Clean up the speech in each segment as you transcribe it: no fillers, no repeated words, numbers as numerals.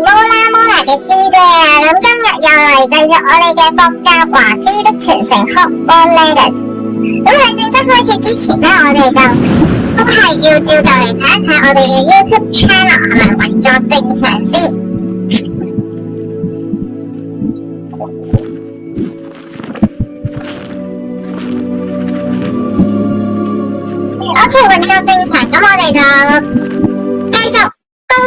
Mola 嘅師姐啊，咁今日又嚟繼續我哋嘅霍格華茲的傳承 Hogwarts Legacy。咁喺正式開始之前咧，我哋都係要照舊嚟睇一睇我哋嘅 YouTube channel 係咪運作正常先。OK， 運作正常，咁我哋就繼續。Go！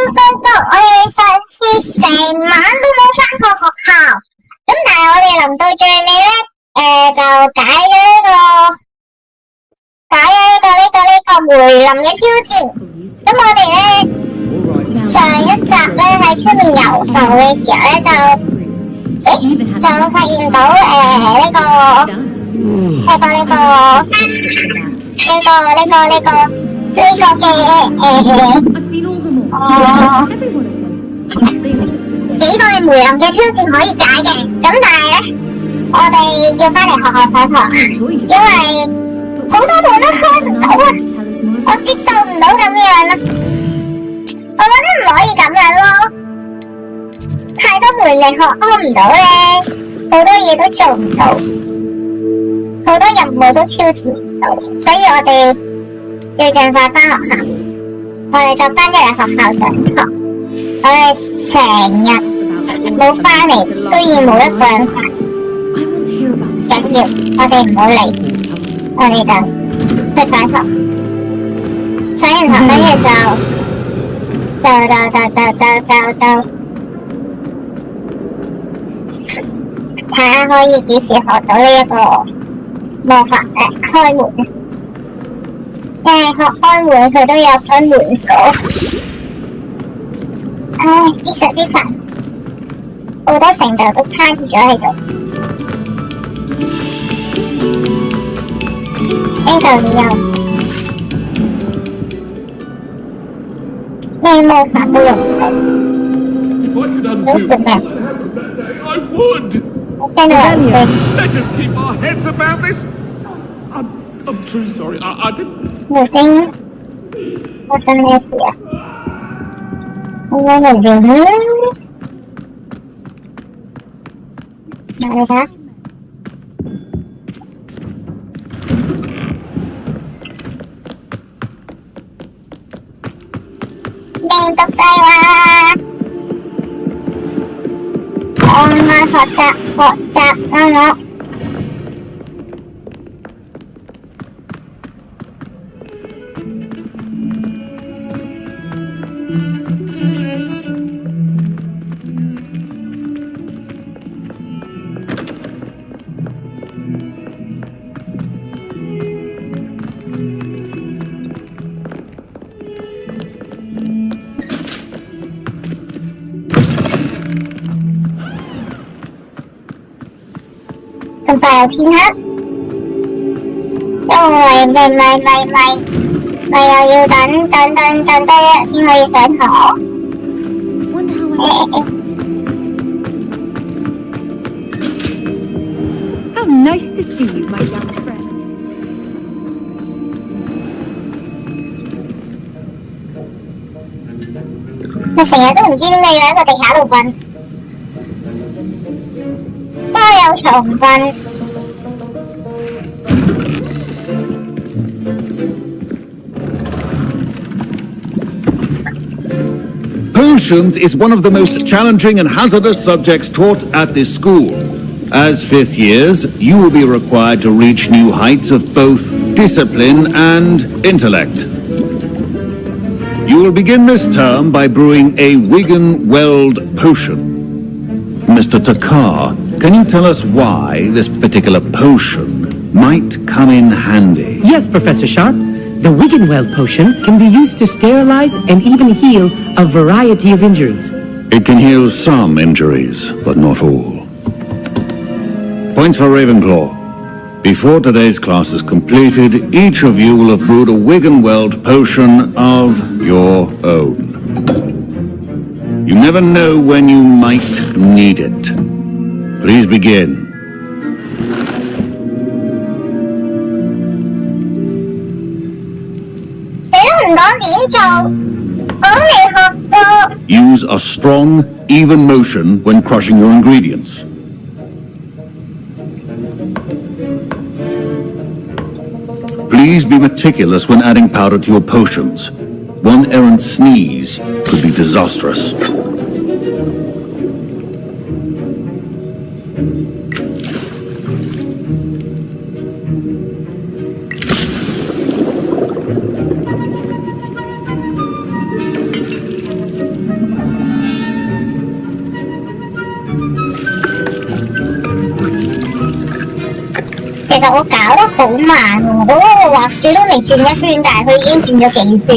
我哋上次成晚都冇返過學校，咁但係我哋臨到最尾咧，就解咗呢個梅林嘅挑戰。咁我哋咧上一集咧喺出面遊浮嘅時候咧就發現到呢個幾個嘅梅林嘅挑戰可以解嘅，咁但係咧，我哋要翻嚟學校上堂，因為好多門都開唔到啊！我接受唔到咁樣啦，我覺得唔可以咁樣咯，太多門嚟學開唔到咧，好多嘢都做唔到，好多任務都挑戰唔到，所以我哋要盡快翻學校。我哋就翻咗嚟學校上堂，我哋成日冇翻嚟，都要冇一個人翻。緊要，我哋唔好理，我哋就去上堂。上完堂跟住就睇下可以幾時學到呢一個魔法開門。因為學開門佢都有分門鎖，非常之煩，好多成就都攤住咗喺度。呢度有咩魔法都用唔到，好煩啊！我聽到人聲。I'm truly sorry. I didn't. 冇聲，發生咩事啊？我喺度做咩？哪裡㗎？病毒細話，我學習我。咁快又天黑，因為咪又要等多一日先可以上堂。How nice to see you, my young friend. 我成日都唔知點解要喺個地下度瞓。有床瞓。Potions is one of the most challenging and hazardous subjects taught at this school. As fifth years, you will be required to reach new heights of both discipline and intellect. You will begin this term by brewing a Wiggenweld potion. Mr. Takar, can you tell us why this particular potion might come in handy? Yes, Professor Sharp. The Wiggenweld potion can be used to sterilize and even heal a variety of injuries. It can heal some injuries, but not all. Points for Ravenclaw. Before today's class is completed, each of you will have brewed a Wiggenweld potion of your own. You never know when you might need it. Please begin. 你都唔講點做，我都未學過。Use a strong, even motion when crushing your ingredients. Please be meticulous when adding powder to your potions. One errant sneeze could be disastrous.其實我搞得好慢喎，我嗰個滑鼠都未轉一圈，但係佢已經轉咗幾圈。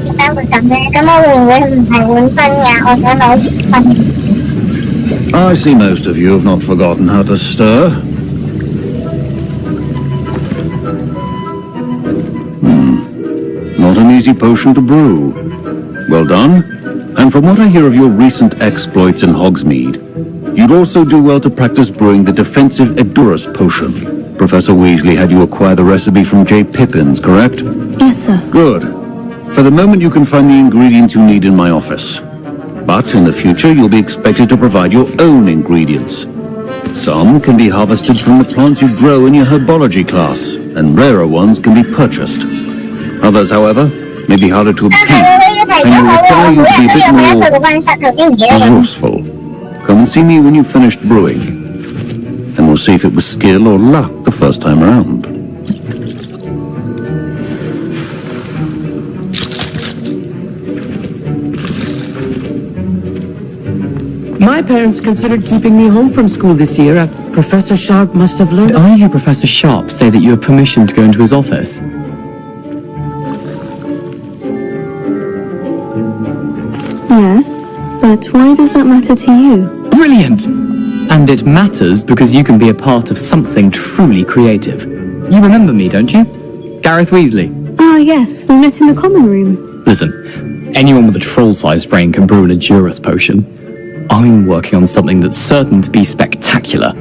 點解會咁咧？咁我會唔會唔係換分㗎？我想攞月分。I see most of you have not forgotten how to stir. Not an easy potion to brew. Well done. And from what I hear of your recent exploits in Hogsmeade, you'd also do well to practice brewing the defensive Edurus potion. Professor Weasley had you acquire the recipe from J. Pippin's, correct? Yes, sir. Good. For the moment, you can find the ingredients you need in my office. But in the future, you'll be expected to provide your own ingredients. Some can be harvested from the plants you grow in your herbology class, and rarer ones can be purchased. Others, however, may be harder to obtain, and will require you to be a bit more resourceful. Come and see me when you've finished brewing, and we'll see if it was skill or luck the first time around. My parents considered keeping me home from school this year. Professor Sharp must have learned... I hear Professor Sharp say that you have permission to go into his office. Yes, but why does that matter to you? Brilliant! And it matters because you can be a part of something truly creative. You remember me, don't you? Gareth Weasley. Ah, yes, we met in the common room. Listen, anyone with a troll-sized brain can brew an Edurus potion. I'm working on something that's certain to be spectacular.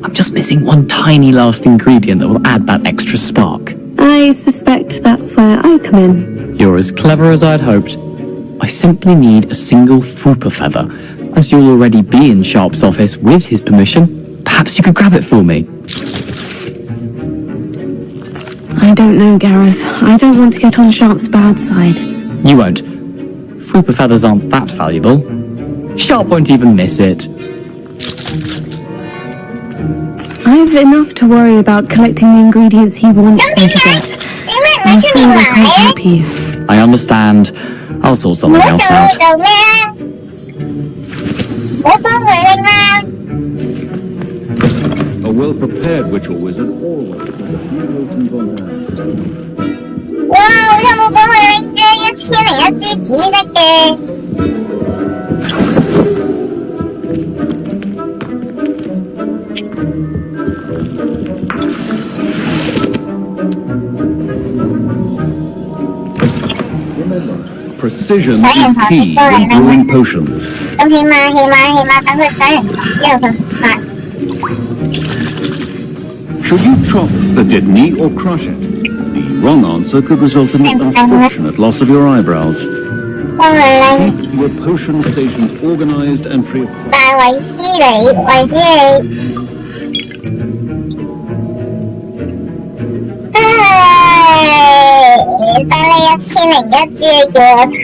I'm just missing one tiny last ingredient that will add that extra spark. I suspect that's where I come in. You're as clever as I'd hoped. I simply need a single Fwooper feather. As you'll already be in Sharp's office with his permission, perhaps you could grab it for me. I don't know, Gareth. I don't want to get on Sharp's bad side. You won't. Fwooper feathers aren't that valuable. Sharp won't even miss it. I've enough to worry about collecting the ingredients he wants me to get. I'm afraid I can't help you. I understand. I'll sort something else out. A well-prepared witch or wizard always has a few options on hand. 哇！我有冇幫佢拎嘅1001支紫色嘅？ Precision is key when brewing potions. 咁起碼等佢上完之後佢發。 Should you chop the Didney or crush it? The wrong answer could result in an unfortunate loss of your eyebrows. 幫佢拎。 Keep your potion stations organized and free of... 但維斯利。得你1001支叫我抽，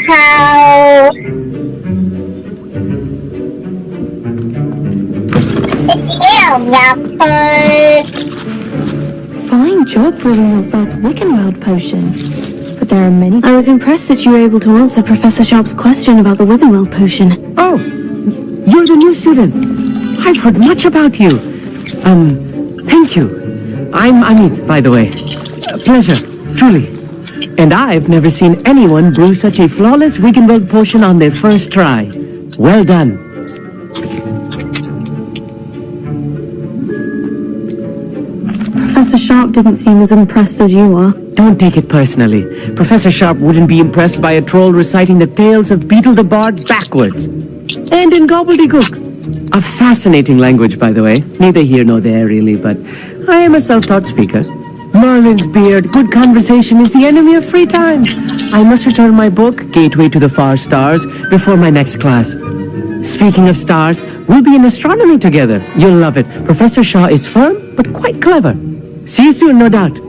你自己又唔入去。 Fine job brewing your first Wiccanweld potion. But there are many... I was impressed that you were able to answer Professor Sharp's question about the Wiccanweld potion. Oh, you're the new student. I've heard much about you. Thank you. I'm Amit, by the way. Pleasure, truly. And I've never seen anyone brew such a flawless Wiccanweld potion on their first try. Well done. Professor Sharp didn't seem as impressed as you are. Don't take it personally. Professor Sharp wouldn't be impressed by a troll reciting the tales of Beetle the Bard backwards. And in gobbledygook. A fascinating language, by the way. Neither here nor there, really, but I am a self-taught speaker. Merlin's beard, good conversation is the enemy of free time. I must return my book, Gateway to the Far Stars, before my next class. Speaking of stars, we'll be in astronomy together. You'll love it. Professor Shaw is firm, but quite clever. See you soon, no doubt.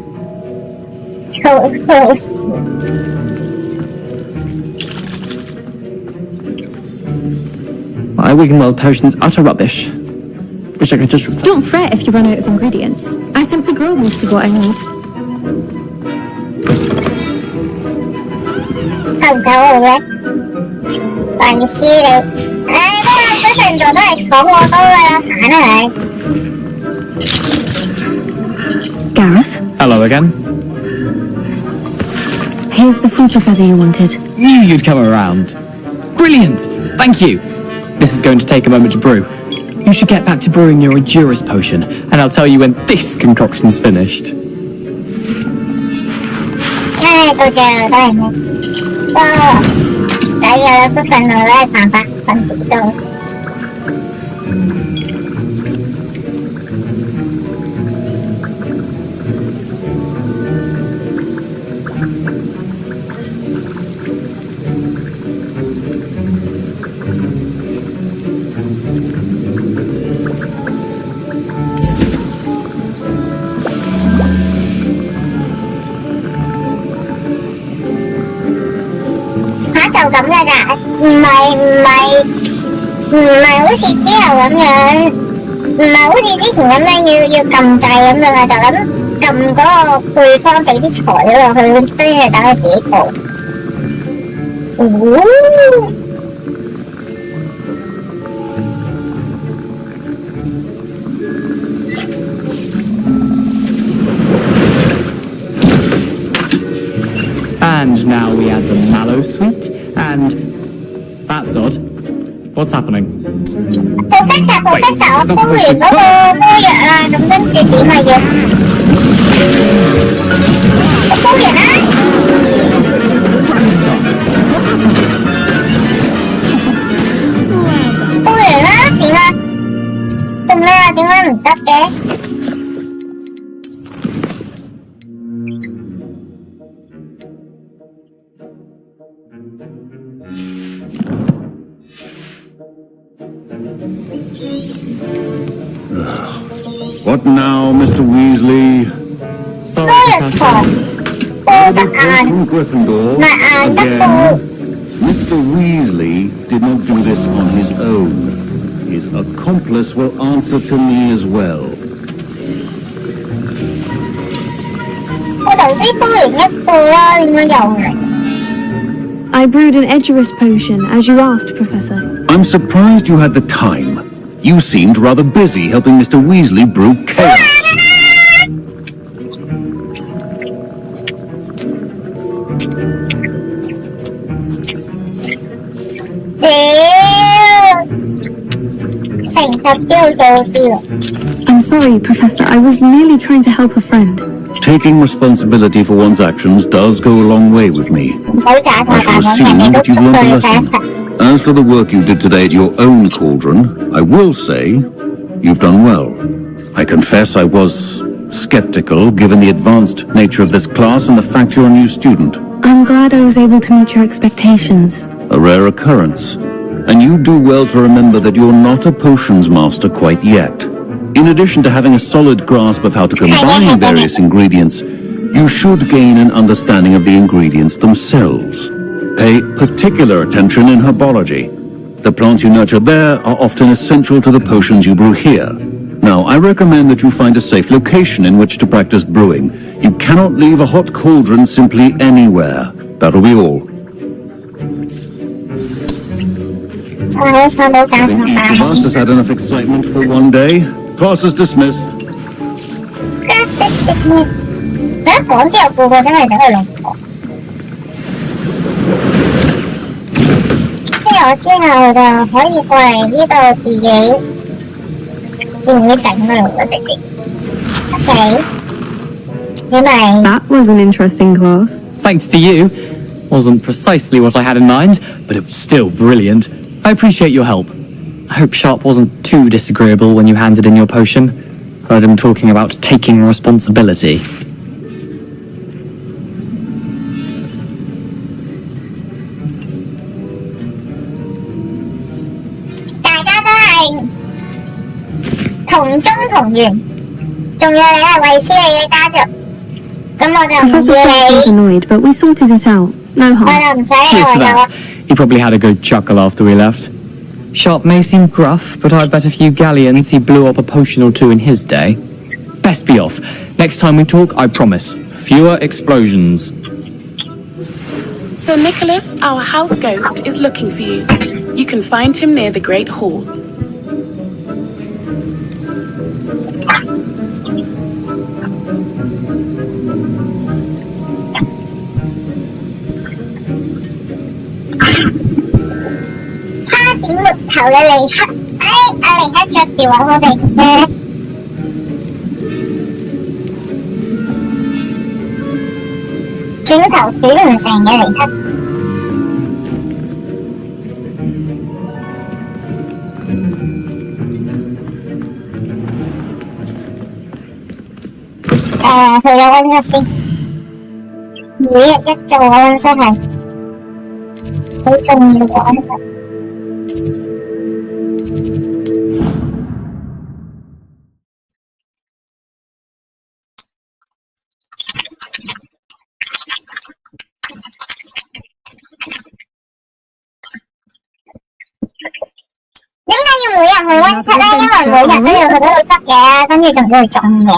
My Wiggenweld potion's utter rubbish. Wish I could just replace. Don't fret if you run out of ingredients. I simply grow most of what I need. Không đâu rồi. Toàn siêu được. Cái phần đồ đó làของ我都啦，閒啦你。Gareth, Hello again. here's the fruit feather you wanted. Knew you'd come around. Brilliant! Thank you. This is going to take a moment to brew. You should get back to brewing your Endurance potion, and I'll tell you when this concoction's finished. Tôi chờ đây nè. Wow. Tại giờ là cái phần này là tạm bạc phần chỉ tôi. Đầu咁嘅咋？唔係好似之後咁樣，唔係好似之前咁樣要撳掣咁樣啊，就咁撳嗰個配方俾啲材料落去，跟住等佢自己報。And now we add the mallow sweet, and that's odd. What's happening? Professor，我煲完嗰個煲藥啦，咁跟住點啊要？我煲完啦。煲完啦，點啊？做咩啊？點解唔得嘅？What now, Mr. Weasley? Sorry, 煲 Professor. 藥得 Report 硬， from Gryffindor. 咪硬得煲。 Again, Mr. Weasley did not do this on his own. His accomplice will answer to me as well. 我頭先煲完一個啦，點解又嚟？ I brewed an Edurus potion, as you asked, Professor. I'm surprised you had the time. You seemed rather busy helping Mr. Weasley brew chaos. 成十標做啲咯。I'm sorry, Professor. I was merely trying to help a friend. Taking responsibility for one's actions does go a long way with me. 唔好炸晒 I 大 shall 鑊， assume 人哋 that 都 you've 捉到 learned a 你晒一 lesson. 齊。 As for the work you did today at your own cauldron, I will say you've done well. I confess I was skeptical given the advanced nature of this class and the fact you're a new student. I'm glad I was able to meet your expectations. A rare occurrence. And you do well to remember that you're not a potions master quite yet. In addition to having a solid grasp of how to combine various ingredients, you should gain an understanding of the ingredients themselves. Pay particular attention in herbology. The plants you nurture there are often essential to the potions you brew here. Now, I recommend that you find a safe location in which to practice brewing. You cannot leave a hot cauldron simply anywhere. That'll be all. 錯到炸 I 晒 think 大 each of 鑊。 us has had enough excitement for one day. Class is dismissed. 佢一講之後，個個真係走去龍婆。即係我之後就可以過嚟呢度自己整噶咯喎，直接。OK，因為 That was an interesting class. Thanks to you. Wasn't precisely what I had in mind, but it was still brilliant. I appreciate your help. I hope Sharp wasn't too disagreeable when you handed in your potion. Heard him talking about taking responsibility. 同宗同源，仲有你係衛斯理嘅家族，咁我就唔 Professor 要 Sharp was 你， annoyed, but we sorted it out. No 我 harm. 就唔使 Cheers 你 to 愛 that. He probably had a good chuckle after we left. Sharp may seem gruff, but I bet a few galleons he blew up a potion or two in his day. Best be off. Next time we talk, I promise, fewer explosions. Sir Nicholas, our house ghost, is looking for you. You can find him near the Great Hall. Thì đâu anh ra xin每日一做嘅溫室係好重要嘅溫室。點解要每日去溫室咧？因為每日都要去嗰度執嘢啊，跟住仲要去種嘢。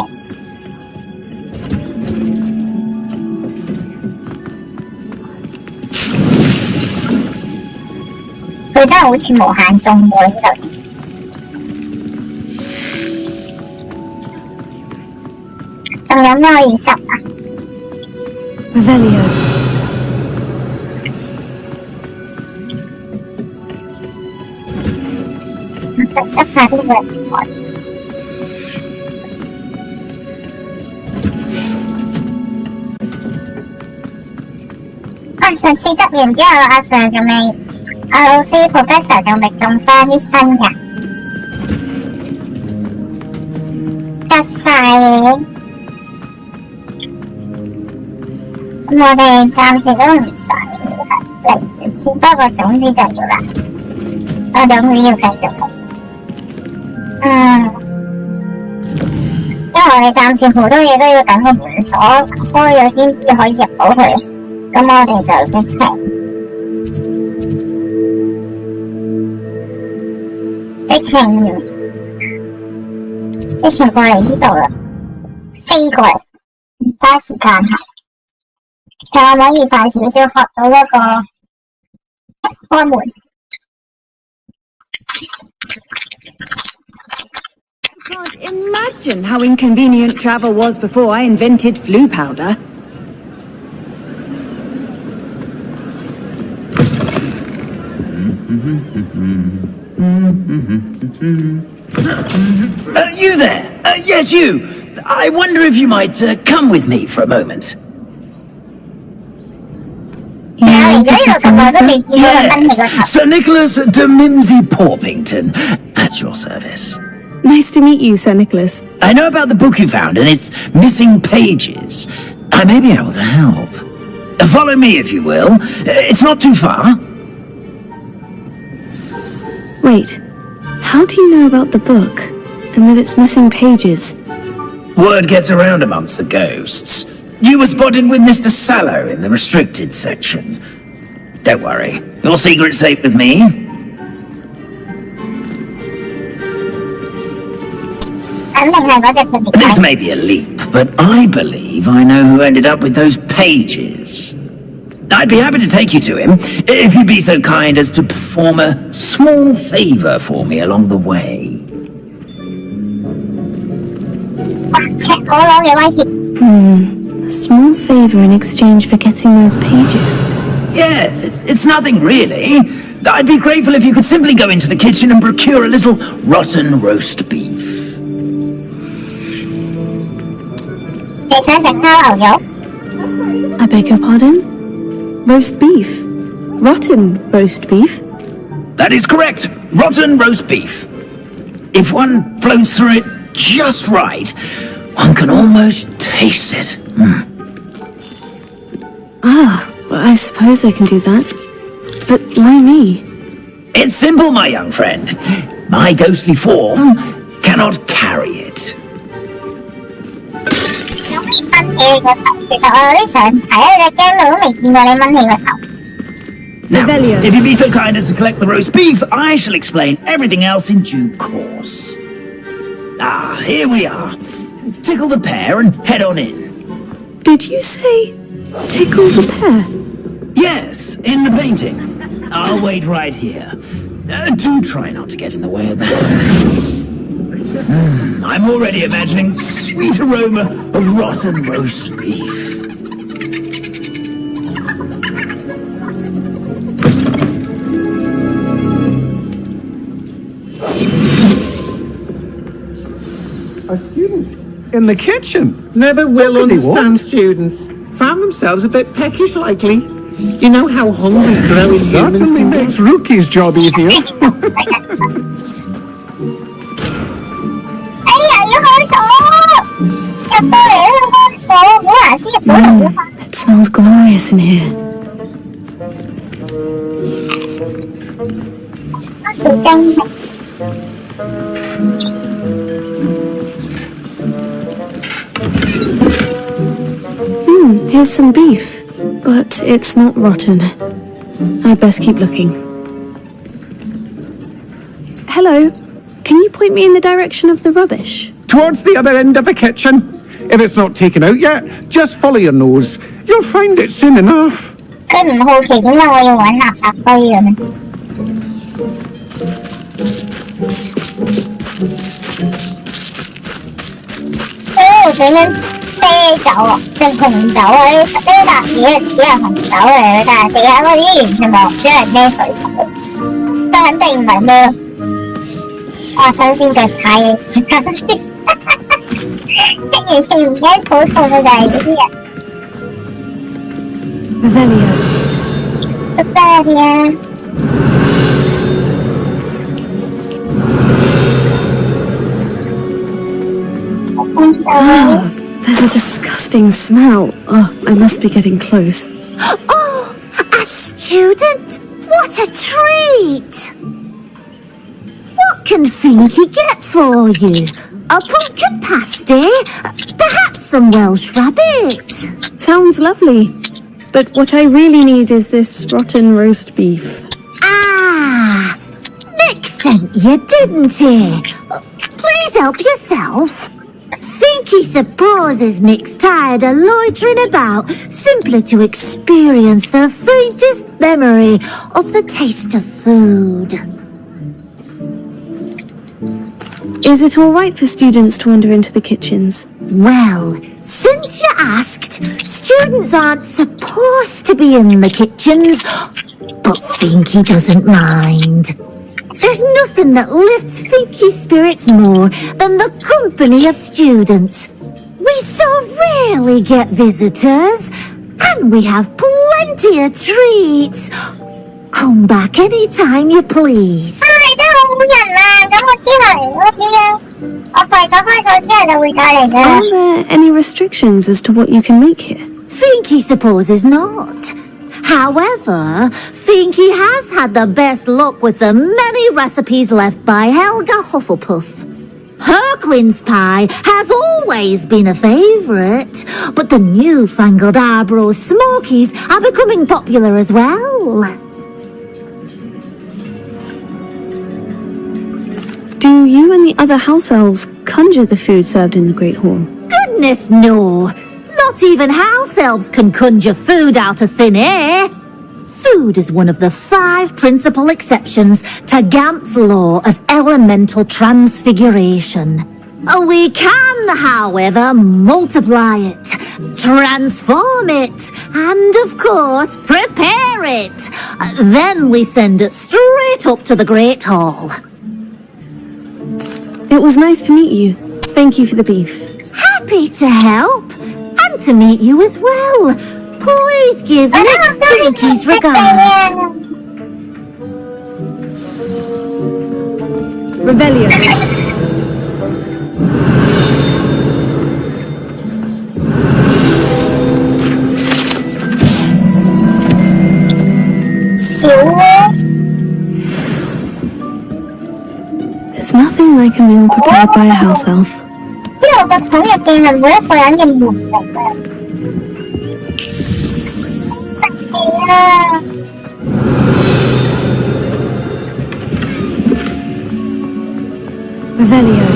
佢真係好似無限種喎呢度。仲有咩可以執啊 Revelio. 執下啲藥材。上次執完之後，阿 Sir 仲未，阿老師 Professor 仲未種翻啲新嘅，得晒嘅。咁我哋暫時都唔使嚟，只不過種子就要啦，個種子要繼續嚟。因為我哋暫時好多嘢都要等個門鎖開咗先至可以入到去。咁我哋就直情過嚟呢度啦，飛過嚟，唔揸時間係，睇可唔可以快少少學到嗰個開門。Can't imagine how inconvenient travel was before I invented flu powder. You there? Yes, you. I wonder if you might come with me for a moment. Yes, Sir Nicholas de Mimsy Porpington, at your service. Nice to meet you, Sir Nicholas. I know about the book you found and its missing pages. I may be able to help. Follow me, if you will. It's not too far. Wait, how do you know about the book and that it's missing pages? Word gets around amongst the ghosts. You were spotted with Mr. Sallow in the restricted section. Don't worry, your secret's safe with me. This may be a leap, but I believe I know who ended up with those pages. I'd be happy to take you to him, if you'd be so kind as to perform a small favor for me along the way. A small favor in exchange for getting those pages. Yes, it's nothing really. I'd be grateful if you could simply go into the kitchen and procure a little rotten roast beef. I beg your pardon? Roast beef? Rotten roast beef? That is correct. Rotten roast beef. If one floats through it just right, one can almost taste it. Well, I suppose I can do that. But why me? It's simple, my young friend. My ghostly form cannot carry it. 掹起你個頭，其實我有啲想睇啊！隻 game 我都未見過你掹起個頭。Now, if you be so kind as to collect the roast beef, I shall explain everything else in due course. Ah, here we are. Tickle the pear and head on in. Did you say tickle the pear? Yes, in the painting. I'll wait right here. Do try not to get in the way of that. I'm already imagining the sweet aroma of rotten roast beef. A student in the kitchen. Never will understand students. Found themselves a bit peckish lately. You know how hungry growing humans certainly makes Rookie's job easier. 哎呀，要開鎖！入到嚟都開鎖，好難先入到嚟啊！ It smells glorious in here. 小精靈。Here's some beef, but it's not rotten. I'd best keep looking. Hello, can you point me in the direction of the rubbish? Towards the other end of the kitchen. If it's not taken out yet, just follow your nose. You'll find it soon enough. 佢唔好奇點解我要揾垃圾堆嘅咩？整緊啤酒啊，定紅酒啊？呢笪嘢似係紅酒嚟嘅，但係地下嗰啲完全望唔出係咩水果，都肯定唔係咩咯。哇！新鮮嘅菜嘅時間先，完全唔驚肚痛嘅就係呢啲人。Revelio。Ah, there's a disgusting smell. Oh, I must be getting close. Oh, a student? What a treat! What can Finky get for you? A pumpkin pasty? Perhaps some Welsh rabbit? Sounds lovely. But what I really need is this rotten roast beef. Ah, Nick sent you, didn't he? Please help yourself. Finky supposes Nick's tired of loitering about simply to experience the faintest memory of the taste of food. Is it all right for students to wander into the kitchens? Well, since you asked, students aren't supposed to be in the kitchens, but Finky doesn't mind. There's nothing that lifts Finky's spirits more than the company of students. We so rarely get visitors, and we have plenty of treats. Come back anytime you please. 真係好人啊！咁我之後嚟多啲啊，我開咗之後就會再嚟㗎。Are there any restrictions as to what you can make here? Finky supposes not. However, Finky has had the best luck with the many recipes left by Helga Hufflepuff. Her quince pie has always been a favourite, but the newfangled Arbroath Smokies are becoming popular as well. Do you and the other house elves conjure the food served in the Great Hall? Goodness no! Not even house elves can conjure food out of thin air. Food is one of the 5 principal exceptions to Gamp's law of elemental transfiguration. We can, however, multiply it, transform it, and of course, prepare it. Then we send it straight up to the Great Hall. It was nice to meet you. Thank you for the beef. Happy to help, and to meet you as well. Please give Nick Finky's regards. Revelio. There's nothing nothing like a meal prepared by a house elf. 因為我個桶入邊係每一個人嘅門嚟嘅。神奇啊！ Revelio.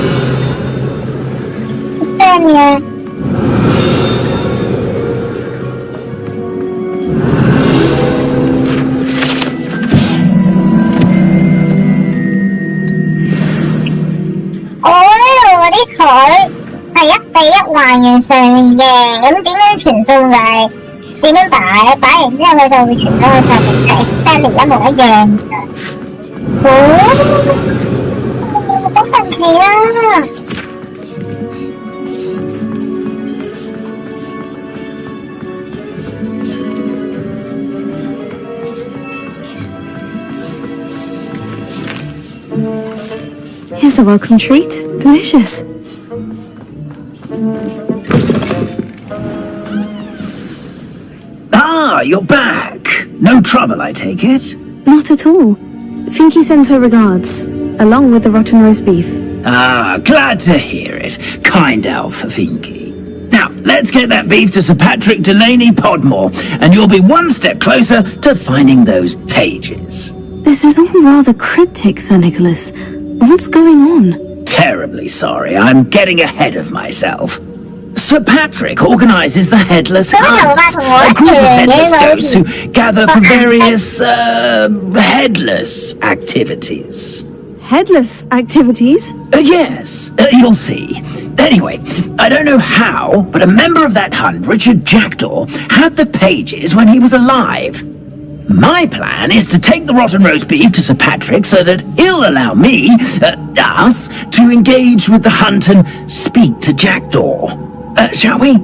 Revelio. 啲台係一比一還原上面嘅，咁點樣傳送就係點樣擺，擺完之後佢就會傳咗去上面，係 exactly 一模一樣嘅。好神奇啊！ Here's a welcome treat. Delicious. Ah, you're back. No trouble, I take it? Not at all. Finky sends her regards, along with the rotten roast beef. Ah, glad to hear it. Kind elf, Finky. Now, let's get that beef to Sir Patrick Delaney Podmore, and you'll be one step closer to finding those pages. This is all rather cryptic, Sir Nicholas. What's going on? Terribly sorry, I'm getting ahead of myself. Sir Patrick organises the Headless Hunt, a group of headless ghosts who gather for various, headless activities. Headless activities? Yes, you'll see. Anyway, I don't know how, but a member of that hunt, Richard Jackdaw, had the pages when he was alive. My plan is to take the rotten roast beef to Sir Patrick so that he'll allow me, us, to engage with the hunt and speak to Jackdaw. Shall we?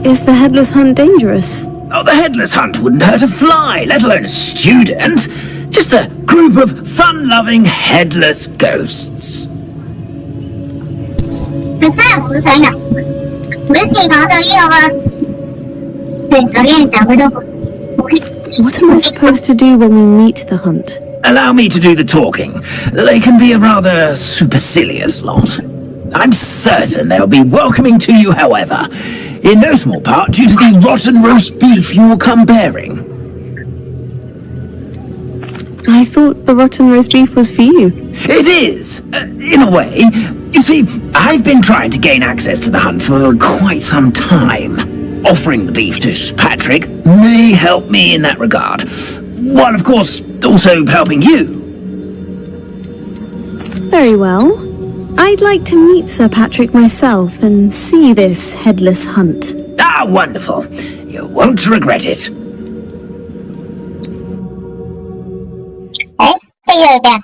Is the Headless Hunt dangerous? Oh, the Headless Hunt wouldn't hurt a fly, let alone a student. Just a group of fun-loving headless ghosts. 真係好想入。 每次講到呢個傳到嘅時候，佢都好。What am I supposed to do when we meet the hunt? Allow me to do the talking. They can be a rather supercilious lot. I'm certain they'll be welcoming to you, however, in no small part due to the rotten roast beef you will come bearing. I thought the rotten roast beef was for you. It is, in a way. You see, I've been trying to gain access to the hunt for quite some time. Offering the beef to Patrick may help me in that regard. While, of course, also helping you. Very well. I'd like to meet Sir Patrick myself and see this headless hunt. Ah, wonderful. You won't regret it. 飛去邊？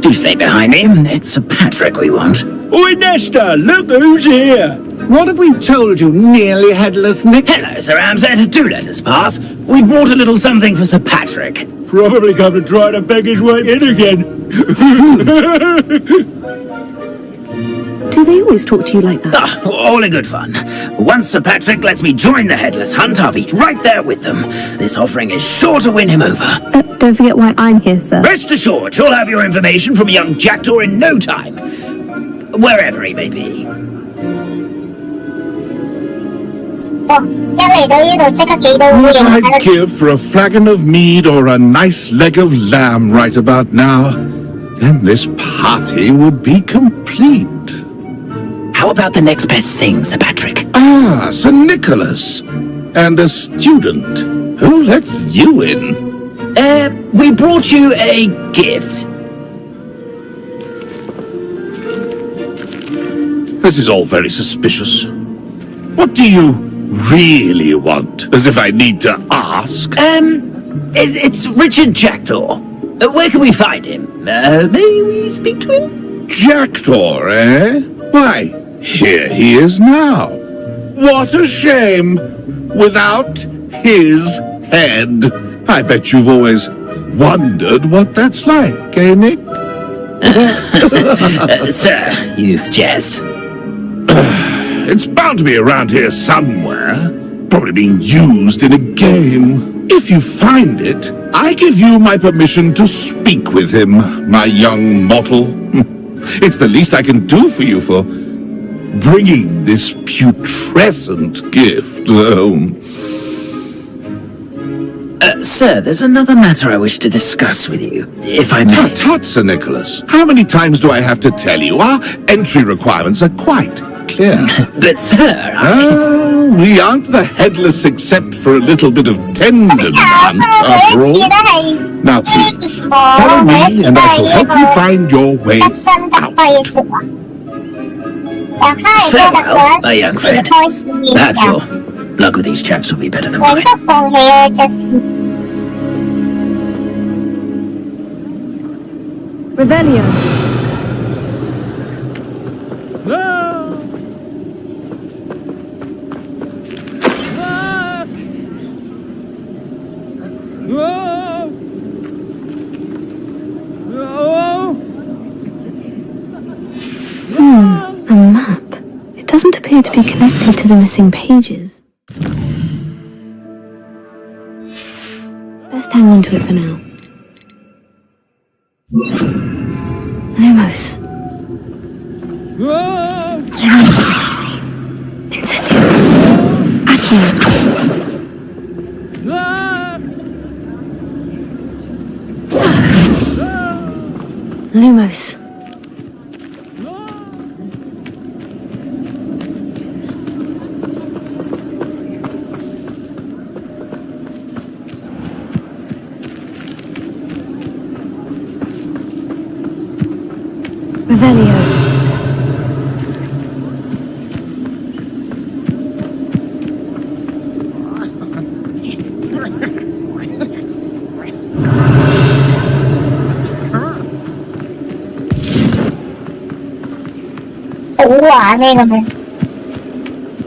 Do stay behind me. It's Sir Patrick we want. Oi, Nesta, look who's here. What have we told you, nearly headless Nick? Hello, Sir Ramsay. Do let us pass. We brought a little something for Sir Patrick. Probably come to try to beg his way in again. Do they always talk to you like that? Ah, all in good fun. Once Sir Patrick lets me join the Headless Hunt, I'll be right there with them. This offering is sure to win him over. Don't forget why I'm here, sir. Rest assured, you'll have your information from young Jackdaw in no time. Wherever he may be. 一嚟到呢度即刻幾多烏 What 蠅 I'd give for a flagon of mead or a nice leg of lamb right about now. Then this party would be complete. How about the next best thing, Sir Patrick? Ah, Sir Nicholas. And a student. Who let you in? We brought you a gift. This is all very suspicious. What do you really want? As if I need to ask. It's Richard Jackdaw. Where can we find him? May we speak to him? Jackdaw, eh? Why, here he is now. What a shame. Without his head. I bet you've always wondered what that's like, eh, Nick? Sir, you jest. It's bound to be around here somewhere. Probably being used in a game. If you find it, I give you my permission to speak with him, my young mortal. It's the least I can do for you for bringing this putrescent gift home. Sir, there's another matter I wish to discuss with you, if I may. Tut, tut, Sir Nicholas. How many times do I have to tell you? Our entry requirements are quite clear. But, sir, we aren't the headless except for a little bit of tenderness, after all. Now, please, follow me and I shall help you find your way out. Farewell, my young friend. Perhaps your luck with these chaps will be better than mine. Revelio. A map. It doesn't appear to be connected to the missing pages. Best hang on to it for now. Lumos. Incendio. Accio. Lumos. Revelio.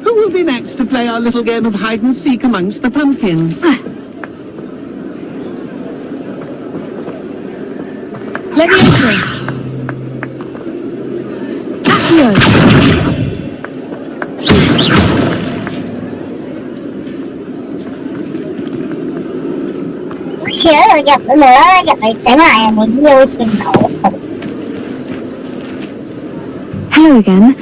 Who will be next to play our little game of hide and seek amongst the pumpkins? Levioso. Accio. Hello again.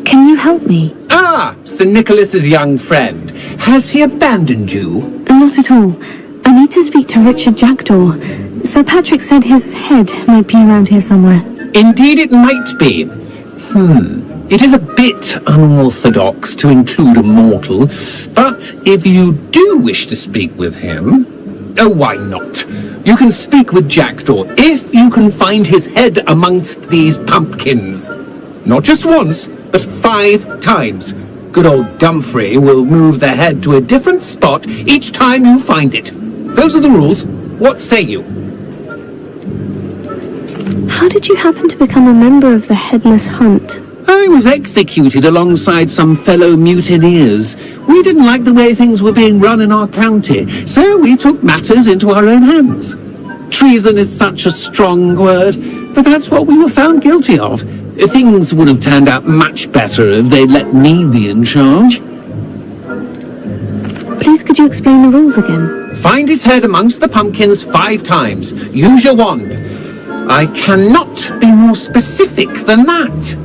Can you help me? Ah, Sir Nicholas's young friend. Has he abandoned you? Not at all. I need to speak to Richard Jackdaw. Sir Patrick said his head might be around here somewhere. Indeed it might be. It is a bit unorthodox to include a mortal, but if you do wish to speak with him, oh, why not? You can speak with Jackdaw if you can find his head amongst these pumpkins. Not just once, but 5 times. Good old Dumfrey will move the head to a different spot each time you find it. Those are the rules. What say you? How did you happen to become a member of the Headless Hunt? I was executed alongside some fellow mutineers. We didn't like the way things were being run in our county, so we took matters into our own hands. Treason is such a strong word, but that's what we were found guilty of. Things would have turned out much better if they'd let me be in charge. Please could you explain the rules again? Find his head amongst the pumpkins 5 times. Use your wand. I cannot be more specific than that.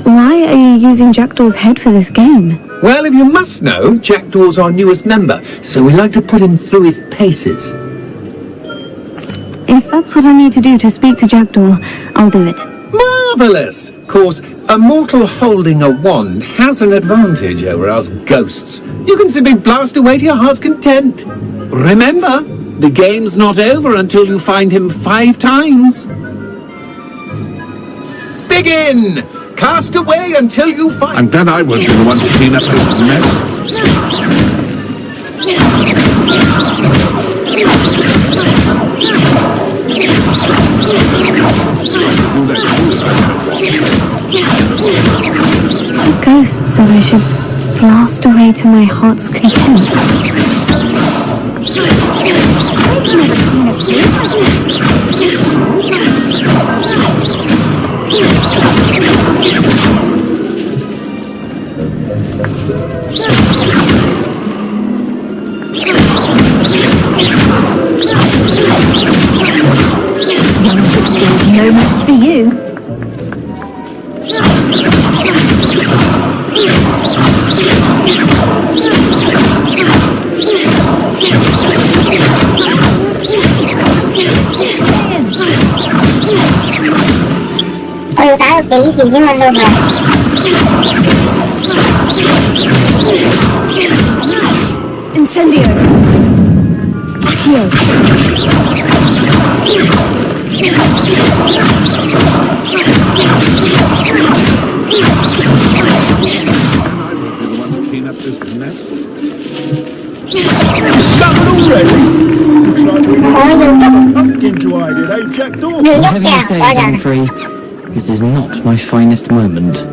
Why are you using Jackdaw's head for this game? Well, if you must know, Jackdaw's our newest member, so we like to put him through his paces. If that's what I need to do to speak to Jackdaw, I'll do it. Marvellous! Of course, a mortal holding a wand has an advantage over us ghosts. You can simply blast away to your heart's content. Remember, the game's not over until you find him 5 times. Begin! Cast away until you find... I'm glad I won't be the one to clean up this mess. Do that too, I know. The ghost said I should blast away to my heart's content. No match for you. Ôi, tao kỹ gì chứ mình luôn rồi. Incendio. Here. Whatever you say, Dumfrey, this is not my finest moment.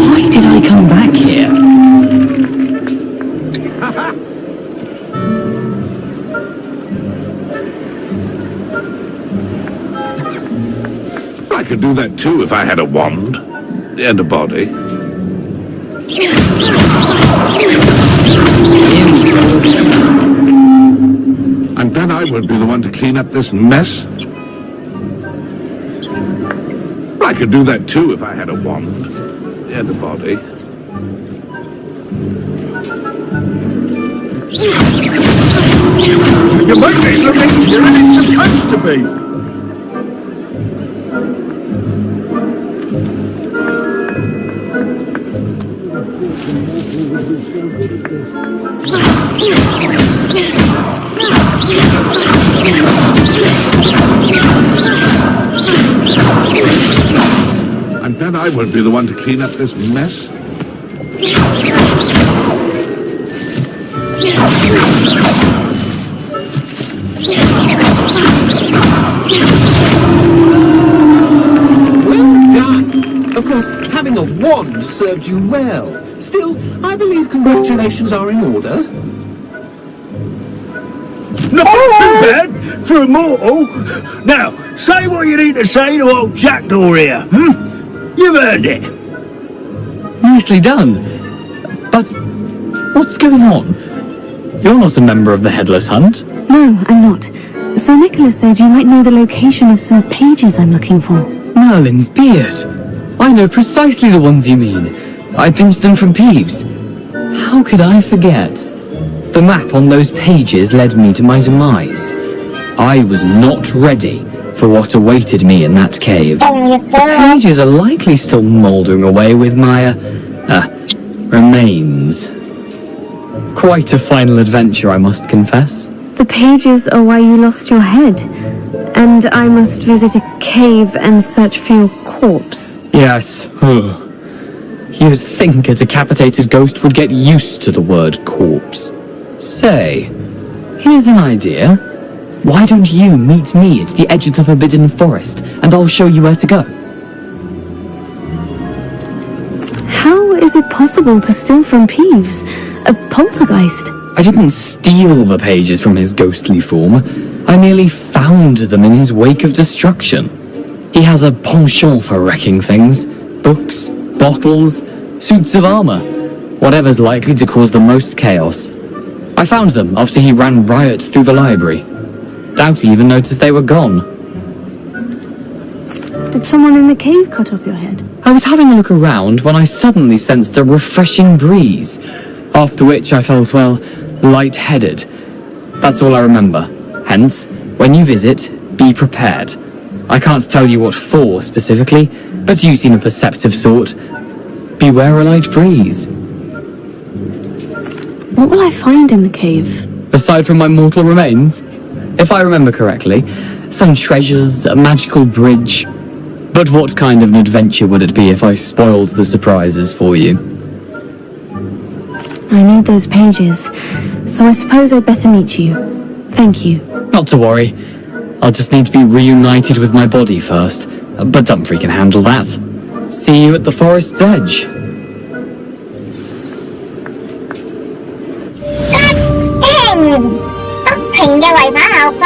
Why did I come back here? I could do that too if I had a wand and a body. And then I would be the one to clean up this mess. I could do that too if I had a wand and a body. You make these look easier than it's supposed to be. And then I would be the one to clean up this mess. Well done! Of course, having a wand served you well. Still, I believe congratulations are in order. Not too bad for a mortal. Now, say what you need to say to old Jackdaw here, You've earned it. Nicely done. But what's going on? You're not a member of the Headless Hunt. No, I'm not. Sir Nicholas said you might know the location of some pages I'm looking for. Merlin's beard. I know precisely the ones you mean. I pinched them from Peeves. How could I forget? The map on those pages led me to my demise. I was not ready for what awaited me in that cave. The pages are likely still mouldering away with my, remains. Quite a final adventure, I must confess. The pages are why you lost your head. And I must visit a cave and search for your corpse. Yes. You'd think a decapitated ghost would get used to the word corpse. Say, here's an idea. Why don't you meet me at the edge of the Forbidden Forest, and I'll show you where to go? How is it possible to steal from Peeves? A poltergeist? I didn't steal the pages from his ghostly form. I merely found them in his wake of destruction. He has a penchant for wrecking things. Books, bottles, suits of armor. Whatever's likely to cause the most chaos. I found them after he ran riot through the library. Doubt he even noticed they were gone. Did someone in the cave cut off your head? I was having a look around when I suddenly sensed a refreshing breeze, after which I felt, well, lightheaded. That's all I remember. Hence, when you visit, be prepared. I can't tell you what for specifically, but you seem a perceptive sort. Beware a light breeze. What will I find in the cave? Aside from my mortal remains? If I remember correctly, some treasures, a magical bridge. But what kind of an adventure would it be if I spoiled the surprises for you? I need those pages, so I suppose I'd better meet you. Thank you. Not to worry. I'll just need to be reunited with my body first, but Dumfries can handle that. See you at the forest's edge. 不停嘅違反校規，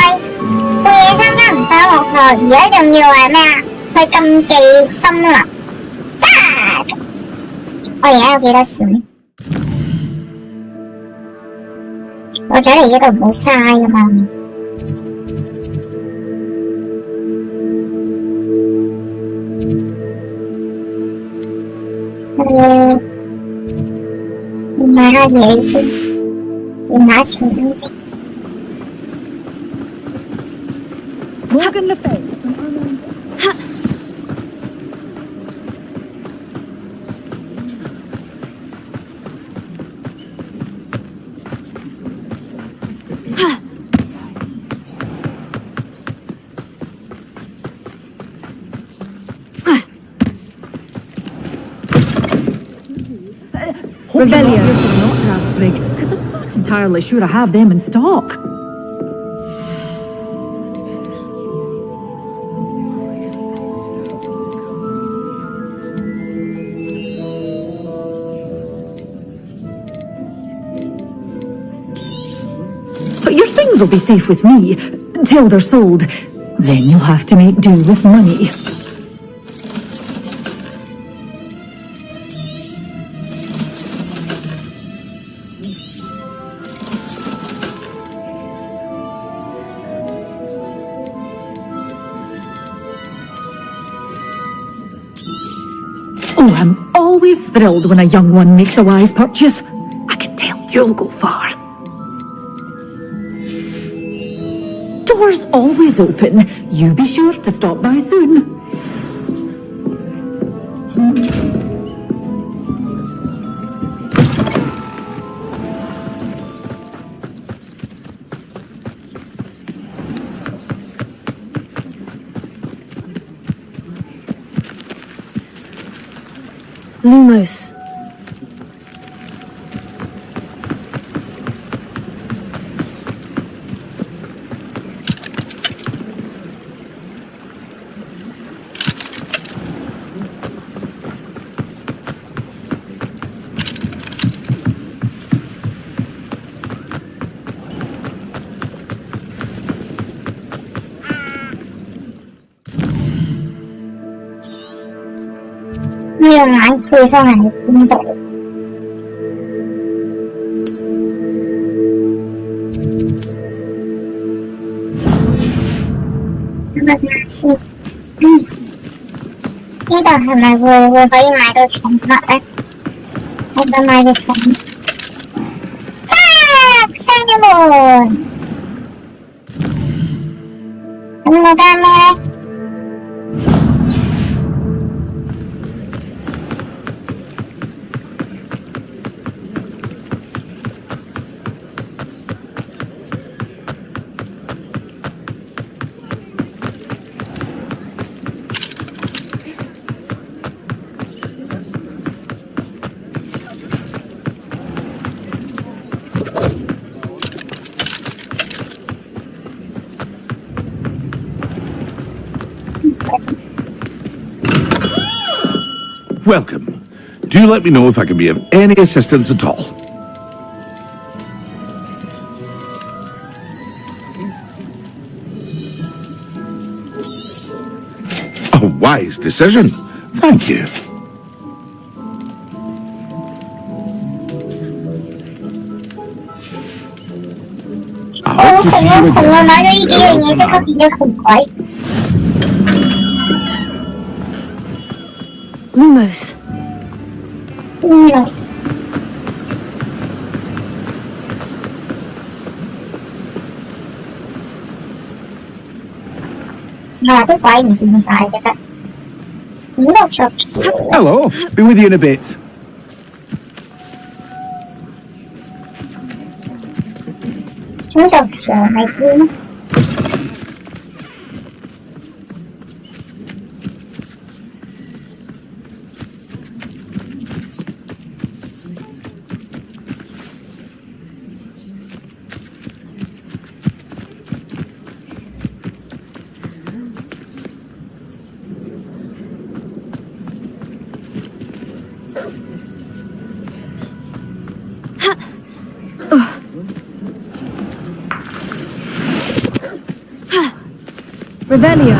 半夜3更唔返學校，而家仲要係咩啊？去禁忌森林。我而家有幾多錢？我咗嚟呢度唔好嘥啊嘛。買下嘢先，要拿錢先。Morgan Le Fay. Revelio. Not Raspberry, because I'm not entirely sure I have them in stock. But your things will be safe with me, till they're sold. Then you'll have to make do with money. Oh, I'm always thrilled when a young one makes a wise purchase. I can tell you'll go far. Doors always open. You be sure to stop by soon. Lumos.呢個眼配方係喺邊度？咁啊，睇下先。呢度係咪會可以買到寵物咧？我想買隻寵物。閂咗門。咁我得咩咧？Welcome. Do let me know if I can be of any assistance at all. A wise decision. Thank you. I hope to see you again. 我買咗呢幾樣嘢，即刻變咗窮鬼。Lumos. Lumos. 啲鬼唔見晒嘅得。Hello, be with you in a bit. 咁就傻係邊？ Revelio.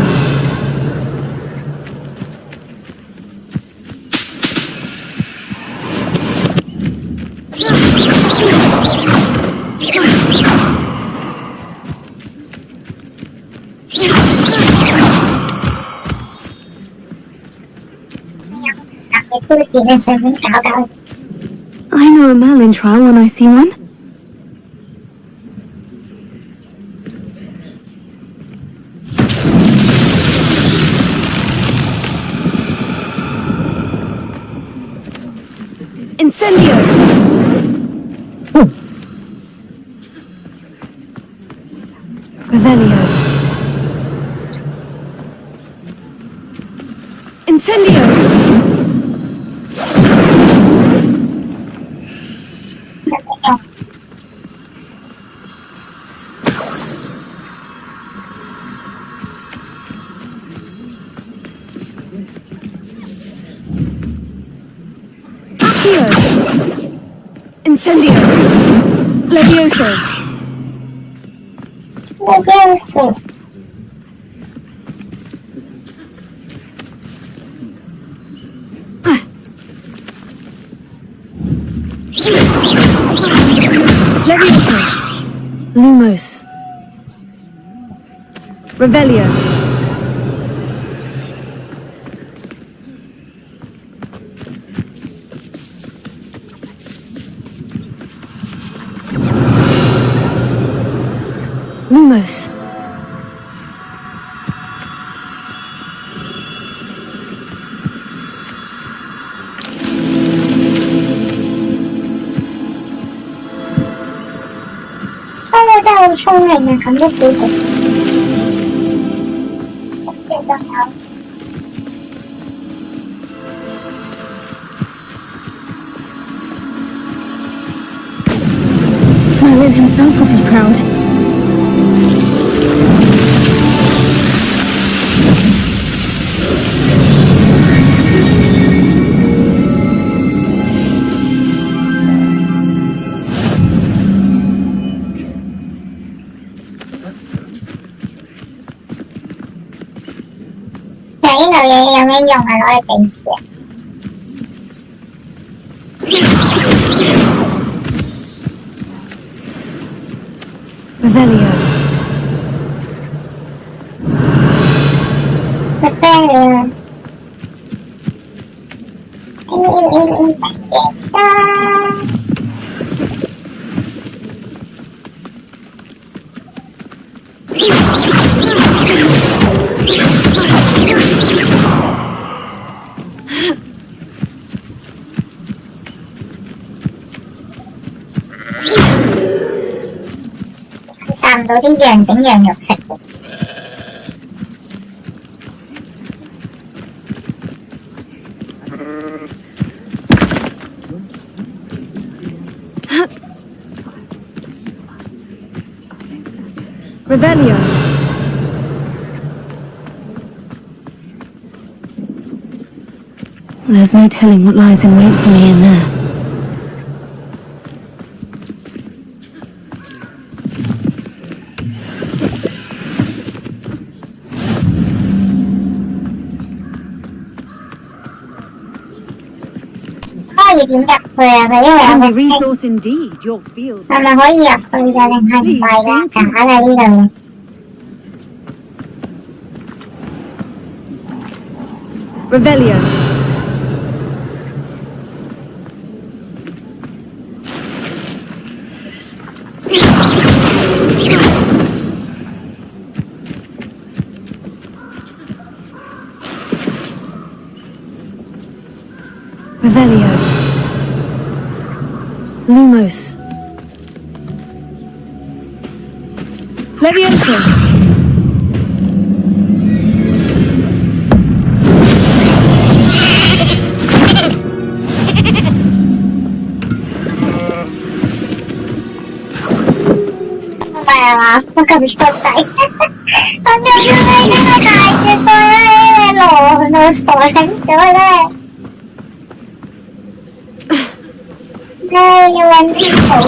I know a Merlin trial when I see one. Incendio! Revelio. Incendio! Incendio! Levioso! Levioso! Levioso! Lumos! Revelio! Lumos. Merlin himself will be proud. Revelio. Revelio. Làm到啲羊整羊肉食。Revelio. There's no telling what lies in wait for me in there. Handy resource indeed, your field. 係咪可以入去嘅？定係唔係嘅？假嘅呢度。Revelio. Revelio. Lumos. Levioso. Nó cầm sọt tay. Con đưa cho đây nó tay cho tôi đây lỗ nó sọt đánh cho đây. Đây như anh đi khẩu.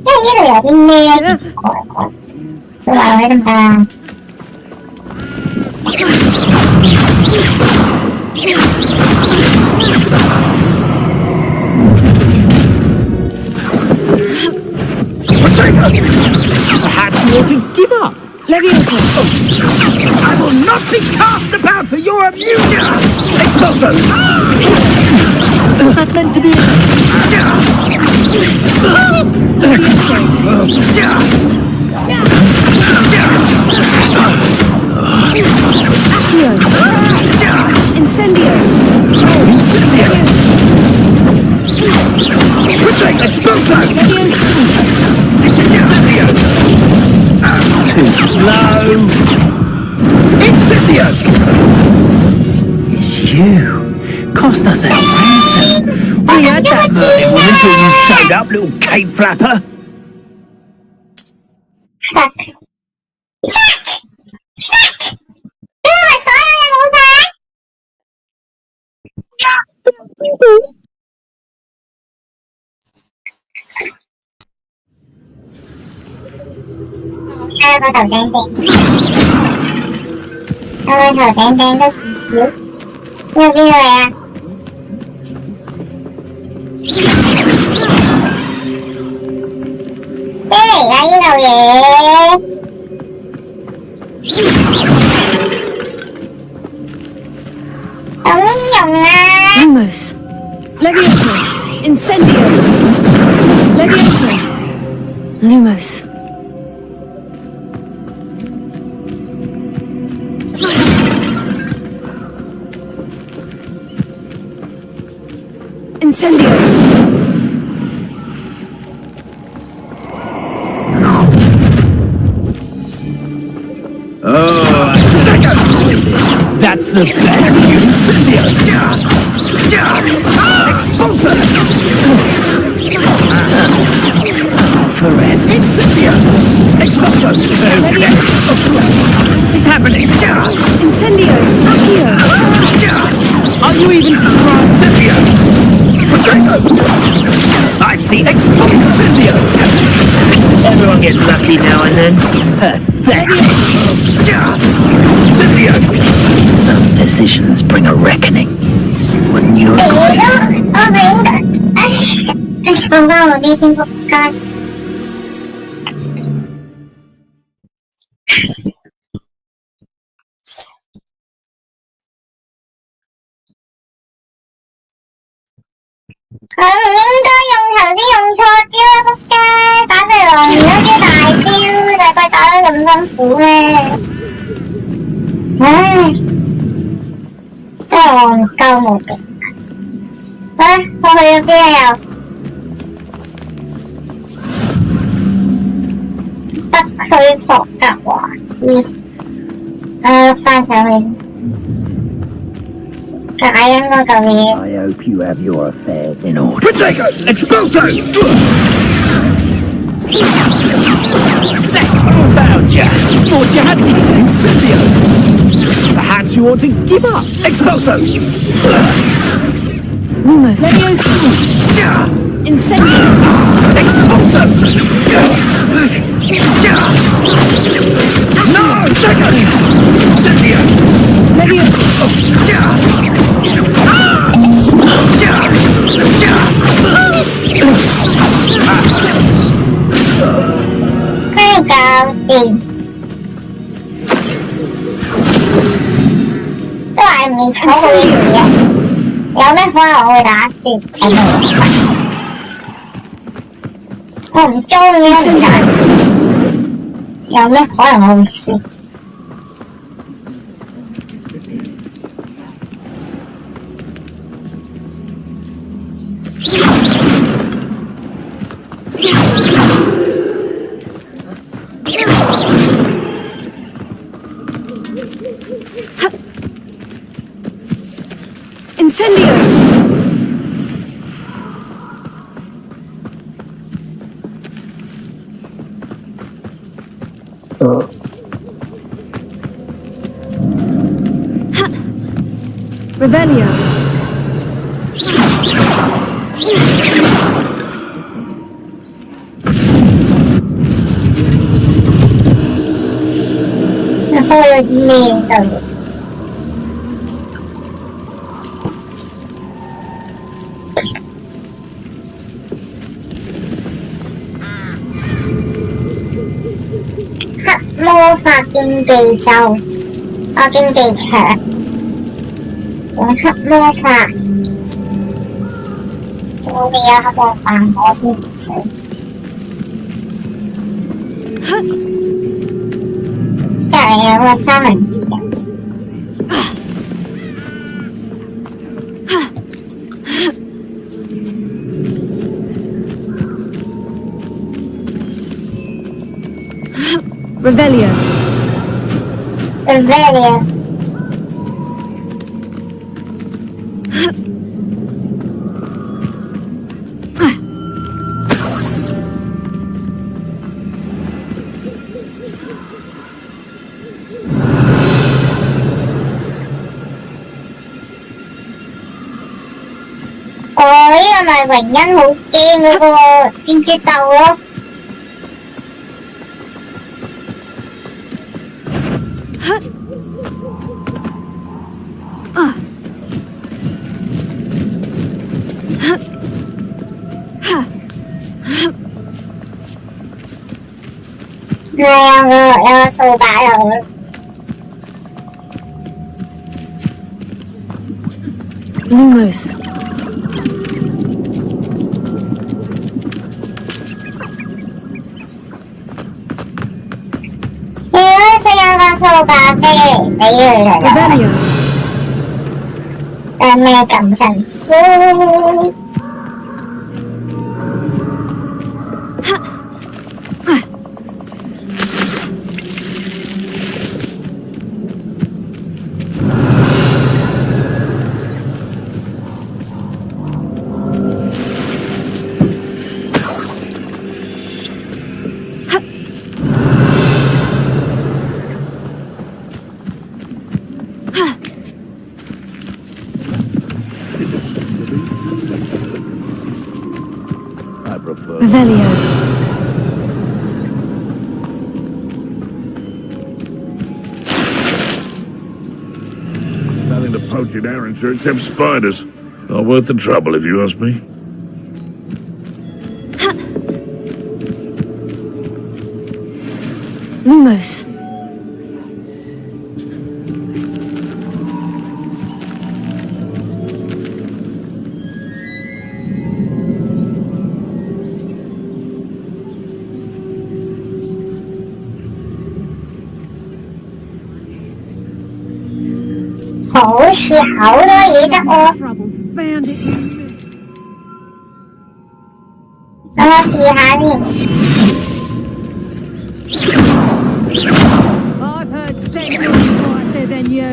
因為呢度有啲咩奇怪怪，佢話我得唔得啊？Perhaps you ought to give up. Leviosa. I will not be cast about for your amusement! Expulso! Was that meant to be? Incendio! Incendio! Expulso! Incendio! Too slow! Incendio! It's you. Cost us our ransom. We had that burning one until you showed up, little cape flapper. Fuck. Hai con tàu đen đen. Hai con tàu đen đen có xíu. Nhưng bây giờ à. Cái này là như nào vậy? Không dùng à. Lumos. Leviosa. Incendio. Leviosa. Lumos. Incendio. Oh, that's the best. Incendio. Expulso. Forever. Incendio. Expulso. What is happening? Incendio. Accio. Are you even Incendio? I've seen Incendio. Everyone gets lucky now and then. Pathetic. Incendio. Some decisions bring a reckoning. Wouldn't you agree?佢唔應該用頭先用錯招啦，仆街！打隻狼嗰啲大招，大概打得咁辛苦咩？唉，真係戇鳩無比。啊！我去咗邊啊又？北區霍格華茲。翻上去。解緊嗰嚿嘢。I hope you have your affairs in order. Potato! Expulso! Found you! Thought you had to be Incendio! Perhaps you ought to give up! Expulso! Lumos. Leviosa. Incendio. Expulso! No! Second! Incendio! Leviosa. Cái cao tiền都係未錯嘅嘢，有咩可能我會打輸？我唔中意唔打輸，有咩可能我會輸？Incendio. Revelio. 去面對。黑魔法競技周，競技場，黑魔法。我哋有黑魔法，我先唔想。隔離有個三文治嘅。Revelio. Revelio. Ồ, 呢個咪榮恩好驚嗰個蜘蛛竇咯。有個掃把有。Lumos.掃把飛嚟俾佢啦。有咩咁辛苦？Revelio. Nothing to poach in errands or except spiders. Not worth the trouble, if you ask me. Lumos.好似好多嘢執喎，等我試下先。I've heard sentences quieter than you.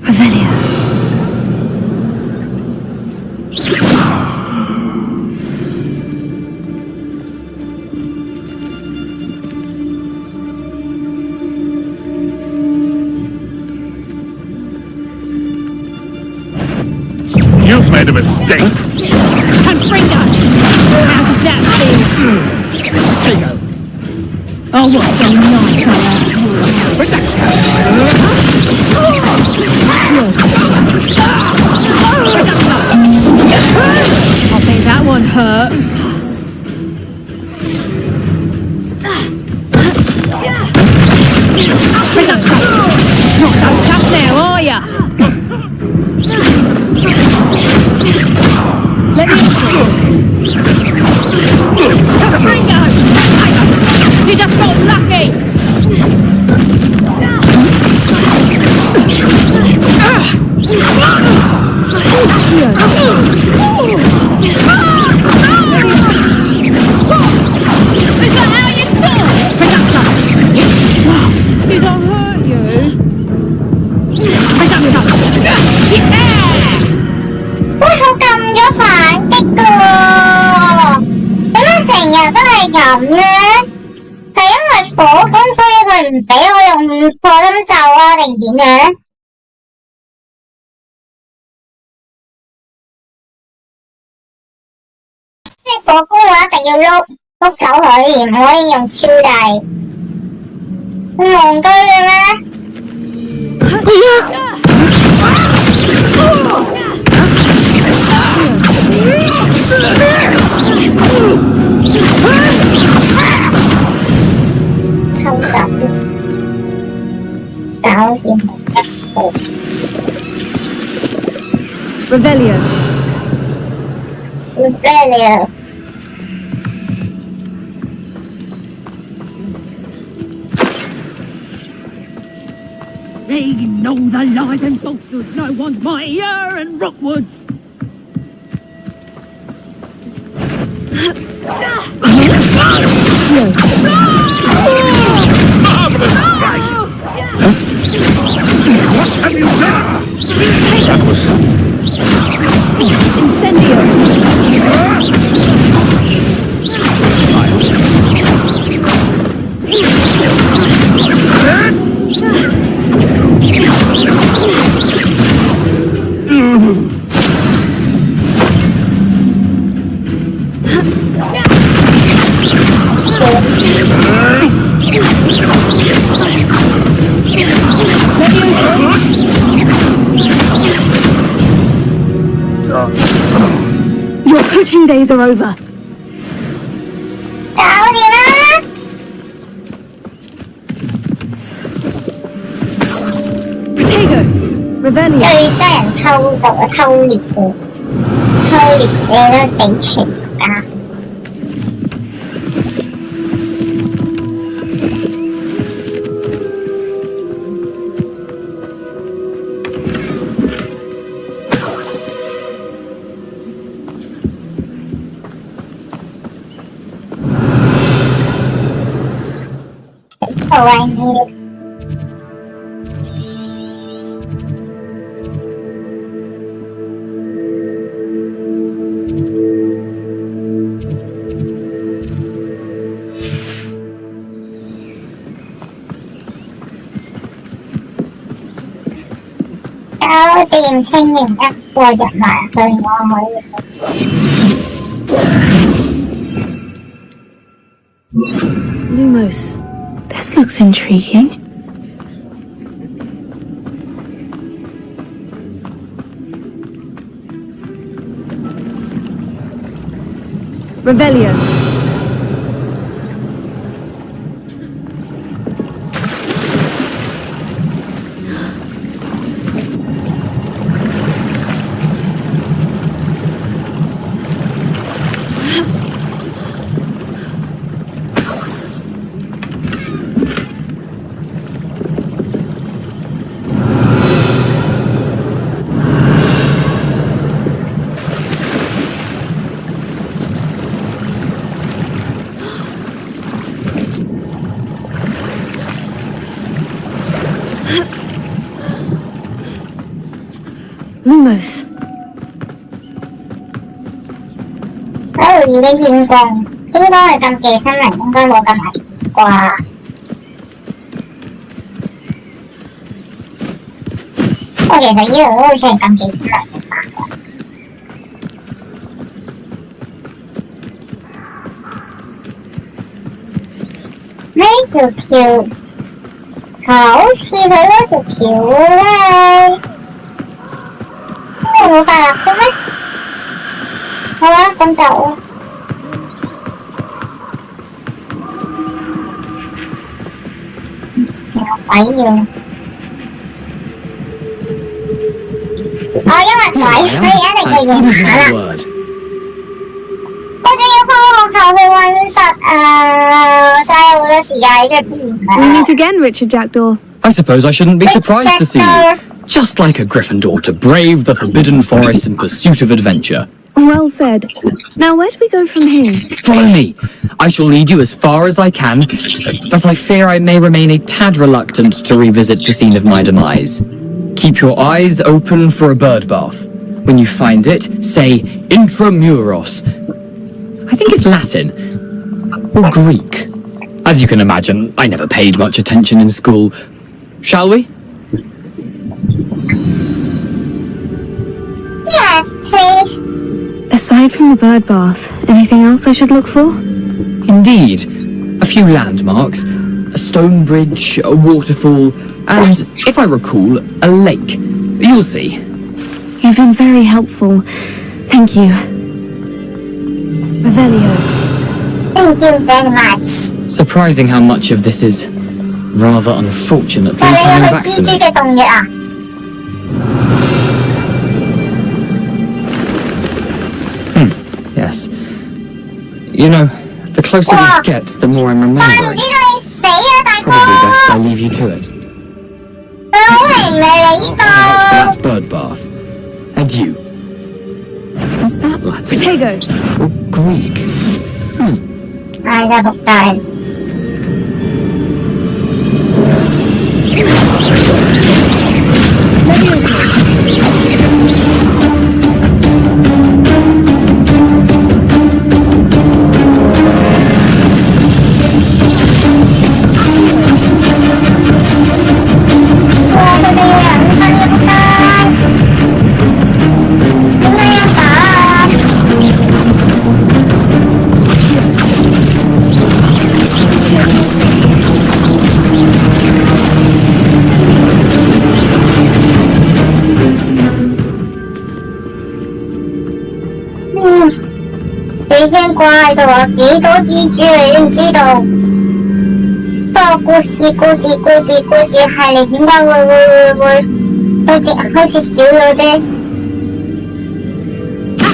Revelio. You've made a mistake. Confringo! How does that feel? Oh, what's so nice, I think that one hurt. Not so tough now, are ya? Let me Confringo! You just got lucky! Is that how you talk? Did I hurt you? Yeah! 喂，我撳咗反擊㗎喎，點解成日都係咁咧？係因為火攻，所以佢唔俾我用破音咒啊，定點樣咧？火官我一定要碌走佢，唔可以用超大。戇居嘅咩？抽集先，搞掂好。Revelio. Revelio. They know the lies and falsehoods no one's mightier and Rookwoods. What have you done? That was... Your coaching days are over. Potato, Revelio. 最憎人偷渡啊，偷獵嘅，偷獵者都死全家。好玩嘅。搞掂清完一個入埋去，我可以。Lumos, this looks intriguing. Revelio. Lumos. 已經見過，應該係禁忌新聞，應該冇咁危險啩。不過其實呢度都好似係禁忌新聞嘅八卦。呢條橋好似佢嗰條橋咧，因為冇法律嘅咩？好啦，咁就。鬼要，因為鬼，所以一定要認下啦。我仲要返學校去溫室啊，嘥好多時間喺出邊。We meet again, Richard Jackdaw. I suppose I shouldn't be surprised to see you. Just like a Gryffindor to brave the forbidden forest in pursuit of adventure. Well said. Now, where do we go from here? Follow me. I shall lead you as far as I can, but I fear I may remain a tad reluctant to revisit the scene of my demise. Keep your eyes open for a bird bath. When you find it, say intramuros. I think it's Latin. Or Greek. As you can imagine, I never paid much attention in school. Shall we? Yes, please. Aside from the bird bath, anything else I should look for? Indeed. A few landmarks, a stone bridge, a waterfall, and, if I recall, a lake. You'll see. You've been very helpful. Thank you. Revelio. Thank you very much. Surprising how much of this is rather unfortunately coming back to me. 嘅動藥啊 Yes. You know, the closer we get, the more I'm remembering. Probably best I leave you to it. That bird bath. And you. Is that Latin? Protego. Or Greek? 唉，真係仆街。幾驚怪度啊！幾多蜘蛛你都唔知道。不過故事係你點解會開始少咗啫？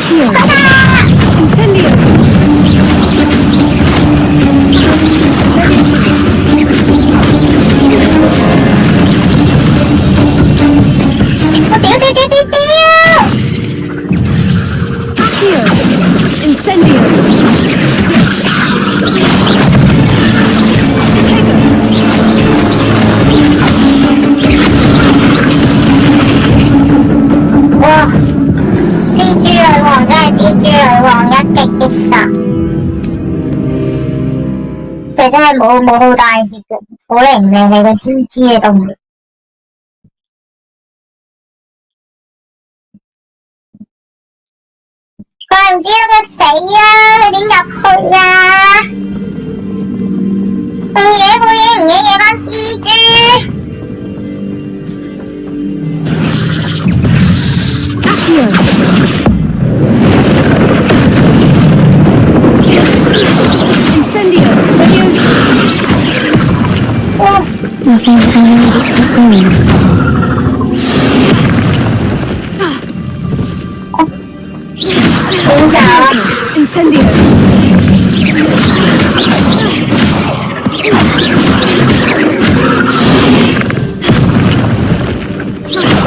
我屌！哇！蜘蛛女王真係蜘蛛女王一擊必殺，佢真係冇好大熱嘅，好靈靚你個蜘蛛嘅動力。怪唔知佢死啊！佢點入去啊？好嘢班蜘蛛！Incendio! Oh. Nothing found Incendio!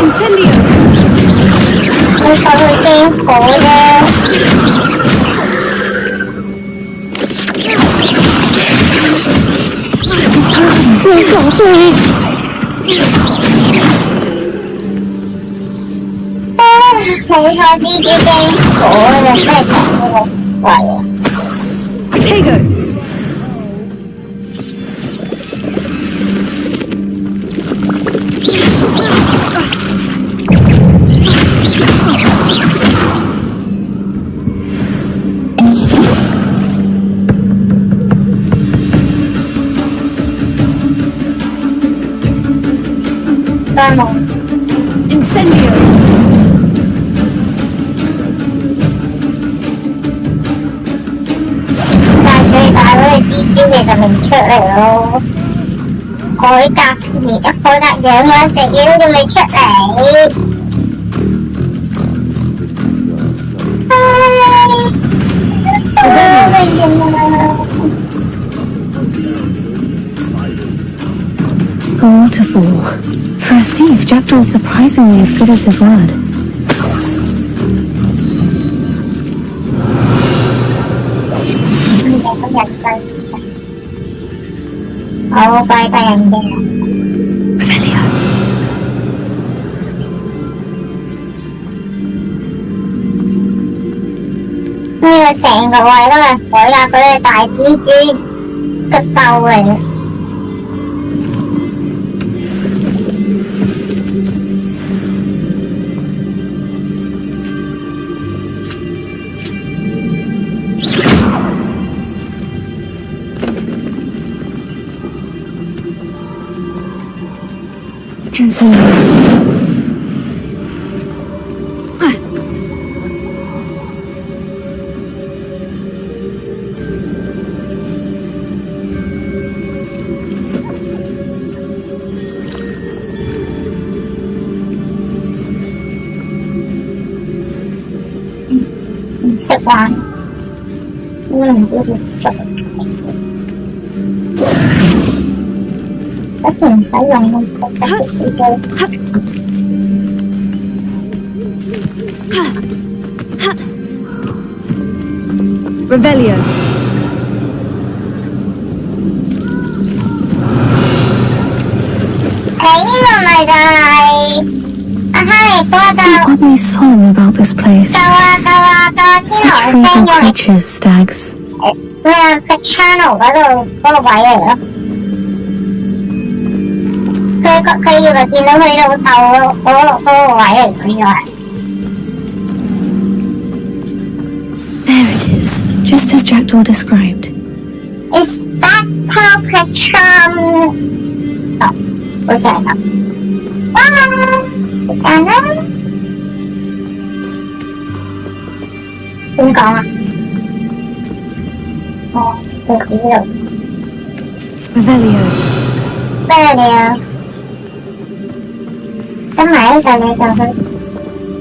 Incendio! 佢手會驚火啫。冇錯，蜘蛛驚火就真係講呢個怪啊 Protego! Incendio! 但係最大嗰隻蜘蛛其實未出嚟咯，海格養嗰一隻嘢都仲未出嚟。A waterfall. For a thief, Jackdaw's surprisingly as good as his word. Revelio. 呢個成個位都係海格嗰隻大蜘蛛嘅竇嚟。食環唔知點做，好似唔使用特別字句。Revelio. 呢個咪就係阿哈利波特。Oddly solemn about this place. 夠啊！天狼星 Fragrant 用嚟 creatures, stags. 咩啊 ？Channel 嗰個位嚟咯。佢以為見到佢老豆嗰個位嚟，佢以為。There it is, just as Jackdaw described. Is that Patron？ 哦，好似係咁。哇！時間啦。點講啊？哦，佢呢度。Revelio. Revelio。跟埋呢個你就去，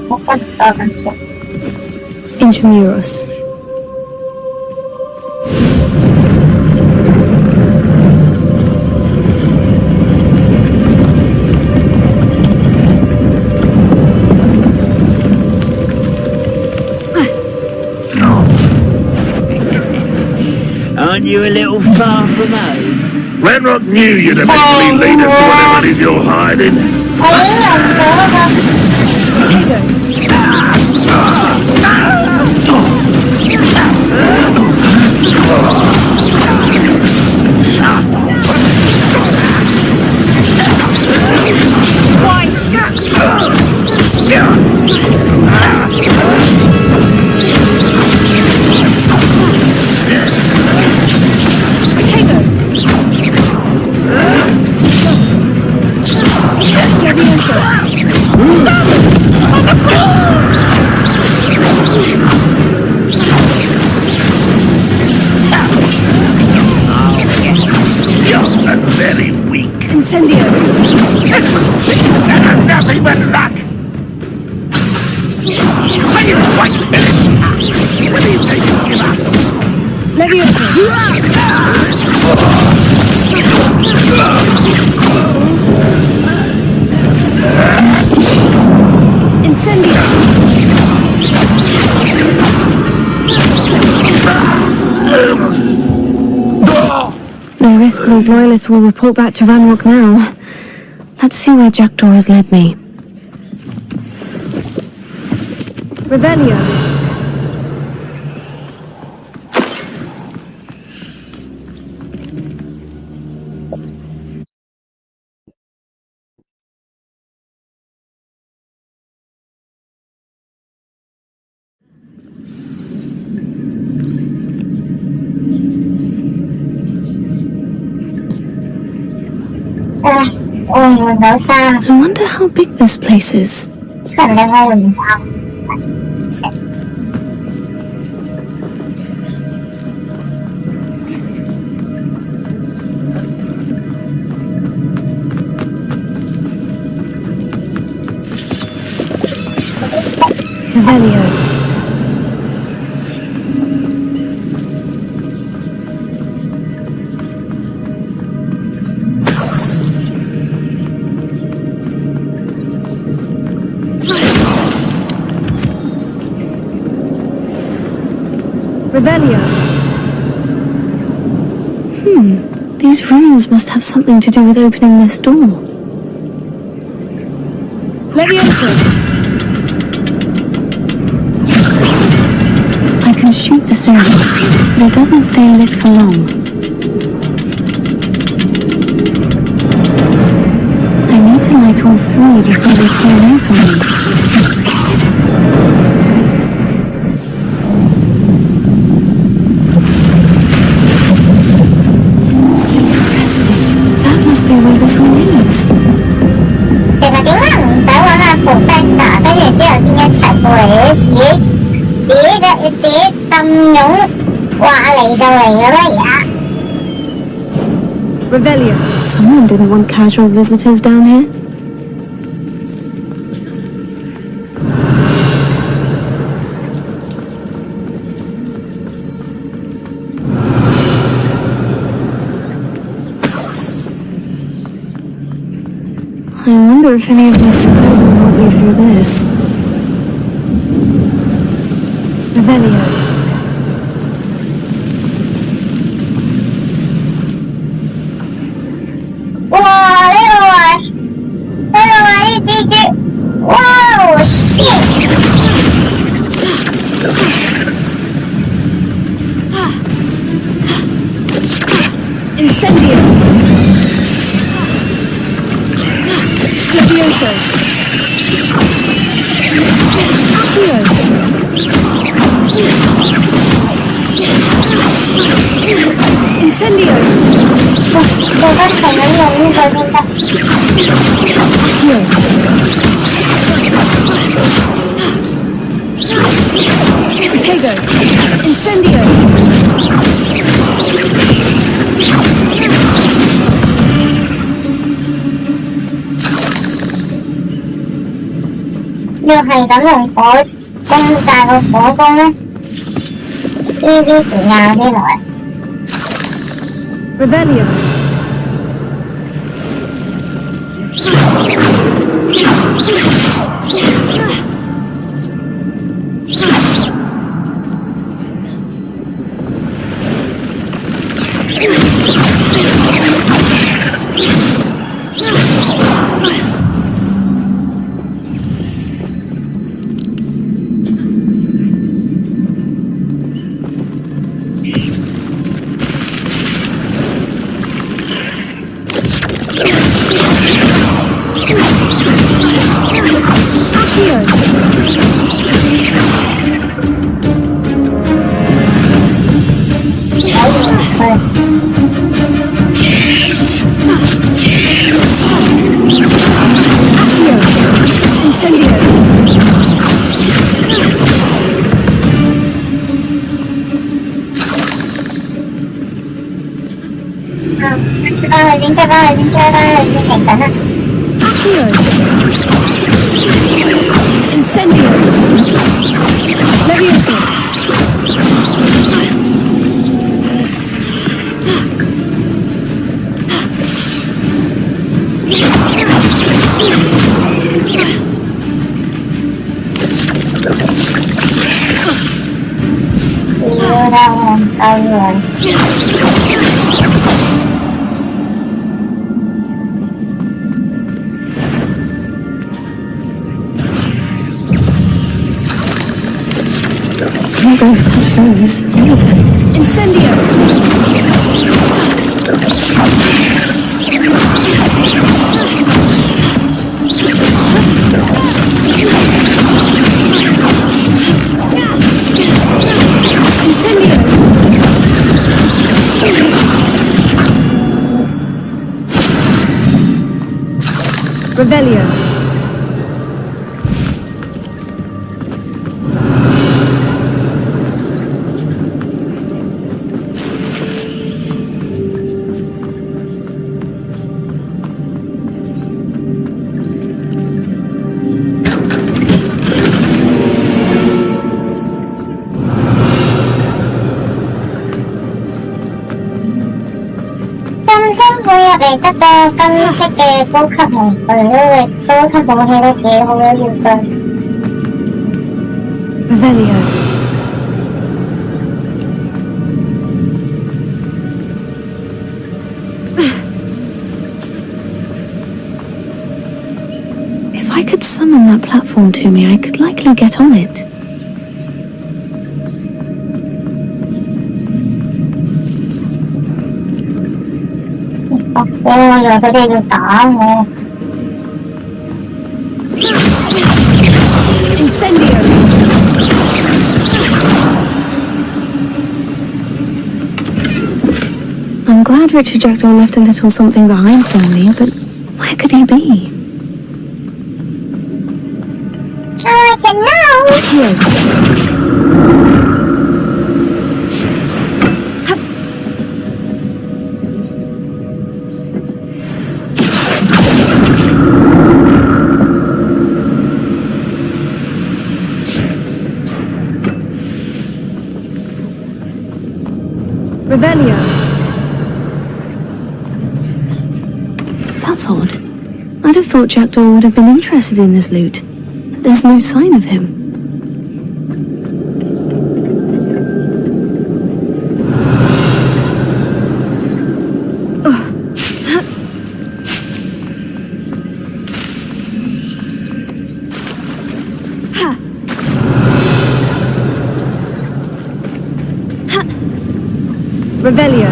我跟唔到咁樣。Intramuros. Aren't you a little far from home? Renrock knew you'd eventually lead us to whatever it is you're hiding. Incendio! That has nothing but luck! Are you quite finished? When do you think you give up? Leviosa! Incendio! No risk those loyalists will report back to Ranrock now. Let's see where Jackdaw has led me. Revelio. I wonder how big this place is. Revelio. Revelio. These runes must have something to do with opening this door. Leviosa. I can shoot the symbol, but it doesn't stay lit for long. I need to light all three before they turn out on me. Where this all leads. 勇話嚟就嚟嘅咩而家？ Revelio. Someone didn't want casual visitors down here. I wonder if any of my spells will help me through this. Revelio. Whoa, shit! Incendio. Levioso. Accio. Incendio. Protego. Incendio. Điều係咁用火攻炸個火攻咧，呢啲時間有啲耐。Revelio.出翻去先停等啦。Incendio. Levioso. I'm going to touch those. Incendio! Incendio! Revelio. Hãy subscribe cho kênh Ghiền Mì Gõ để không bỏ lỡ những video hấp dẫn. Revelio. If I could summon that platform to me, I could likely get on it. Incendio! I'm glad Richard Jackdaw left a little something behind for me, but where could he be? So I can know! Revelio. That's odd. I'd have thought Jackdaw would have been interested in this loot, but there's no sign of him. Revelio.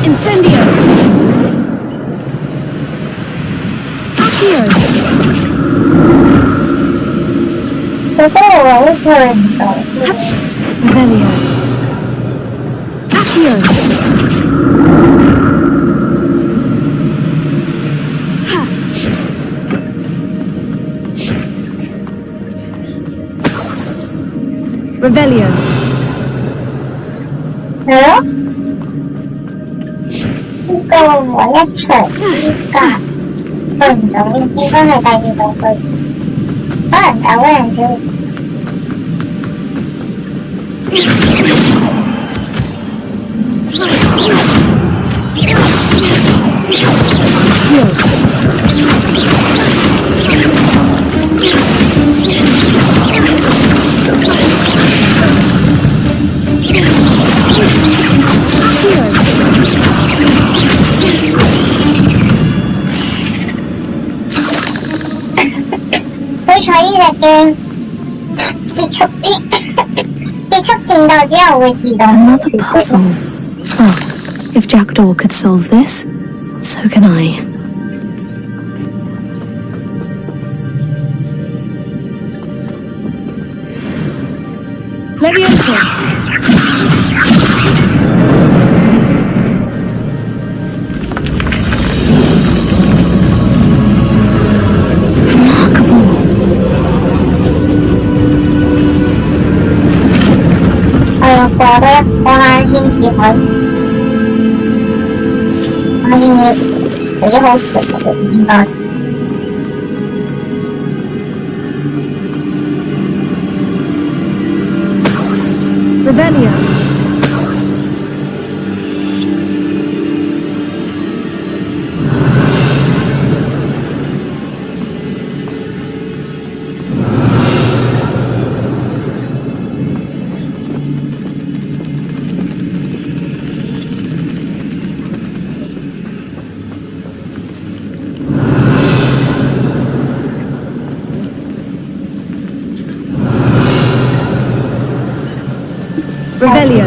Incendio. Accio. Revelio. Accio. Revelio. Hello? 呢個我一場依家對唔到，應該係第二道具，可能走嗰陣時。好彩呢隻 game 結束戰鬥之後會自動 Another puzzle. Well, if Jackdaw could solve this, so can I. Leviosa. Revelio. Revelio.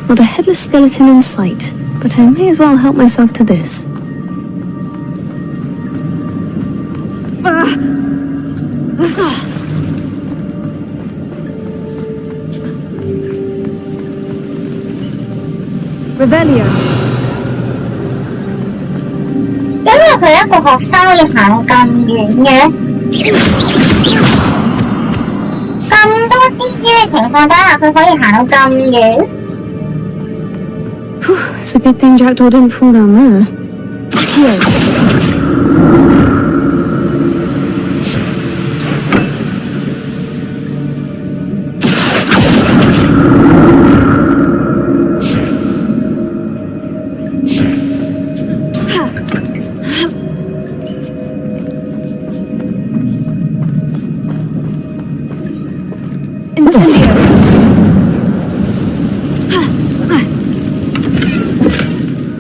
Not a headless skeleton in sight, but I may as well help myself to this. Revelio. 因為佢一個學生要行咁遠嘅，咁多蜘蛛嘅情況底下，佢可以行到咁遠。It's a good thing Jackdaw didn't fall down there. Here.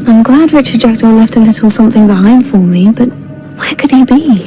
I'm glad Richard Jackdaw left a little something behind for me, but where could he be?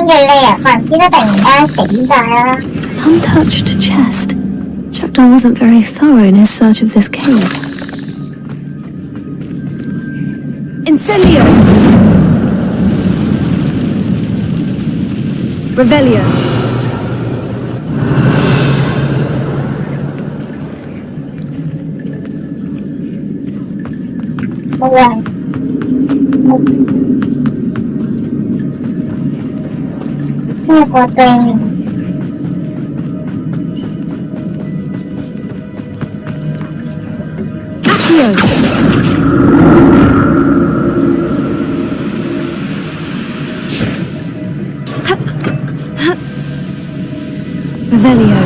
嘅你啊，怪唔知得突然間死晒啦。Untouched chest. Jackdaw wasn't very thorough in his search of this cave. Incendio! Revelio. Alright. What the Revelio.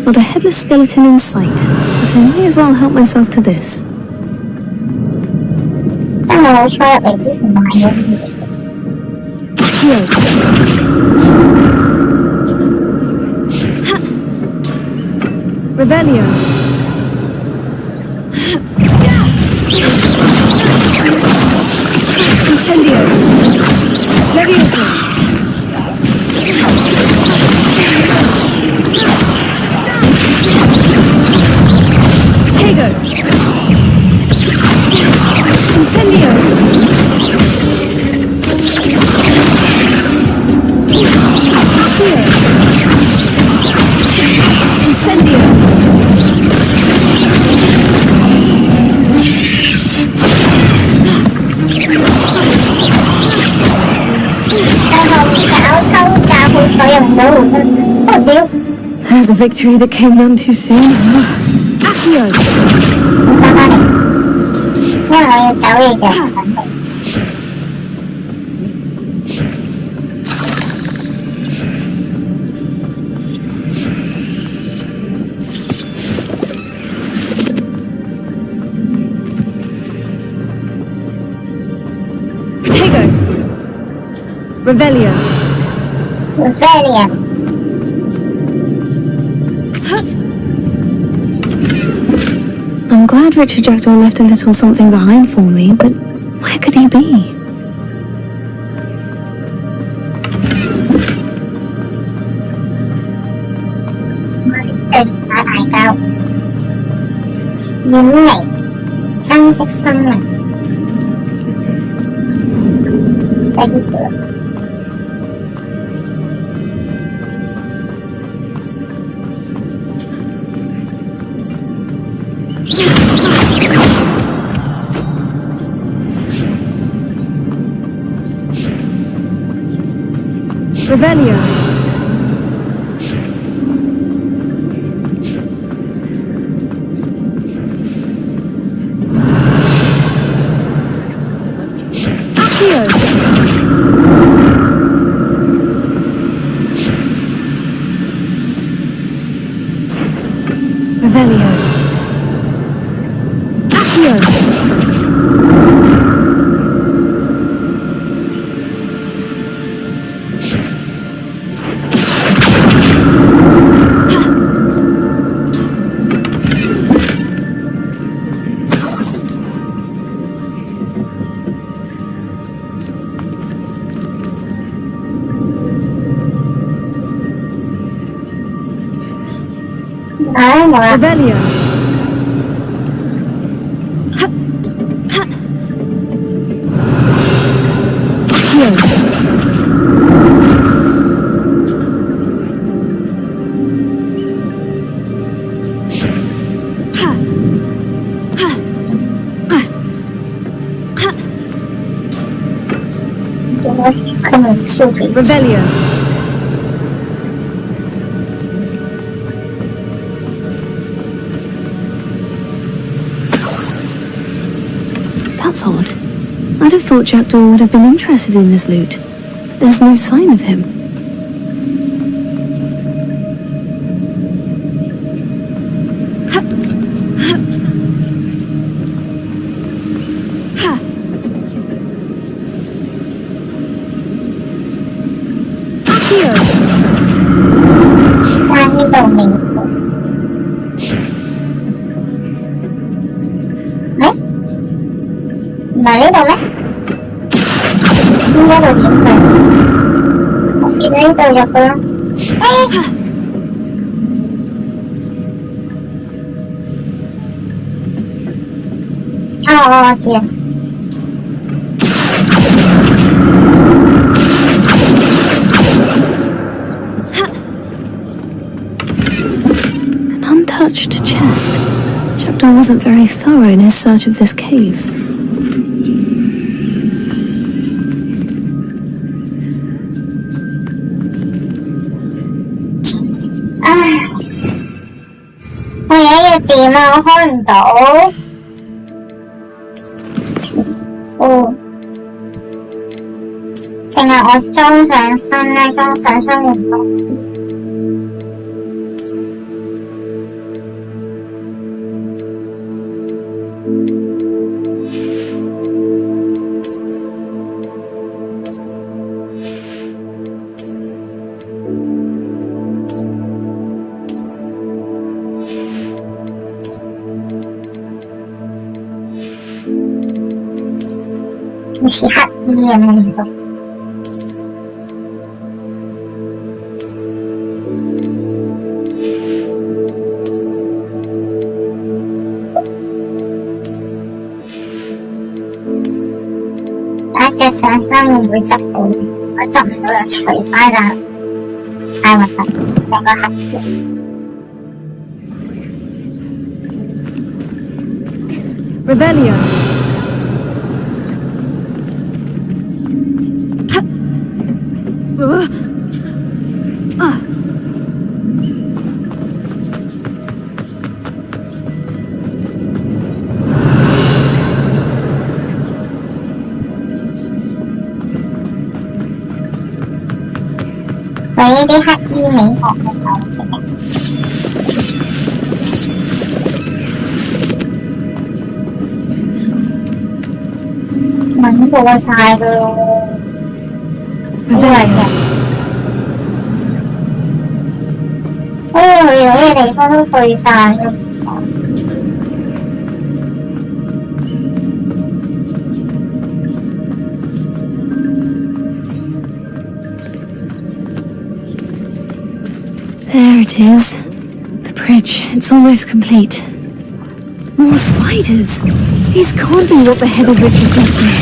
Not a headless skeleton in sight, but I may as well help myself to this. 真係好彩入嚟之前買咗啲嘢。Revelio. Incendio. Levioso. Tego. Incendio. Here. Incendio. There's a victory that came none too soon. Accio! Tego! Revelio. Revelio. I'm glad Richard Jackdaw left a little something behind for me, but where could he be? Revelio. Accio. Revelio. Accio. Revelio. Ha. Ha. Here. Ha. Ha. Ha. Ha. Revelio. That's odd. I'd have thought Jackdaw would have been interested in this loot. There's no sign of him. Ha. Ha. Ha. Here. 差呢度名唔係呢度咩？應該度點去？我見到呢度入去啦。我知啊。An untouched chest. Jackdaw wasn't very thorough in his search of this cave.我而家要點啊？我開唔到。定係我裝上身咧？裝上身會唔到？好似乞衣咁樣嚟到。打着上身會唔會執到？我執唔到就除翻啦，太核突，成個乞衣。Revelio. Vậy đi hát y mỹ học một học sẽ mình vô sai rồi như vậy kìa. Ôi, ở đây thì có hơi sai luôn. There it is. The bridge. It's almost complete. More spiders. These can't be what the head of Richard just said.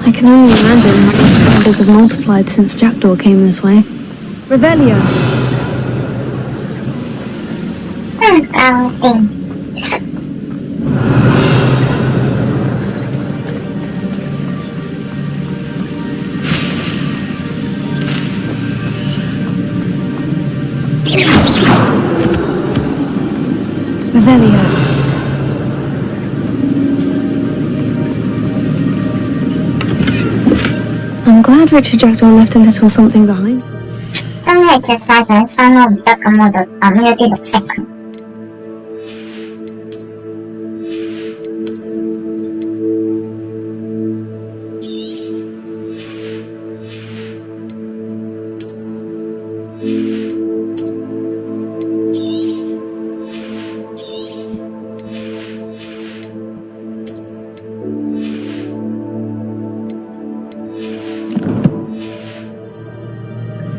I can only imagine how the spiders have multiplied since Jackdaw came this way. Revelio. Revelio. I'm glad Richard Jackdaw left a little something behind. 真係着晒上身我唔得，咁我就抌咗啲綠色佢。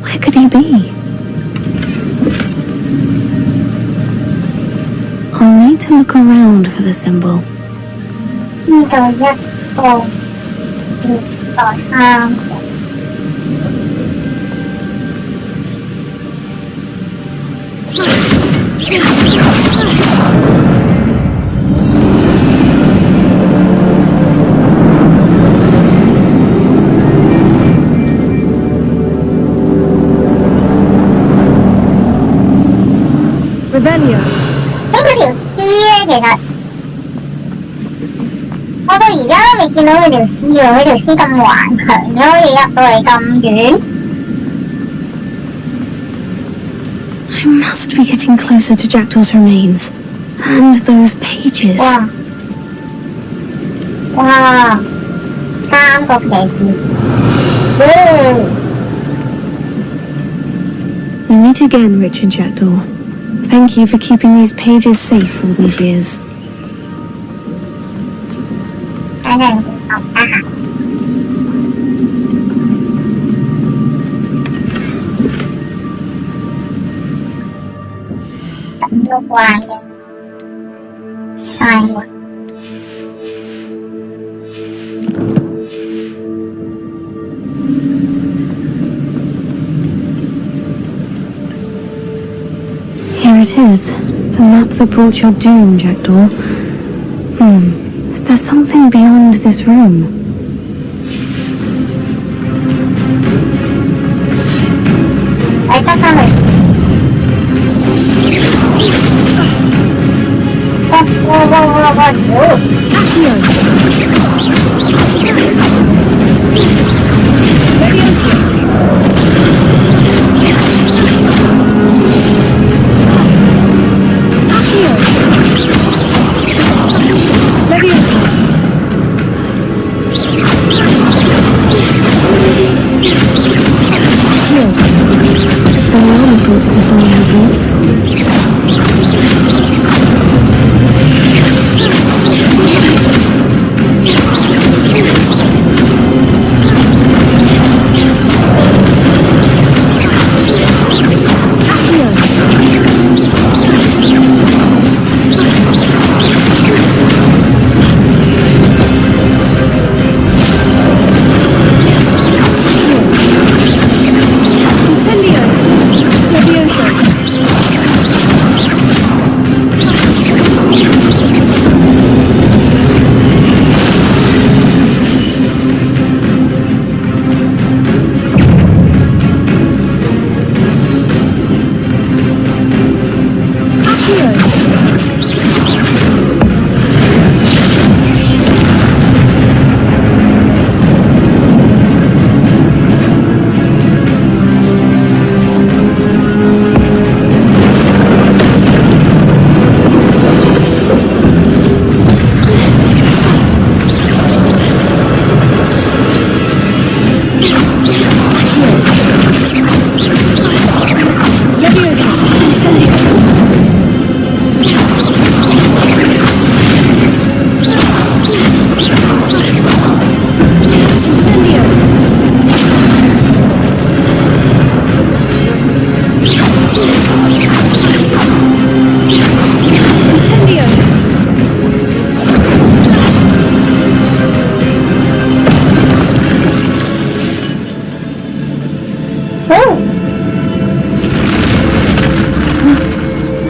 Where could he be? I'll need to look around for the symbol. 呢度一個、二個、三個。Revelio. 咁佢條屍咧，其實我到而家都未見到佢條屍喎，佢條屍咁頑強，可以入到嚟咁遠。I must be getting closer to Jackdaw's remains. And those pages. 哇！三個騎士。We meet again, Richard Jackdaw. Thank you for keeping these pages safe all these years. 等陣先，我唔得閒。等咗慣嘅，嘥喎。Here it is, the map that brought your doom, Jackdaw. Is there something beyond this room?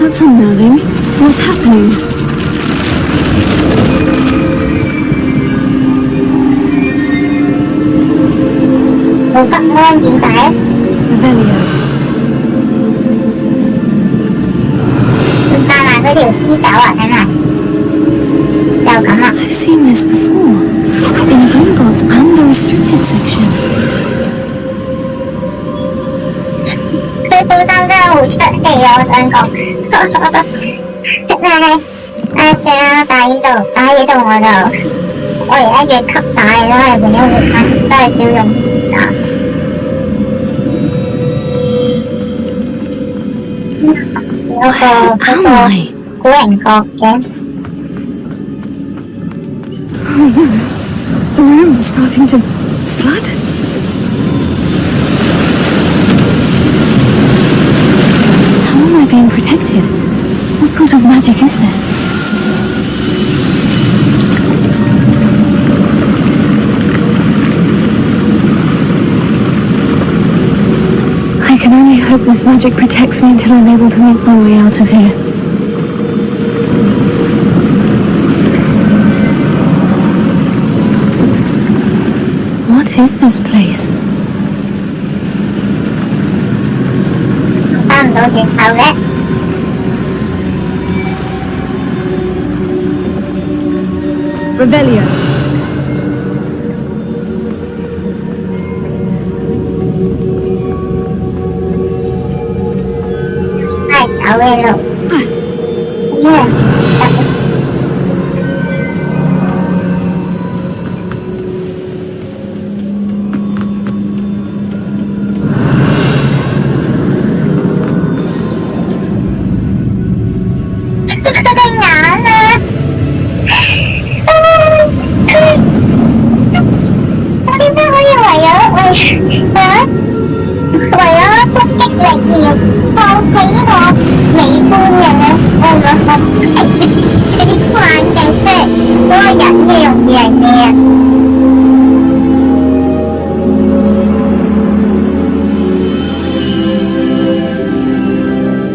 That's unnerving. What's happening? Revelio. I've seen this before. In Gringotts and the restricted section. 夫生真係好出戲啊！我想講，算啦，打呢度我而家越級打都係換一換翻，都係照用電殺。似嗰個古人國嘅。The room is starting to flood. How am I being protected? What sort of magic is this? I can only hope this magic protects me until I'm able to make my way out of here. What is this place? 翻唔到轉頭嘅。Revelio. 係走嘅路。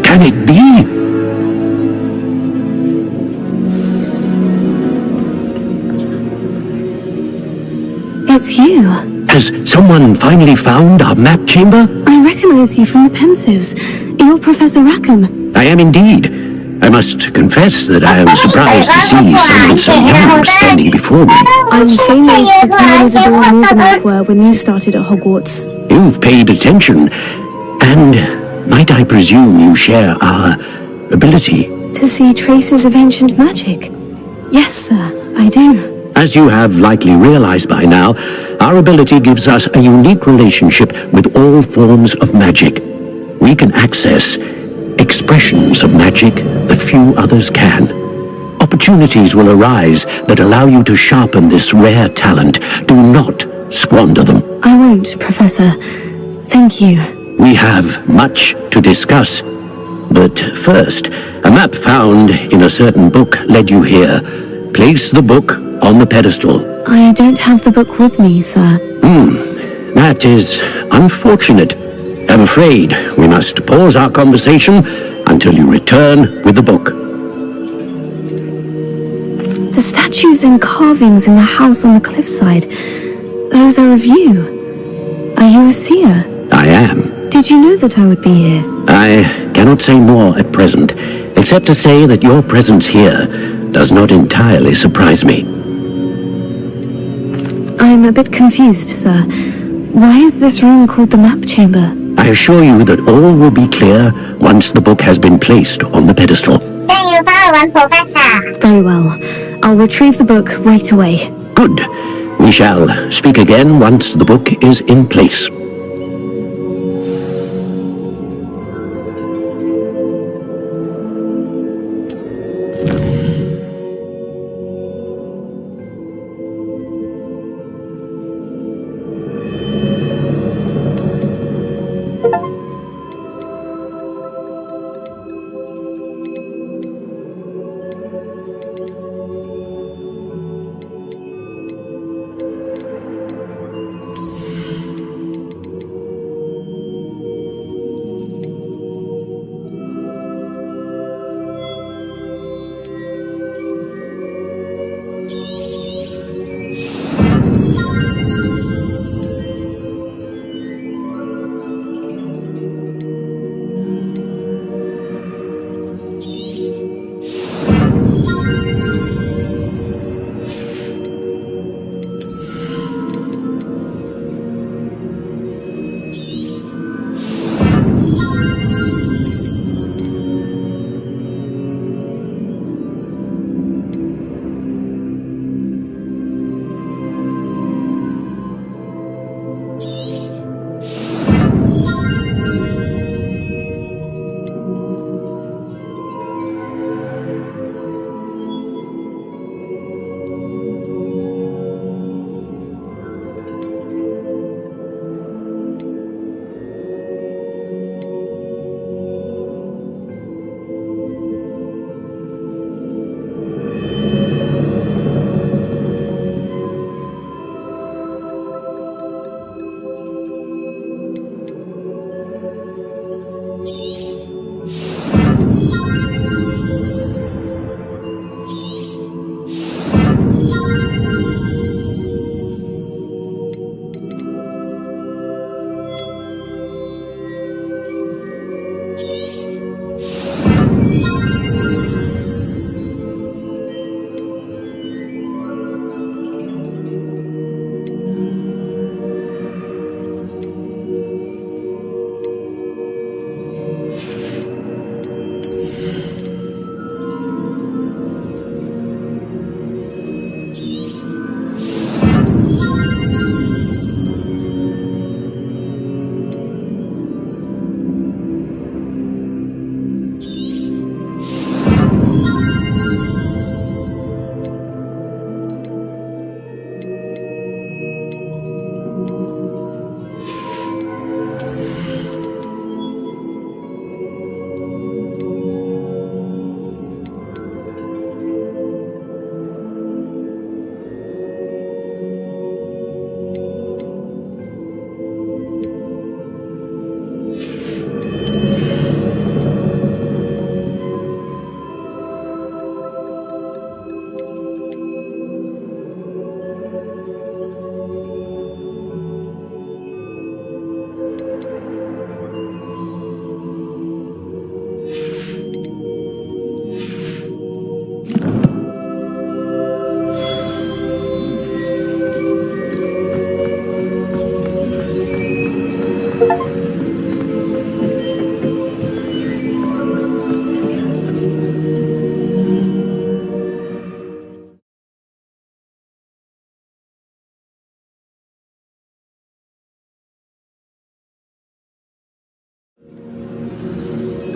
Can it be? It's you. Has someone finally found our map chamber? I recognize you from the pensives. You're Professor Rackham. I am indeed. I must confess that I am surprised to see someone so young standing before me. I'm the same age that you and Isadora Morganach were when you started at Hogwarts. You've paid attention, and might I presume you share our ability? To see traces of ancient magic? Yes, sir, I do. As you have likely realized by now, our ability gives us a unique relationship with all forms of magic. We can access expressions of magic that few others can. Opportunities will arise that allow you to sharpen this rare talent. Do not squander them. I won't, Professor. Thank you. We have much to discuss. But first, a map found in a certain book led you here. Place the book on the pedestal. I don't have the book with me, sir. That is unfortunate. I'm afraid we must pause our conversation until you return with the book. The statues and carvings in the house on the cliffside, those are of you. Are you a seer? I am. Did you know that I would be here? I cannot say more at present, except to say that your presence here does not entirely surprise me. I'm a bit confused, sir. Why is this room called the map chamber? I assure you that all will be clear once the book has been placed on the pedestal. Very well. I'll retrieve the book right away. Good. We shall speak again once the book is in place.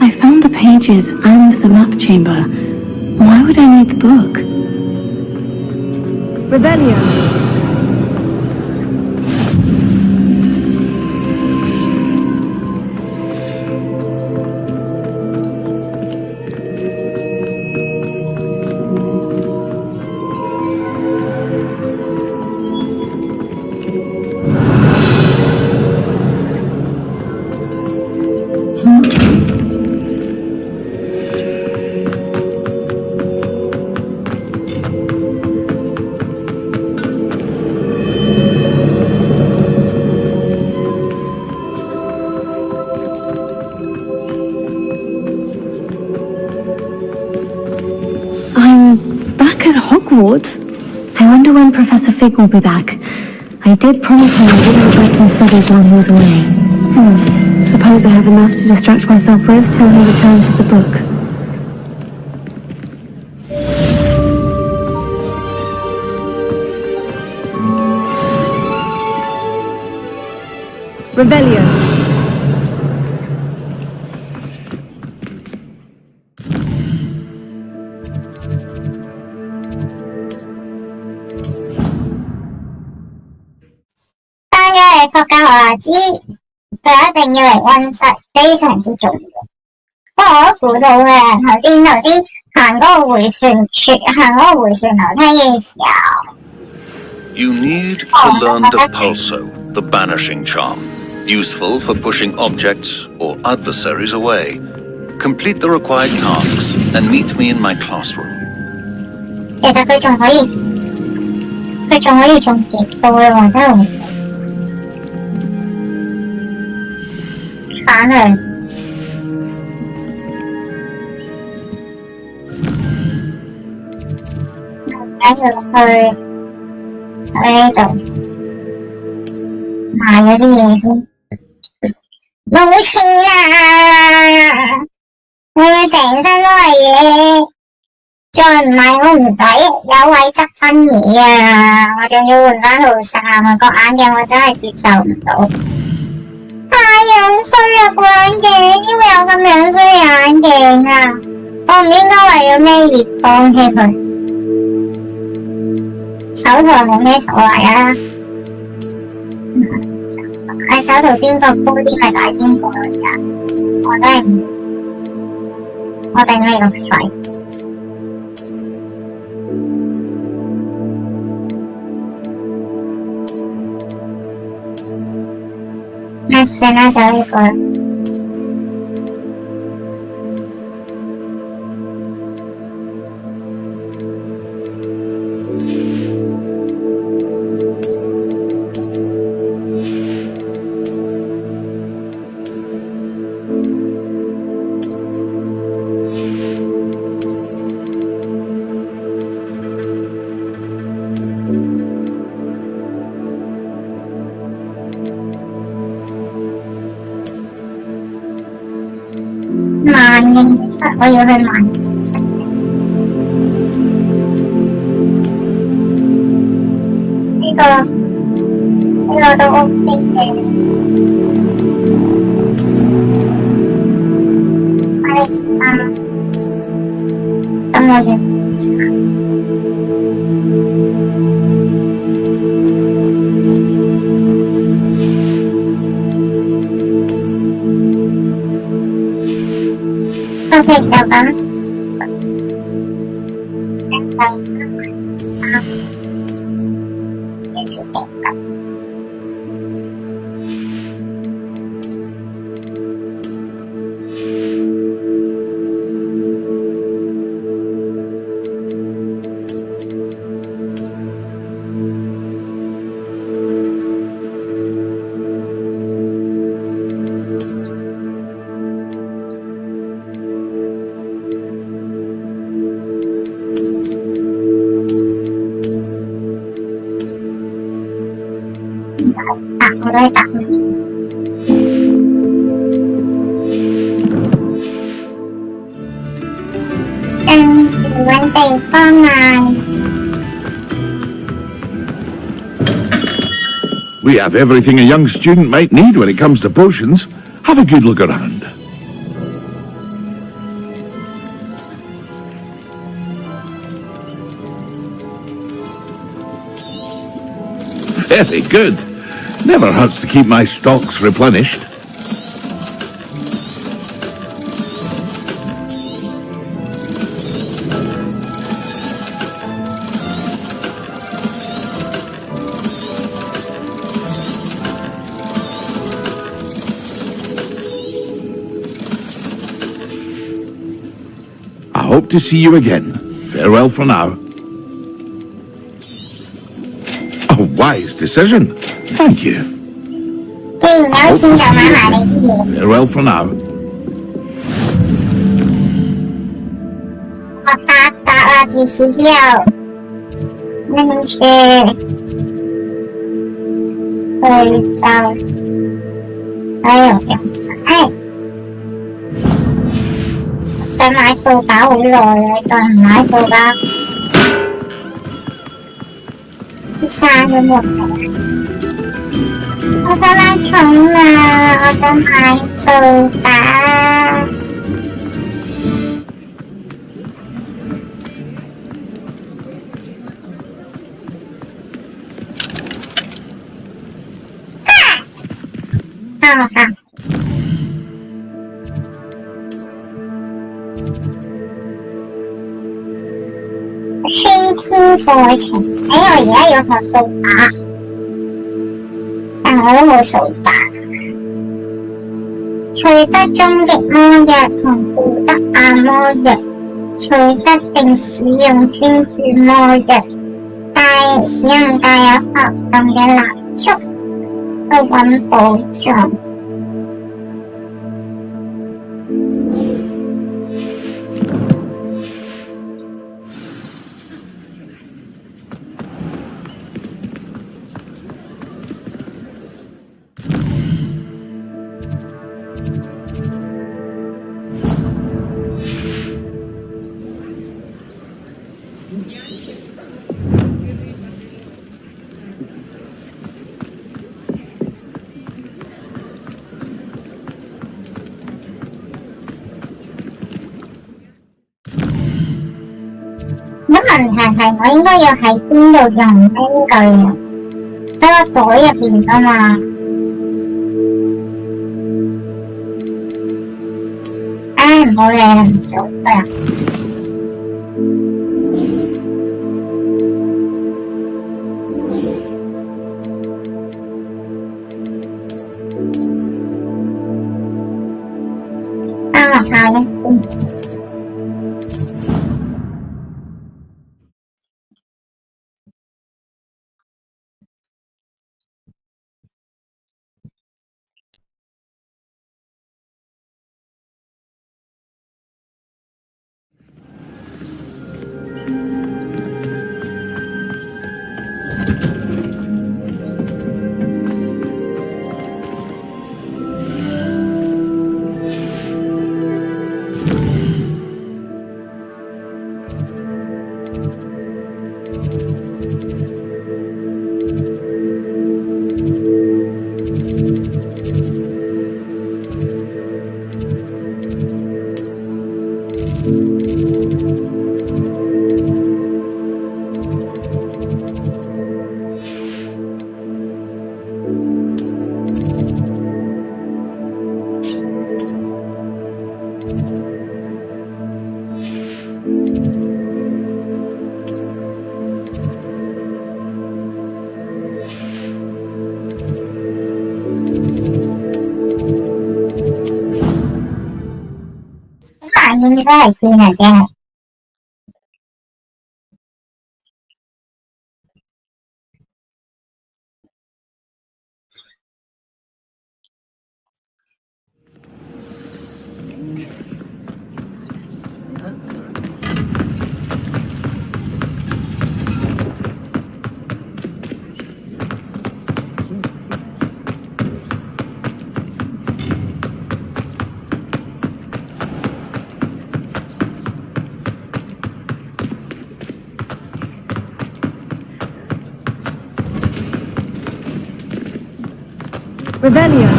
I found the pages and the map chamber. Why would I need the book? Revelio. Hogwarts? I wonder when Professor Fig will be back. I did promise him I wouldn't break my studies while he was away. Suppose I have enough to distract myself with till he returns with the book. Revelio.霍格華茲就一定要嚟溫室，非常之重要。不過我都估到嘅，頭先行嗰個回旋樓梯嘅時候。You need to learn the pulso, the banishing charm, useful for pushing objects or adversaries away. Complete the required tasks and meet me in my classroom. 其實佢仲可以仲極到嘅喎，真係。反嚟，跟住去呢度買咗啲嘢先，冇錢啊！我要成身都係嘢，再唔買我唔使有位執新嘢啊！我仲要換翻套衫啊！個眼鏡我真係接受唔到。太樣衰啊！個眼鏡，點會有咁樣衰眼鏡啊？我唔應該為咗咩而放棄佢。手套冇咩所謂啊，喺手套邊個高啲咪大邊個咯而家。我真係唔知，我頂你個肺！算啦，就呢個啦。慢應，我要去慢。呢個都 OK 嘅。咁我要。OK， 就咁。我都係答。跟住搵地方賣。We have everything a young student might need when it comes to potions. Have a good look around. Very good. Never hurts to keep my stocks replenished. I hope to see you again. Farewell for now. A wise decision. Thank you. Farewell for now. 我打了几次掉，跟去找，还有想買掃把好耐啦，但唔買掃把，啲衫都冇啦。我想買寵物，我想買掃把。好。飛天課程，我而家要學掃把。但我都冇掃把，取得終極魔藥同固德亞魔藥，取得並使用專注魔藥，使用帶有活動嘅蠟燭去揾寶藏。問題係我應該要喺邊度用呢句嘢？喺個袋入邊㗎嘛。唉，唔好理啦，唔做啦。幫我下一先。應該係堅啊，真係。Revelio.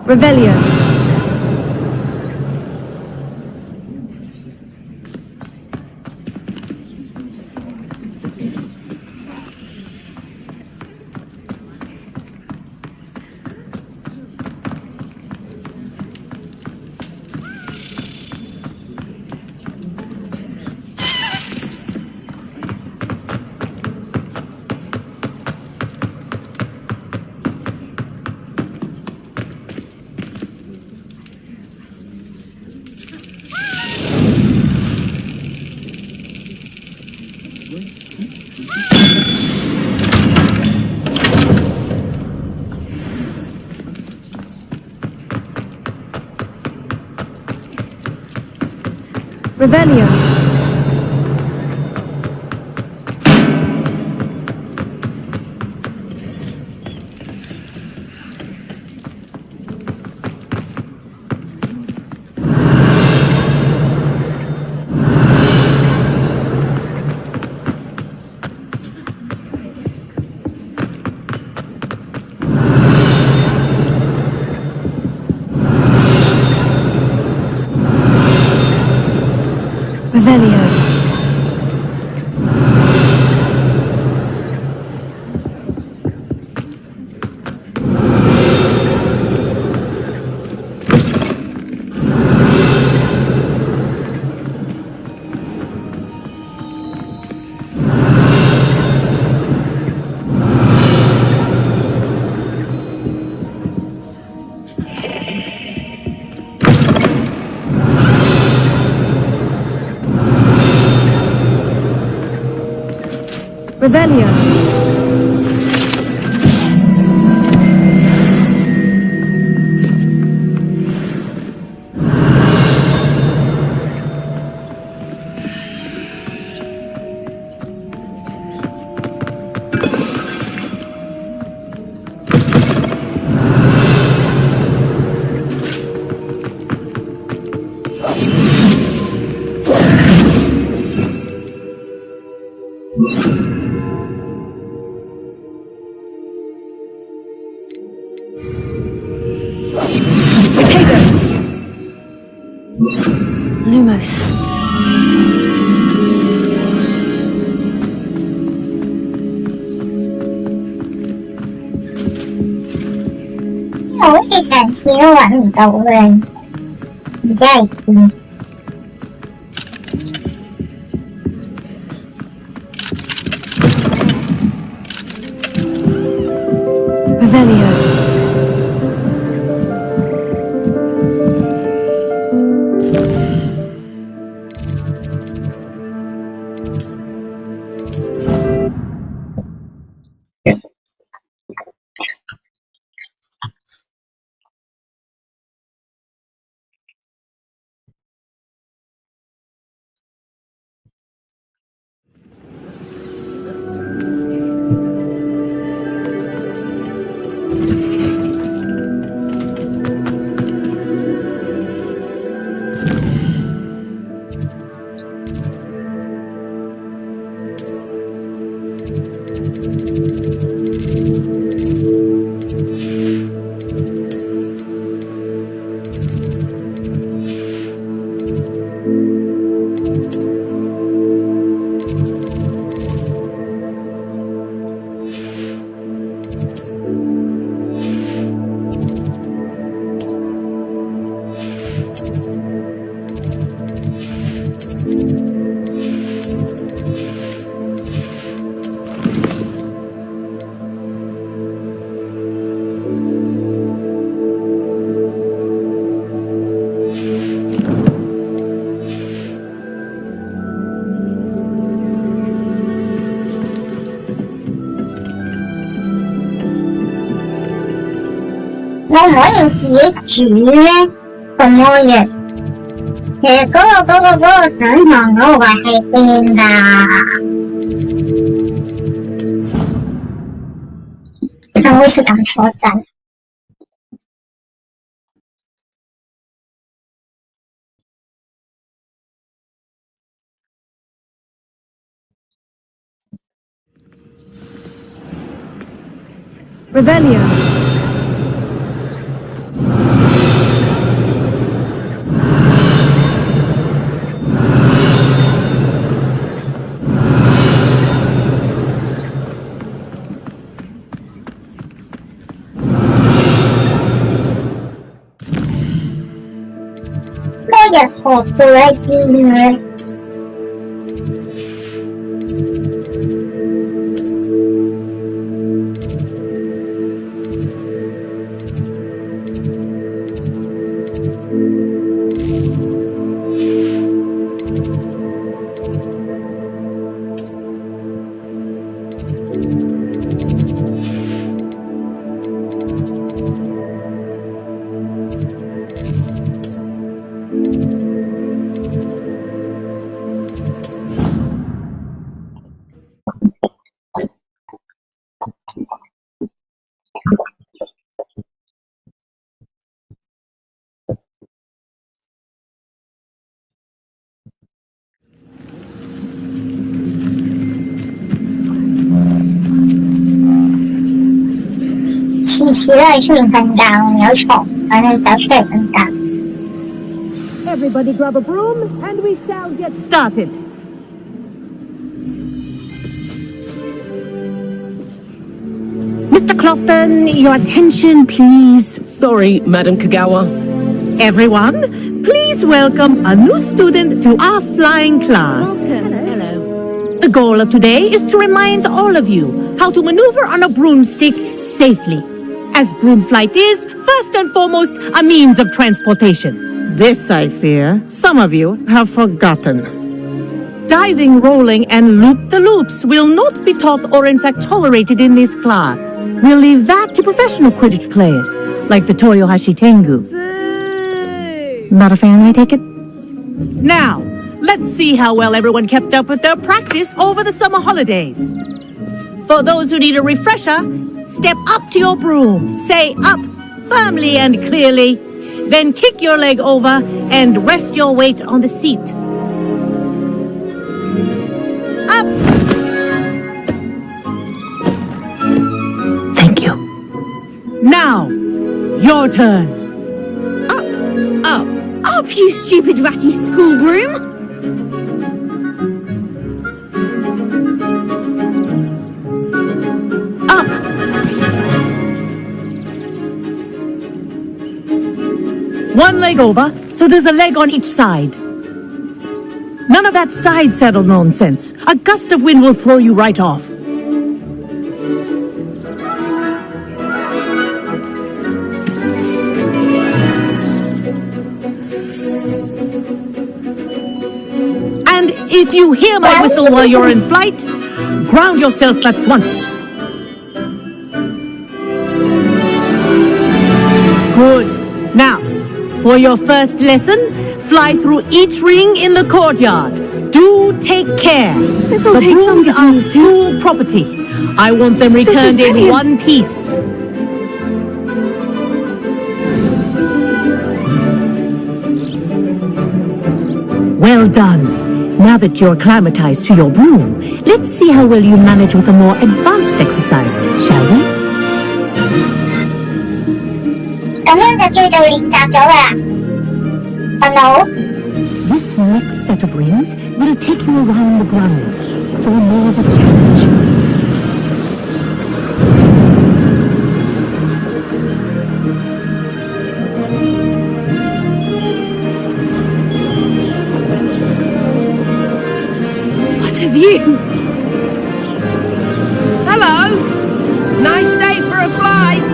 Revelio. Revelio. Revelio. Revelio. Lumos. 好似上次都揾唔到嘅，唔知係邊。Revelio. 結局咧？咁樣，其實嗰個上堂嗰個位喺邊㗎？它會是港車站。Revelio. Everybody grab a broom and we shall get started. Mr. Clopton, your attention, please. Sorry, Madam Kagawa. Everyone, please welcome a new student to our flying class. Hello. The goal of today is to remind all of you how to maneuver on a broomstick safely, as broom flight is, first and foremost, a means of transportation. This, I fear, some of you have forgotten. Diving, rolling, and loop-the-loops will not be taught or in fact tolerated in this class. We'll leave that to professional Quidditch players, like the Toyohashi Tengu. Boo! Not a fan, I take it? Now, let's see how well everyone kept up with their practice over the summer holidays. For those who need a refresher, step up to your broom, say up, firmly and clearly, then kick your leg over and rest your weight on the seat. Up! Thank you. Now, your turn. Up! Up, you stupid ratty school broom! One leg over, so there's a leg on each side. None of that side saddle nonsense. A gust of wind will throw you right off. And if you hear my whistle while you're in flight, ground yourself at once. Good. Now, for your first lesson, fly through each ring in the courtyard. Do take care. This'll the take some brooms are getting school property. I want them returned in brilliant. one piece. Well done. Now that you're acclimatized to your broom, let's see how well you manage with a more advanced exercise, shall we? 咁樣就叫做練習咗㗎啦。No? This next set of rings will take you around the grounds for more of a challenge. What a view! Hello! Nice day for a flight!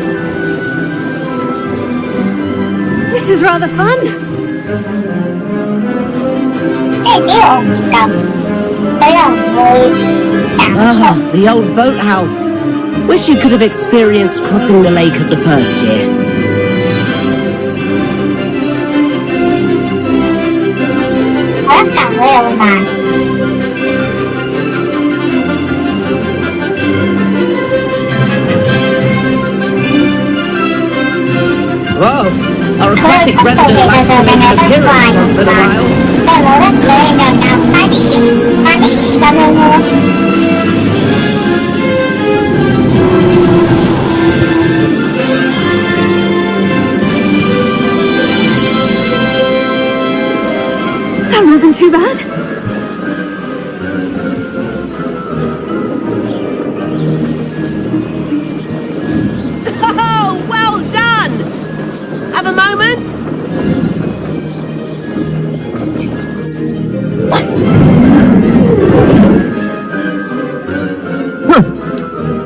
This is rather fun. Ah, the old boathouse. Wish you could have experienced crossing the lake as a first year. 有問題。Whoa, our aquatic resident likes to make an appearance once in a while. 冇得佢就快啲咁樣喎。That wasn't too bad. Oh, well done! Have a moment?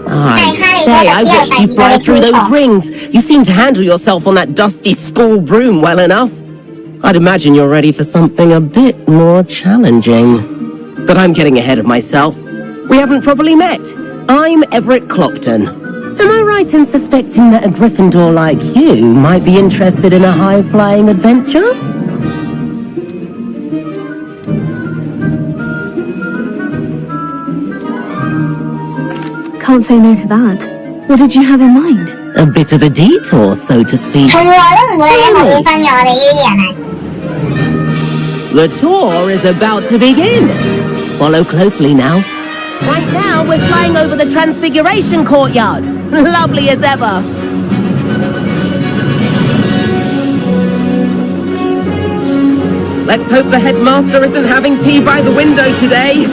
I say, I watched you fly through those rings. You seem to handle yourself on that dusty school broom well enough. I'd imagine you're ready for something a bit more challenging. But I'm getting ahead of myself. We haven't properly met. I'm Everett Clopton. Am I right in suspecting that a Gryffindor like you might be interested in a high-flying adventure? Can't say no to that. What did you have in mind? A bit of a detour, so to speak. The tour is about to begin. Follow closely now. Right now, we're flying over the Transfiguration Courtyard. Lovely as ever. Let's hope the headmaster isn't having tea by the window today.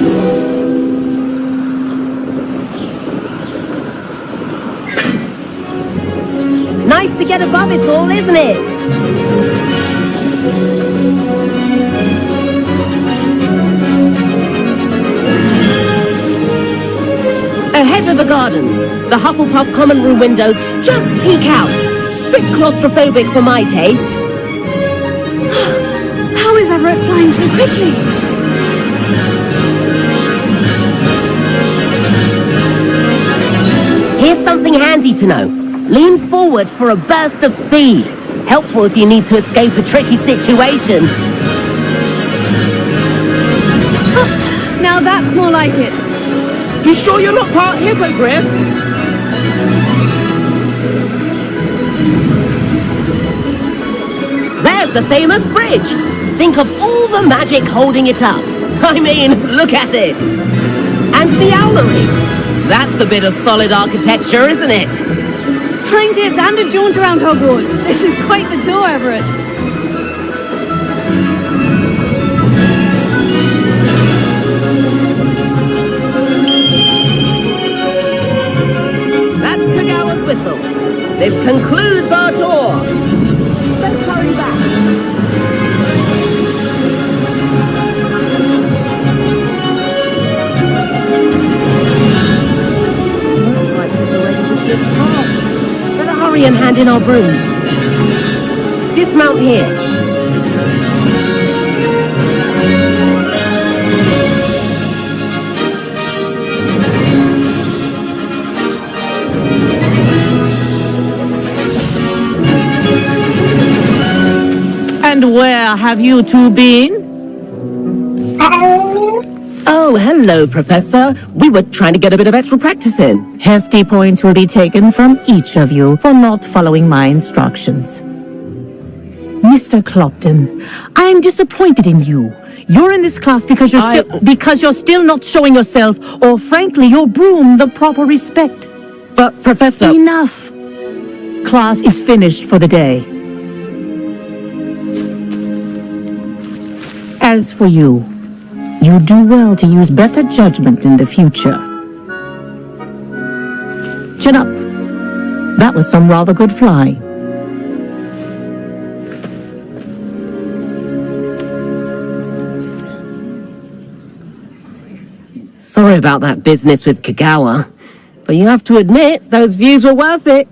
Nice to get above it all, isn't it? Ahead of the gardens, the Hufflepuff common room windows just peek out. Bit claustrophobic for my taste. How is Everett flying so quickly? Here's something handy to know. Lean forward for a burst of speed. Helpful if you need to escape a tricky situation. Now that's more like it. You sure you're not part hippogriff? There's the famous bridge. Think of all the magic holding it up. I mean, look at it. And the owlery. That's a bit of solid architecture, isn't it? Flying tips and a jaunt around Hogwarts. This is quite the tour, Everett. That's Kagawa's whistle. This concludes our tour. Let's hurry back. Better hurry and hand in our brooms. Dismount here. And where have you two been? Oh, hello, Professor. We were trying to get a bit of extra practice in. Hefty points will be taken from each of you for not following my instructions. Mr. Clopton, I am disappointed in you. You're in this class because you're still not showing yourself, or frankly, your broom the proper respect. But, Professor... Enough. Class is finished for the day. As for you, you do well to use better judgment in the future. Chin up. That was some rather good flying. Sorry about that business with Kagawa, but you have to admit, those views were worth it.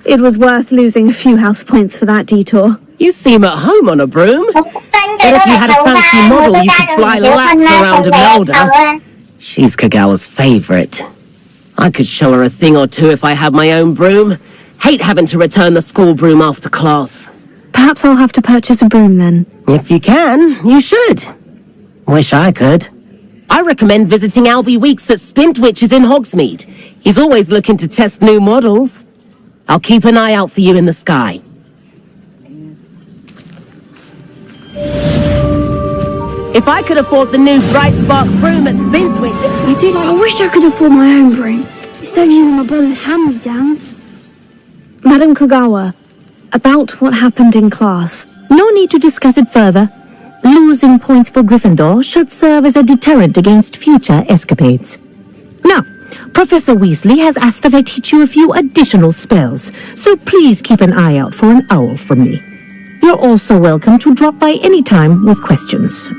It was worth losing a few house points for that detour. You seem at home on a broom. But if you had a fancy model, you could fly laps around Imelda. She's Kagawa's favorite. I could show her a thing or two if I had my own broom. Hate having to return the school broom after class. Perhaps I'll have to purchase a broom then. If you can, you should. Wish I could. I recommend visiting Albie Weeks at Spintwitches in Hogsmeade. He's always looking to test new models. I'll keep an eye out for you in the sky. If I could afford the new Bright Spark broom at Spintwitch... I wish I could afford my own broom. Instead of using my brother's hand-me-downs. Madam Kogawa, about what happened in class. No need to discuss it further. Losing points for Gryffindor should serve as a deterrent against future escapades. Now, Professor Weasley has asked that I teach you a few additional spells, so please keep an eye out for an owl from me. You're also welcome to drop by any time with questions.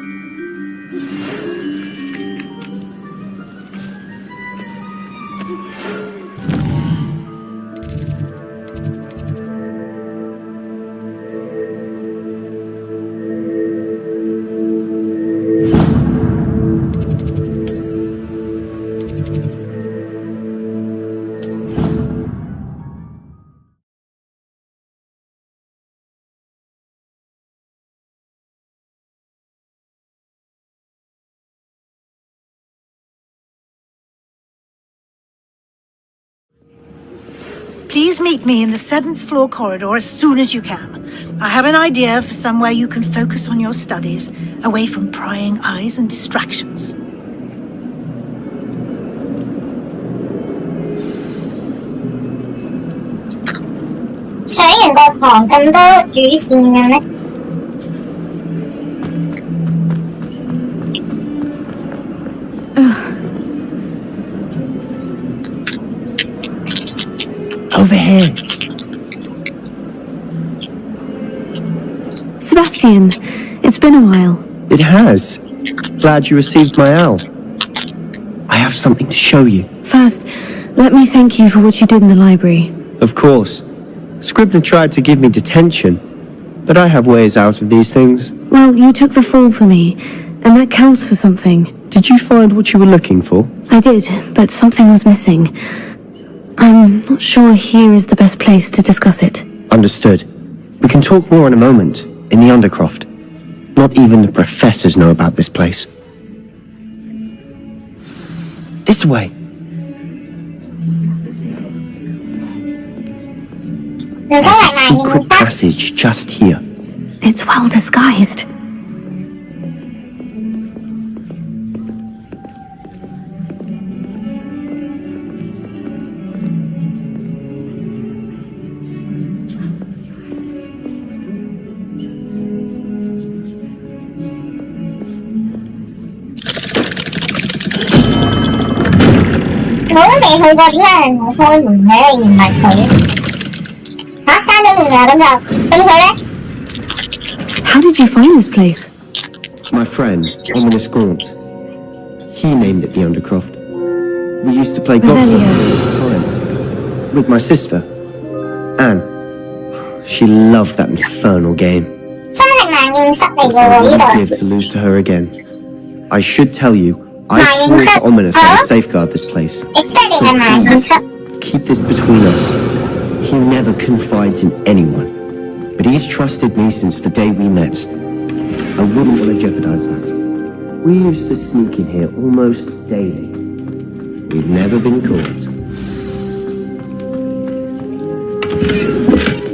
Please meet me in the 7th floor corridor as soon as you can. I have an idea for somewhere you can focus on your studies, away from prying eyes and distractions. Over here. Sebastian, it's been a while. It has. Glad you received my owl. I have something to show you. First, let me thank you for what you did in the library. Of course. Scribner tried to give me detention, but I have ways out of these things. Well, you took the fall for me, and that counts for something. Did you find what you were looking for? I did, but something was missing. I'm not sure here is the best place to discuss it. Understood. We can talk more in a moment, in the Undercroft. Not even the professors know about this place. This way. There's a secret passage just here. It's well disguised. How did you find this place? My friend, Ominous Gaunt. He named it the Undercroft. We used to play golf all the time. With my sister, Anne. She loved that infernal game. I wouldn't give to lose to her again. I should tell you, I swore to Ominous I would safeguard this place. So please, keep this between us. He never confides in anyone. But he's trusted me since the day we met. I wouldn't want to jeopardize that. We used to sneak in here almost daily. We've never been caught.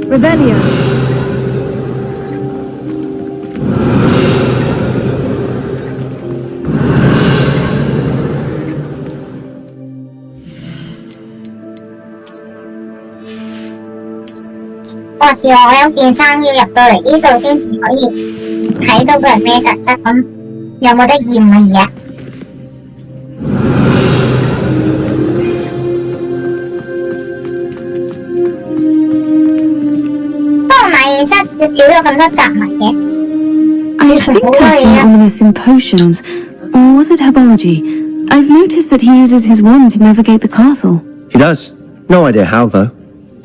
Revelio. I think I've seen Ominous in potions. Or was it herbology? I've noticed that he uses his wand to navigate the castle. He does. No idea how, though.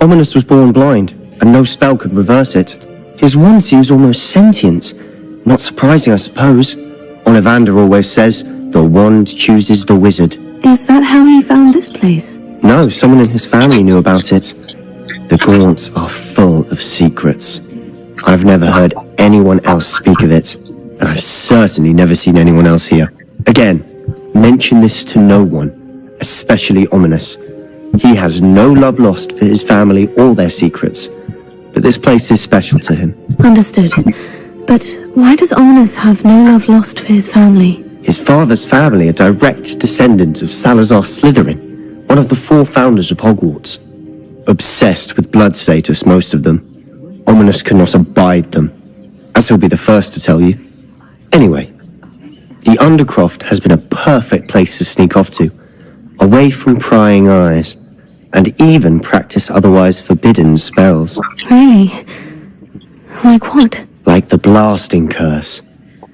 Ominous was born blind, and no spell could reverse it. His wand seems almost sentient. Not surprising, I suppose. Ollivander always says, the wand chooses the wizard. Is that how he found this place? No, someone in his family knew about it. The Gaunts are full of secrets. I've never heard anyone else speak of it, and I've certainly never seen anyone else here. Again, mention this to no one, especially Ominous. He has no love lost for his family or their secrets, but this place is special to him. Understood. But why does Ominous have no love lost for his family? His father's family are direct descendants of Salazar Slytherin, one of the 4 founders of Hogwarts. Obsessed with blood status, most of them. Ominous cannot abide them, as he'll be the first to tell you. Anyway, the Undercroft has been a perfect place to sneak off to, away from prying eyes, and even practice otherwise forbidden spells. Really? Like what? Like the blasting curse.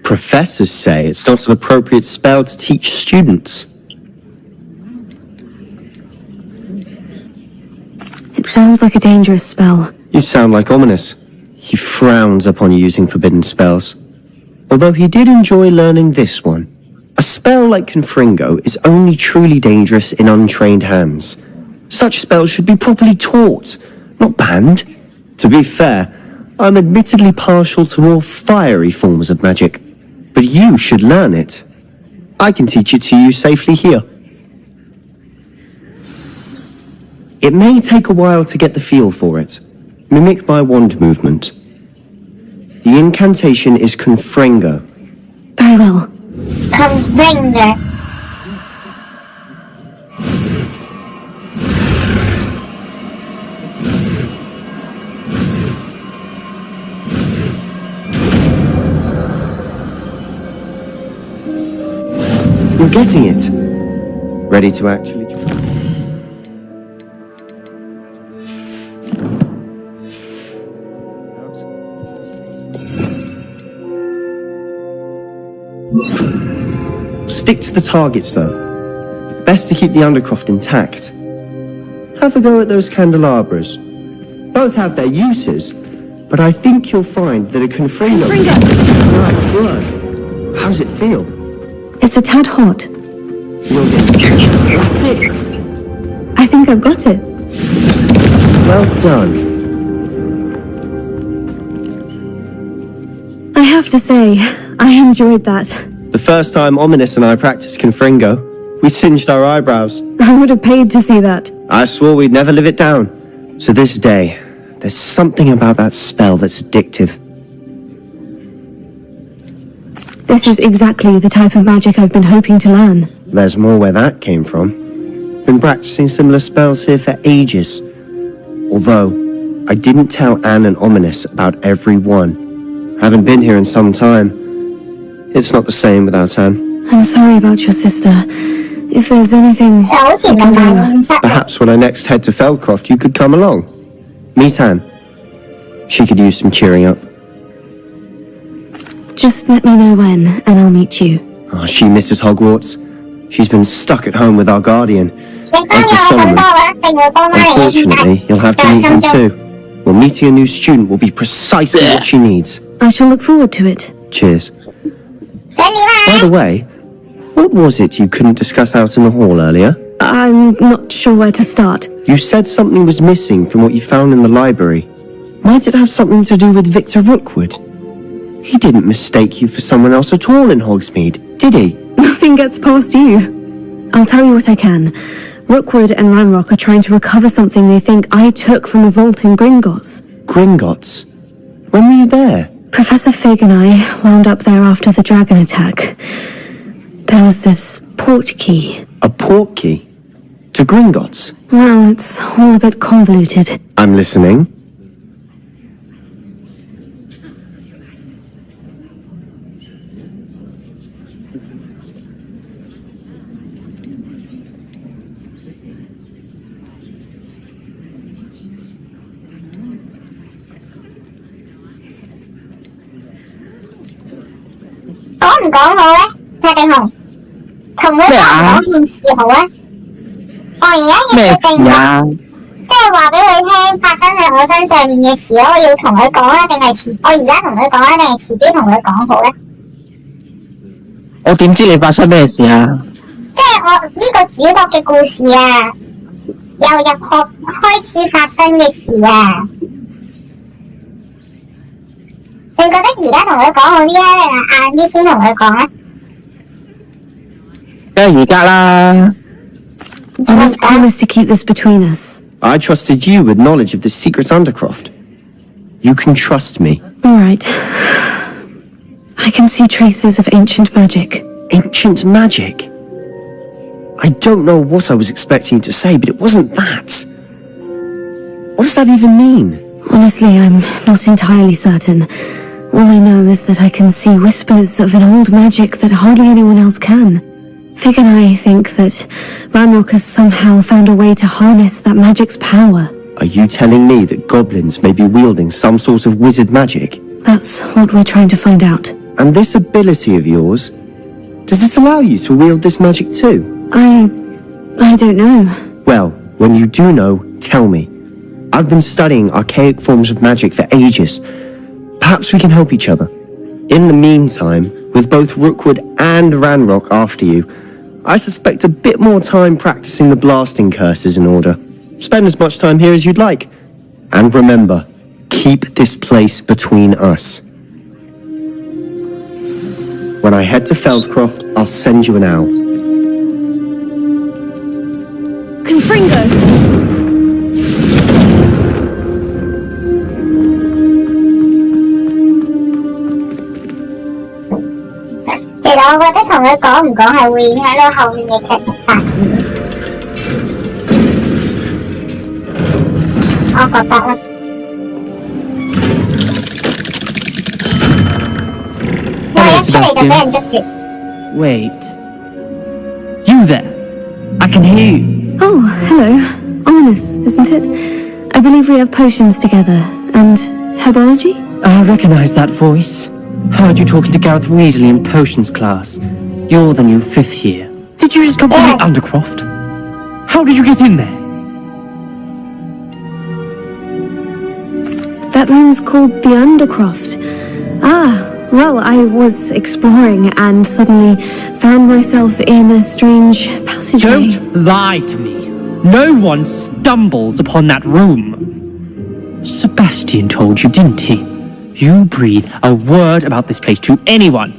Professors say it's not an appropriate spell to teach students. It sounds like a dangerous spell. You sound like Ominous. He frowns upon using forbidden spells. Although he did enjoy learning this one. A spell like Confringo is only truly dangerous in untrained hands. Such spells should be properly taught, not banned. To be fair, I'm admittedly partial to more fiery forms of magic, but you should learn it. I can teach it to you safely here. It may take a while to get the feel for it. Mimic my wand movement. The incantation is Confringo. Very well. Confringo. You're getting it. Ready to actually... Stick to the targets, though. Best to keep the Undercroft intact. Have a go at those candelabras. Both have their uses, but I think you'll find that a Confringo... Nice work. How's it feel? It's a tad hot. You'll get it. That's it. I think I've got it. Well done. I have to say, I enjoyed that. The first time Ominous and I practiced Confringo, we singed our eyebrows. I would have paid to see that. I swore we'd never live it down. So this day, there's something about that spell that's addictive. This is exactly the type of magic I've been hoping to learn. There's more where that came from. Been practicing similar spells here for ages. Although, I didn't tell Anne and Ominous about every one. Haven't been here in some time. It's not the same without Anne. I'm sorry about your sister. If there's anything you can do... Perhaps when I next head to Feldcroft, you could come along. Meet Anne. She could use some cheering up. Just let me know when, and I'll meet you. Oh, she misses Hogwarts. She's been stuck at home with our guardian, Uncle Solomon. Unfortunately, you'll have to meet him too. Well, meeting a new student will be precisely what she needs. I shall look forward to it. Cheers. By the way, what was it you couldn't discuss out in the hall earlier? I'm not sure where to start. You said something was missing from what you found in the library. Might it have something to do with Victor Rookwood? He didn't mistake you for someone else at all in Hogsmeade, did he? Nothing gets past you. I'll tell you what I can. Rookwood and Ranrock are trying to recover something they think I took from a vault in Gringotts. Gringotts? When were you there? Professor Fig and I wound up there after the dragon attack. There was this port key. A port key? To Gringotts? Well, it's all a bit convoluted. I'm listening. Có唔講好咧？泰迪熊，同佢講件事好啊！我而家要決定咗，即係話俾佢聽發生喺我身上面嘅事，我要同佢講啊，定係遲？我而家同佢講啊，定係遲啲同佢講好咧？我點知你發生咩事啊？即係我呢個主角嘅故事啊，由入學開始發生嘅事啊！你覺得而家同佢講好啲啊，定係晏啲先同佢講咧？梗係而家啦。I was promised to keep this between us. I trusted you with knowledge of the secret Undercroft. You can trust me. All right. I can see traces of ancient magic. Ancient magic? I don't know what I was expecting to say, but it wasn't that. What does that even mean? Honestly, I'm not entirely certain. All I know is that I can see whispers of an old magic that hardly anyone else can. Fig and I think that Ranrock has somehow found a way to harness that magic's power. Are you telling me that goblins may be wielding some sort of wizard magic? That's what we're trying to find out. And this ability of yours, does it allow you to wield this magic too? I don't know. Well, when you do know, tell me. I've been studying archaic forms of magic for ages. Perhaps we can help each other. In the meantime, with both Rookwood and Ranrock after you, I suspect a bit more time practicing the blasting curse is in order. Spend as much time here as you'd like. And remember, keep this place between us. When I head to Feldcroft, I'll send you an owl. Confringo! 其實我覺得同佢講唔講係會影響到後面嘅劇情發展。我覺得啦。因為一出嚟就俾人捉住。Wait. You there? I can hear you. Oh, hello. Ominous, isn't it? I believe we have potions together. And herbology? I recognize that voice. Heard you talking to Gareth Weasley in potions class. You're the new 5th year. Did you just come from the Undercroft? How did you get in there? That room's called the Undercroft. Ah, well, I was exploring and suddenly found myself in a strange passageway. Don't lie to me. No one stumbles upon that room. Sebastian told you, didn't he? You breathe a word about this place to anyone,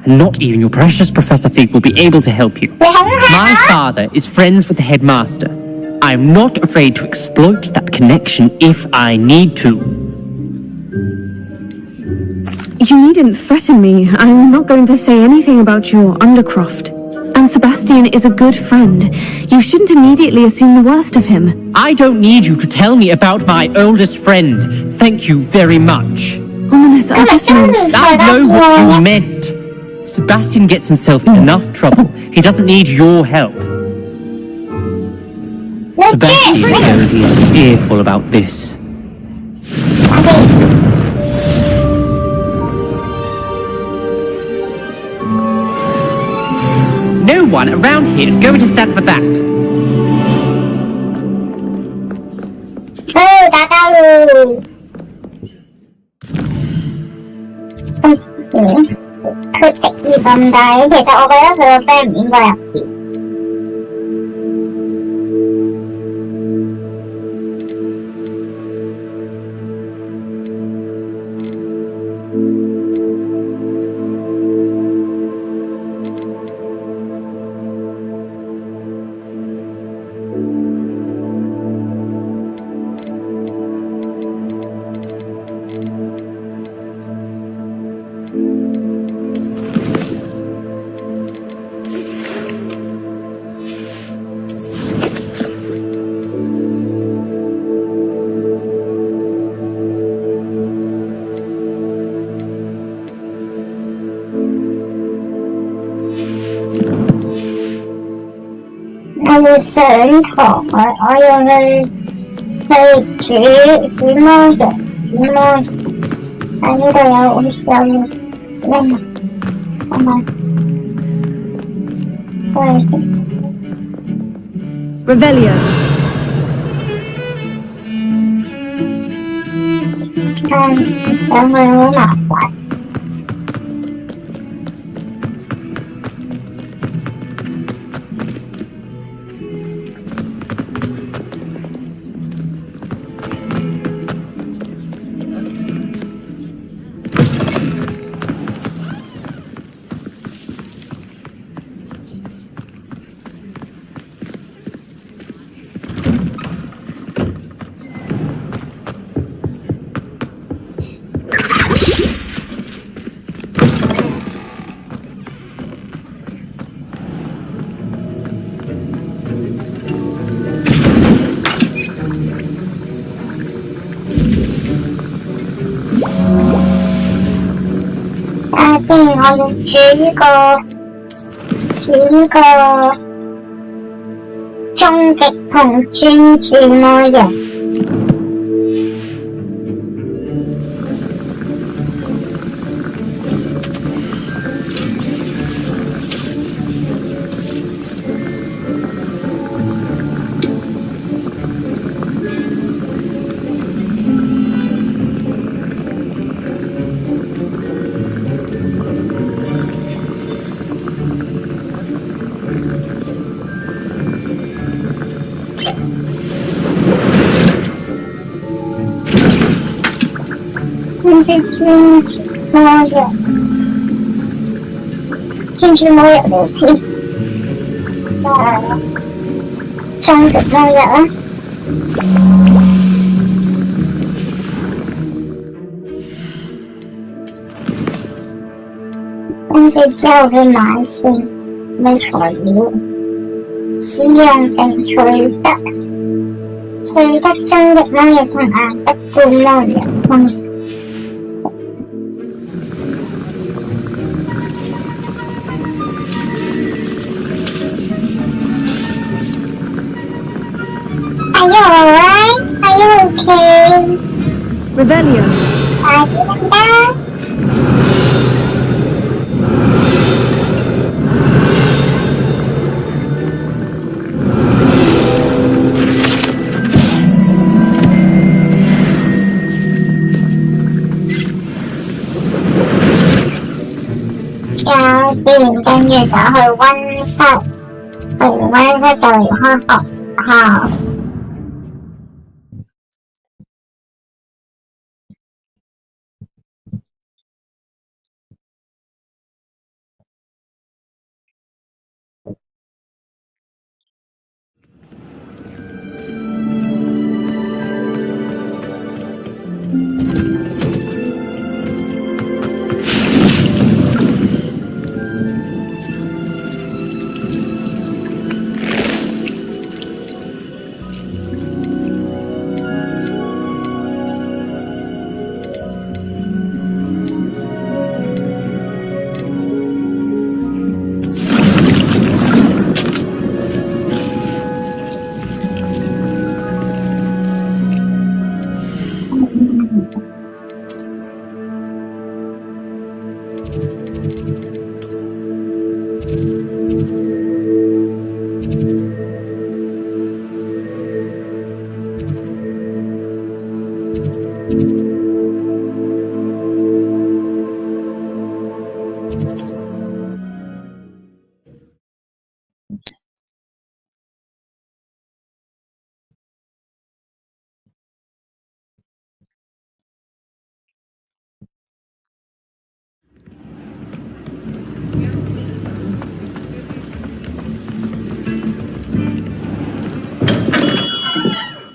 and not even your precious Professor Fig will be able to help you. My father is friends with the headmaster. I'm not afraid to exploit that connection if I need to. You needn't threaten me. I'm not going to say anything about your Undercroft. And Sebastian is a good friend. You shouldn't immediately assume the worst of him. I don't need you to tell me about my oldest friend. Thank you very much. Ominous, I just meant... I know what you meant. Sebastian gets himself in enough trouble. He doesn't need your help. Sebastian is going to be fearful about this. No one around here is going to stand for that. Oh, 打交咯！佢敵意咁大，其實我覺得佢個 friend 唔應該入邊。我要上堂啊！我要去煮魔藥，但呢度有好似有咩啊？係咪？喂 Revelio. 上去好麻煩。先，我要煮個終極同專注魔人。專注魔人，專注魔人聊天，終極魔人啦。跟住之後嘅買線嘅材料，使用並取得終極魔人同顏色冠魔人方式。Are you alright? Are you okay? Revelio. Are you okay? 搞掂，跟住就去溫室，去溫室就離開學校。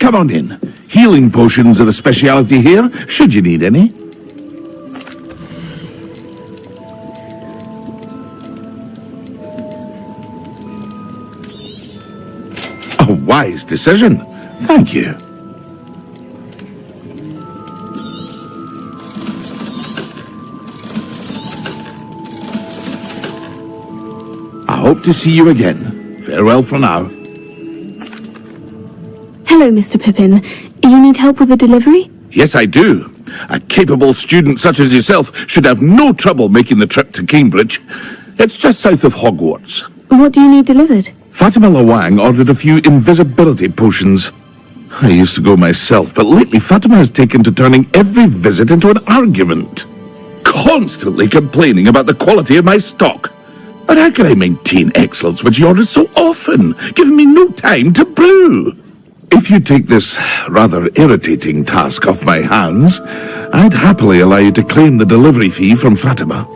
Come on in. Healing potions are a speciality here, should you need any. A wise decision. Thank you. I hope to see you again. Farewell for now. Hello, Mr. Pippin. You need help with the delivery? Yes, I do. A capable student such as yourself should have no trouble making the trip to Cambridge. It's just south of Hogwarts. What do you need delivered? Fatima Lawang ordered a few invisibility potions. I used to go myself, but lately Fatima has taken to turning every visit into an argument. Constantly complaining about the quality of my stock. But how can I maintain excellence when she orders so often, giving me no time to brew? If you take this rather irritating task off my hands, I'd happily allow you to claim the delivery fee from Fatima.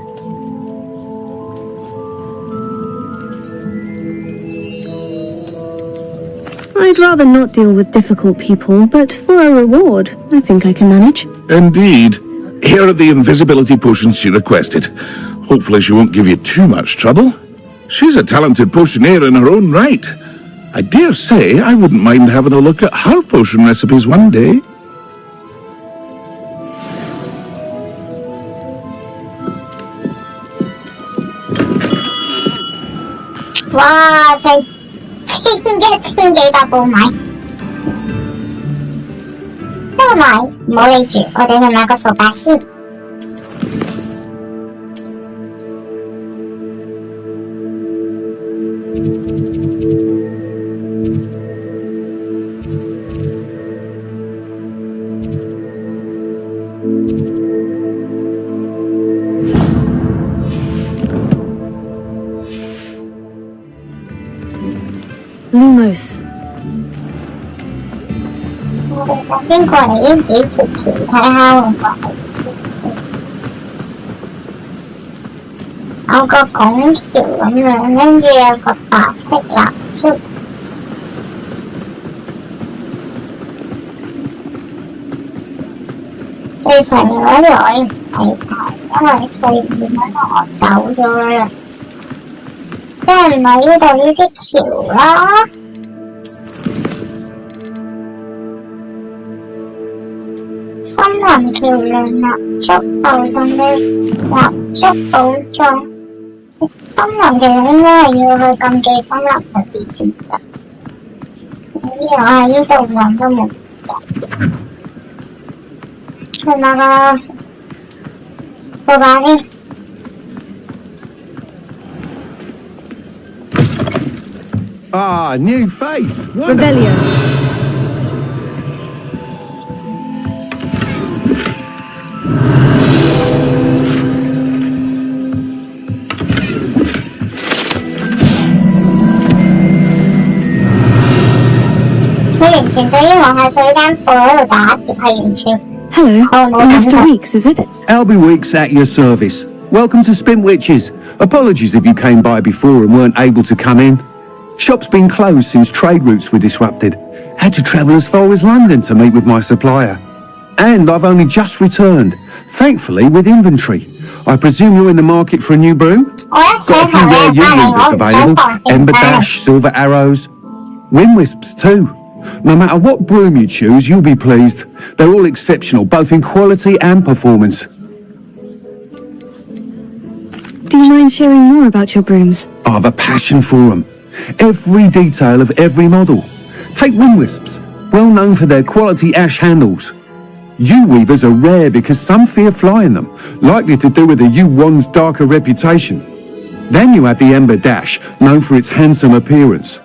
I'd rather not deal with difficult people, but for a reward, I think I can manage. Indeed. Here are the invisibility potions she requested. Hopefully she won't give you too much trouble. She's a talented potioneer in her own right. I dare say I wouldn't mind having a look at her potion recipes one day. 哇，成千幾百部米，都係買，唔好理住，我哋去買個掃把先。Lumos. 我哋首先過嚟呢幾條橋睇下會唔會有個拱橋咁樣，跟住有個白色蠟燭。最上面嗰條我唔睇睇，因為隨便我走咗啦。即係唔係呢度呢啲橋啦？森林橋梁蠟燭浮動嘅蠟燭寶藏，森林橋應該係要去禁忌森林嗰啲先得。我喺呢度揾都冇得。去買個掃把先。Ah, new face. Revelio. Hello, Mr. Weeks, is it? Albie Weeks at your service. Welcome to Spin Witches. Apologies if you came by before and weren't able to come in. Shop's been closed since trade routes were disrupted. Had to travel as far as London to meet with my supplier. And I've only just returned, thankfully with inventory. I presume you're in the market for a new broom? Got a few rare U-weavers available. Ember Dash, Silver Arrows. Wind Wisps too. No matter what broom you choose, you'll be pleased. They're all exceptional, both in quality and performance. Do you mind sharing more about your brooms? I have a passion for them. Every detail of every model. Take Wind Wisps, well known for their quality ash handles. U-weavers are rare because some fear flying them, likely to do with the U-wand's darker reputation. Then you have the Ember Dash, known for its handsome appearance.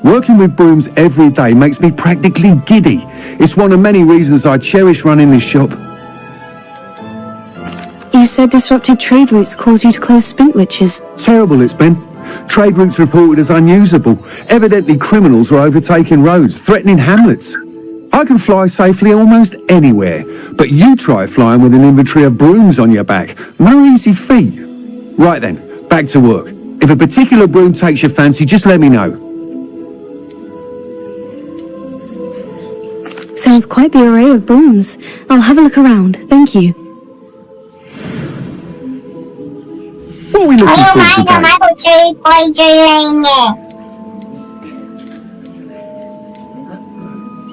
Working with brooms every day makes me practically giddy. It's one of many reasons I cherish running this shop. You said disrupted trade routes caused you to close Spin Witches. Terrible it's been. Trade routes reported as unusable. Evidently criminals are overtaking roads, threatening hamlets. I can fly safely almost anywhere, but you try flying with an inventory of brooms on your back. No easy feat. Right then, back to work. If a particular broom takes your fancy, just let me know. Sounds quite the array of brooms. I'll have a look around, thank you. What are we looking for today? 我要買部最貴最靚嘅，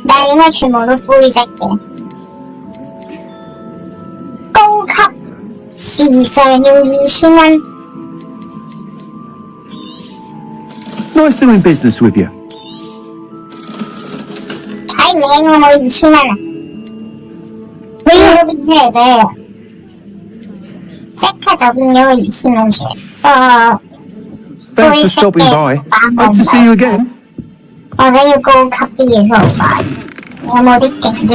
但係點解全部都灰色嘅？高級時尚要2000蚊。Nice doing business with you. 睇唔起我冇2000蚊啊！你要都變出嚟俾你啦，即刻就變咗個2000蚊出嚟。Thanks for stopping by. Hope to see you again. 我想要高級啲嘅掃把，有冇啲勁啲？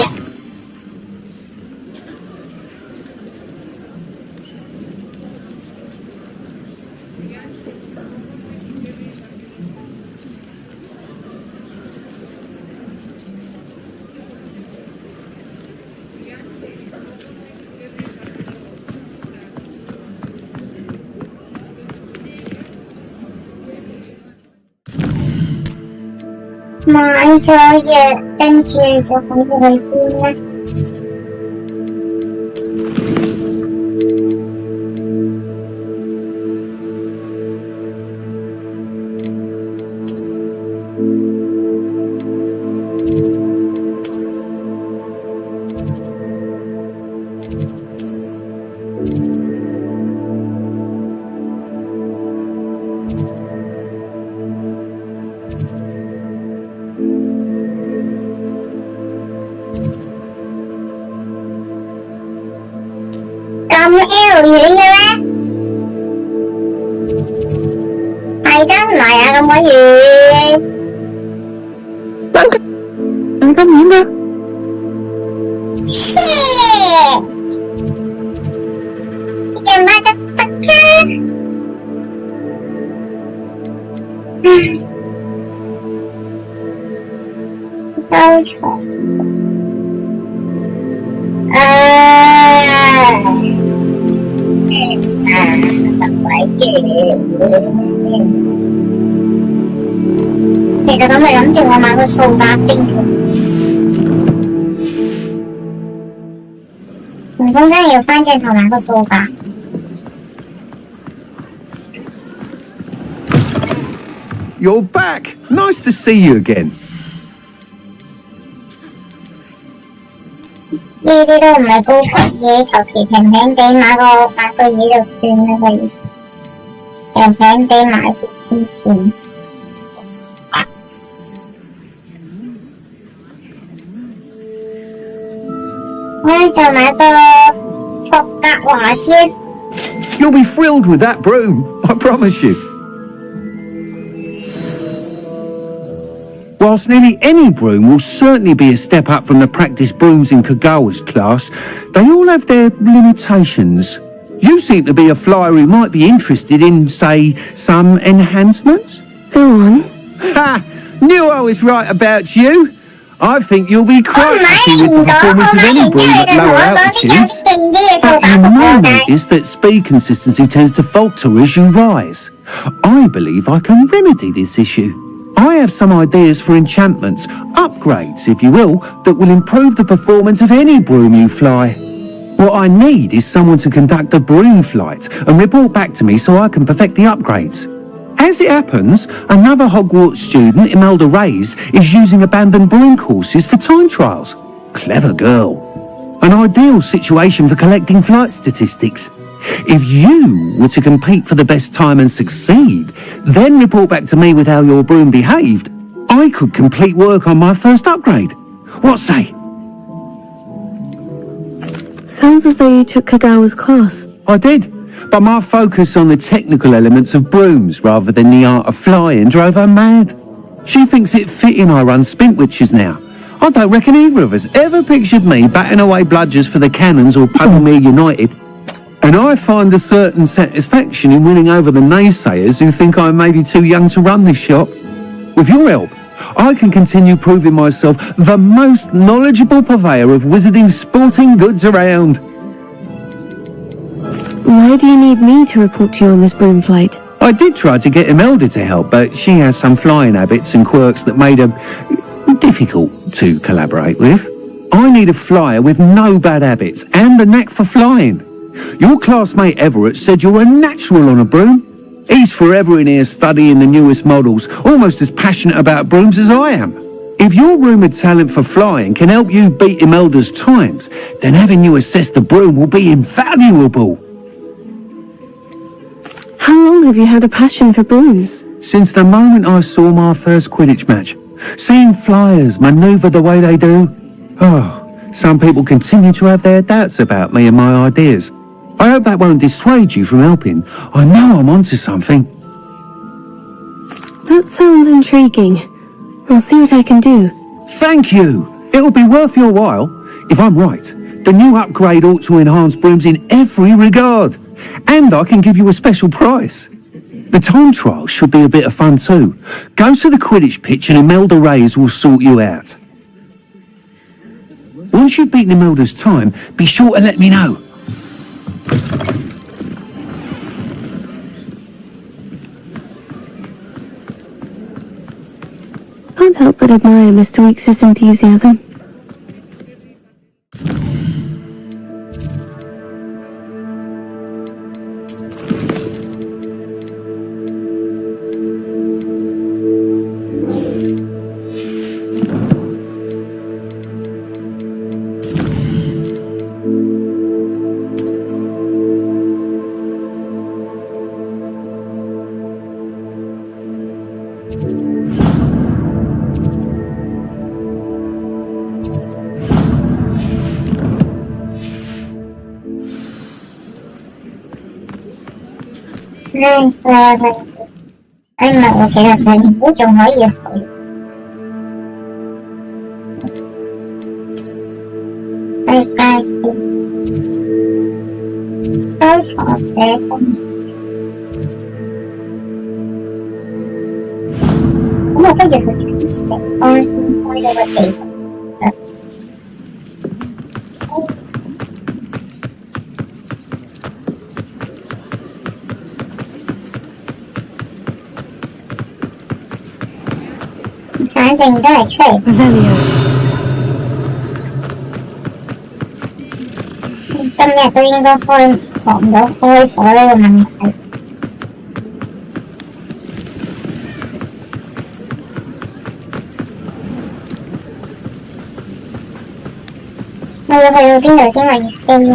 買咗藥，跟住就可以去邊呢？好遠嘅咩？係真唔係啊？咁鬼遠？咁遠啊？shit！ 又唔係得㗎？收藏。十鬼嘅。其實我咪諗住我買個掃把先，唔通真係要翻轉頭買個掃把？You're back. Nice to see you again. 呢啲都唔係高級嘢，求其平平地買個嘢就算啦，個意思。平平地買住先算。我就買個霍格華茲。You'll be thrilled with that broom, I promise you. Whilst nearly any broom will certainly be a step up from the practice brooms in Kagawa's class, they all have their limitations. You seem to be a flyer who might be interested in, say, some enhancements? Go on. Ha! Knew I was right about you. I think you'll be quite happy with the performance of any broom at lower altitudes. But you may notice that speed consistency tends to falter as you rise. I believe I can remedy this issue. I have some ideas for enchantments, upgrades, if you will, that will improve the performance of any broom you fly. What I need is someone to conduct a broom flight and report back to me so I can perfect the upgrades. As it happens, another Hogwarts student, Imelda Reyes, is using abandoned broom courses for time trials. Clever girl. An ideal situation for collecting flight statistics. If you were to compete for the best time and succeed, then report back to me with how your broom behaved, I could complete work on my first upgrade. What say? Sounds as though you took Kagawa's class. I did, but my focus on the technical elements of brooms rather than the art of flying drove her mad. She thinks it fitting I run Spintwitches now. I don't reckon either of us ever pictured me batting away bludgers for the Cannons or Puddlemere United. And I find a certain satisfaction in winning over the naysayers who think I'm maybe too young to run this shop. With your help, I can continue proving myself the most knowledgeable purveyor of wizarding sporting goods around. Why do you need me to report to you on this broom flight? I did try to get Imelda to help, but she has some flying habits and quirks that made her difficult to collaborate with. I need a flyer with no bad habits and a knack for flying. Your classmate Everett said you're a natural on a broom. He's forever in here studying the newest models, almost as passionate about brooms as I am. If your rumoured talent for flying can help you beat Imelda's times, then having you assess the broom will be invaluable. How long have you had a passion for brooms? Since the moment I saw my first Quidditch match. Seeing flyers manoeuvre the way they do. Oh, some people continue to have their doubts about me and my ideas. I hope that won't dissuade you from helping. I know I'm onto something. That sounds intriguing. I'll see what I can do. Thank you. It'll be worth your while. If I'm right, the new upgrade ought to enhance brooms in every regard. And I can give you a special price. The time trial should be a bit of fun too. Go to the Quidditch pitch and Imelda Reyes will sort you out. Once you've beaten Imelda's time, be sure to let me know. Can't help but admire Mr. Weekes' enthusiasm. 唔係我其實上都仲可以去。世界線收藏社工。咁我不如去地方先開咗個地圖。反正都係出嚟。今日都應該學唔到開鎖呢個問題。我要去到邊度先可以飛呢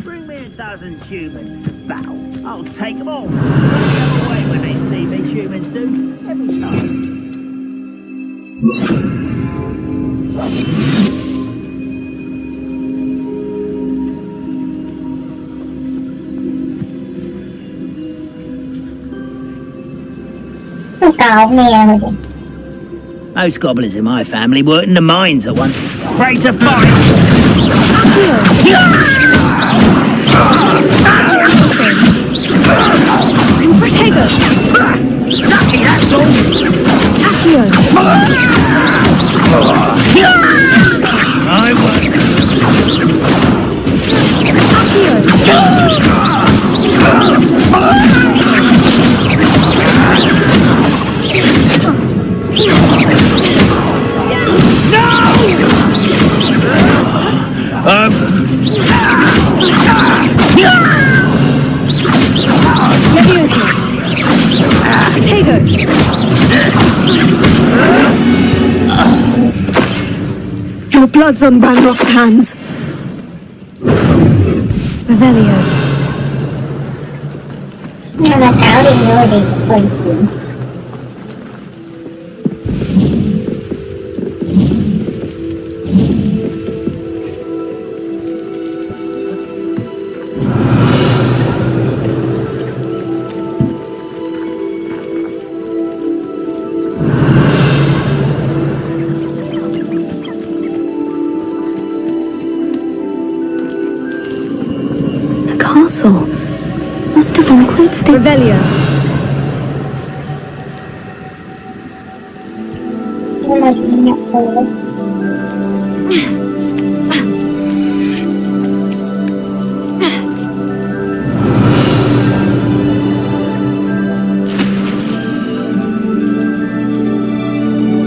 ？Bring me a dozen humans to battle. I'll take them all. They'll go away when they see me, humans do. Every time. 搞咩啊佢哋？ Most goblins in my family worked in the mines at once. Afraid to fight. Protego! Lucky, that's all. Accio! I won't. Protego! Your blood's on Ranrock's hands. Revelio. 係咪搞掂咗佢哋個據點？Castle must have been quite stable. Revelio.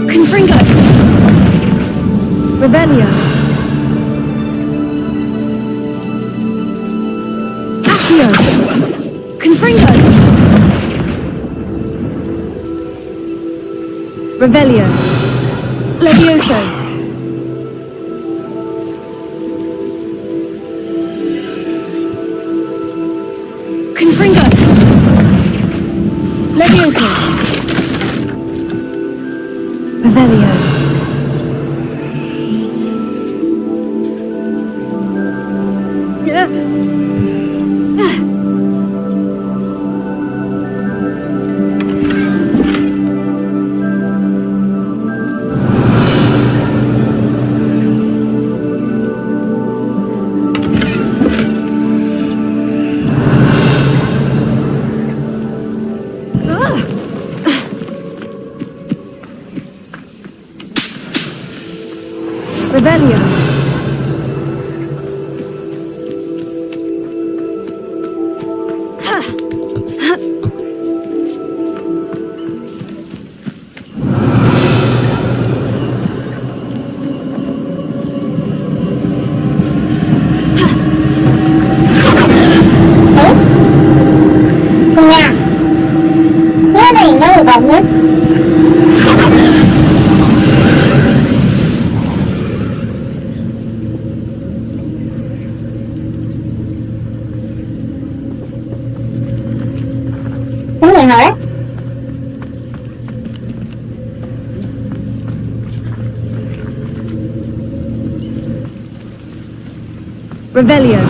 Confringo. Revelio. Confringo! Revelio. Levioso. Confringo. Levioso. Revelio. Revelio. Revelio.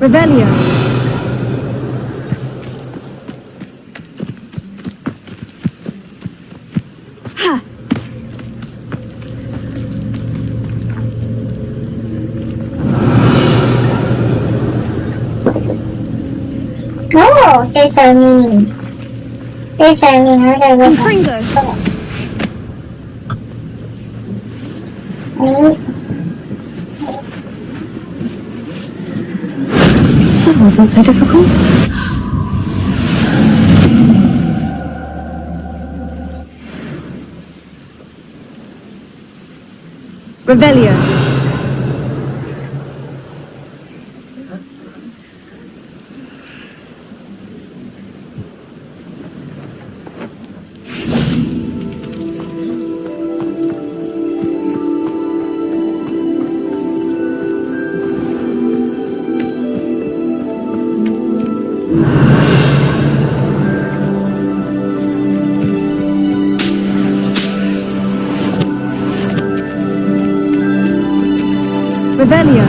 Revelio. Ha. Oh, you're so mean. You're so mean. Confringo. That wasn't so difficult. Revelio. Revelio.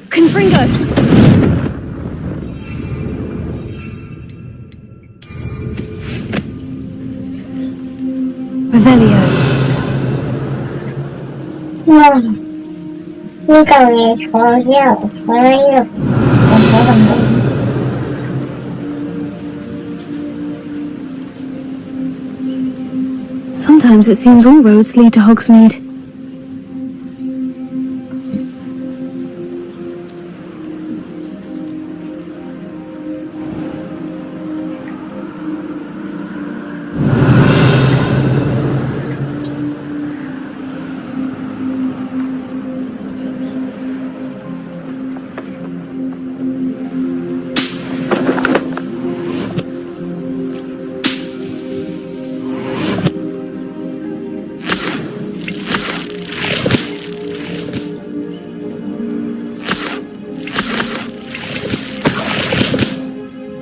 Confringo. Revelio. Sometimes it seems all roads lead to Hogsmeade.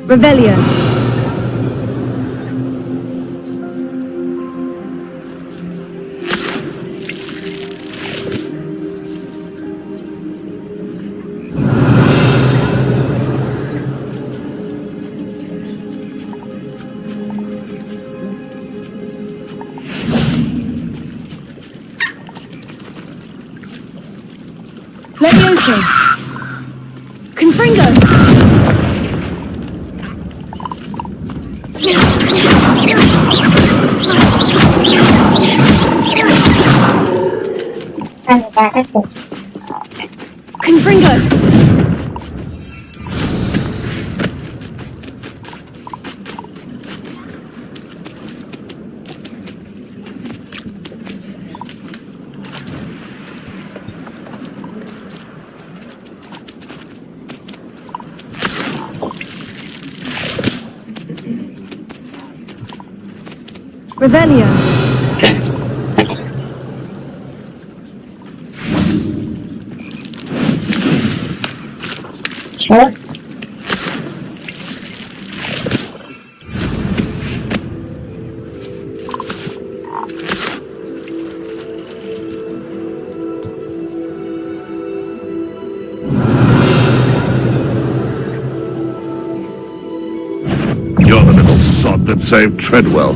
Revelio. Levioso. Confringo. Confringo. Revelio. Sure. You're the little sod that saved Treadwell.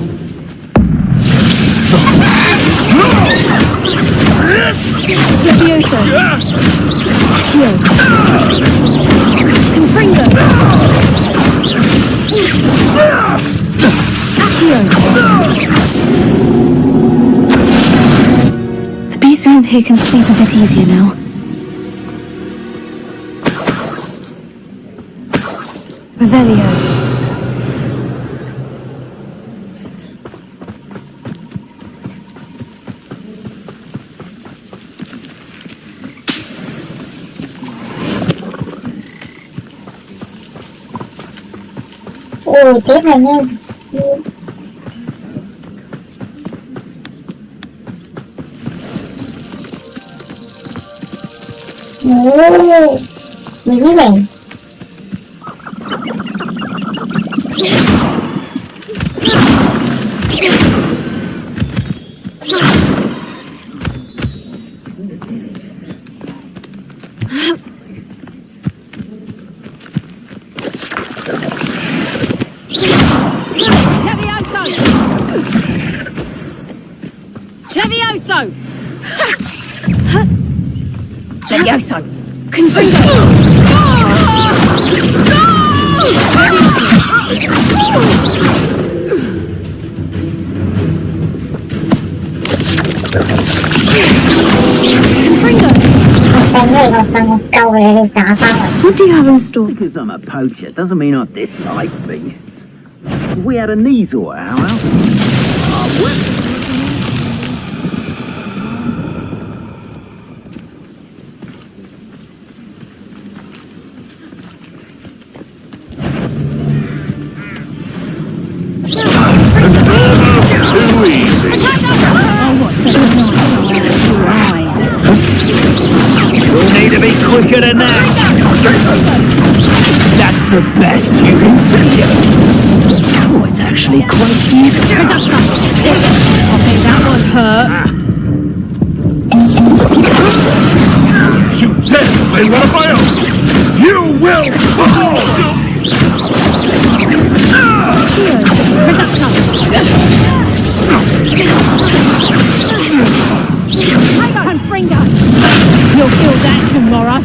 Levioso. Accio. Confringo. Accio. The beasts around here can sleep a bit easier now. Revelio. Ui, tiếp này nghe. Gì với mình? Levioso! Levioso. Confringo. What do you have in store? Because I'm a poacher doesn't mean I dislike beasts. If we had a Neasor at our house, I would. Too easy. You'll need to be quicker than that. That's the best you can see. Oh, it's actually quite cute. Okay, that one hurt. You dare slay one of my own! You will fall! Confringo! You'll feel that tomorrow.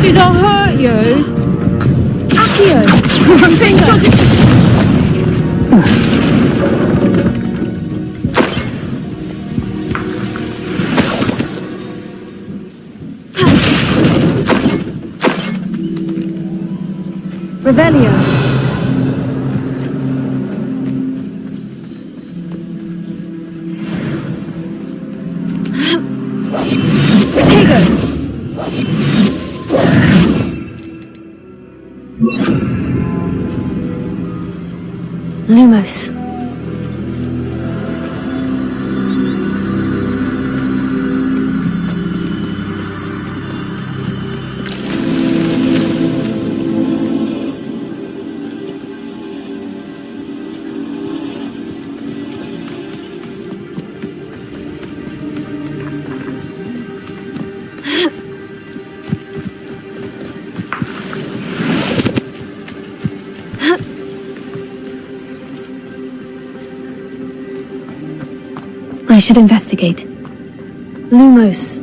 Did I hurt you? Accio! Confringo! Revelio. Lumos. I should investigate. Lumos.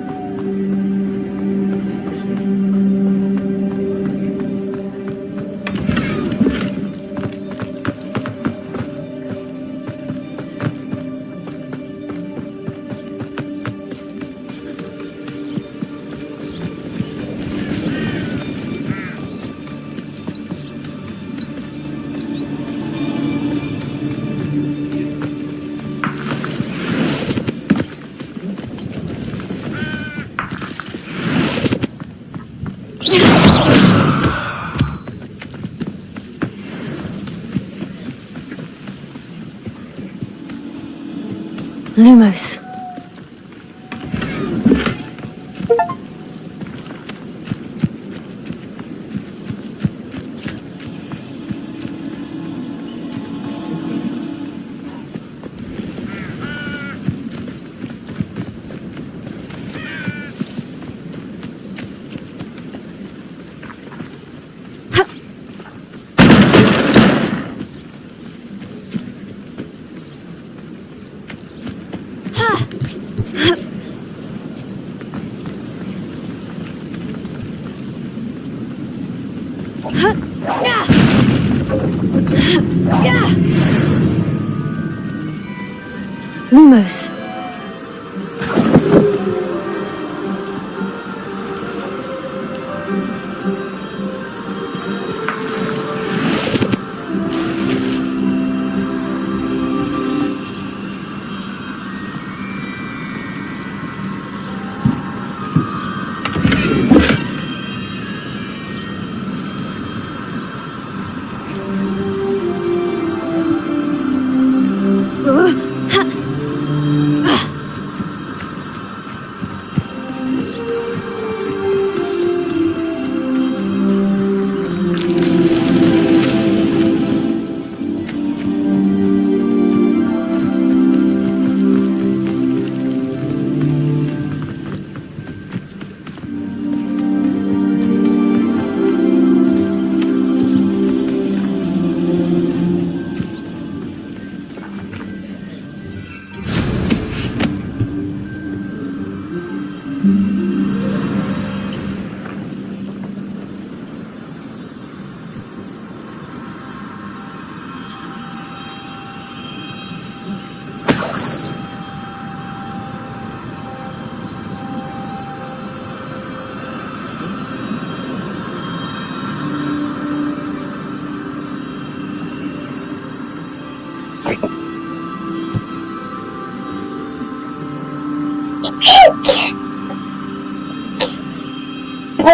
Lumos. Lumos.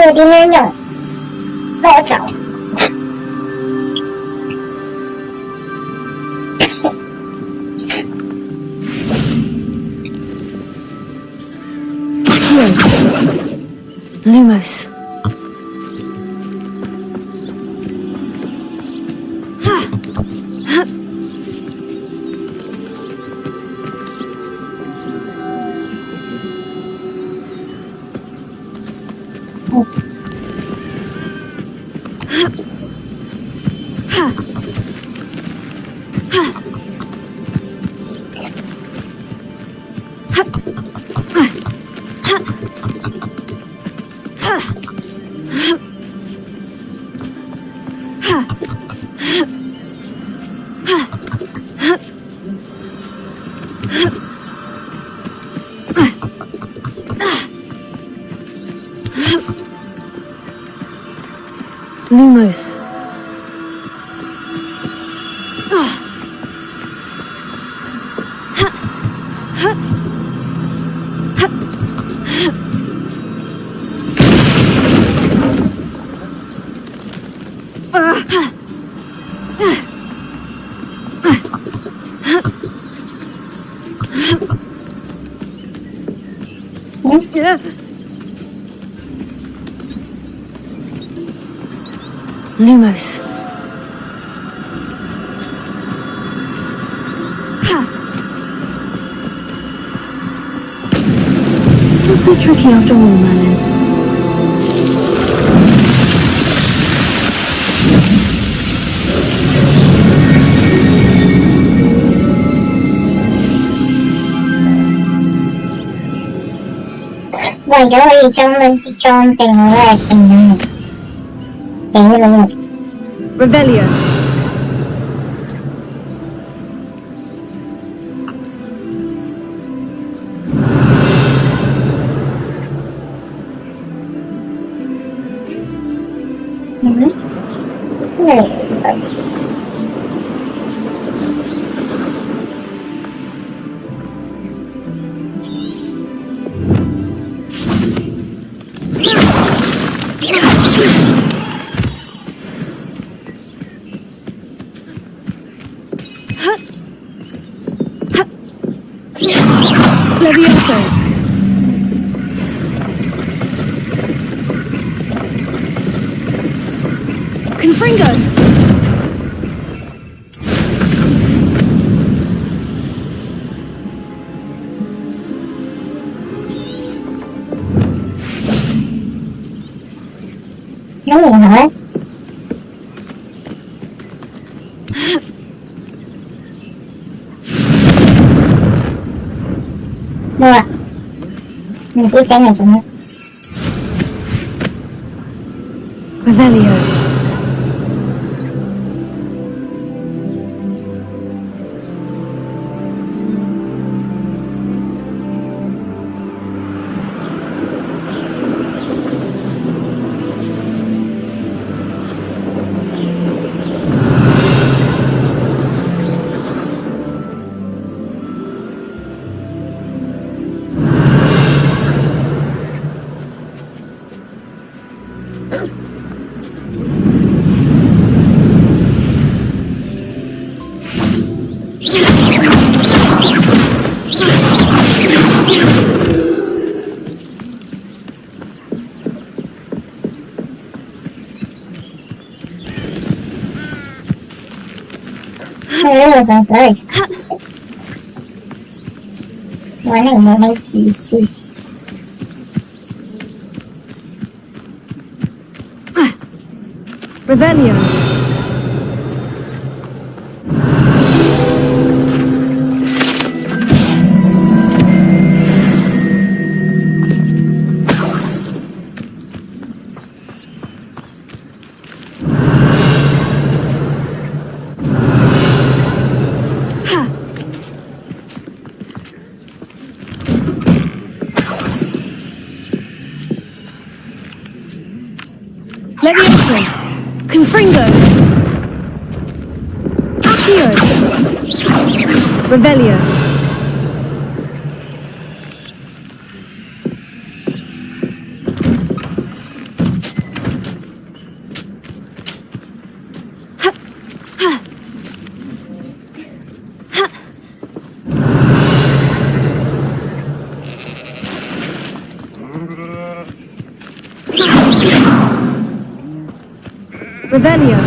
我今天有落脚。Lumos. Lumos. Lumos. Not so tricky after all, Merlin. Vậy cho đi trong lên trong tình là tình này. Tình là Revelio. Yeah. Levioso. Confringo. hả? Đâu ạ? Mình sẽ tránh này của nó. Revelio. Sorry. Running my PC. Revelio. Levioso. Confringo. Accio. Revelio. Revelio.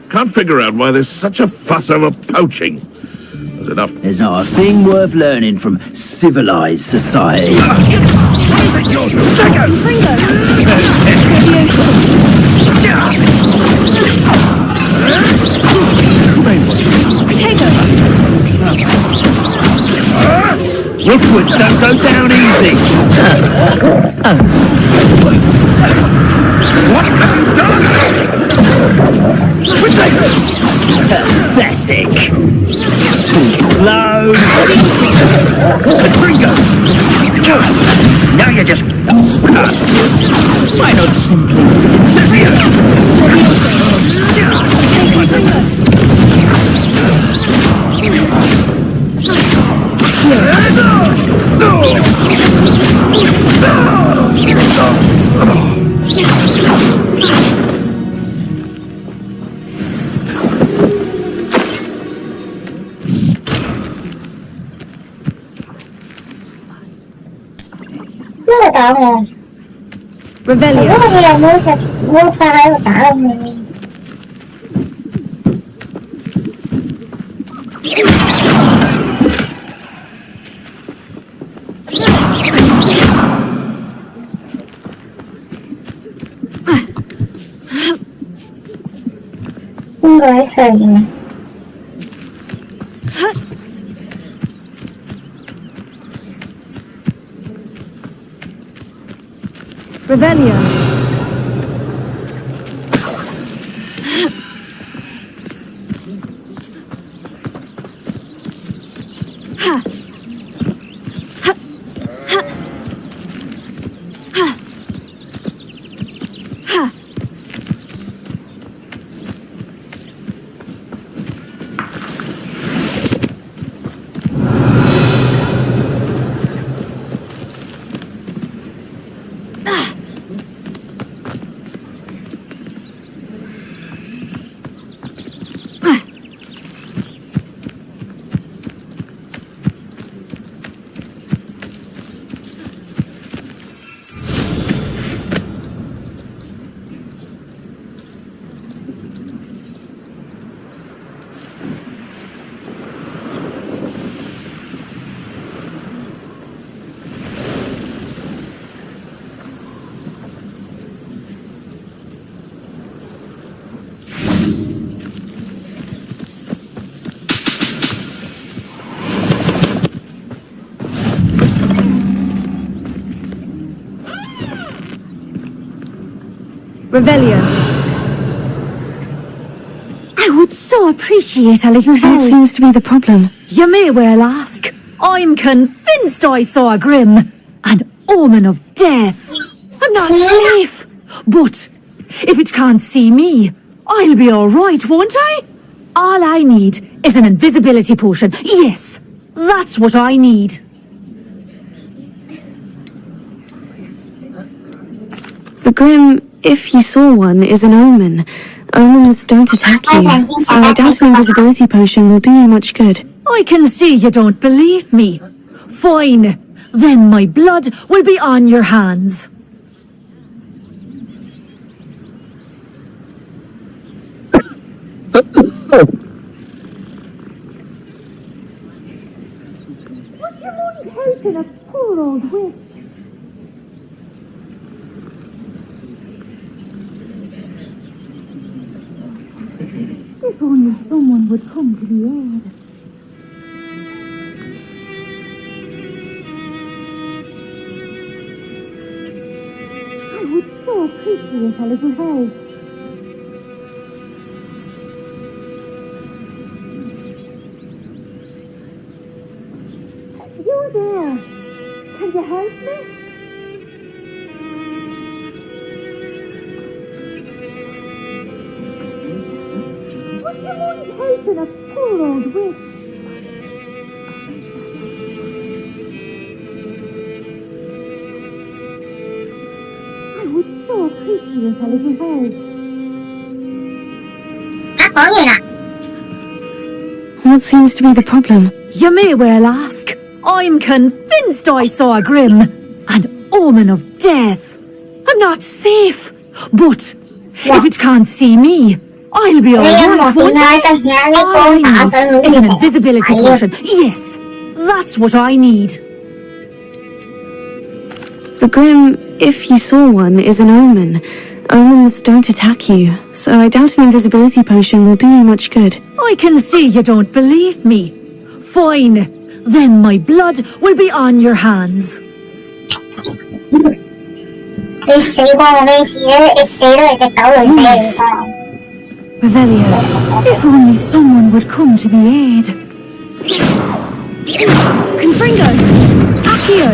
Can't figure out why there's such a fuss over poaching. There's enough. There's not a thing worth learning from civilized society. Rookwoods don't go down easy. What have you done? Pathetic. Too slow. Petringo! Now you're just... Why not simply... Revelio. Không có sợi gì mà. Revelio. Revelio. I would so appreciate a little help. What seems to be the problem? You may well ask. I'm convinced I saw a grim, an omen of death. I'm not safe. But if it can't see me, I'll be all right, won't I? All I need is an invisibility potion. Yes, that's what I need. The Grim, if you saw one, is an omen. Omens don't attack you, so I doubt an invisibility potion will do you much good. I can see you don't believe me. Fine. Then my blood will be on your hands. Would you mind helping a poor old witch? If only someone would come to the aid. I would so appreciate a little help. You there? Can you help me? Would you mind helping a poor old witch? I would so appreciate a little help. What seems to be the problem? You may well ask. I'm convinced I saw a grim, an omen of death. I'm not safe. But if it can't see me, I'll be all right, won't I? All I need is an invisibility potion. Yes, that's what I need. The Grim, if you saw one, is an omen. Omens don't attack you, so I doubt an invisibility potion will do you much good. I can see you don't believe me. Fine. Then my blood will be on your hands. Revelio, if only someone would come to my aid. Confringo! Accio!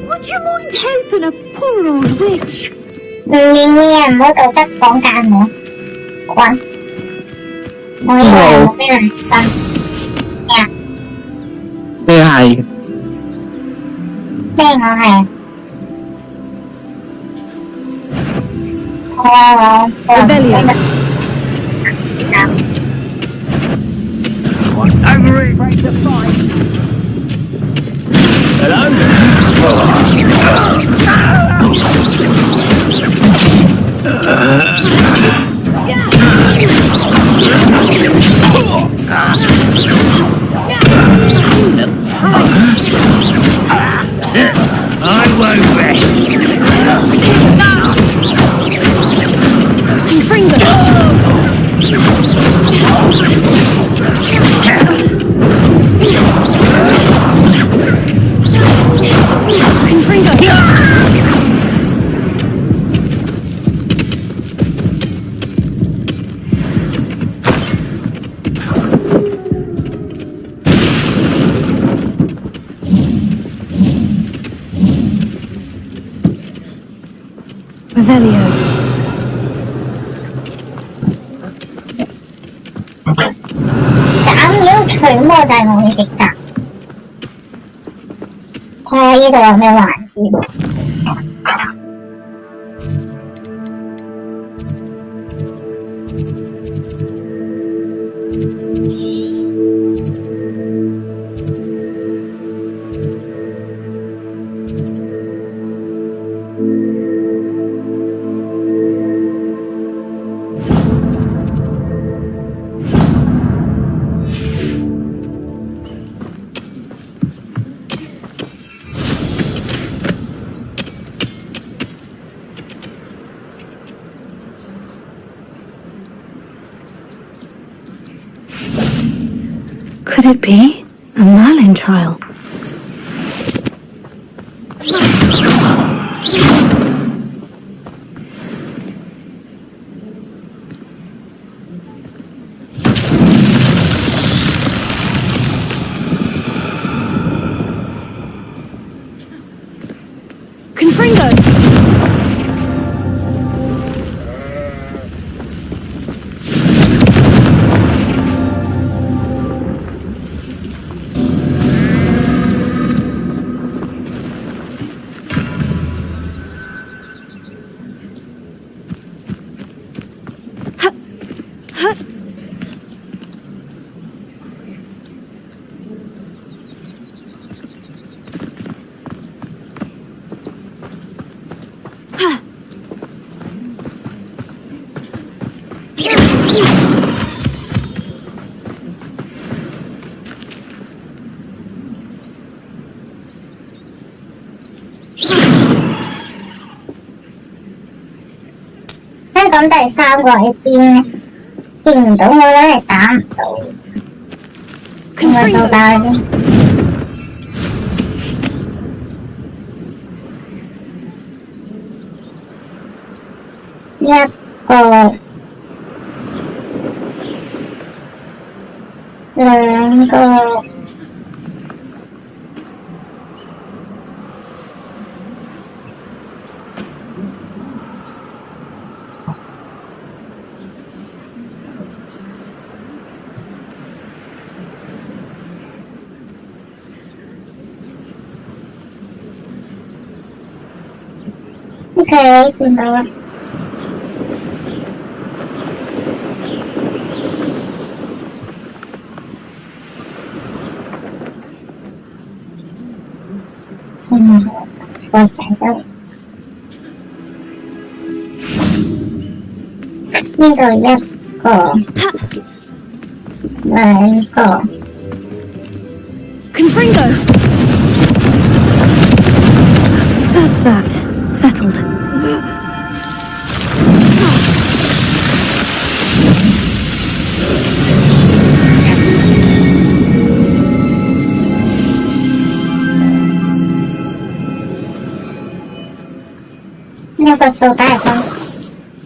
Would you mind helping a poor old witch? Đây hài. Revelio. Angry, break the fight. I won't rest. Revelio. Giảm yếu chuyển mô dài một cái dịch tạp. Thôi, ý đồ mê hoài gì. Could it be a Merlin trial? Confringo!咁第三個喺邊咧？見唔到我咧，打唔到。應該到打先。一個、兩個。OK， 見到啦。真係個仔都呢度一個、兩個。Confringo! That's that. Settled.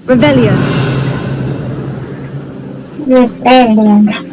Revelio. Revelio.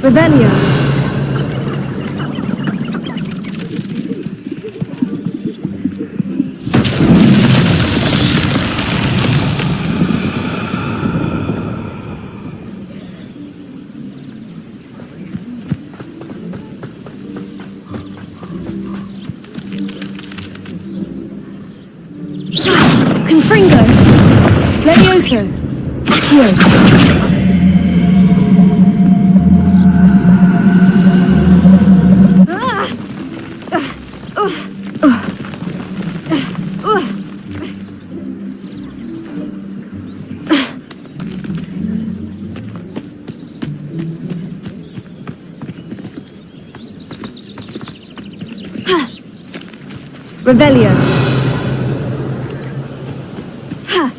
Revelio. Confringo. Levioso. Accio. Revelio. Ha.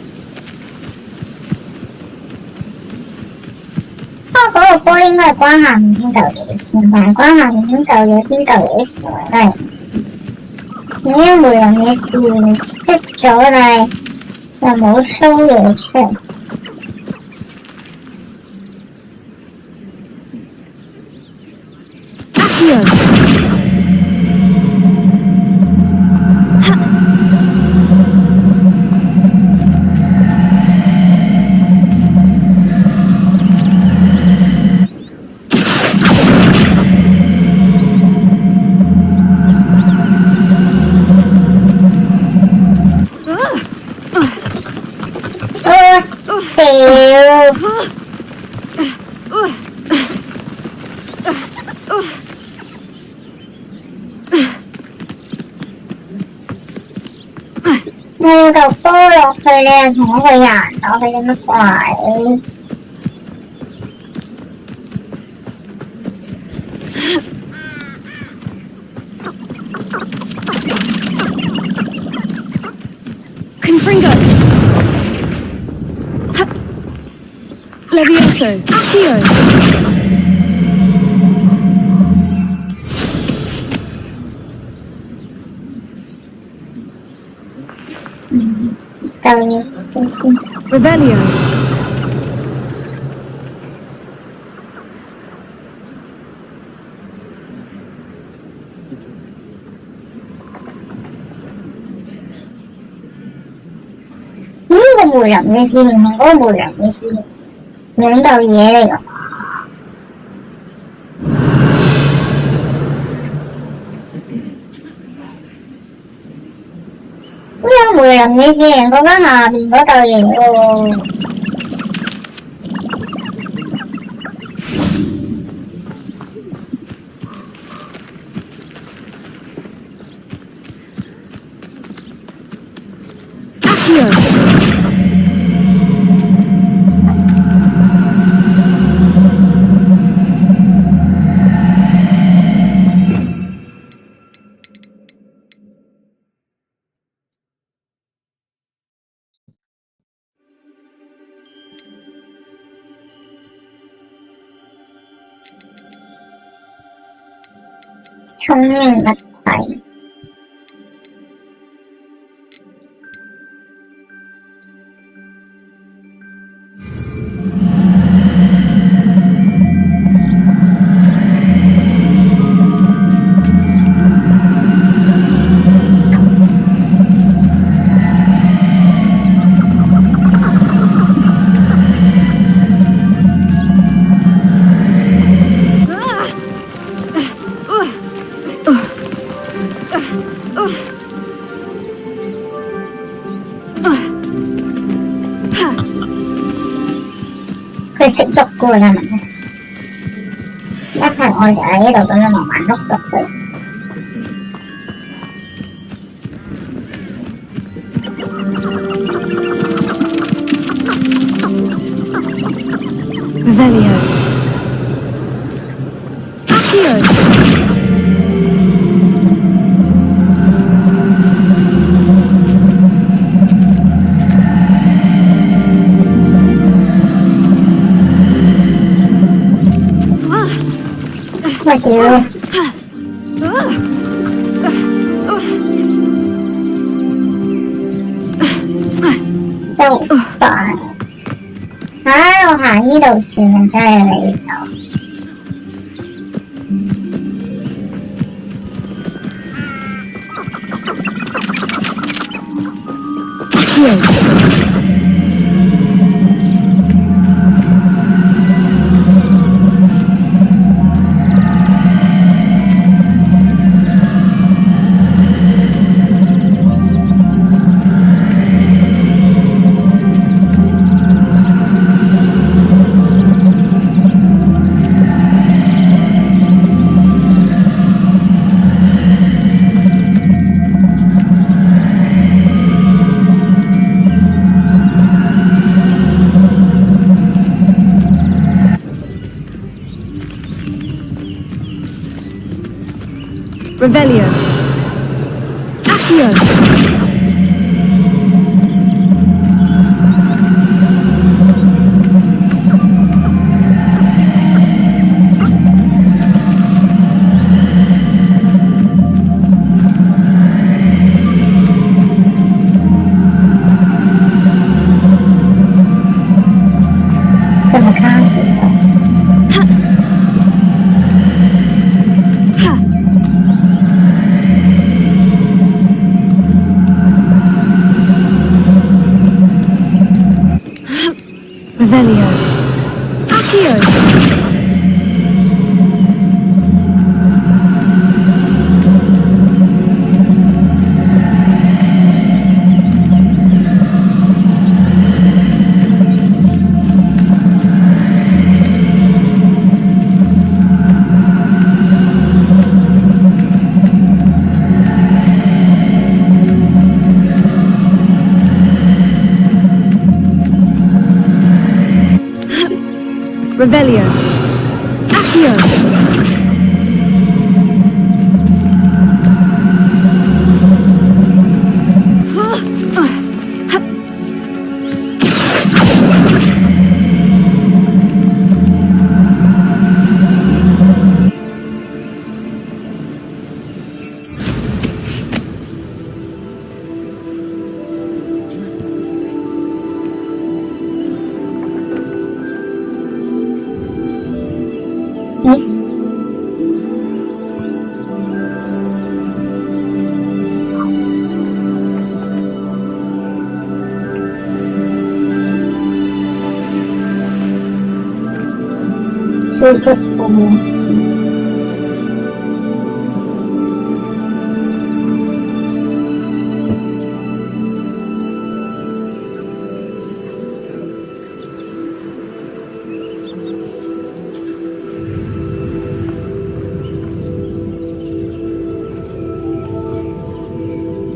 嗰個波應該係關下面邊嚿嘢先，但係關下面邊嚿嘢事都係點解會有嘢事出咗，但係又冇騷嘢出嚟。你嚿波落去，你又同我個人落去，有乜鬼？Confringo! Levioso! Accio! 夠嘢 Revelio! 呢個梅林嘅試驗同嗰個梅林嘅試驗兩嚿嘢嚟㗎。梅林嘅試驗講緊下面嗰嚿嘢喎。聰明物體。佢食肉㗎喎，係咪？一係我就喺呢度咁樣慢慢碌落去。Revelio! Accio! 我屌！就煩我行呢度算啦，真係你就。Revelio! Accio! Revelio. Accio. Revelio. Accio.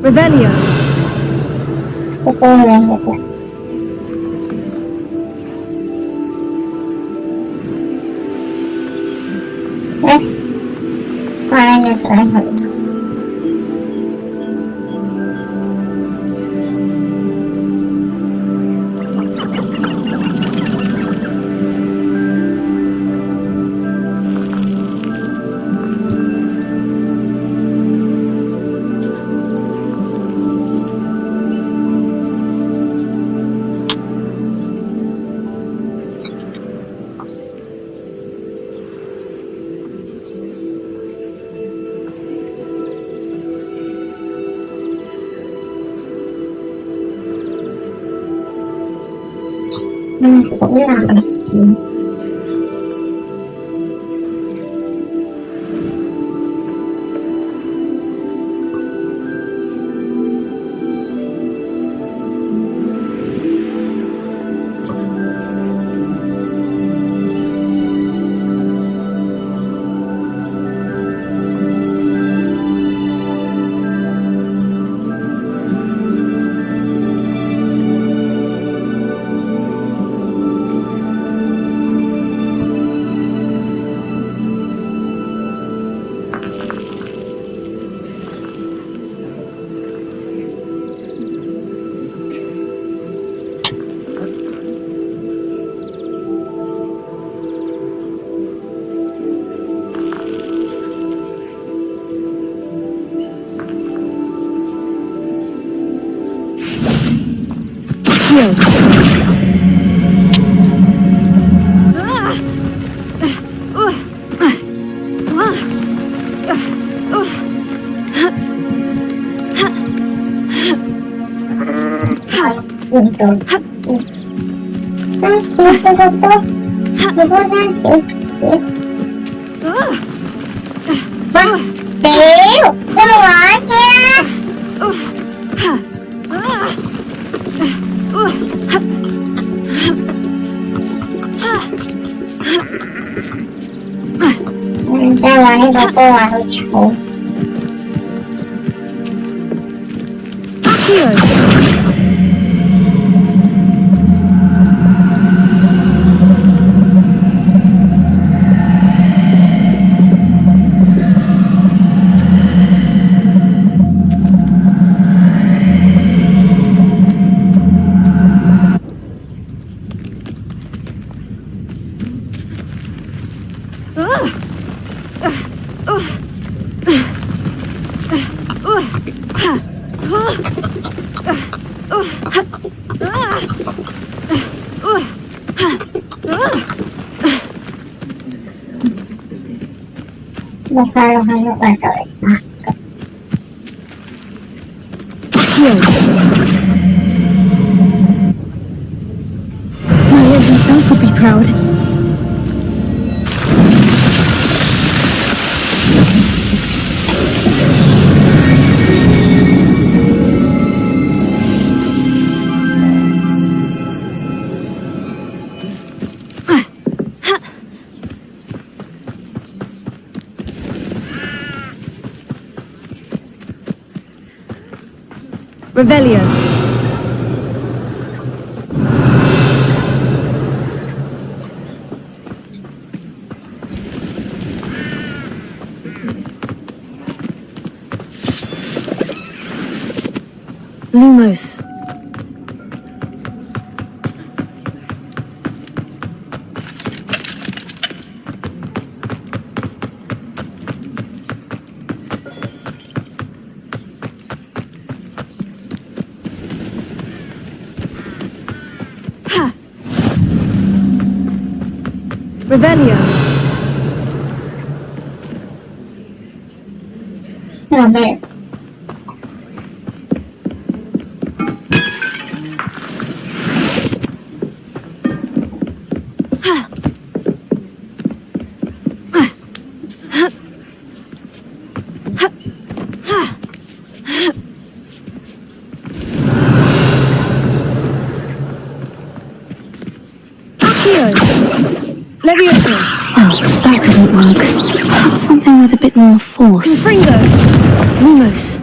Revelio. proud. Revelio. Lumos. Revelio. Vabbè. Levioso. Oh, that didn't work. Perhaps something with a bit more force. Confringo. Lumos.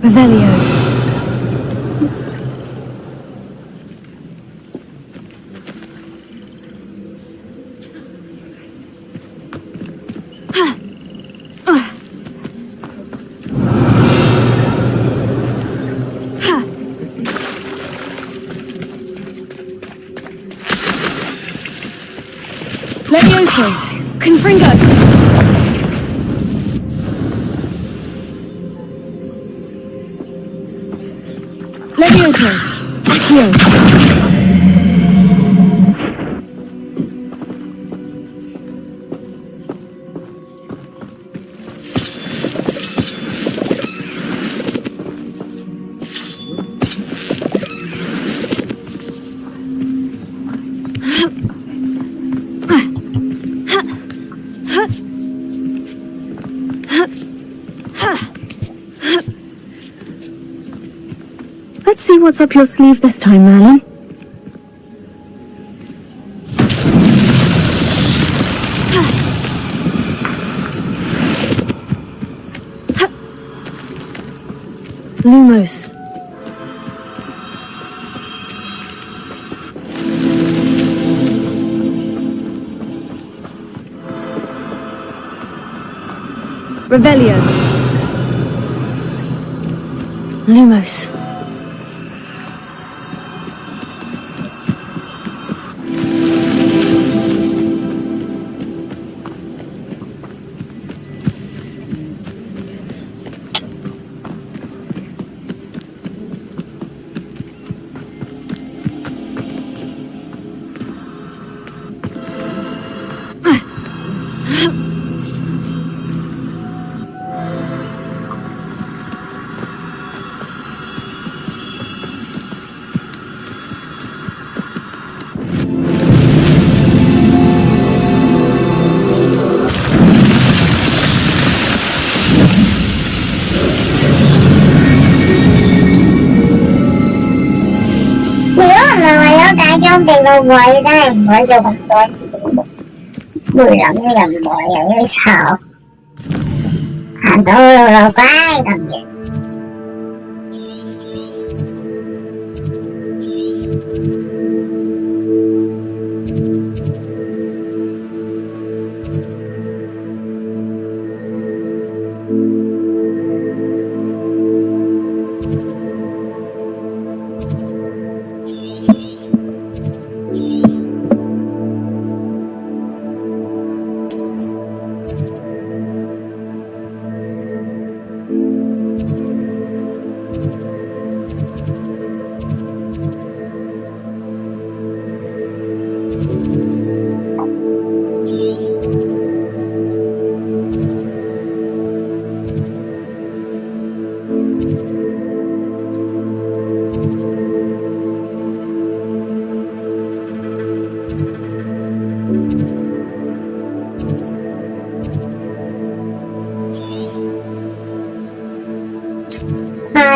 Revelio. Levioso. Confringo. Levioso. Accio. Let's see what's up your sleeve this time, Merlin. Lumos. Revelio. Lumos.裝備個位真係唔可以做咁多嘢，梅林嘅人和又要炒，行到路乖咁嘅。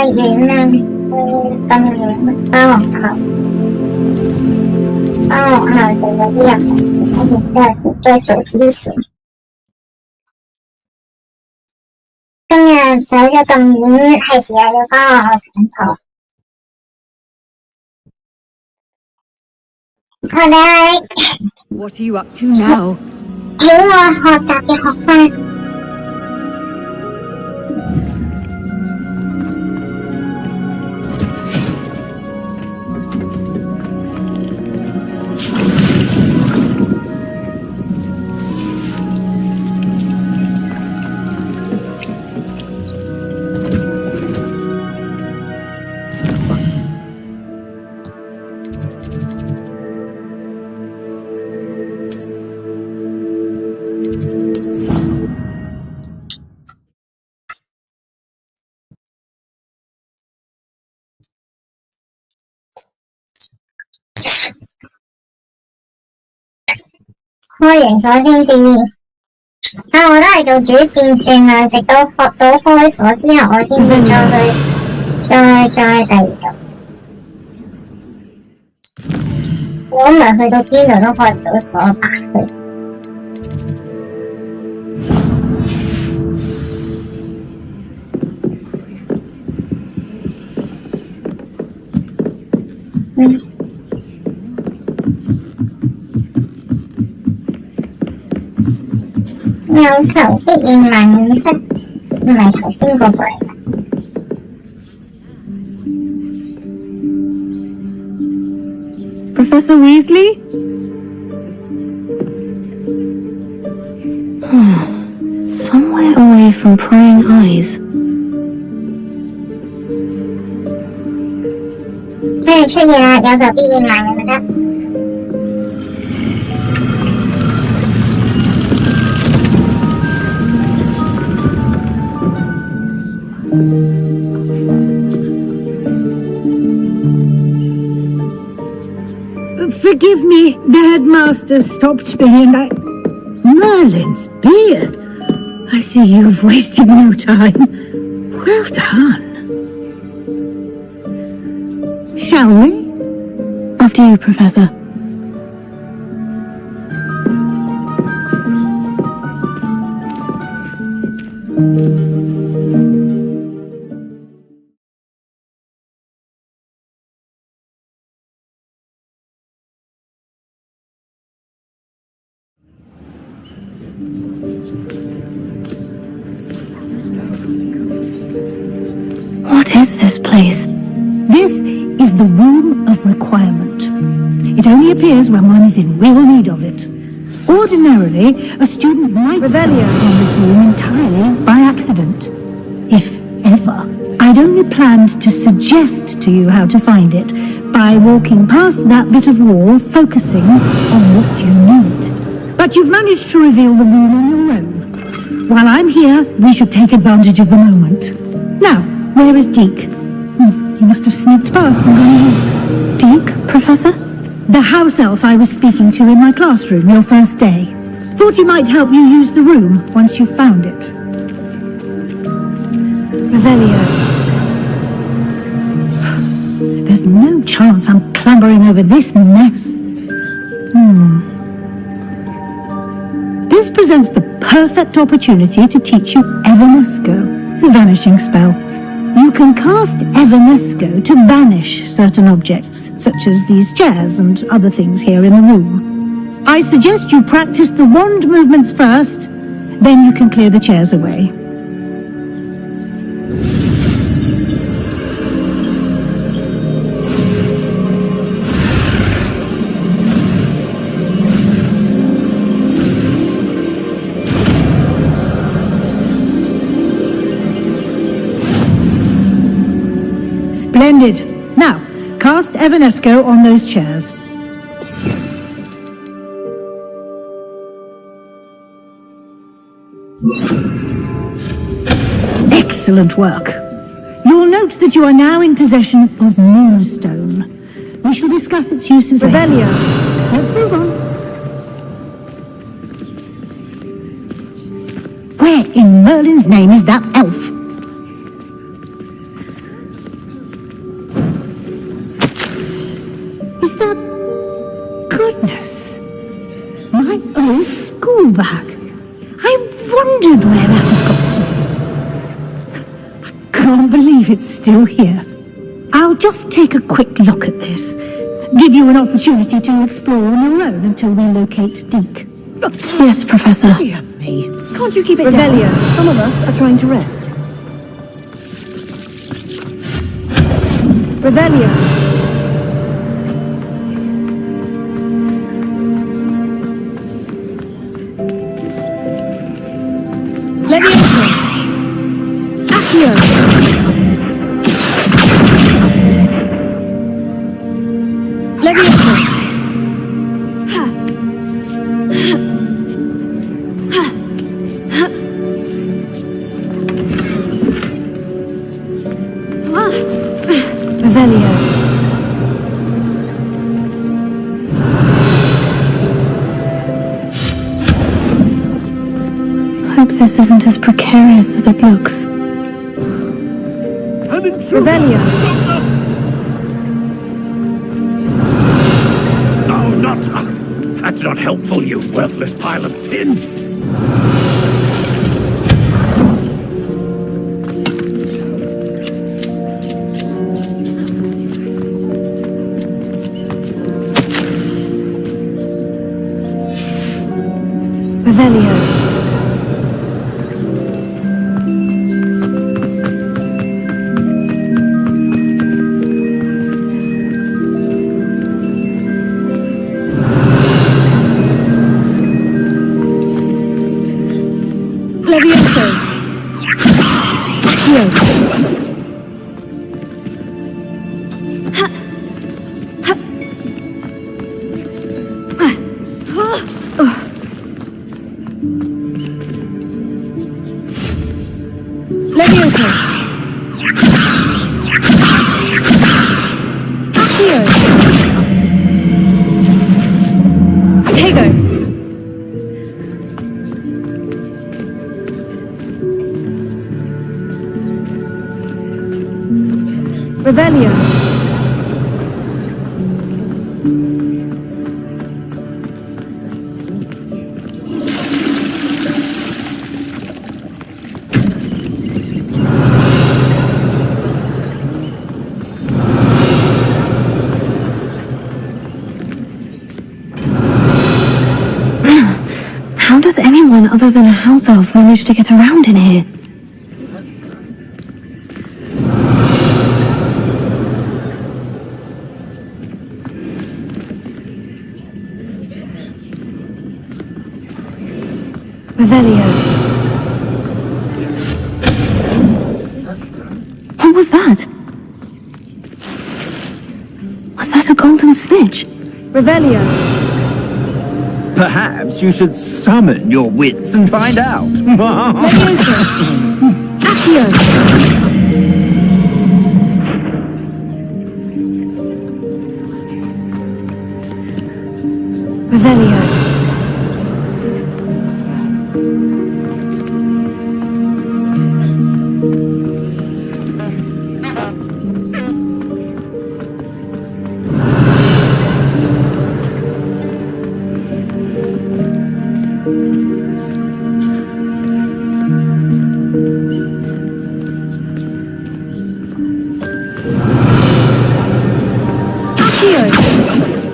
園啊，咁遠返學校，就有啲人在做之前。今日走咗咁遠，係時候要返學校上堂。我哋 What are you up to now? 喜愛學習嘅學生。開完鎖先至，但我都係做主線算啦，直到學到開鎖之後，我先至再第二度。如果唔係去到邊度都開唔到鎖吧佢。有求必應萬應室，唔係頭先嗰個嚟。Professor Weasley? Somewhere away from prying eyes. 佢哋出現啦，有求必應萬應室。Forgive me, the headmaster stopped me and I... Merlin's beard! I see you've wasted no time. Well done. Shall we? After you, Professor. What is this place? This is the Room of Requirement. It only appears when one is in real need of it. Ordinarily, a student might stumble upon this room entirely by accident. If ever. I'd only planned to suggest to you how to find it by walking past that bit of wall, focusing on what you need. But you've managed to reveal the room on your own. While I'm here, we should take advantage of the moment. Now, where is Deke? He must have sneaked past and gone home. Deke, Professor? The house elf I was speaking to in my classroom your first day. Thought he might help you use the room once you've found it. Revelio. There's no chance I'm clambering over this mess. This presents the perfect opportunity to teach you Evanesco, the vanishing spell. You can cast Evanesco to vanish certain objects, such as these chairs and other things here in the room. I suggest you practice the wand movements first, then you can clear the chairs away. Splendid. Now, cast Evanesco on those chairs. Excellent work. You'll note that you are now in possession of Moonstone. We shall discuss its uses later. Revelio. Let's move on. Where in Merlin's name is that elf? back. I wondered where that had got to. I can't believe it's still here. I'll just take a quick look at this. Give you an opportunity to explore on your own until we locate Deke. Yes, Professor. Dear me. Can't you keep it down? Revelio. Some of us are trying to rest. Revelio. Leviosa. Accio. Leviosa. Revelio. Hope this isn't as precarious as it looks. Revelio. Oh, not... That's not helpful, you worthless pile of tin. Revelio. Levioso. Accio. Ha. Ha. Levioso. Accio. Tego. Revelio. How does anyone other than a house elf manage to get around in here? Revelio. What was that? Was that a golden snitch? Revelio. Perhaps you should summon your wits and find out. Leviosa. Accio. Revelio.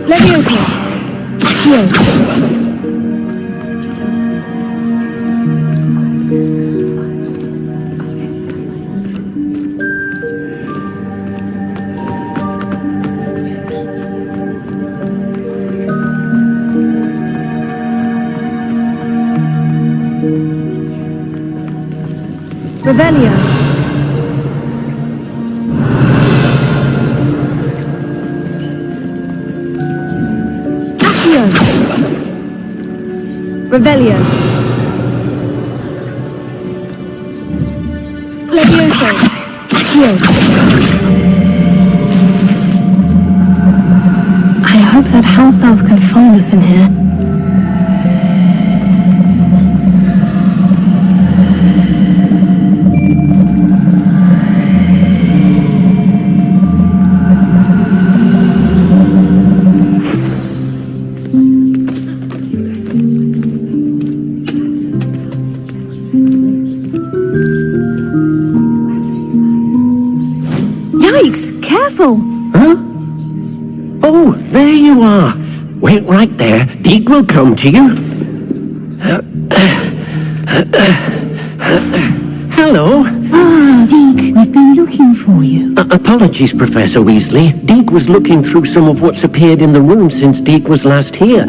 Leviosa. Accio. Revelio. Accio. Revelio. Levioso. Accio. I hope that house elf can find us in here. careful. Huh? Oh, there you are. Wait right there. Deke will come to you. Hello. Ah, Deke, we've been looking for you. Apologies, Professor Weasley. Deke was looking through some of what's appeared in the room since Deke was last here.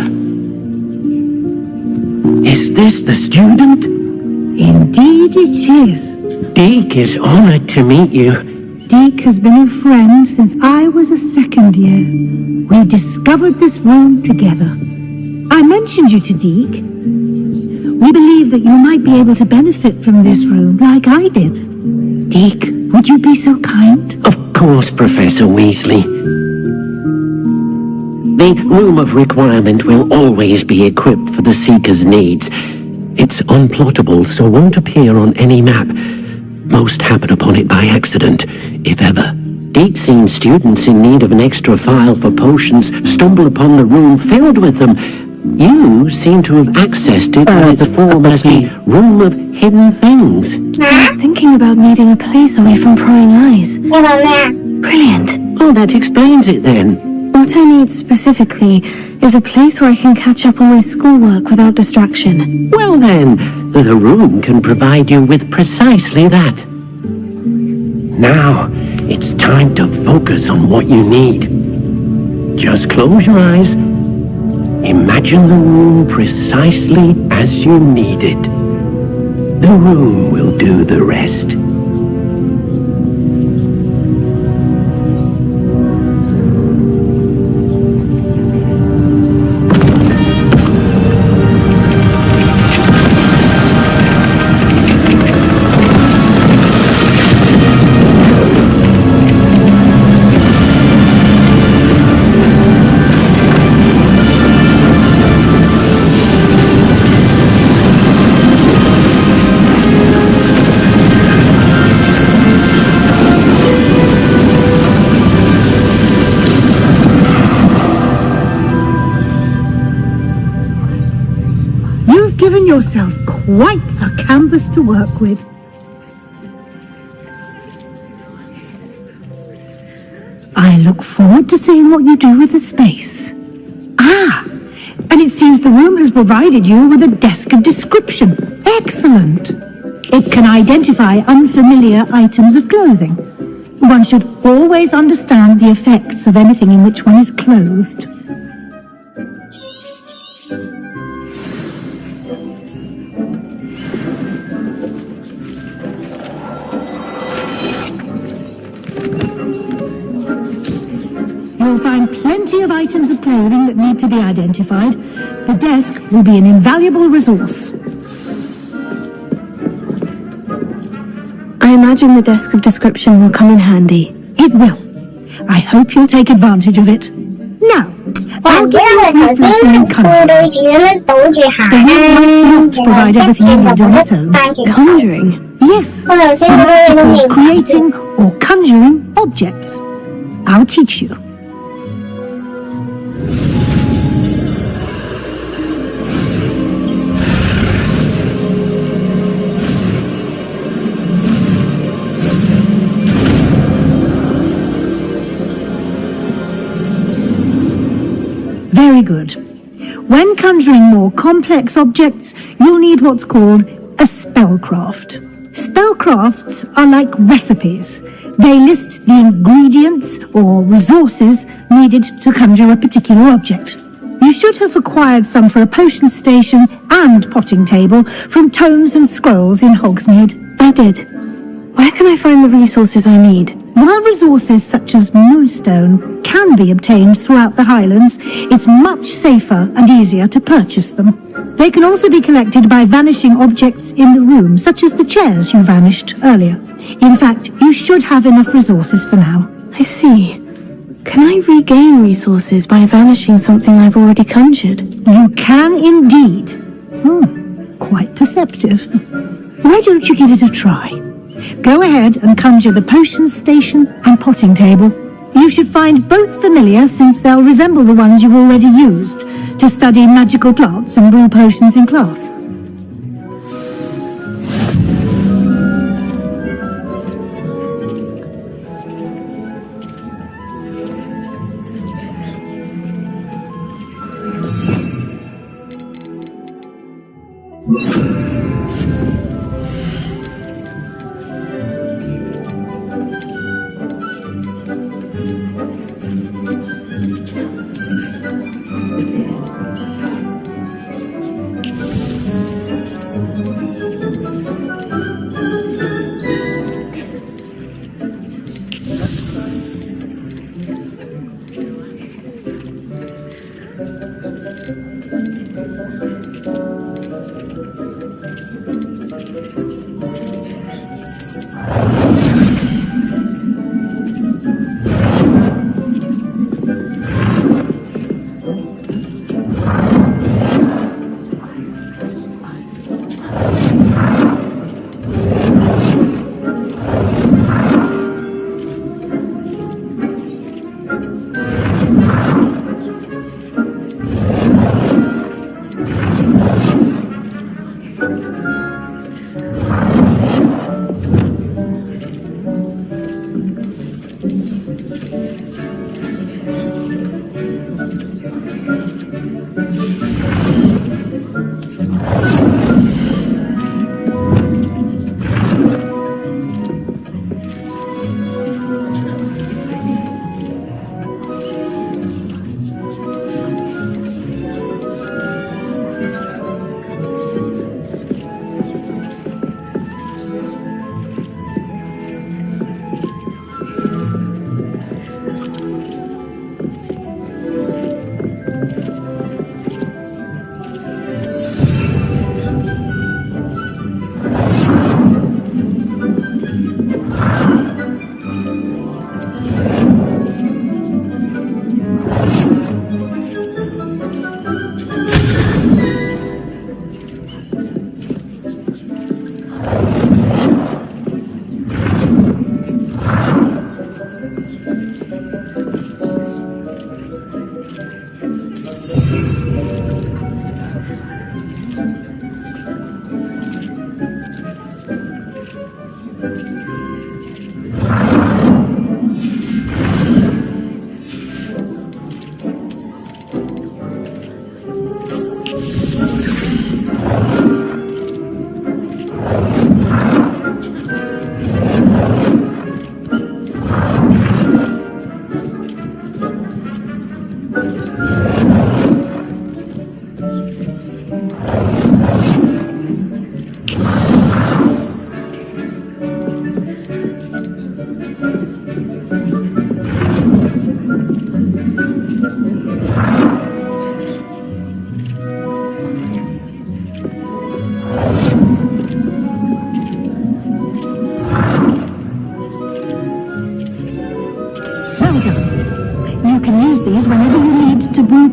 Is this the student? Indeed it is. Deke is honored to meet you. Deke has been a friend since I was a second year. We discovered this room together. I mentioned you to Deke. We believe that you might be able to benefit from this room like I did. Deke, would you be so kind? Of course, Professor Weasley. The Room of Requirement will always be equipped for the Seeker's needs. It's unplottable, so won't appear on any map. Most happen upon it by accident, if ever. Deke's seen students in need of an extra file for potions stumble upon the room filled with them. You seem to have accessed it in its form as the Room of Hidden Things. I was thinking about needing a place away from prying eyes. Brilliant. Oh, that explains it then. What I need specifically is a place where I can catch up on my schoolwork without distraction. Well then, the room can provide you with precisely that. Now, it's time to focus on what you need. Just close your eyes. Imagine the room precisely as you need it. The room will do the rest. Yourself quite a canvas to work with. I look forward to seeing what you do with the space. Ah, and it seems the room has provided you with a desk of description. Excellent. It can identify unfamiliar items of clothing. One should always understand the effects of anything in which one is clothed. You'll find plenty of items of clothing that need to be identified. The desk will be an invaluable resource. I imagine the desk of description will come in handy. It will. I hope you'll take advantage of it. Now, I'll give you a reflection in conjuring. The room might not provide everything you need on its own. Conjuring? Yes, the magic of creating or conjuring objects. I'll teach you. Very good. When conjuring more complex objects, you'll need what's called a spellcraft. Spellcrafts are like recipes. They list the ingredients or resources needed to conjure a particular object. You should have acquired some for a potion station and potting table from tomes and scrolls in Hogsmeade. I did. Where can I find the resources I need? While resources such as moonstone can be obtained throughout the Highlands, it's much safer and easier to purchase them. They can also be collected by vanishing objects in the room, such as the chairs you vanished earlier. In fact, you should have enough resources for now. I see. Can I regain resources by vanishing something I've already conjured? You can indeed. Quite perceptive. Why don't you give it a try? Go ahead and conjure the potion station and potting table. You should find both familiar since they'll resemble the ones you've already used to study magical plants and brew potions in class.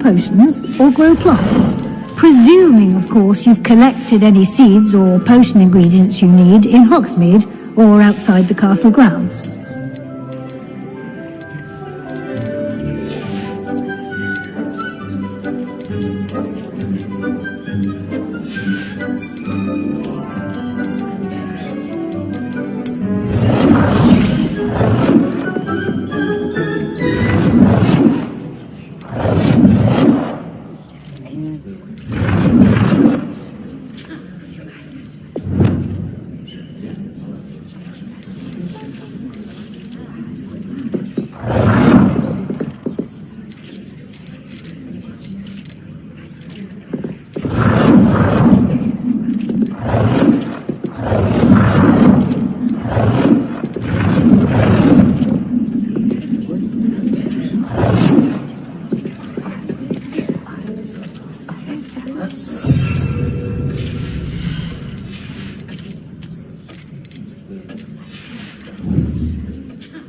Potions or grow plants, presuming, of course, you've collected any seeds or potion ingredients you need in Hogsmeade or outside the castle grounds.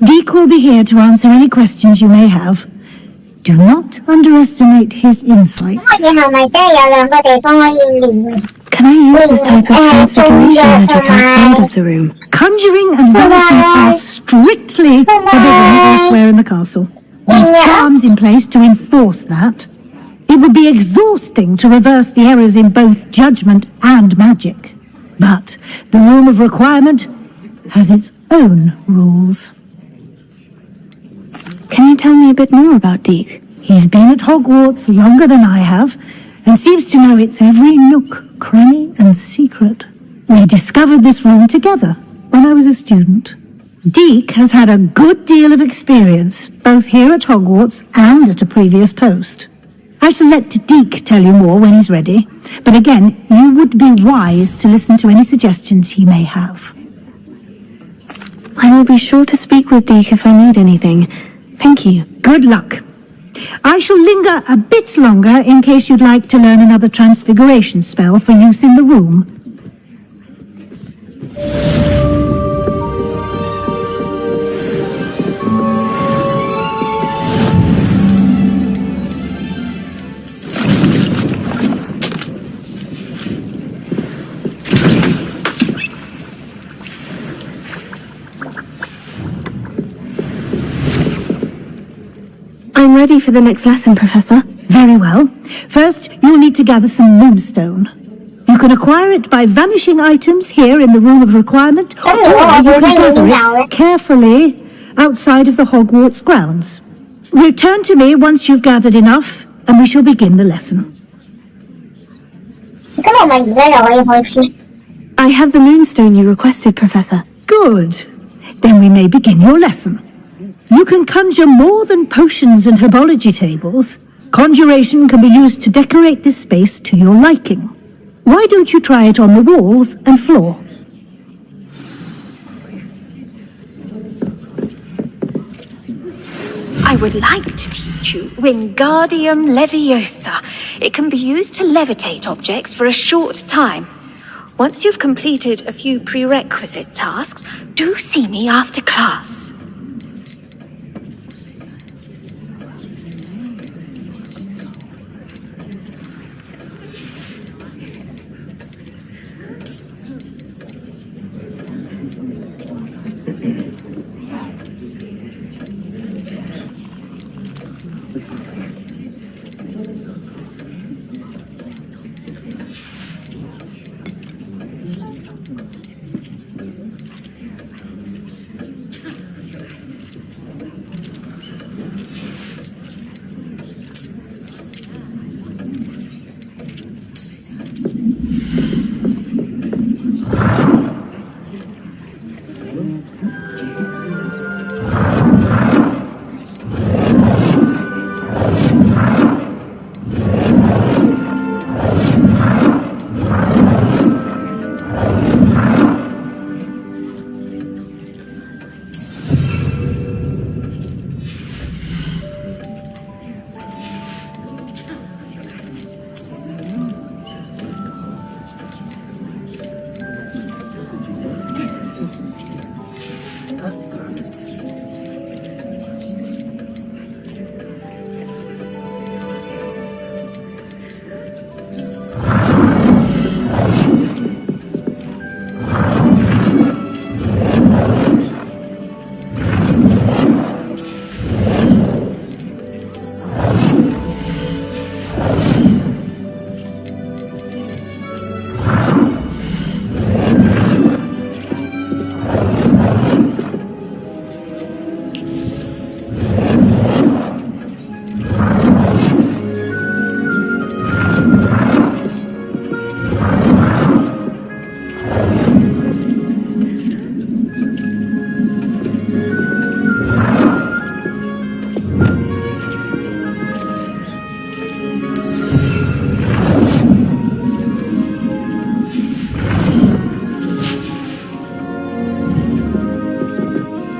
Deek will be here to answer any questions you may have. Do not underestimate his insight. Can I use this type of transfiguration magic outside of the room? Conjuring and vanishing are strictly forbidden elsewhere in the castle. With charms in place to enforce that, it would be exhausting to reverse the errors in both judgment and magic. But the Room of Requirement has its own rules. Can you tell me a bit more about Deek? He's been at Hogwarts longer than I have, and seems to know its every nook, cranny, and secret. We discovered this room together when I was a student. Deek has had a good deal of experience, both here at Hogwarts and at a previous post. I shall let Deke tell you more when he's ready. But again, you would be wise to listen to any suggestions he may have. I will be sure to speak with Deke if I need anything. Thank you. Good luck. I shall linger a bit longer in case you'd like to learn another transfiguration spell for use in the room. I'm ready for the next lesson, Professor. Very well. First, you'll need to gather some moonstone. You can acquire it by vanishing items here in the Room of Requirement, or you can gather it carefully outside of the Hogwarts grounds. Return to me once you've gathered enough, and we shall begin the lesson. I have the moonstone you requested, Professor. Good. Then we may begin your lesson. You can conjure more than potions and herbology tables. Conjuration can be used to decorate this space to your liking. Why don't you try it on the walls and floor? I would like to teach you Wingardium Leviosa. It can be used to levitate objects for a short time. Once you've completed a few prerequisite tasks, do see me after class.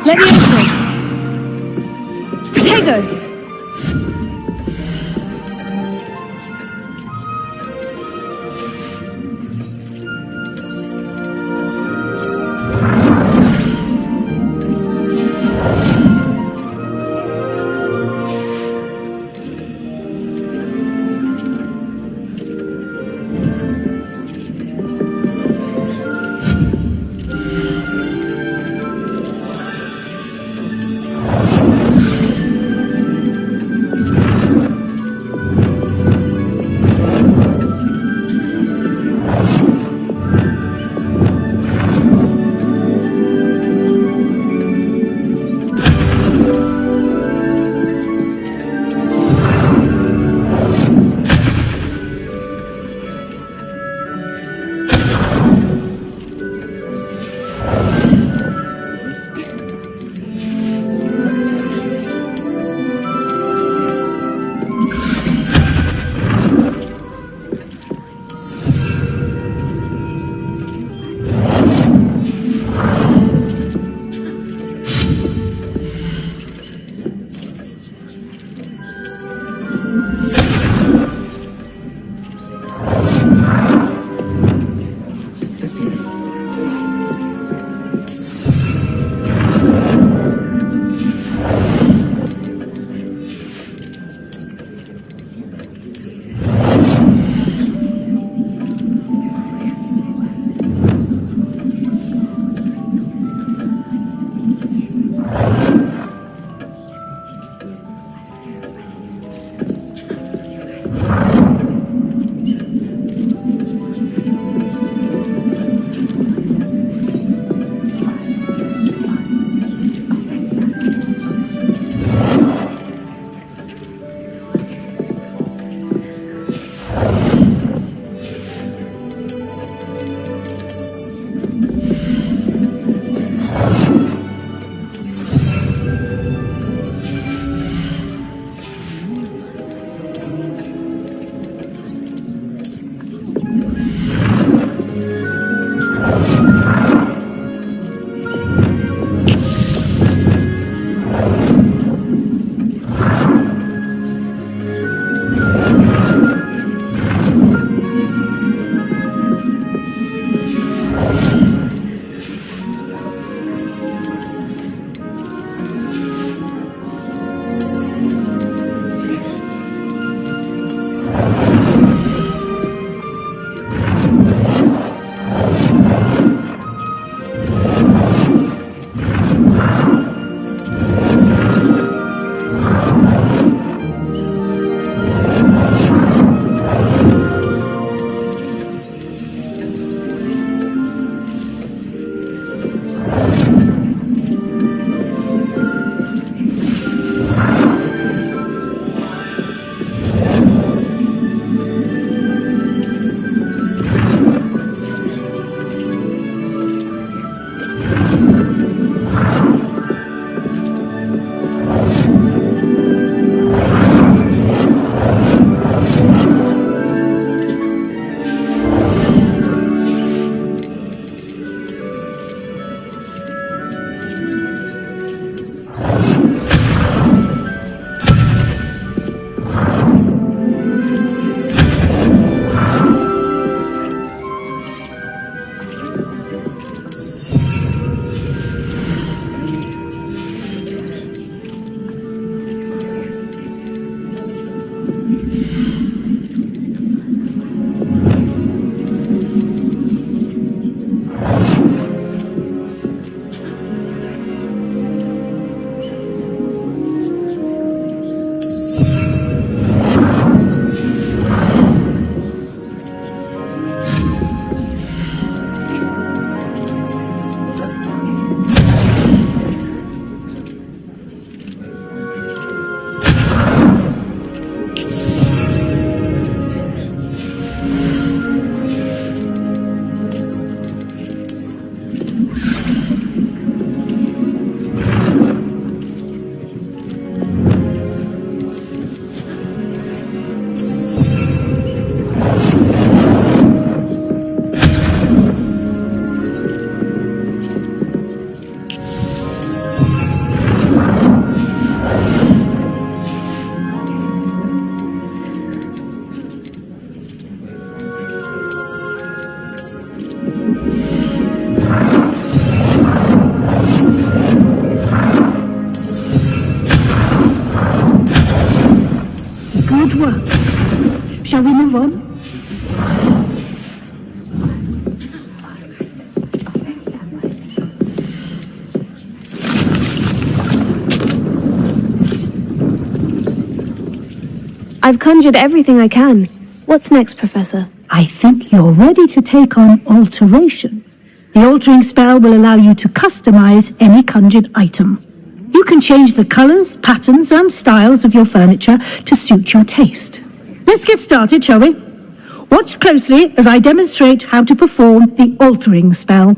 Leviosa! Protego! Shall we move on? I've conjured everything I can. What's next, Professor? I think you're ready to take on alteration. The altering spell will allow you to customize any conjured item. You can change the colors, patterns, and styles of your furniture to suit your taste. Let's get started, shall we? Watch closely as I demonstrate how to perform the altering spell.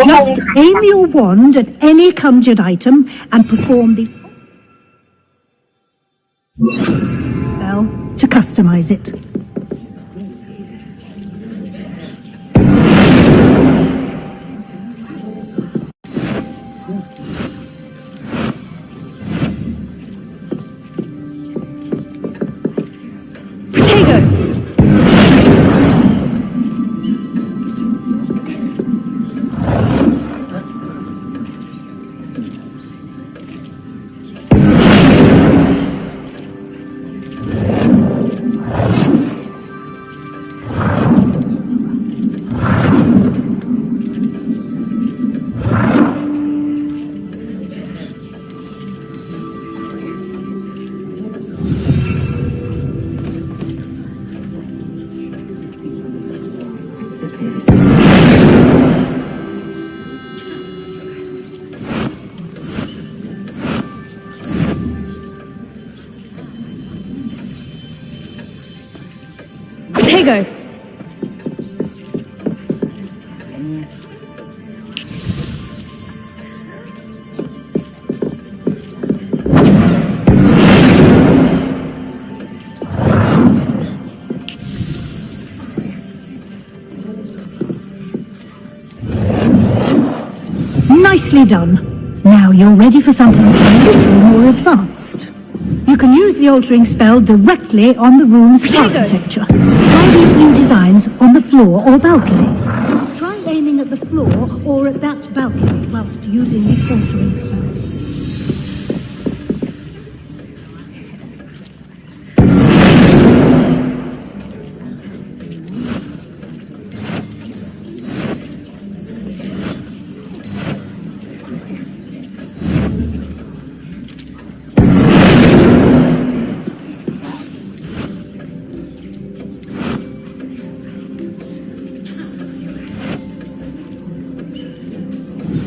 Just aim your wand at any conjured item and perform the spell to customize it. Tego! Nicely done. Now you're ready for something a little more advanced. You can use the altering spell directly on the room's architecture. Try these new designs on the floor or balcony. Try aiming at the floor or at that balcony whilst using the altering spell.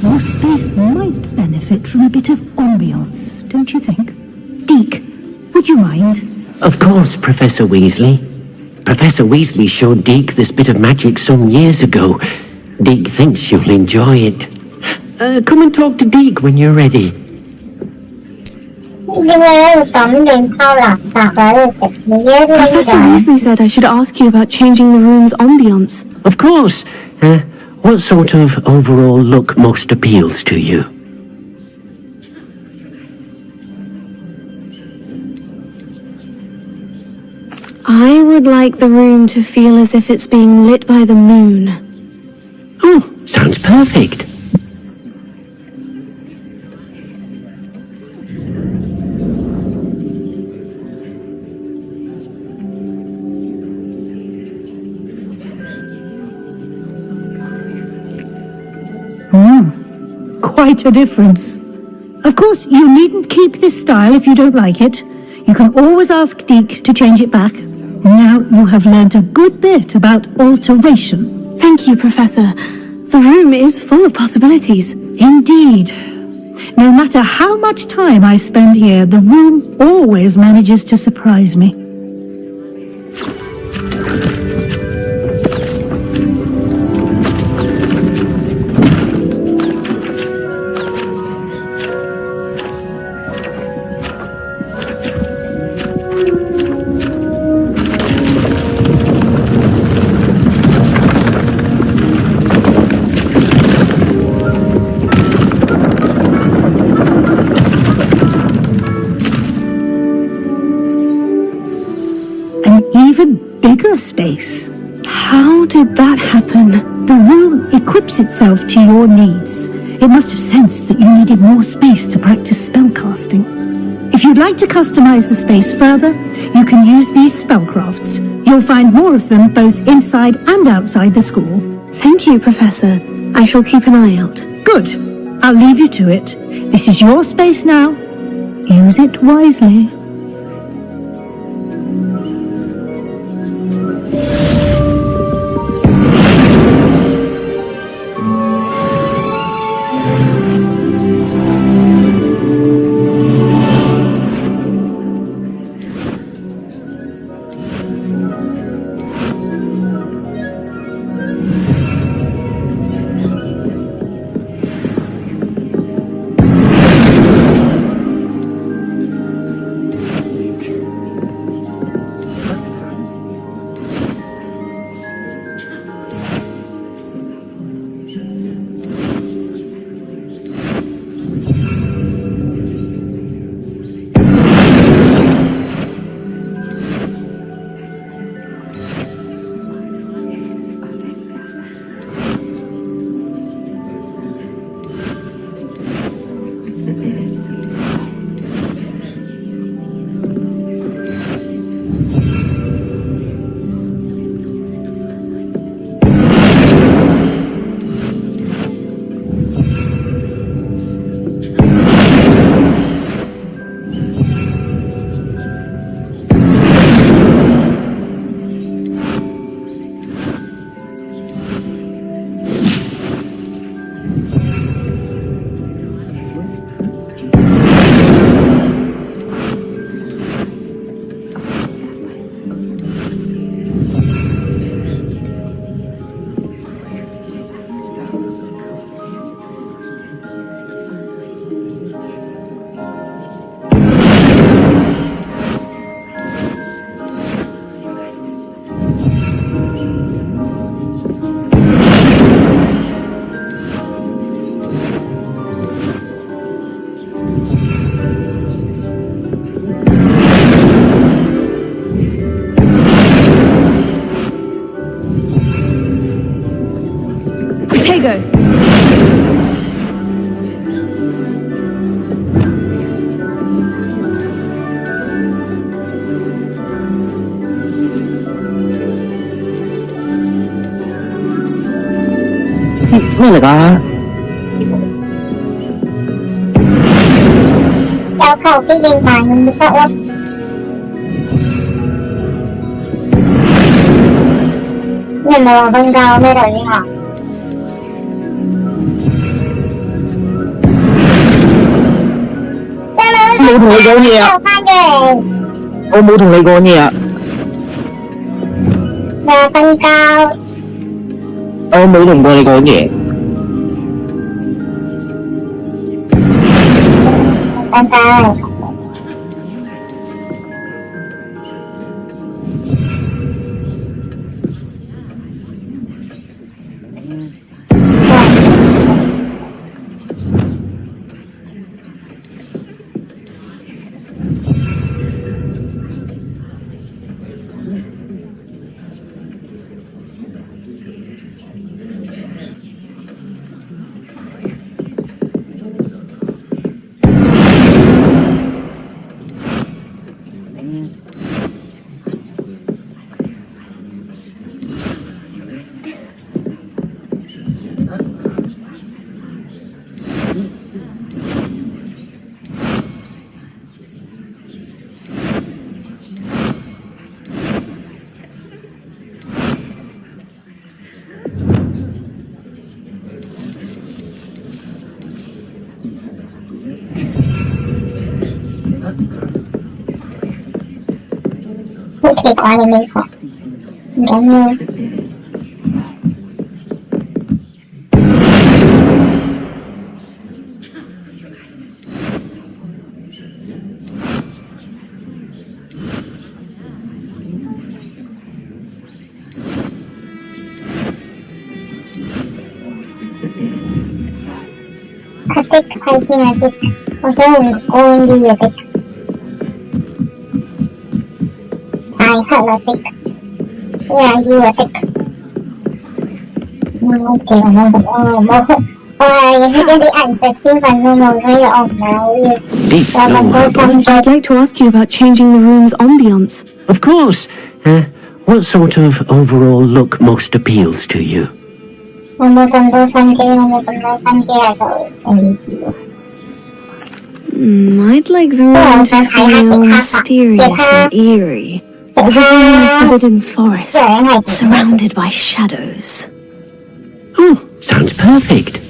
Your space might benefit from a bit of ambience, don't you think? Deke, would you mind? Of course, Professor Weasley. Professor Weasley showed Deke this bit of magic some years ago. Deke thinks you'll enjoy it. Come and talk to Deke when you're ready. Professor Weasley said I should ask you about changing the room's ambience. Of course. What sort of overall look most appeals to you? I would like the room to feel as if it's being lit by the moon. Oh, sounds perfect. Quite a difference. Of course, you needn't keep this style if you don't like it. You can always ask Deke to change it back. Now you have learnt a good bit about alteration. Thank you, Professor. The room is full of possibilities. Indeed. No matter how much time I spend here, the room always manages to surprise me. Bigger space. How did that happen? The room equips itself to your needs. It must have sensed that you needed more space to practice spellcasting. If you'd like to customize the space further, you can use these spellcrafts. You'll find more of them both inside and outside the school. Thank you, Professor. I shall keep an eye out. Good. I'll leave you to it. This is your space now. Use it wisely. you go. What is that? 有求必應但唔失咯。你有冇話瞓覺咩頭先話？冇同你講嘢啊！翻咗嚟。我冇同你講嘢啊！你話瞓覺。我冇同過你講嘢。瞓覺。好奇怪嘅美學，唔緊要。阿迪喺邊啊？迪，我想用光啲嘅迪。太黑啦，迪。咩啊？要啊，迪。OK，我係一啲藝術天分都冇，所以我唔係好要。I'd like to ask you about changing the room's ambience. Of course. What sort of overall look most appeals to you? 我冇咁多心機，我冇咁多心機喺度整呢啲。I'd like the room to feel mysterious and eerie, as if I'm in a forbidden forest, surrounded by shadows. Oh, sounds perfect.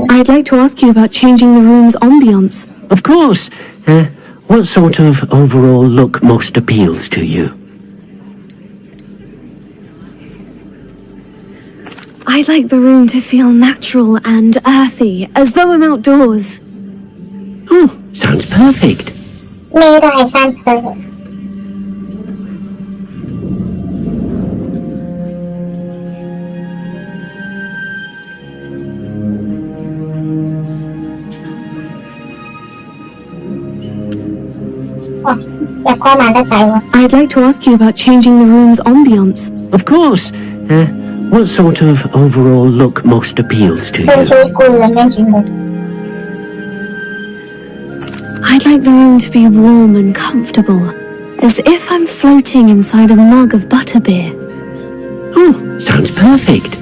I'd like to ask you about changing the room's ambience. Of course. What sort of overall look most appeals to you? I'd like the room to feel natural and earthy, as though I'm outdoors. Oh, sounds perfect. 咩都係山區。I'd like to ask you about changing the room's ambience. Of course. What sort of overall look most appeals to you? I'd like the room to be warm and comfortable, as if I'm floating inside a mug of butterbeer. Oh, sounds perfect.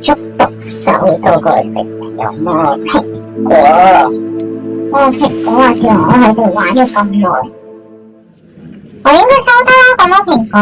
捉毒手到過嚟。有冇蘋果？蘋果啊，算我喺度玩咗咁耐，我應該收得啦，咁多蘋果。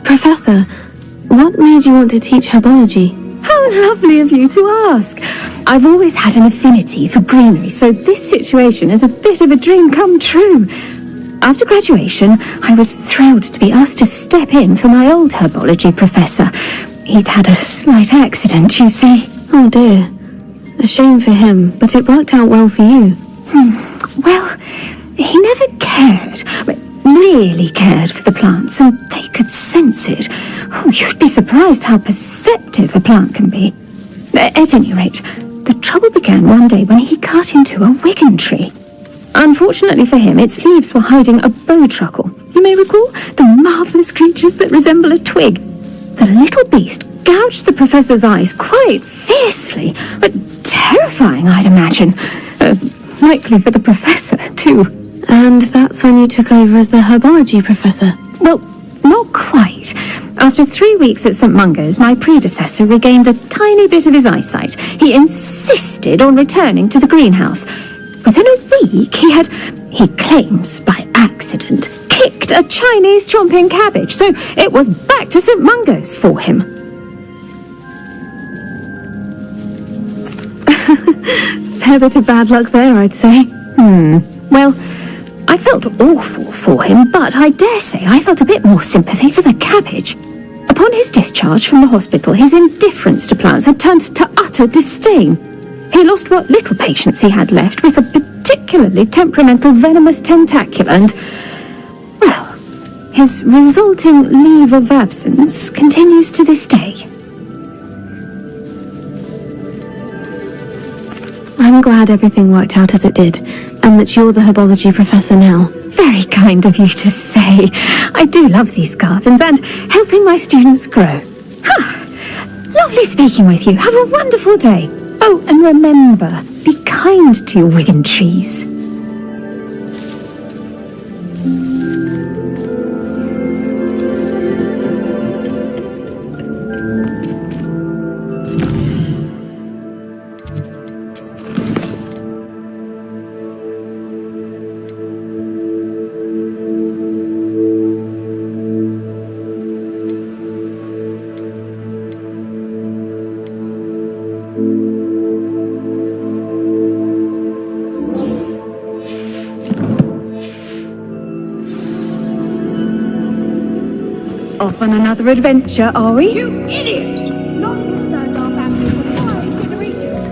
Professor, what made you want to teach herbology? How lovely of you to ask. I've always had an affinity for greenery, so this situation is a bit of a dream come true. After graduation, I was thrilled to be asked to step in for my old herbology professor. He'd had a slight accident, you see. Oh dear. A shame for him, but it worked out well for you. Well, he never really cared for the plants, and they could sense it. Oh, you'd be surprised how perceptive a plant can be. At any rate, the trouble began one day when he cut into a wigan tree. Unfortunately for him, its leaves were hiding a bowtruckle. You may recall the marvellous creatures that resemble a twig. The little beast gouged the professor's eyes quite fiercely, but terrifying, I'd imagine. Likely for the professor, too. And that's when you took over as the herbology professor? Well, not quite. After 3 weeks at St. Mungo's, my predecessor regained a tiny bit of his eyesight. He insisted on returning to the greenhouse. Within a week, he claims by accident, kicked a Chinese chomping cabbage, so it was back to St. Mungo's for him. Fair bit of bad luck there, I'd say. Well, I felt awful for him, but I dare say I felt a bit more sympathy for the cabbage. Upon his discharge from the hospital, his indifference to plants had turned to utter disdain. He lost what little patience he had left with a particularly temperamental venomous tentacula, and, well, his resulting leave of absence continues to this day. I'm glad everything worked out as it did, and that you're the herbology professor now. Very kind of you to say. I do love these gardens and helping my students grow. Lovely speaking with you. Have a wonderful day. Oh, and remember, be kind to your wigan trees. Off on another adventure, are we? You idiot! Not understand our family for 5 generations.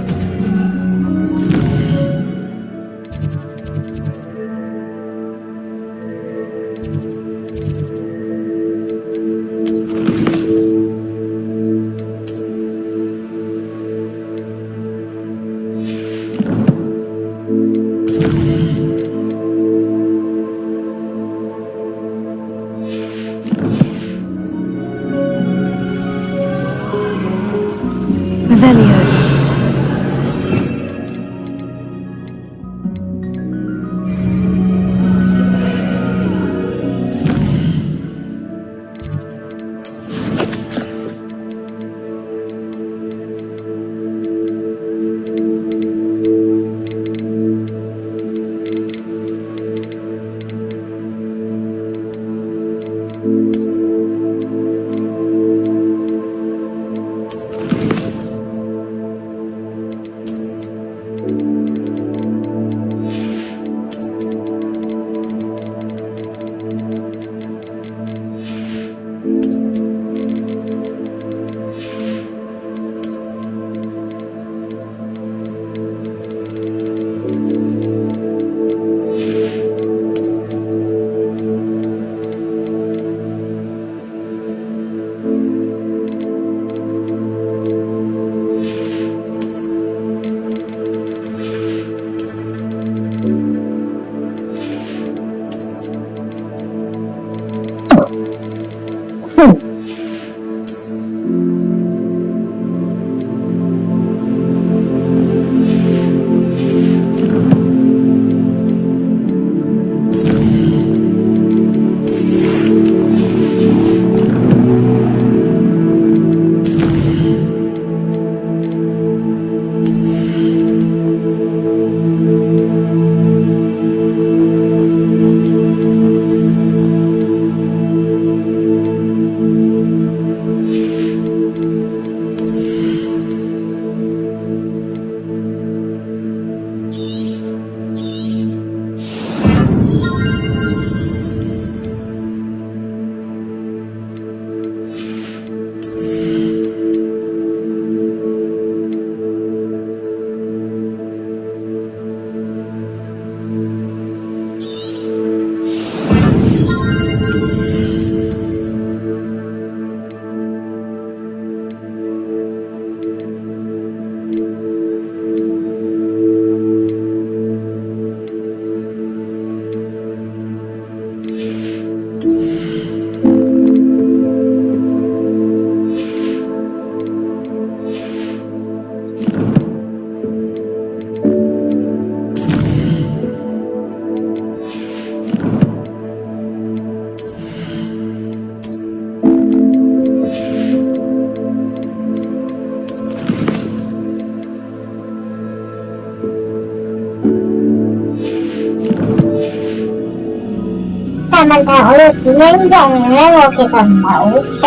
但問題我要點樣用咧？我其實唔係好識。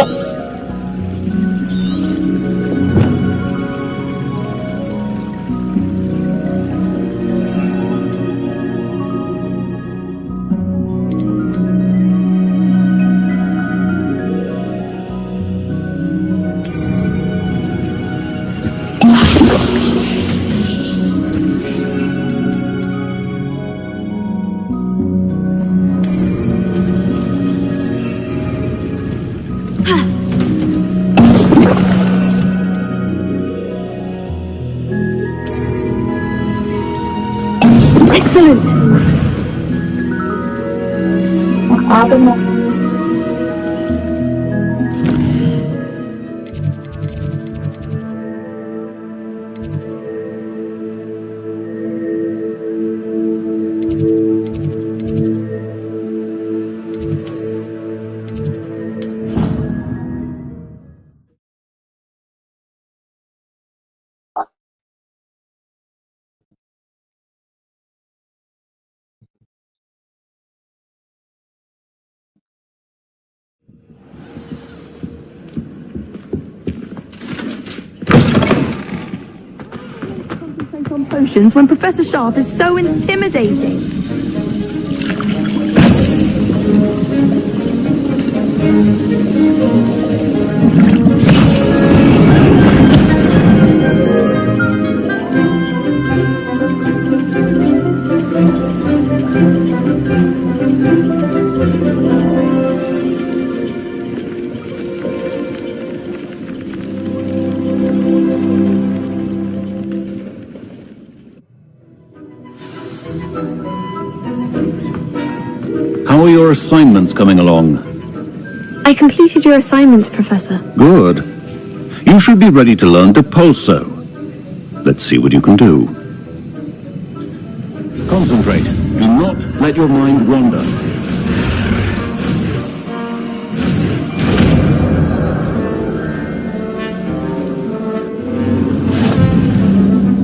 Excellent! On potions when Professor Sharp is so intimidating. How are your assignments coming along? I completed your assignments, Professor. Good. You should be ready to learn Depulso. Let's see what you can do. Concentrate. Do not let your mind wander.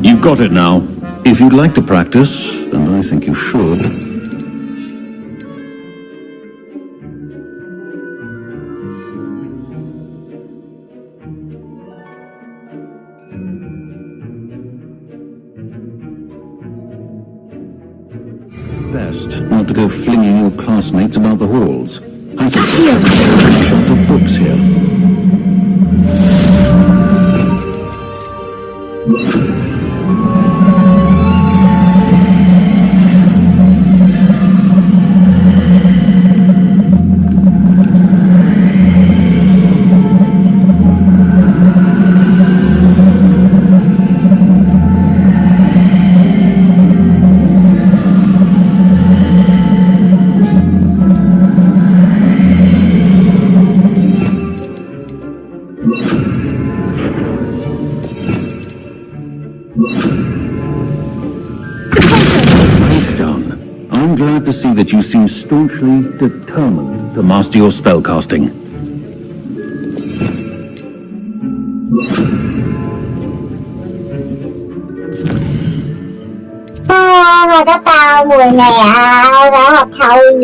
You've got it now. If you'd like to practice, and I think you should, best not to go flinging your classmates about the halls. I think shut the books here. glad to see that you seem staunchly determined to master your spellcasting. 我的宝物没有，然后讨厌，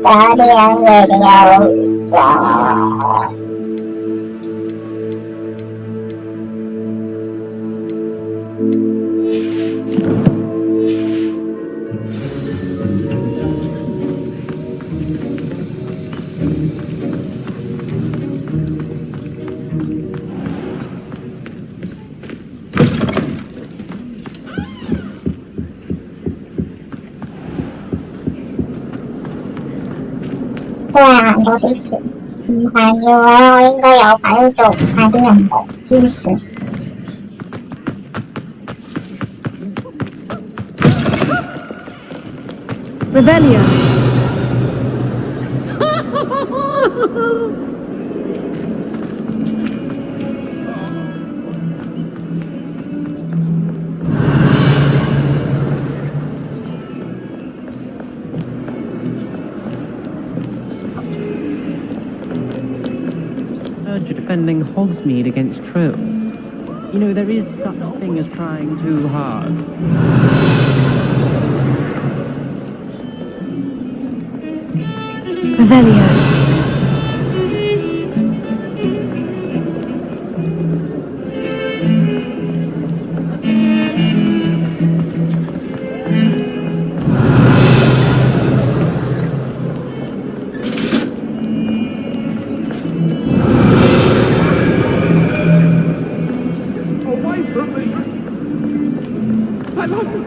大量为了哇，很多知识，还有我应该有3样的知识。Revelio. Defending Hogsmeade against trolls. You know, there is such a thing as trying too hard. Revelio.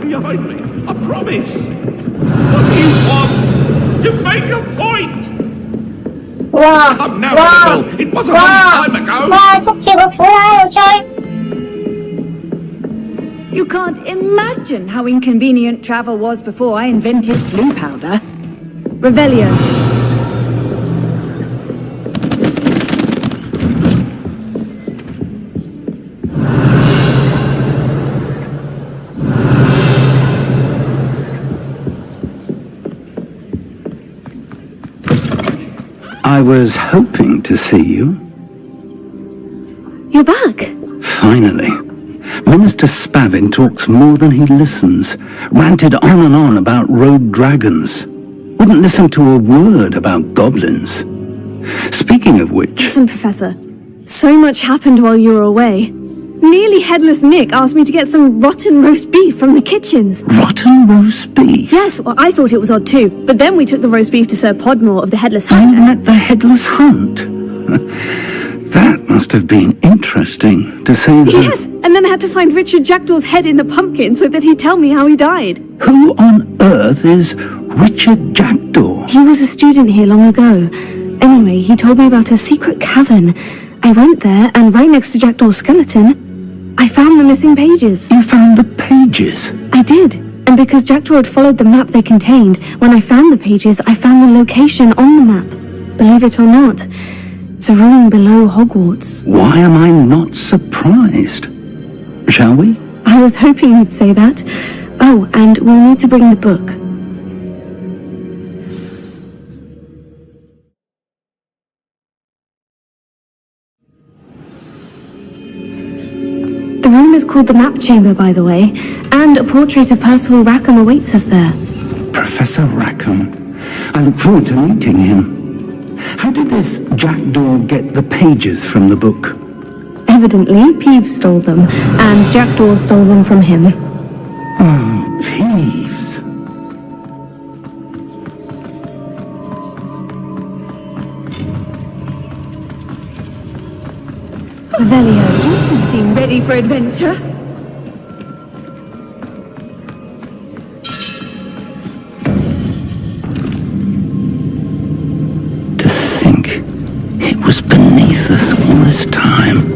Behind me, I promise. What do you want? You made your point. Come now, Annabelle. It was a long time ago. You can't imagine how inconvenient travel was before I invented flue powder. Revelio. I was hoping to see you. You're back. Finally. Minister Spavin talks more than he listens. Ranted on and on about rogue dragons. Wouldn't listen to a word about goblins. Speaking of which... Listen, Professor. So much happened while you were away. Nearly Headless Nick asked me to get some rotten roast beef from the kitchens. Rotten roast beef? Yes, well, I thought it was odd too. But then we took the roast beef to Sir Podmore of the Headless Hunt. You met the Headless Hunt? That must have been interesting, to say the... Yes, and then I had to find Richard Jackdaw's head in the pumpkin so that he'd tell me how he died. Who on earth is Richard Jackdaw? He was a student here long ago. Anyway, he told me about a secret cavern. I went there, and right next to Jackdaw's skeleton, I found the missing pages. You found the pages? I did. And because Jackdaw had followed the map they contained, when I found the pages, I found the location on the map. Believe it or not, it's a room below Hogwarts. Why am I not surprised? Shall we? I was hoping you'd say that. Oh, and we'll need to bring the book. The room is called the Map Chamber, by the way, and a portrait of Percival Rackham awaits us there. Professor Rackham. I look forward to meeting him. How did this Jackdaw get the pages from the book? Evidently, Peeves stole them, and Jackdaw stole them from him. Oh, Peeves. Revelio, you two seem ready for adventure. To think it was beneath us all this time.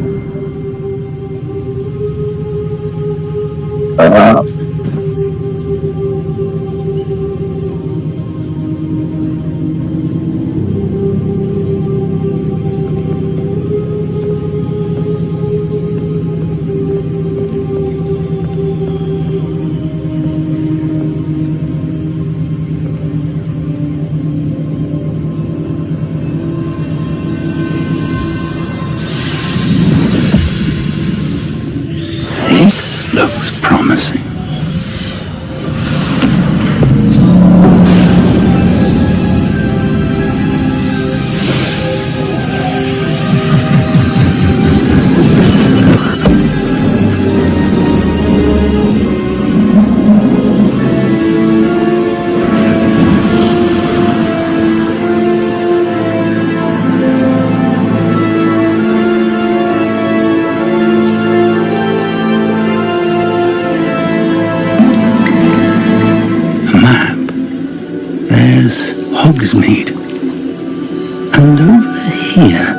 And over here,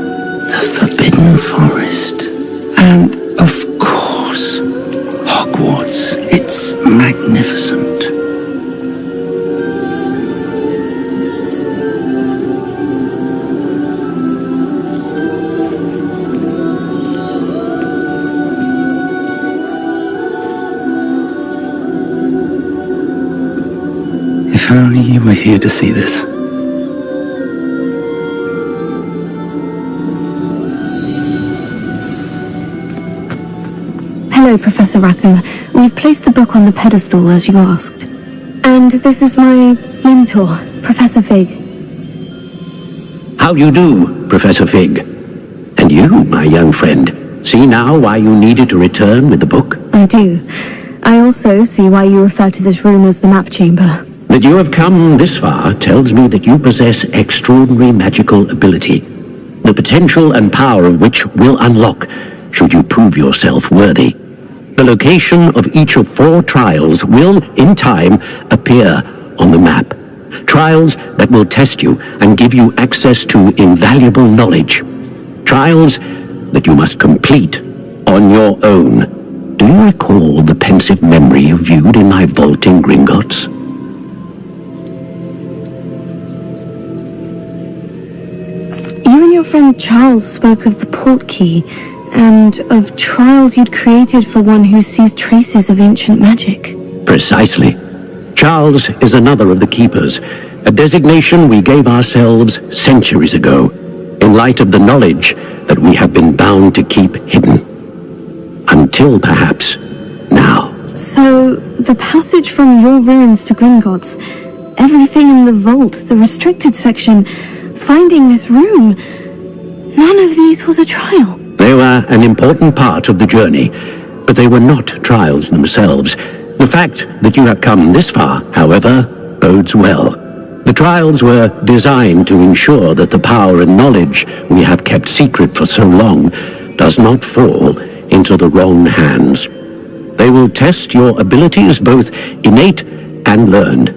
the Forbidden Forest. And, of course, Hogwarts. It's magnificent. If only you were here to see this. Hello, Professor Rackham. We've placed the book on the pedestal as you asked. And this is my mentor, Professor Fig. How do you do, Professor Fig? And you, my young friend, see now why you needed to return with the book? I do. I also see why you refer to this room as the map chamber. That you have come this far tells me that you possess extraordinary magical ability, the potential and power of which will unlock should you prove yourself worthy. The location of each of 4 trials will, in time, appear on the map. Trials that will test you and give you access to invaluable knowledge. Trials that you must complete on your own. Do you recall the pensive memory you viewed in my vault in Gringotts? You and your friend Charles spoke of the portkey, and of trials you'd created for one who sees traces of ancient magic. Precisely. Charles is another of the Keepers, a designation we gave ourselves centuries ago, in light of the knowledge that we have been bound to keep hidden. Until, perhaps, now. So, the passage from your ruins to Gringotts, everything in the vault, the restricted section, finding this room, none of these was a trial. They were an important part of the journey, but they were not trials themselves. The fact that you have come this far, however, bodes well. The trials were designed to ensure that the power and knowledge we have kept secret for so long does not fall into the wrong hands. They will test your abilities, both innate and learned.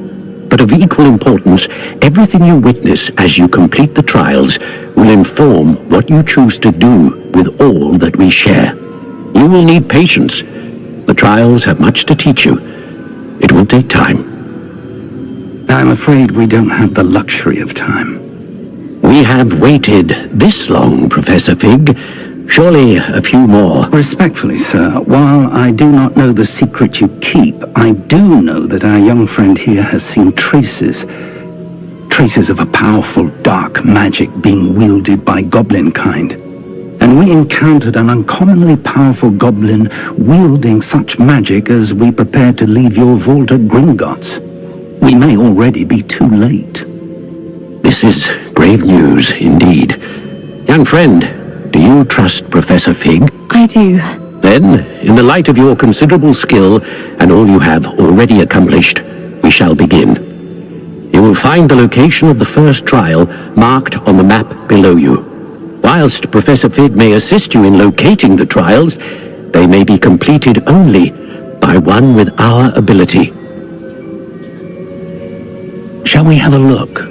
But of equal importance, everything you witness as you complete the trials will inform what you choose to do with all that we share. You will need patience. The trials have much to teach you. It will take time. I'm afraid we don't have the luxury of time. We have waited this long, Professor Fig. Surely a few more. Respectfully, sir, while I do not know the secret you keep, I do know that our young friend here has seen traces of a powerful dark magic being wielded by goblin kind. And we encountered an uncommonly powerful goblin wielding such magic as we prepared to leave your vault at Gringotts. We may already be too late. This is grave news indeed. Young friend, do you trust Professor Fig? I do. Then, in the light of your considerable skill and all you have already accomplished, we shall begin. You will find the location of the first trial marked on the map below you. Whilst Professor Fig may assist you in locating the trials, they may be completed only by one with our ability. Shall we have a look?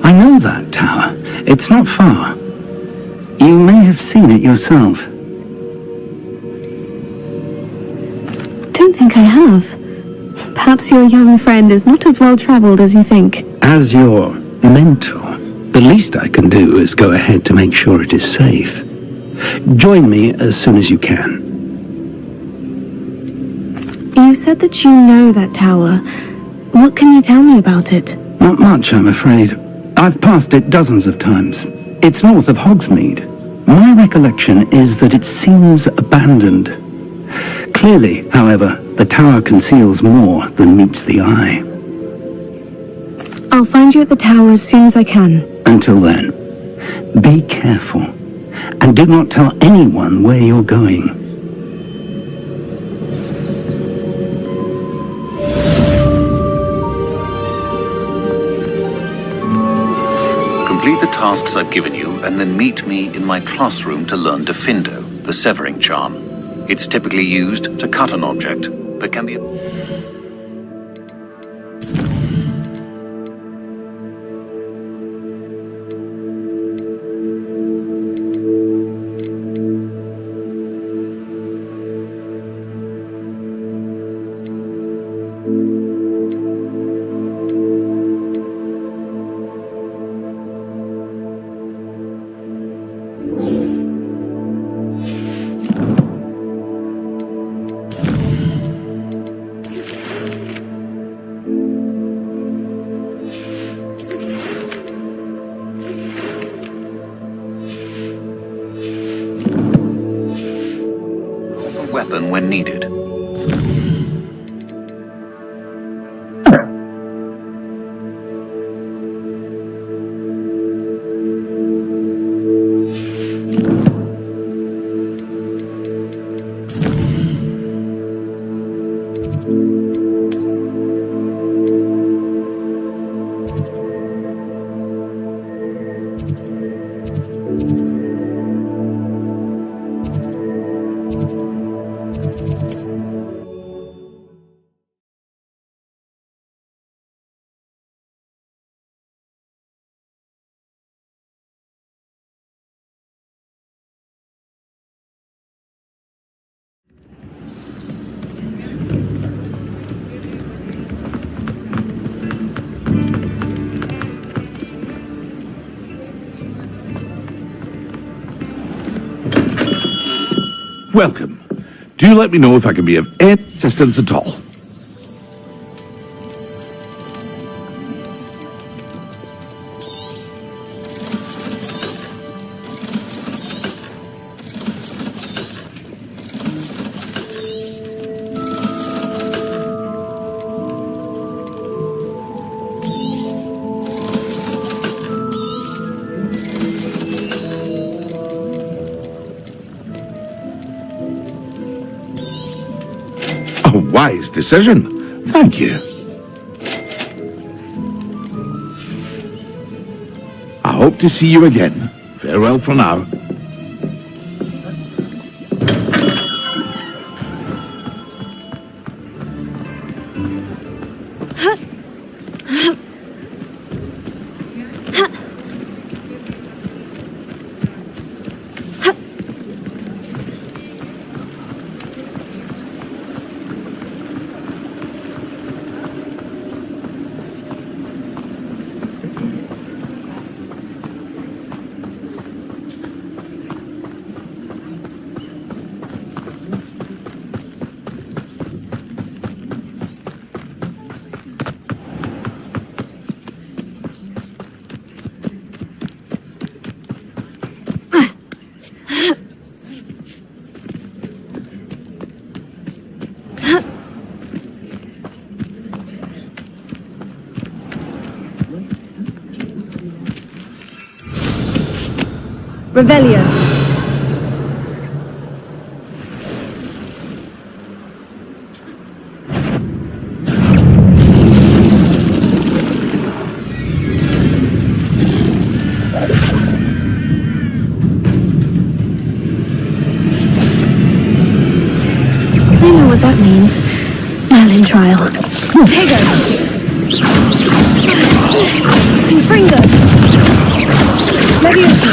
I know that tower. It's not far. You may have seen it yourself. Don't think I have. Perhaps your young friend is not as well traveled as you think. As your mentor, the least I can do is go ahead to make sure it is safe. Join me as soon as you can. You said that you know that tower. What can you tell me about it? Not much, I'm afraid. I've passed it dozens of times. It's north of Hogsmeade. My recollection is that it seems abandoned. Clearly, however, the tower conceals more than meets the eye. I'll find you at the tower as soon as I can. Until then, be careful, and do not tell anyone where you're going. Complete the tasks I've given you, and then meet me in my classroom to learn Diffindo, the severing charm. It's typically used to cut an object, but can be... when needed. Welcome. Do let me know if I can be of any assistance at all. A wise decision. Thank you. I hope to see you again. Farewell for now. Revelio. I know what that means. Merlin trial. Tego. Confringo. Leviosa.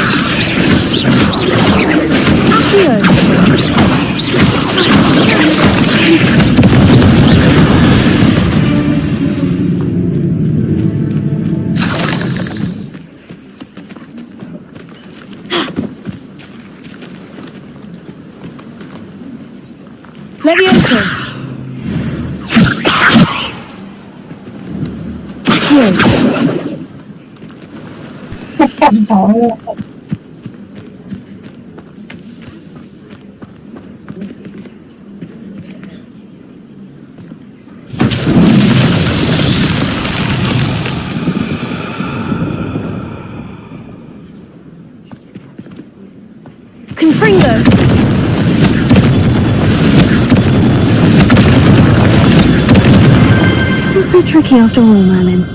Leviosa. Confringo. It's so tricky after all, Merlin.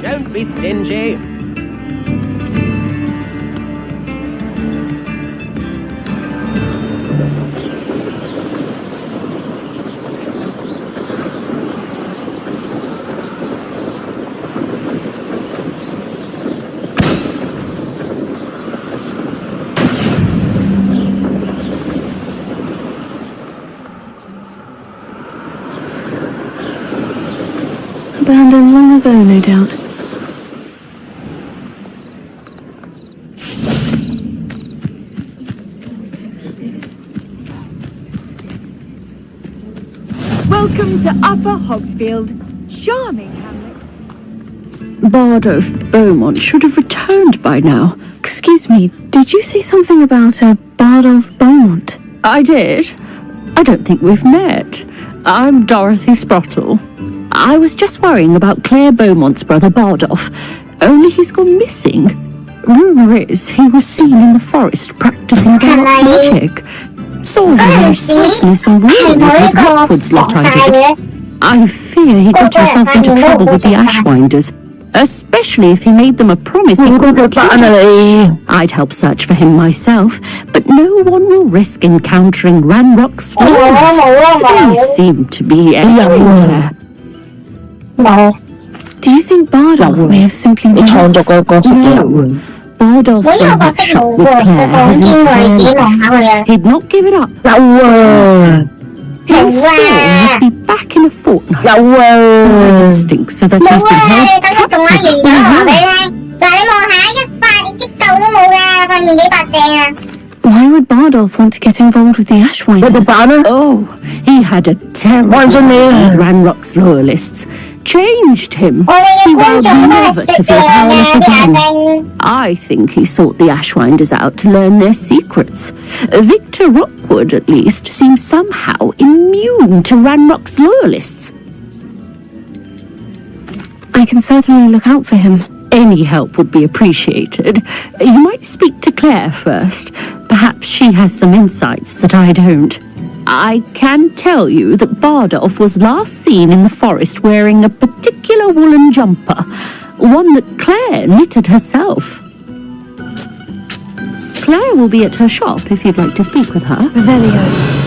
Don't be stingy. bow, no doubt. Welcome to Upper Hogsfield. Charming hamlet. Bardolph Beaumont should have returned by now. Excuse me, did you say something about a Bardolph Beaumont? I did. I don't think we've met. I'm Dorothy Sprottle. I was just worrying about Claire Beaumont's brother Bardolph, only he's gone missing. Rumour is he was seen in the forest practicing dark magic. Saw him in sickness and ruins with Hogwarts lot I did. I fear he got himself into trouble with the Ashwinders, especially if he made them a promise he couldn't keep. I'd help search for him myself, but no one will risk encountering Ranrock's followers. They seem to be everywhere. Do you think Bardolph may have simply No. Bardolph's been hooked up with Claire his entire life. He'd not give it up. He swore he'd be back in a fortnight. My instincts are that he's been held captive in a house. Why would Bardolph want to get involved with the Ashwinders? Oh, he had a terrible with Ranrock's loyalists. Changed him. He vowed never to feel powerless again. I think he sought the Ashwinders out to learn their secrets. Victor Rockwood, at least, seems somehow immune to Ranrock's loyalists. I can certainly look out for him. Any help would be appreciated. You might speak to Claire first. Perhaps she has some insights that I don't. I can tell you that Bardolph was last seen in the forest wearing a particular woolen jumper, one that Claire knitted herself. Claire will be at her shop if you'd like to speak with her. Revelio.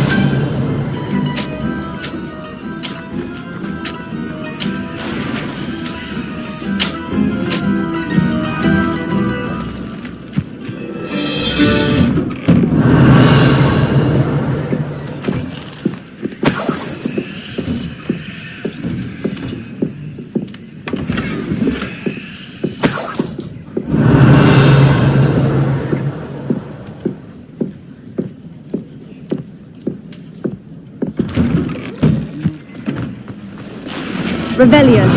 Rebellion.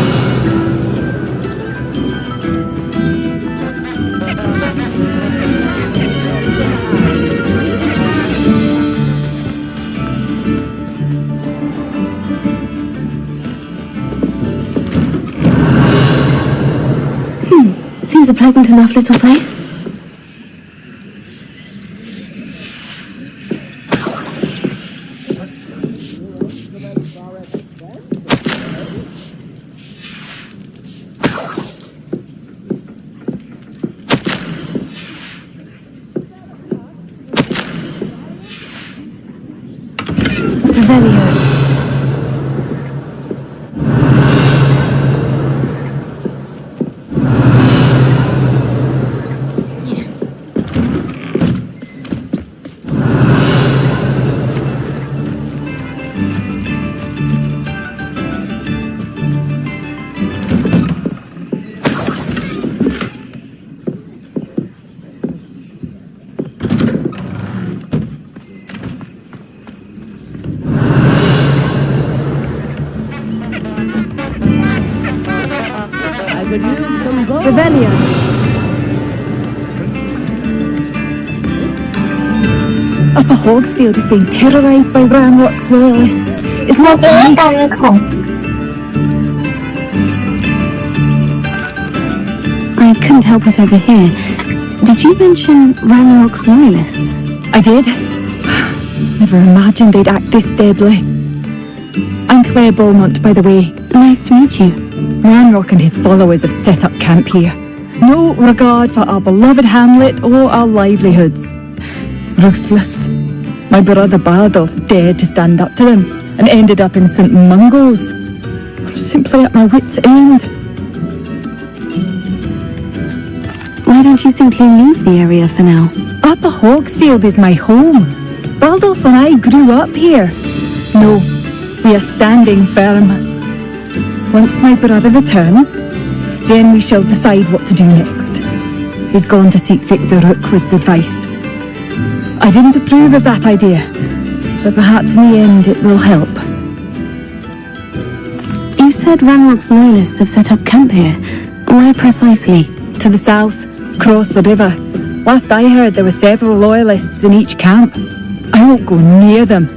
Seems a pleasant enough little place. Revelio. Upper Hogsfield is being terrorised by Ranrock's loyalists. It's not right. I couldn't help but overhear. Did you mention Ranrock's loyalists? I did. Never imagined they'd act this deadly. I'm Claire Beaumont, by the way. Nice to meet you. Ranrock and his followers have set up camp here. No regard for our beloved hamlet or our livelihoods. Ruthless. My brother Bardolph dared to stand up to them and ended up in St. Mungo's. I'm simply at my wit's end. Why don't you simply leave the area for now? Upper Hogsfield is my home. Bardolph and I grew up here. No, we are standing firm. Once my brother returns, again we shall decide what to do next. He's gone to seek Victor Rookwood's advice. I didn't approve of that idea, but perhaps in the end it will help. You said Ranrock's loyalists have set up camp here. Where precisely? To the south, across the river. Last I heard there were several loyalists in each camp. I won't go near them.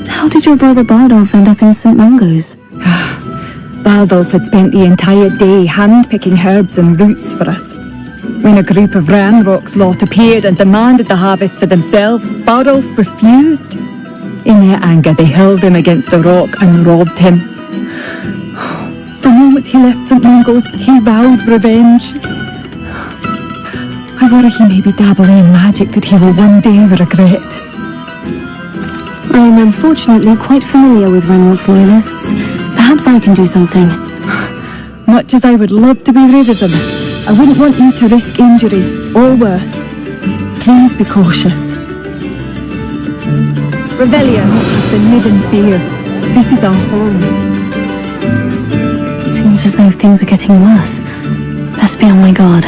How did your brother Bardolph end up in St. Mungo's? Bardolph had spent the entire day hand-picking herbs and roots for us. When a group of Ranrock's lot appeared and demanded the harvest for themselves, Bardolph refused. In their anger, they hurled him against a rock and robbed him. The moment he left St. Mungo's, he vowed revenge. I worry he may be dabbling in magic that he will one day regret. I am unfortunately quite familiar with Ranrock's loyalists. Perhaps I can do something. Much as I would love to be rid of them, I wouldn't want you to risk injury, or worse. Please be cautious. Revelia, the live in fear. This is our home. Seems as though things are getting worse. Best be on my guard.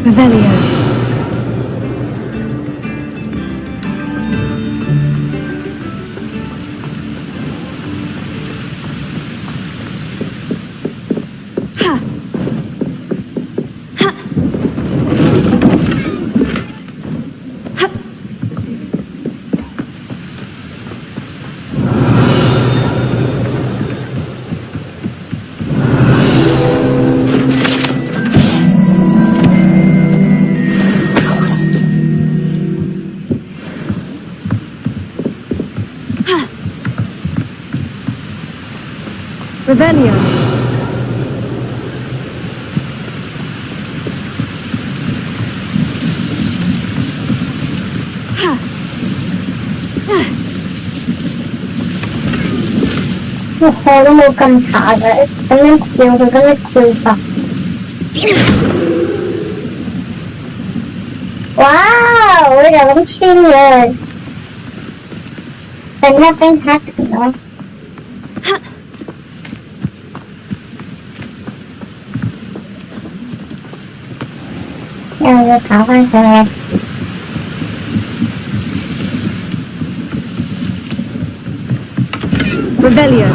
Revelio. Revelio. Một hồi nó mua cầm thả rồi, nó chiều rồi nó chiều vào. Wow, bây giờ vẫn xinh rồi. But nothing happened though. Now the power source. Revelio.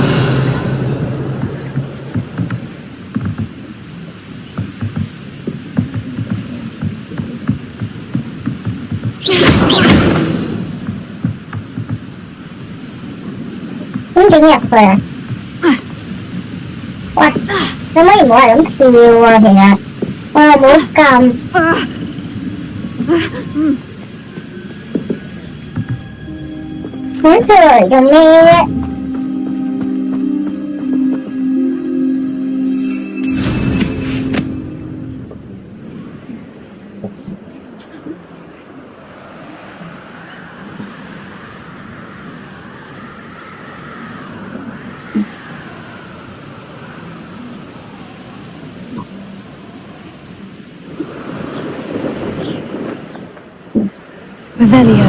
Không chỉ nhập rồi à? Wow, nó mới mỗi lần thiêu rồi thì là wow, mỗi cầm muốn thừa cho mê đấy. Revelio.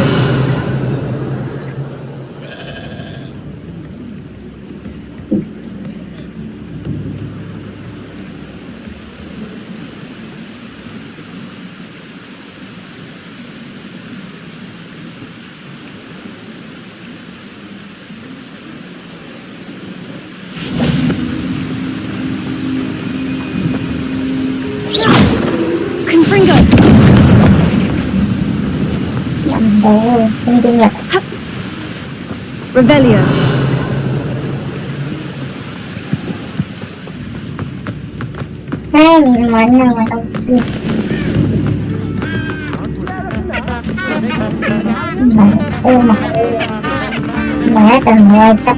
Confringo. Ồ, không đi nhập. Revelio. Hai mình món nào mà đâu xịt. Mà tầng ngoài chắc.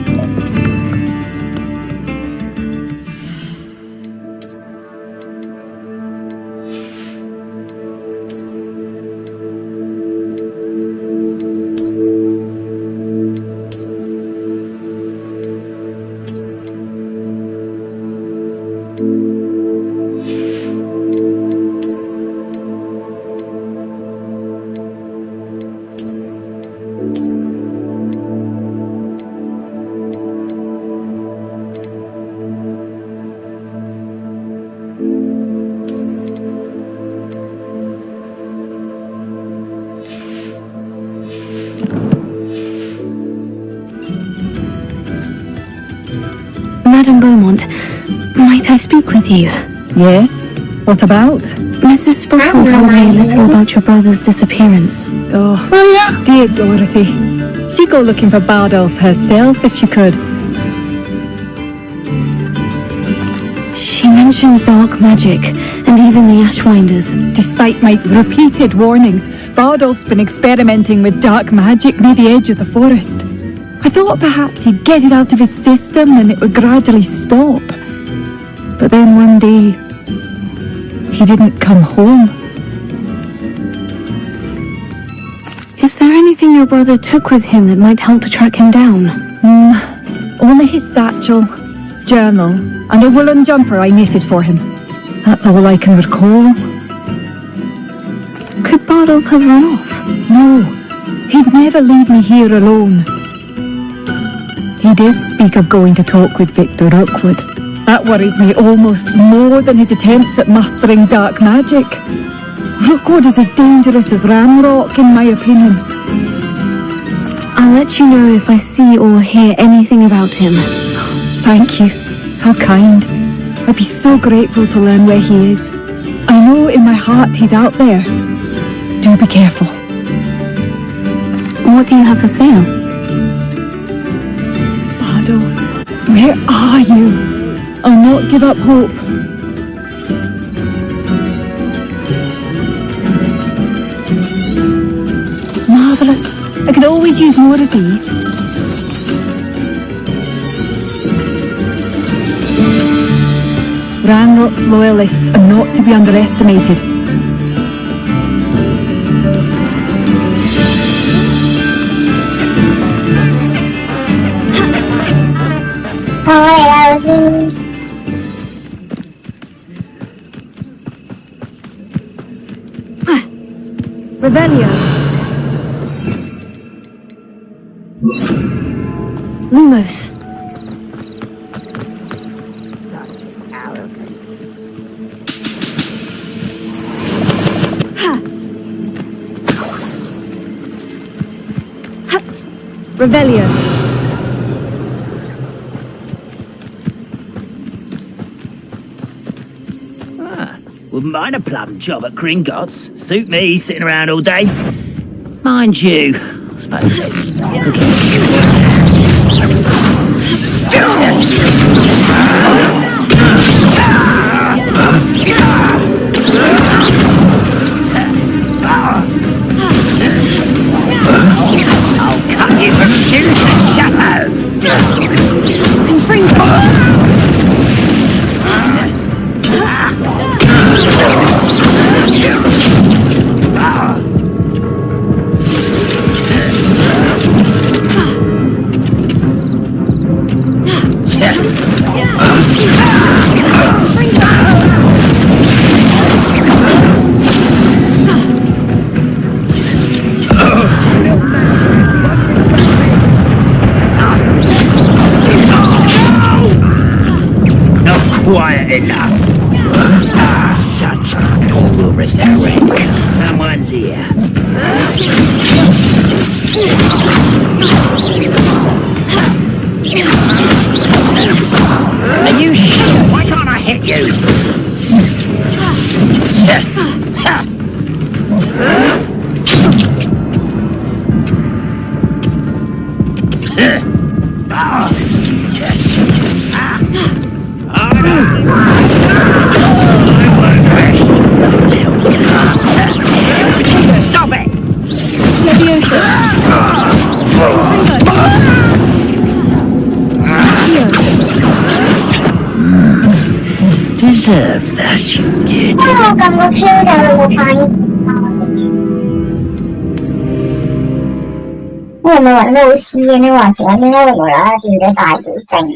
Madame Beaumont, might I speak with you? Yes? What about? Mrs. Sprottle told me a little about your brother's disappearance. Oh, dear Dorothy. She'd go looking for Bardolph herself if she could. She mentioned dark magic, and even the Ashwinders. Despite my repeated warnings, Bardolph's been experimenting with dark magic near the edge of the forest. I thought perhaps he'd get it out of his system and it would gradually stop. But then one day, he didn't come home. Is there anything your brother took with him that might help to track him down? Only his satchel, journal, and a woolen jumper I knitted for him. That's all I can recall. Could Bardolph have run off? No, he'd never leave me here alone. He did speak of going to talk with Victor Rookwood. That worries me almost more than his attempts at mastering dark magic. Rookwood is as dangerous as Ramrock, in my opinion. I'll let you know if I see or hear anything about him. Thank you. How kind. I'd be so grateful to learn where he is. I know in my heart he's out there. Do be careful. What do you have for sale? Bardolph, where are you? I'll not give up hope. Marvellous. I could always use more of these. Ranrock's loyalists are not to be underestimated. Revelio. Lumos. Revelio. Wouldn't mind a plum job at Gringotts. Suit me, sitting around all day. Mind you, I suppose. I'll cut you from shoes to shadow. Quiet enough. Such poor rhetoric. Someone's here. Are you sure? Why can't I hit you? Stop it! Deserve that, you did. Không cầm một siêu giờ là một phải. Người mà vẫn lâu xí nên là chỉ là cái này của nó thì cái tài của chành.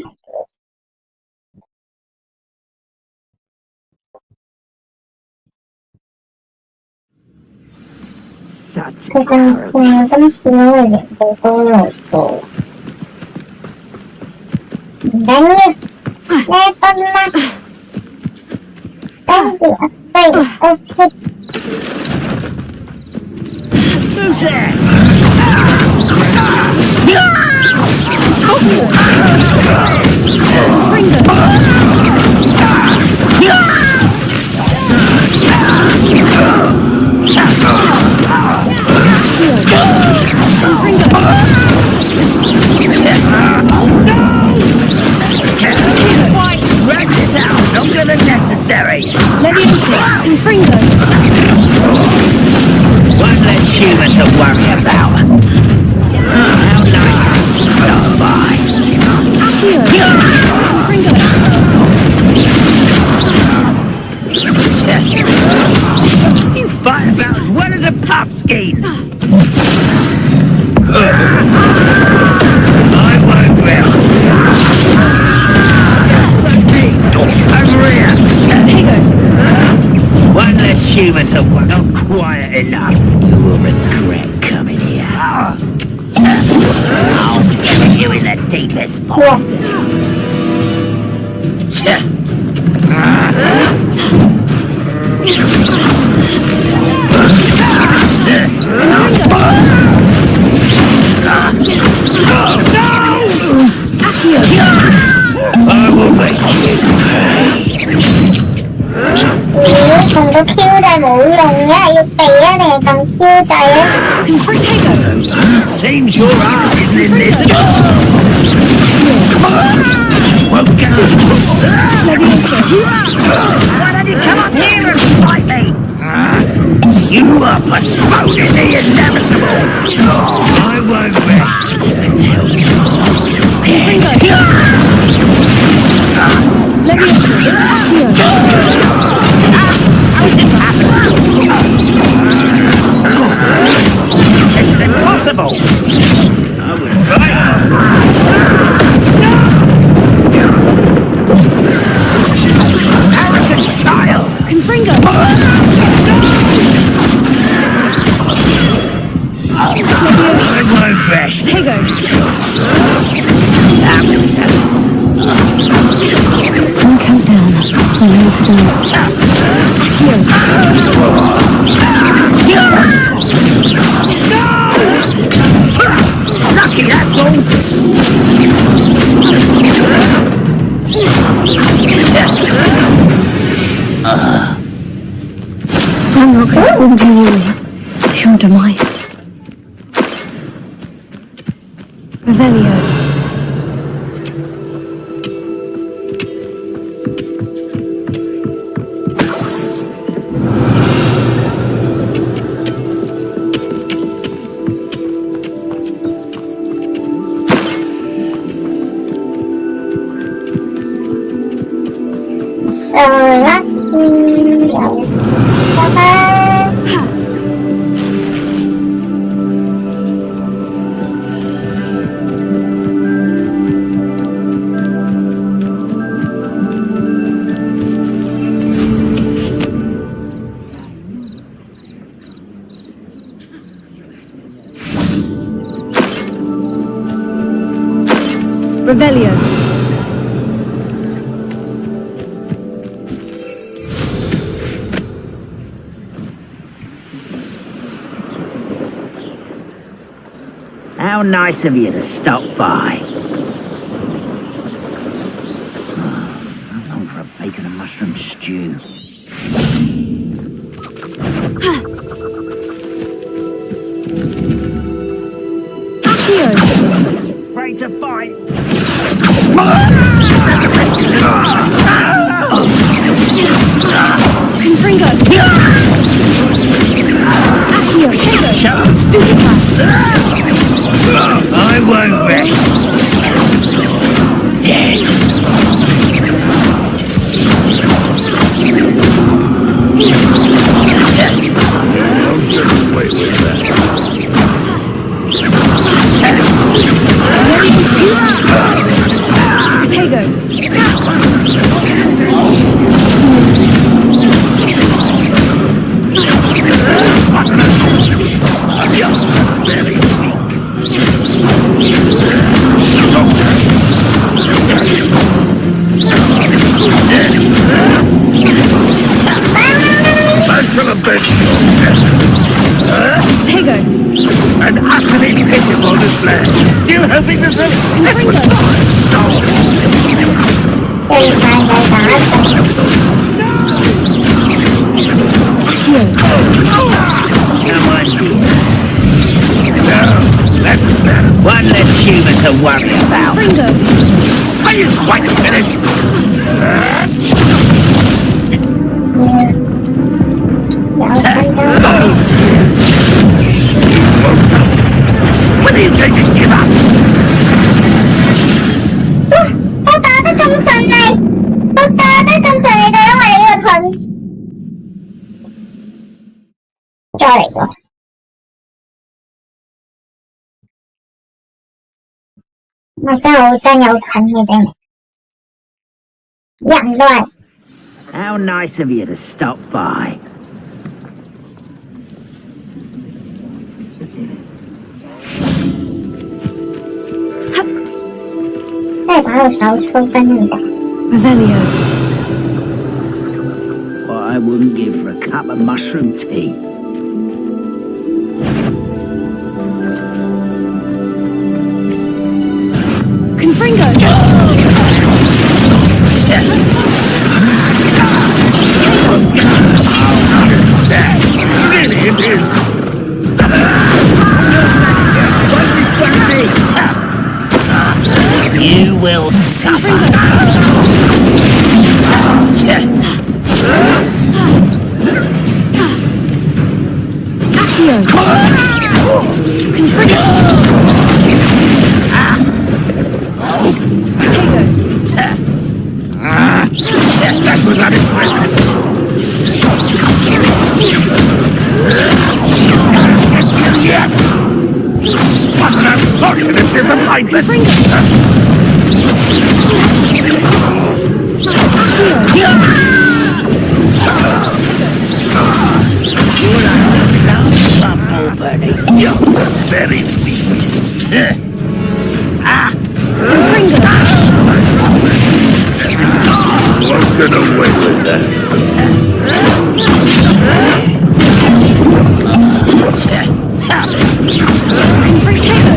Cái con siêu này của tôi rồi cổ. Đánh nhá. Đây con mắt. Đánh được. Đây ok. Who's there? Bring them. Wrap this out longer than necessary. Leviosa, Confringo. One less human to worry about. How nice of you to stop by. Accio, Confringo. You fight about as well as a puffskein. I won't rest. Over here. Tego. One less human to work. Not quiet enough. You will regret coming here. I'll kill you in the deepest spot. I will make you pay. 咁多 Q 就係冇用嘅，要避啊定係撳 Q 掣啊 Seems your art isn't in this. Won't go. Why don't you come up here and fight me? You are postponing the inevitable. I won't rest until you're dead. How did this happen? This is impossible. I was right. Arrogant child. Confringo. I won't rest. Tego. One countdown. I know to go. Lucky, that's all. Unlock has formed a wall to your demise. Revelio. So lucky. Bye-bye. Revelio. How nice of you to stop by. I'm long for a bacon and mushroom stew. Ready to fight? Confringo. Accio. Shut up, stupid. I won't rest. Dead. Don't get away with that. Tego. Tego. An utterly pitiful display. Still hoping there's a... Come on, dear. No, that's better. worry about. Are you quite finished? When are you going to give up? 我打得咁順利，就因為呢個盾。再嚟個。我真係好真有盾嘅證明。人都係。How nice of you to stop by. 真係打到手抽筋嚟㗎。Revelio. What I wouldn't give for a cup of mushroom tea. Confringo. Really it is. You will suffer. That was unimpressive. What an unfortunate disappointment. You're very weak. Won't get away with that.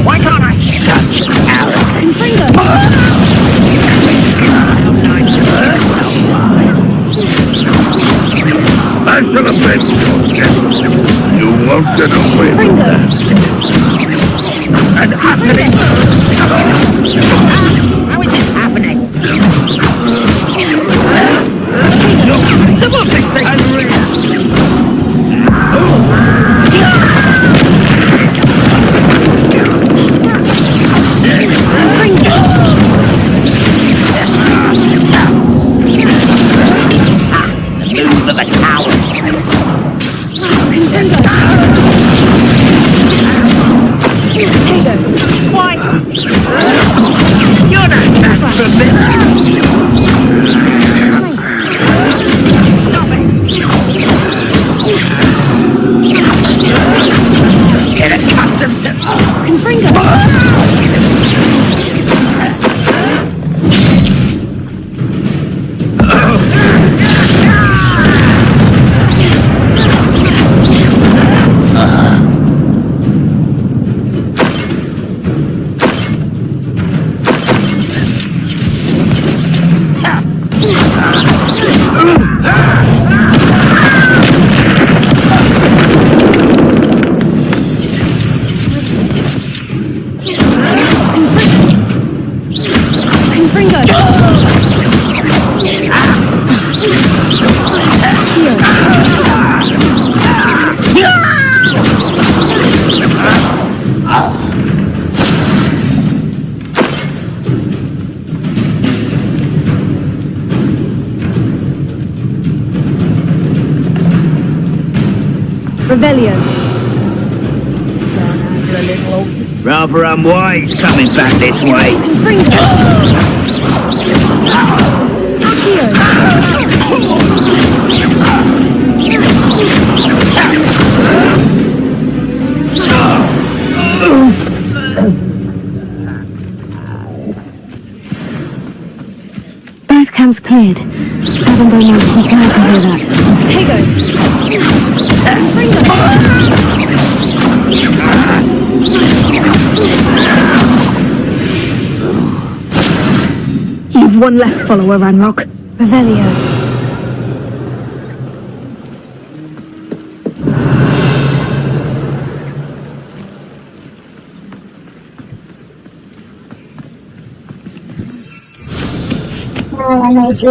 Why can't I such arrogance? How nice of you to stop by. I shall avenge your death. You won't get away with that. And happening. How is this happening? Someone fix it! Move of a coward. Why? You're not that familiar. Stop it. Get accustomed to Confringo. Revelio. Rather unwise coming back this way. Both camps cleared. Adam Beaumont will be glad to hear that. You've one less follower, Ranrock. Revelio. 还没事。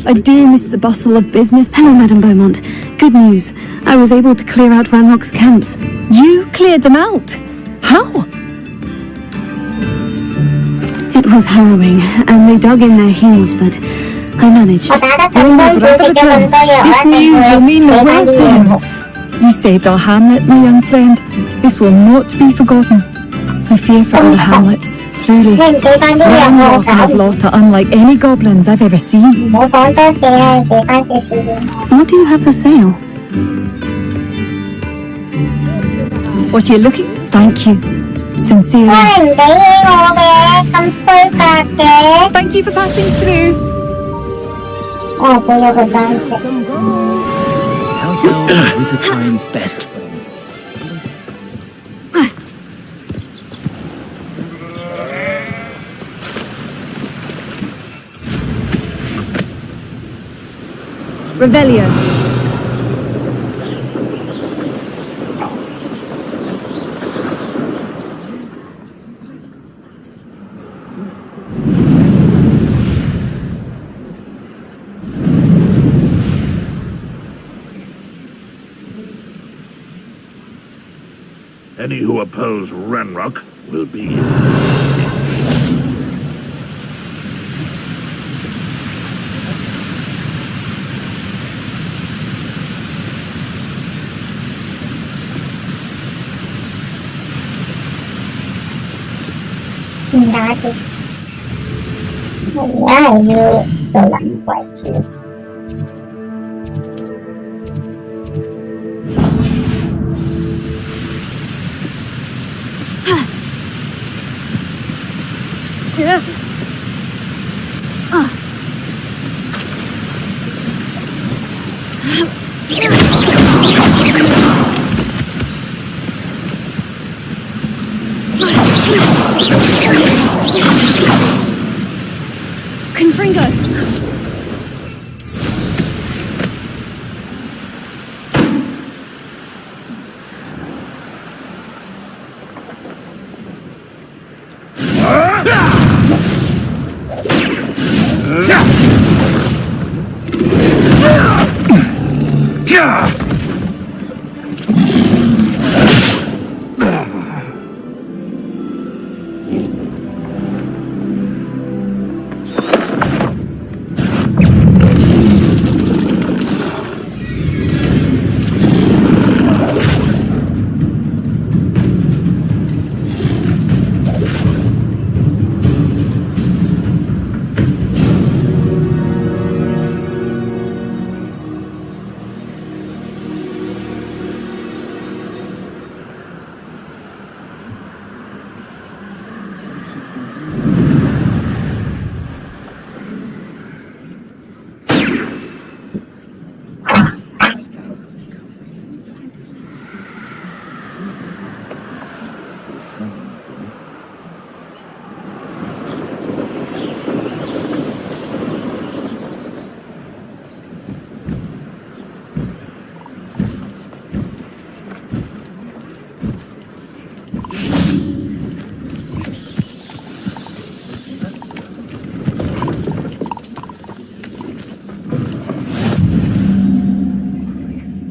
I do miss the bustle of business. Hello, Madame Beaumont. Good news. I was able to clear out Ranrock's camps. You cleared them out? How? It was harrowing, and they dug in their heels, but I managed. Oh my Bradford, this news will mean the world to him. You saved our hamlet, my young friend. This will not be forgotten. I fear for other hamlets, truly. Ranrock and his lot are unlike any goblins I've ever seen. What do you have for sale? What are you looking? Thank you. Sincerely. Thank you for passing through. How's our wizard time's best friend? Revelio. Any who oppose Ranrock will be... Đá thì đá hình như đồ lạnh quậy chứ. Confringo.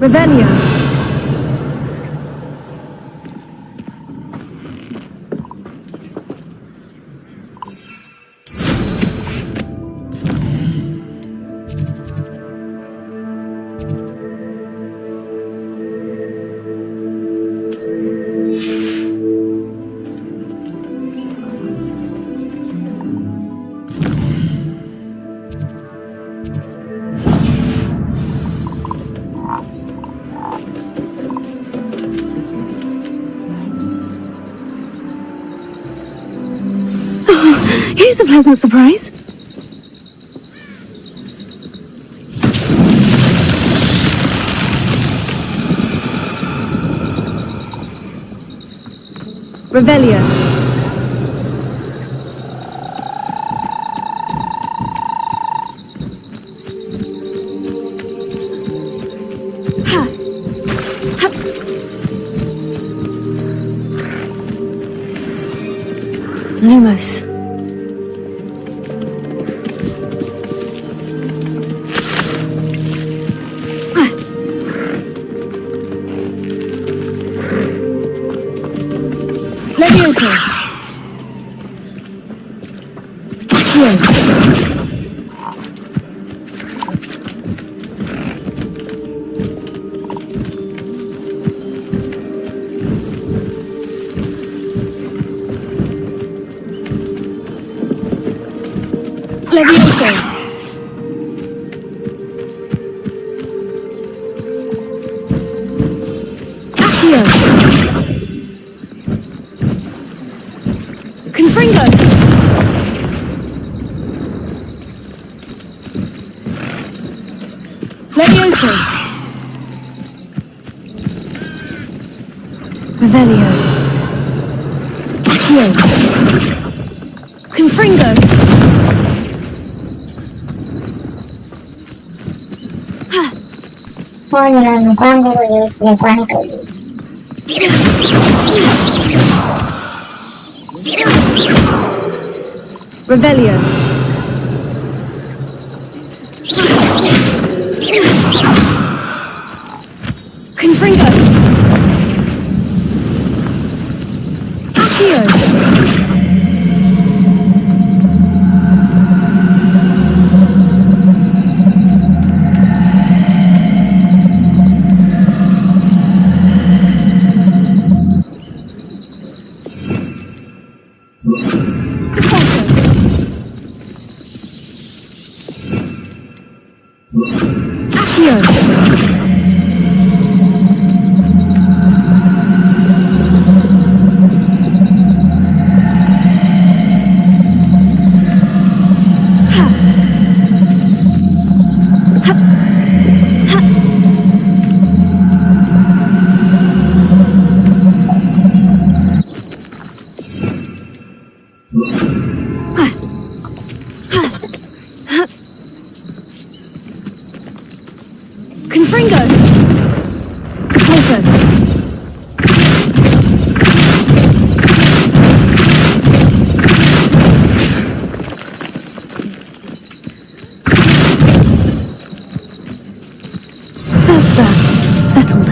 Revelio. Here's a pleasant surprise. Revelio. Lumos. Levioso. Here. Levioso. Here. Confringo. Levioso. Revelio. Here. Confringo. Mola Mola. Revelio. Confringo. Accio. Confringo. Capulso. That's that. Settled.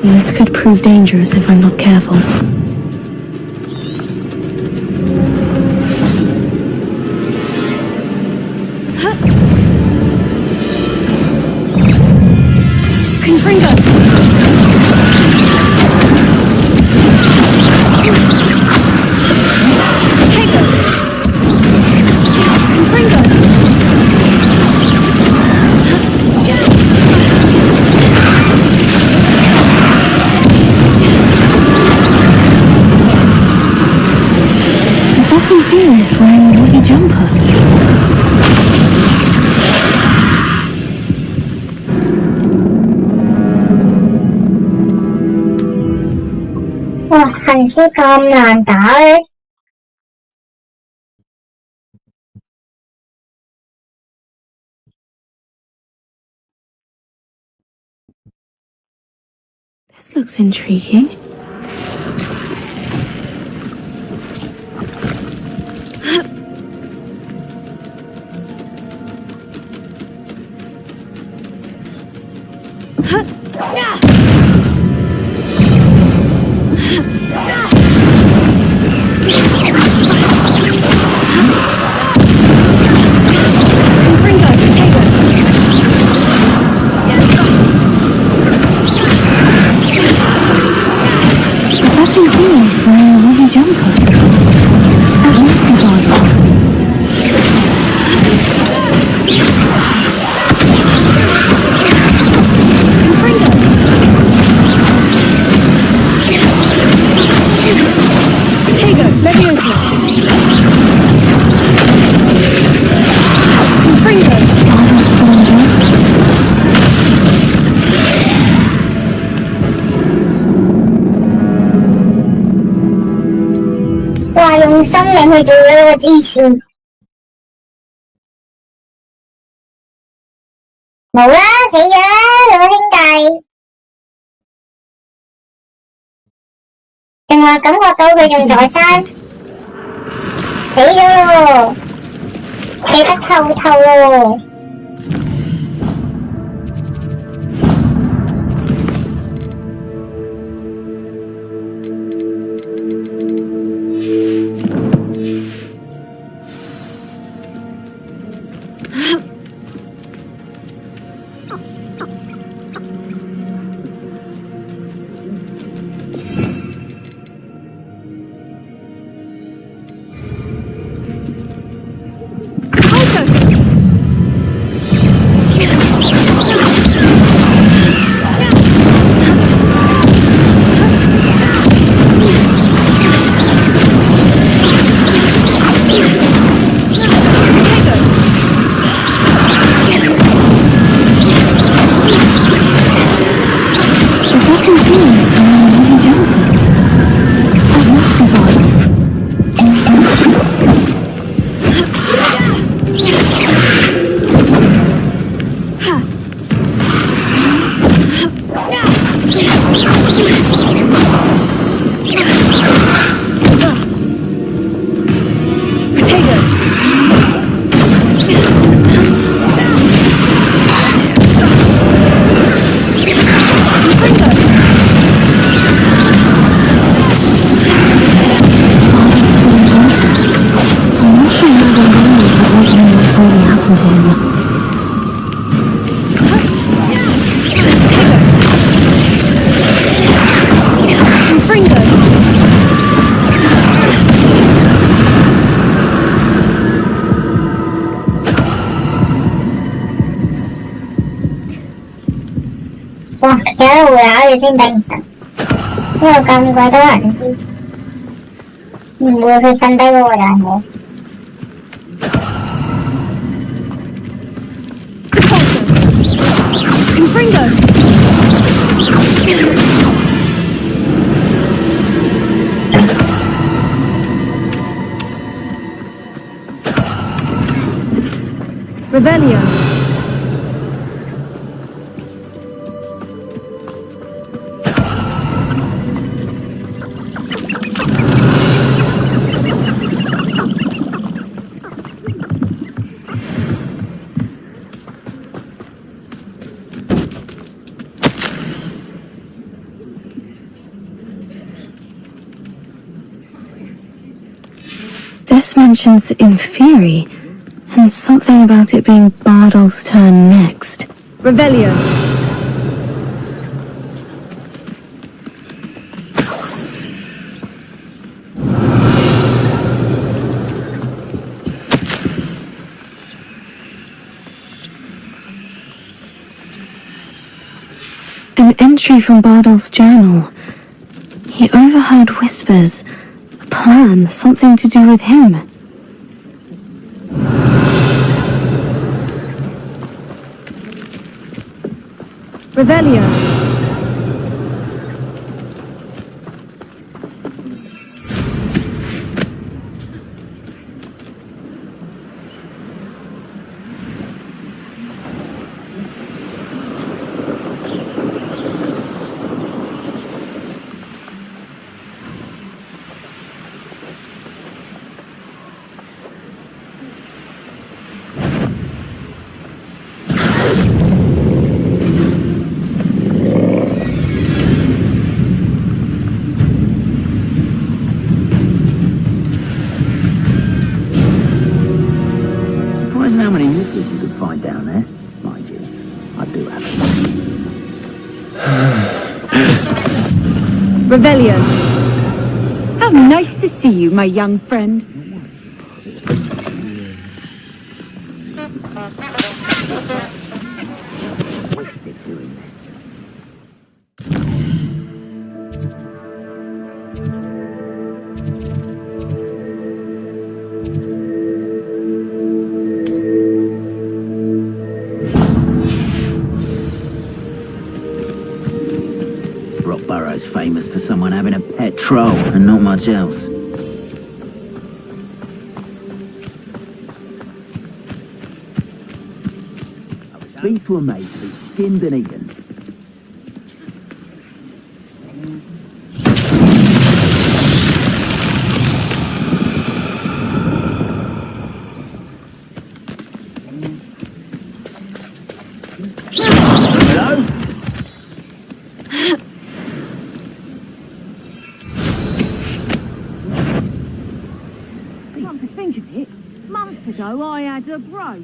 This could prove dangerous if I'm not careful. Confringo. Is wearing a woolly jumper. Wow, hành sĩ con làm tỏi. This looks intriguing. 哇，用生命去做咗呢個支線，冇啦，死咗啦，兩個兄弟，定話感覺到佢仲在生，死咗咯，死得透透咯。哇！企喺度咬住先頂唔順，呢度咁鬼多人先，唔會佢瞓低嗰個就係我。Revelio. This mentions Inferi, and something about it being Bardolph's turn next. Revelio. An entry from Bardolph's journal. He overheard whispers. A plan, something to do with him. Revelio. Surprising how many nipples you could find down there. Mind you, I do have it. Revelio. How nice to see you, my young friend. troll and not much else. Beasts were made to be skinned and eaten. Hello? Come to think of it, months ago I had a brooch.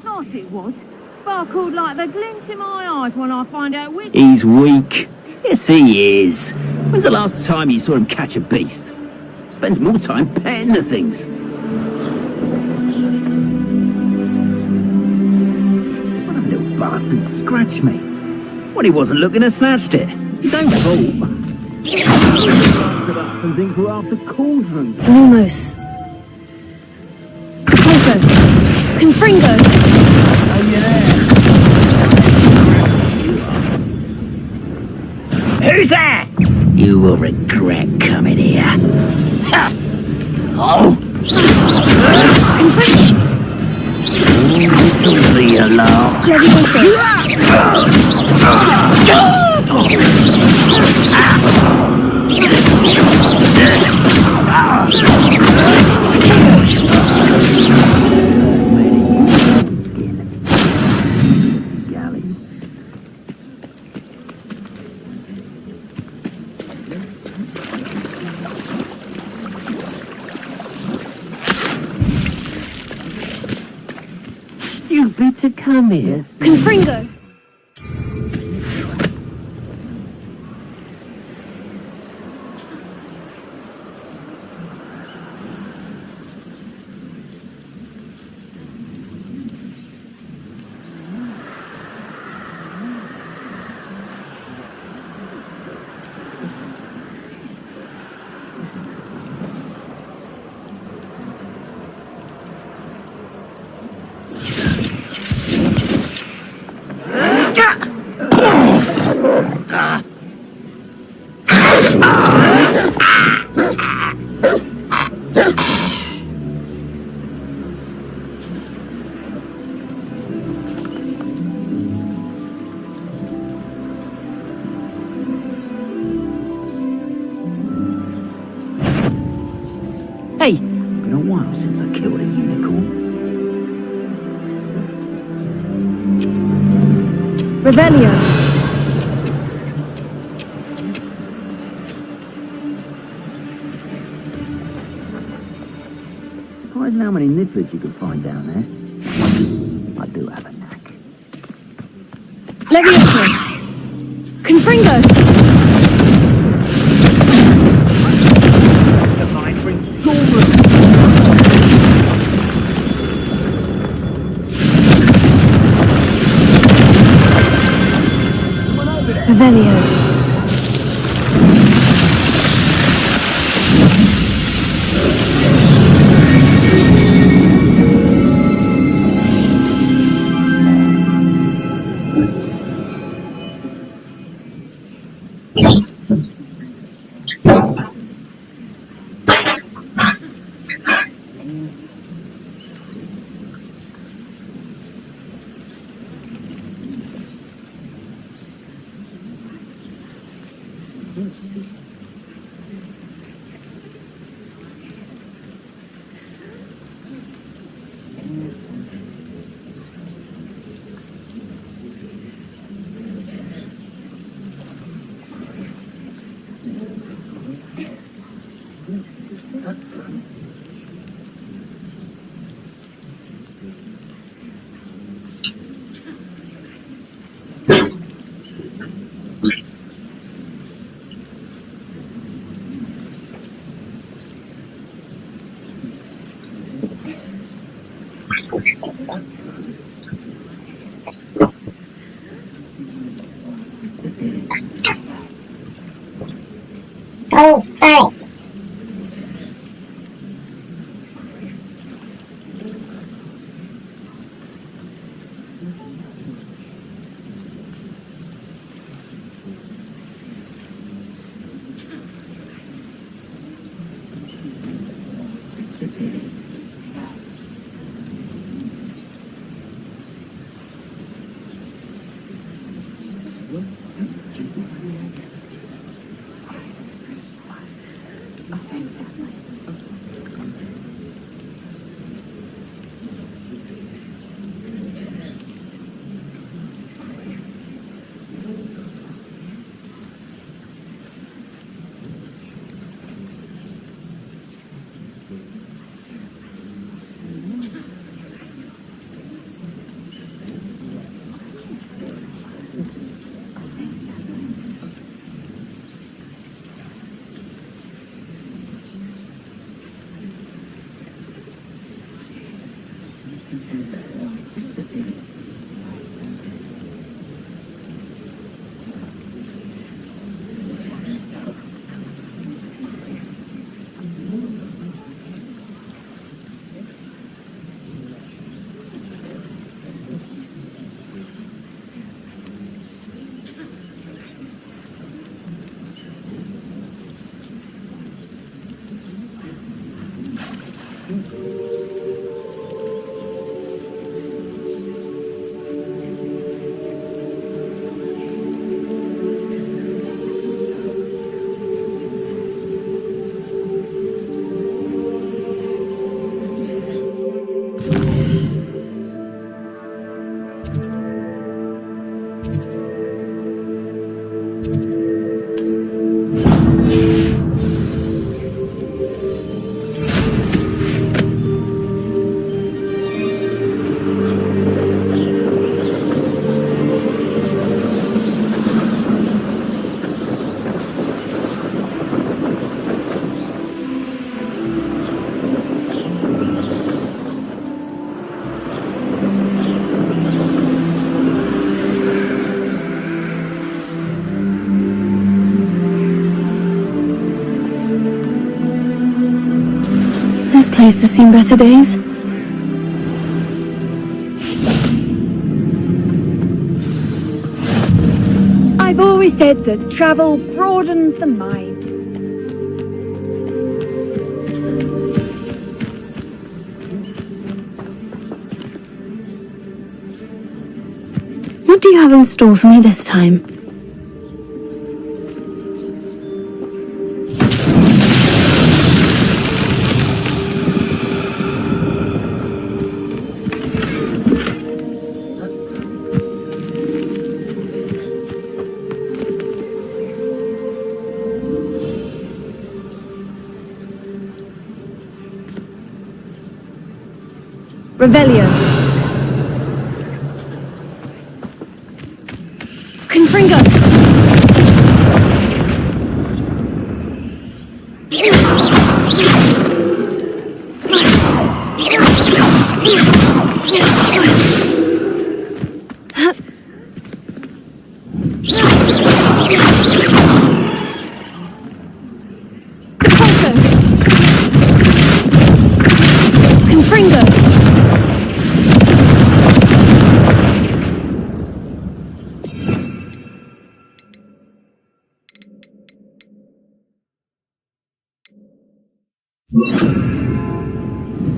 Nice it was. Sparkled like the glint in my eyes when I find out which... He's weak. Yes, he is. When's the last time you saw him catch a beast? Spends more time petting the things. What a little bastard scratched me. When he wasn't looking, I snatched it. His own fault. And think we're after cauldron. Lumos. Closer. Confringo. Who's that? You will regret coming here. Ha! Oh! Leave alone. Stupid to come here. Confringo. Hey, it's been a while since I killed a unicorn. Revelio. Surprised how many nibblers you can find down there. I do have a knack. Levioso. Confringo. Revelio. Oh, right. This place has seen better days. I've always said that travel broadens the mind. What do you have in store for me this time? Revelio. Confringo.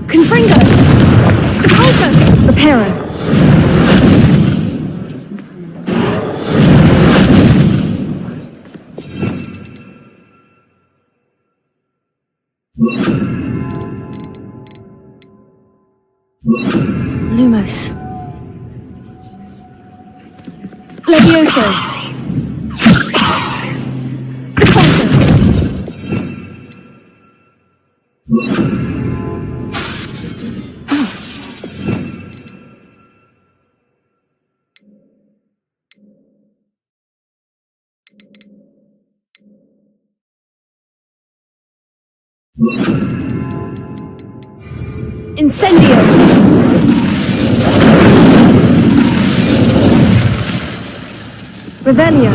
Confringo! Depulso! Reparo! Lumos. Levioso! Depulso! Incendio! Revelio!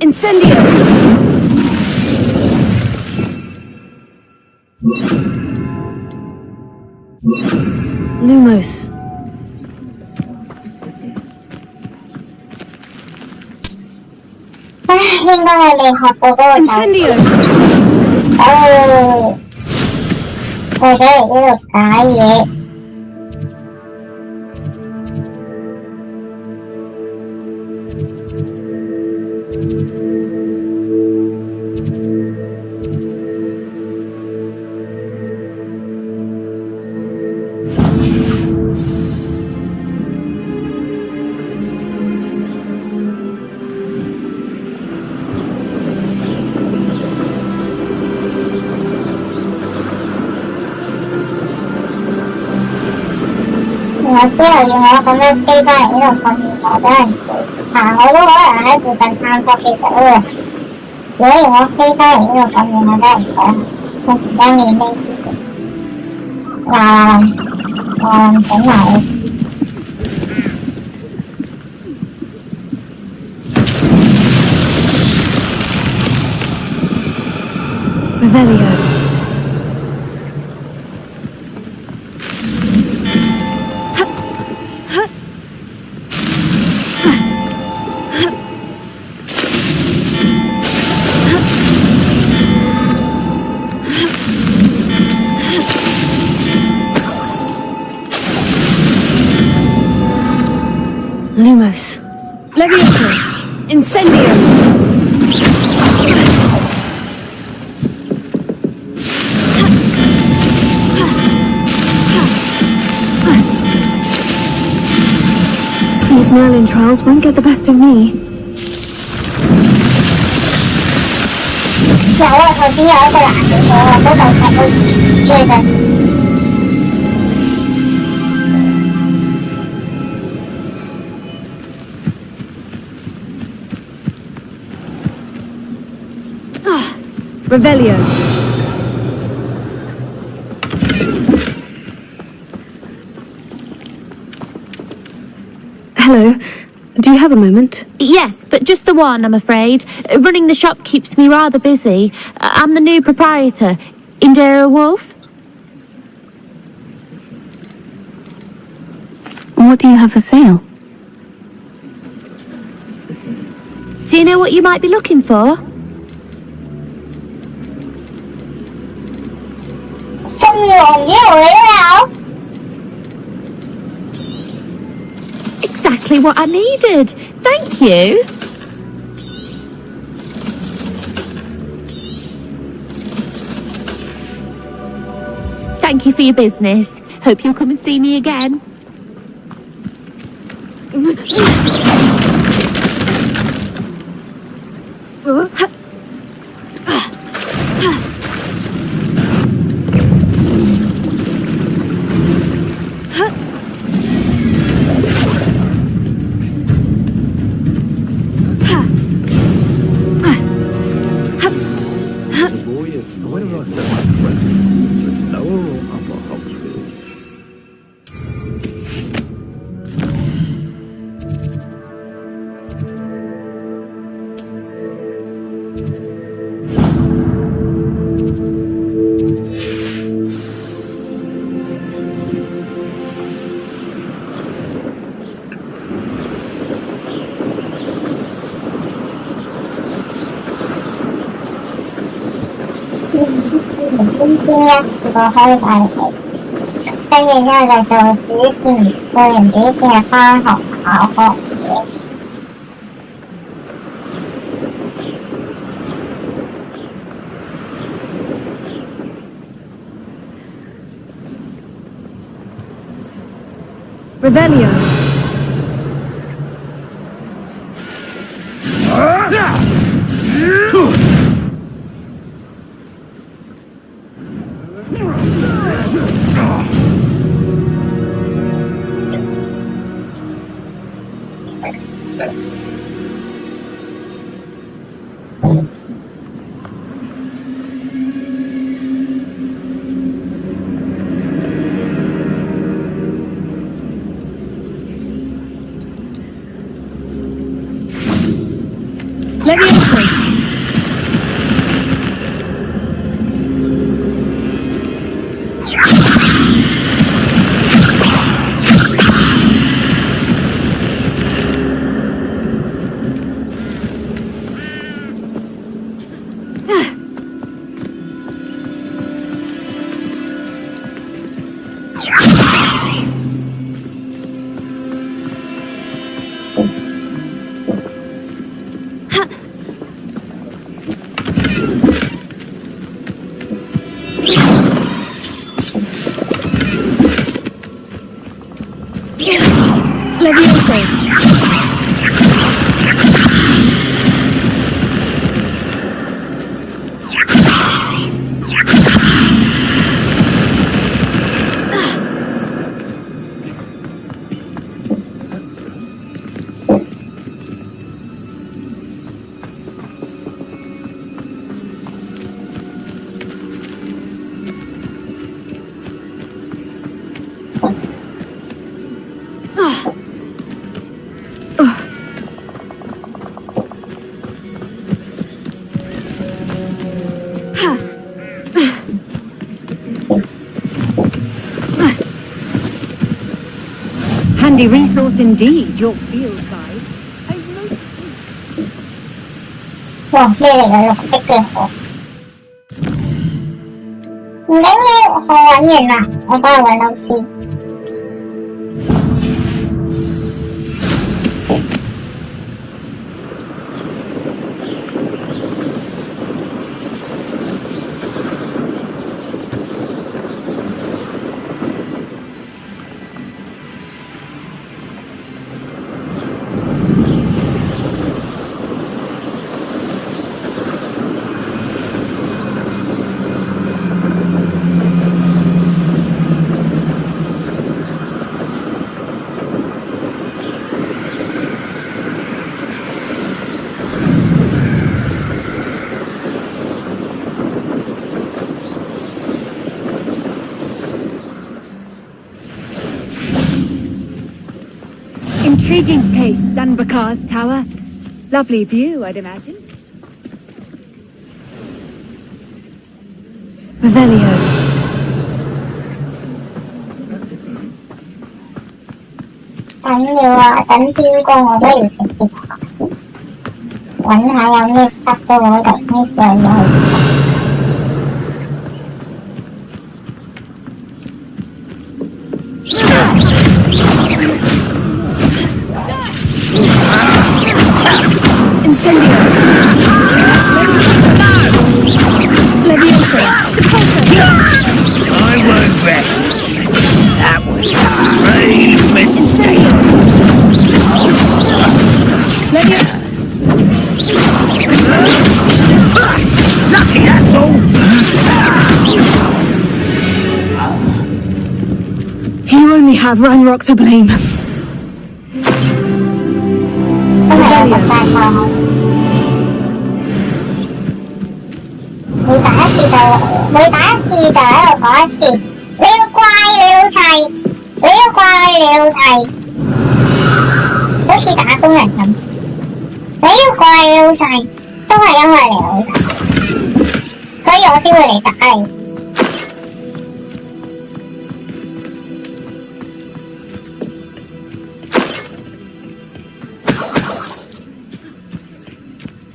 Incendio! Lumos. 天都係未學過嗰個咒。哦，佢哋嚟呢度解嘢。我之後要我咁樣飛返嚟呢度咁遠，我俾人行我都可能喺附近探索，其實都會。如果要我飛返嚟呢度咁遠，我俾人出而家面咩事？整埋你。Revelio. Lumos. Levioso. Incendio. These Merlin trials won't get the best of me. 有啊，頭先有一個藍嘅我都就睇到追緊。Revelio. Hello. Do you have a moment? Yes, but just the one, I'm afraid. Running the shop keeps me rather busy. I'm the new proprietor, Indira Wolf. What do you have for sale? Do you know what you might be looking for? Exactly what I needed. Thank you. Thank you for your business. Hope you'll come and see me again. Revelio. handy resource indeed, your field guide. 哇，咩嚟嘅？綠色嘅河。唔緊要，我揾完啦，我返去揾老師。Intriguing Cape, Dunbarcar's Tower. Lovely view, I'd imagine. Revelio. 緊要啊！等天光我都要直接行，揾下有咩塞到我頭先上咗去。Incendio! Leviosa! I won't rest. That was a grave mistake. Leviosa! Lucky, that's all. You only have Ranrock to blame. 真係有咁大錯誤。每打一次就喺度講一次，你要怪你老細，你要怪你老細，好似打工人咁。你要怪你老細，都係因為你老細，所以我先會嚟打你。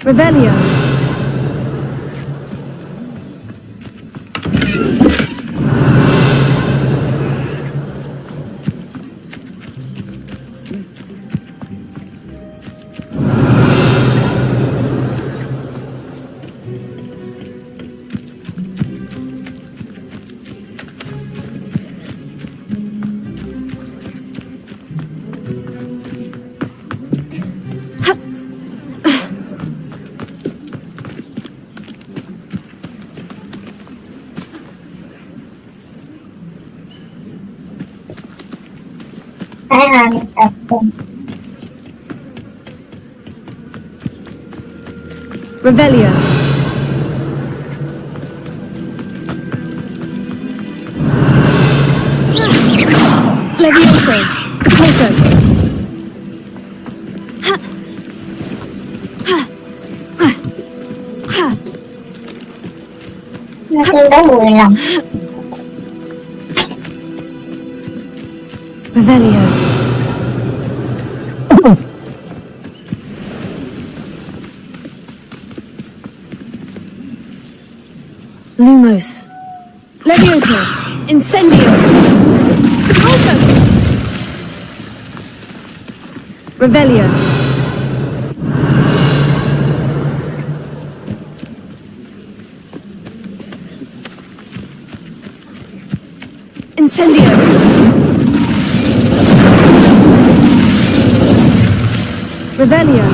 Revelio. Revelio. Levioso. Caposo. Revelio. Lumos. Levioso. Incendio. Caposo. Revelio. Incendio. Revelio.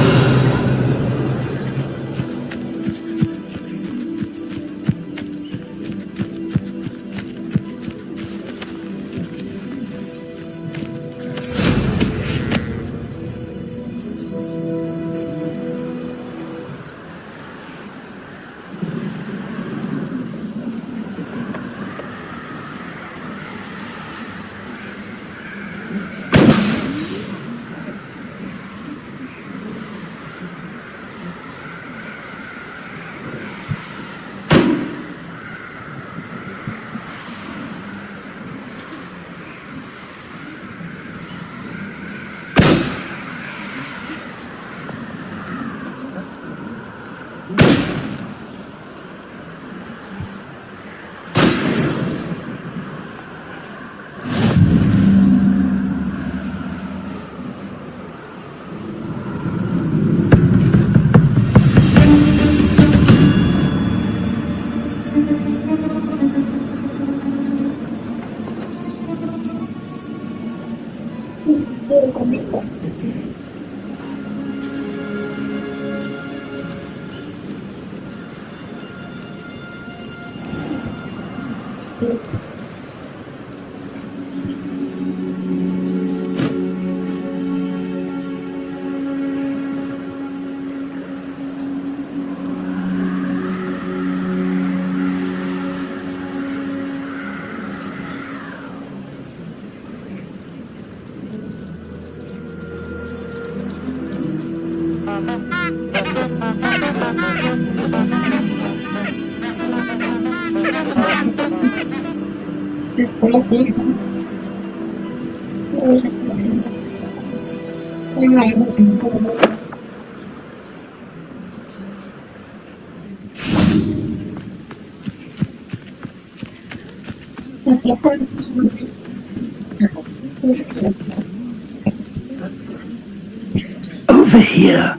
Over here.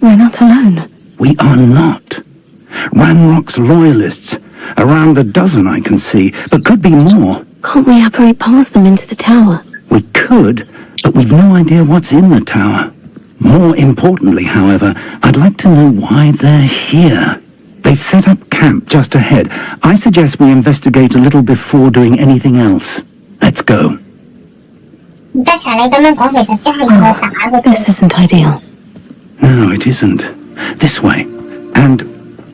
We're not alone. We are not. Ranrock's loyalists. Around a dozen I can see, but could be more. Can't we apparate past them into the tower? We could, but we've no idea what's in the tower. More importantly, however, I'd like to know why they're here. They've set up camp just ahead. I suggest we investigate a little before doing anything else. Let's go. This isn't ideal. No, it isn't. This way. And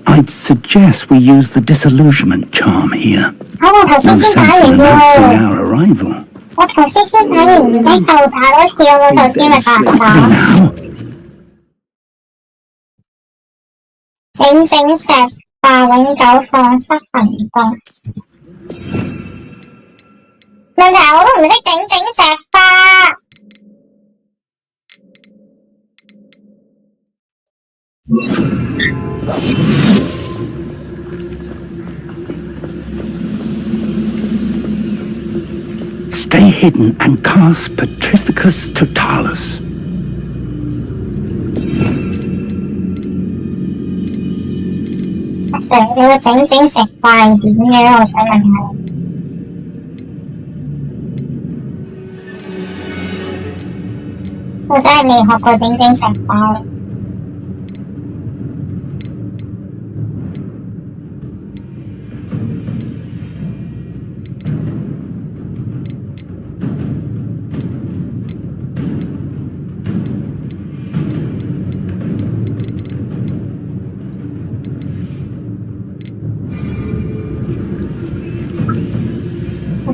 I'd suggest we use the disillusionment charm here. No sense in announcing our arrival. Quickly now. 整整石化永久喪失行動。問題係我都唔識整石化。Stay hidden and cast Petrificus Totalus. Sir, 你個整石化係點嘅？我想問下。我真係未學過整石化。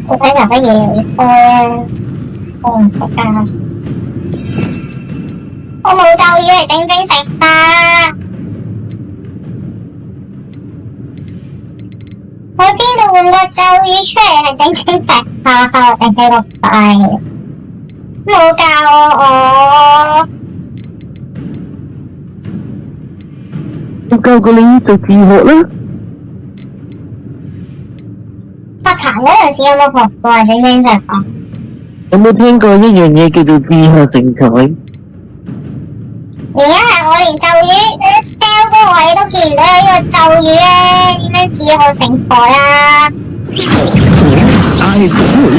我睇下乜嘢有啲多咧，我唔識啊！我冇咒語嚟整石化，我邊度換個咒語出嚟係整石化？我定喺度快，冇教我。我教過你做自學啦。發殘嗰陣時有冇學過整石化？有冇聽過一樣嘢叫做自學成才？而家係我連咒語 spell 嗰個位都見唔到有呢個咒語咧，點樣自學成才啊？I suppose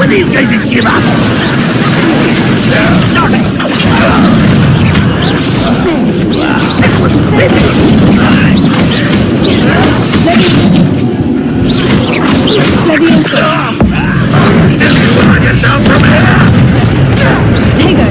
When are you going to give up? Stop it! That was finished! Tego!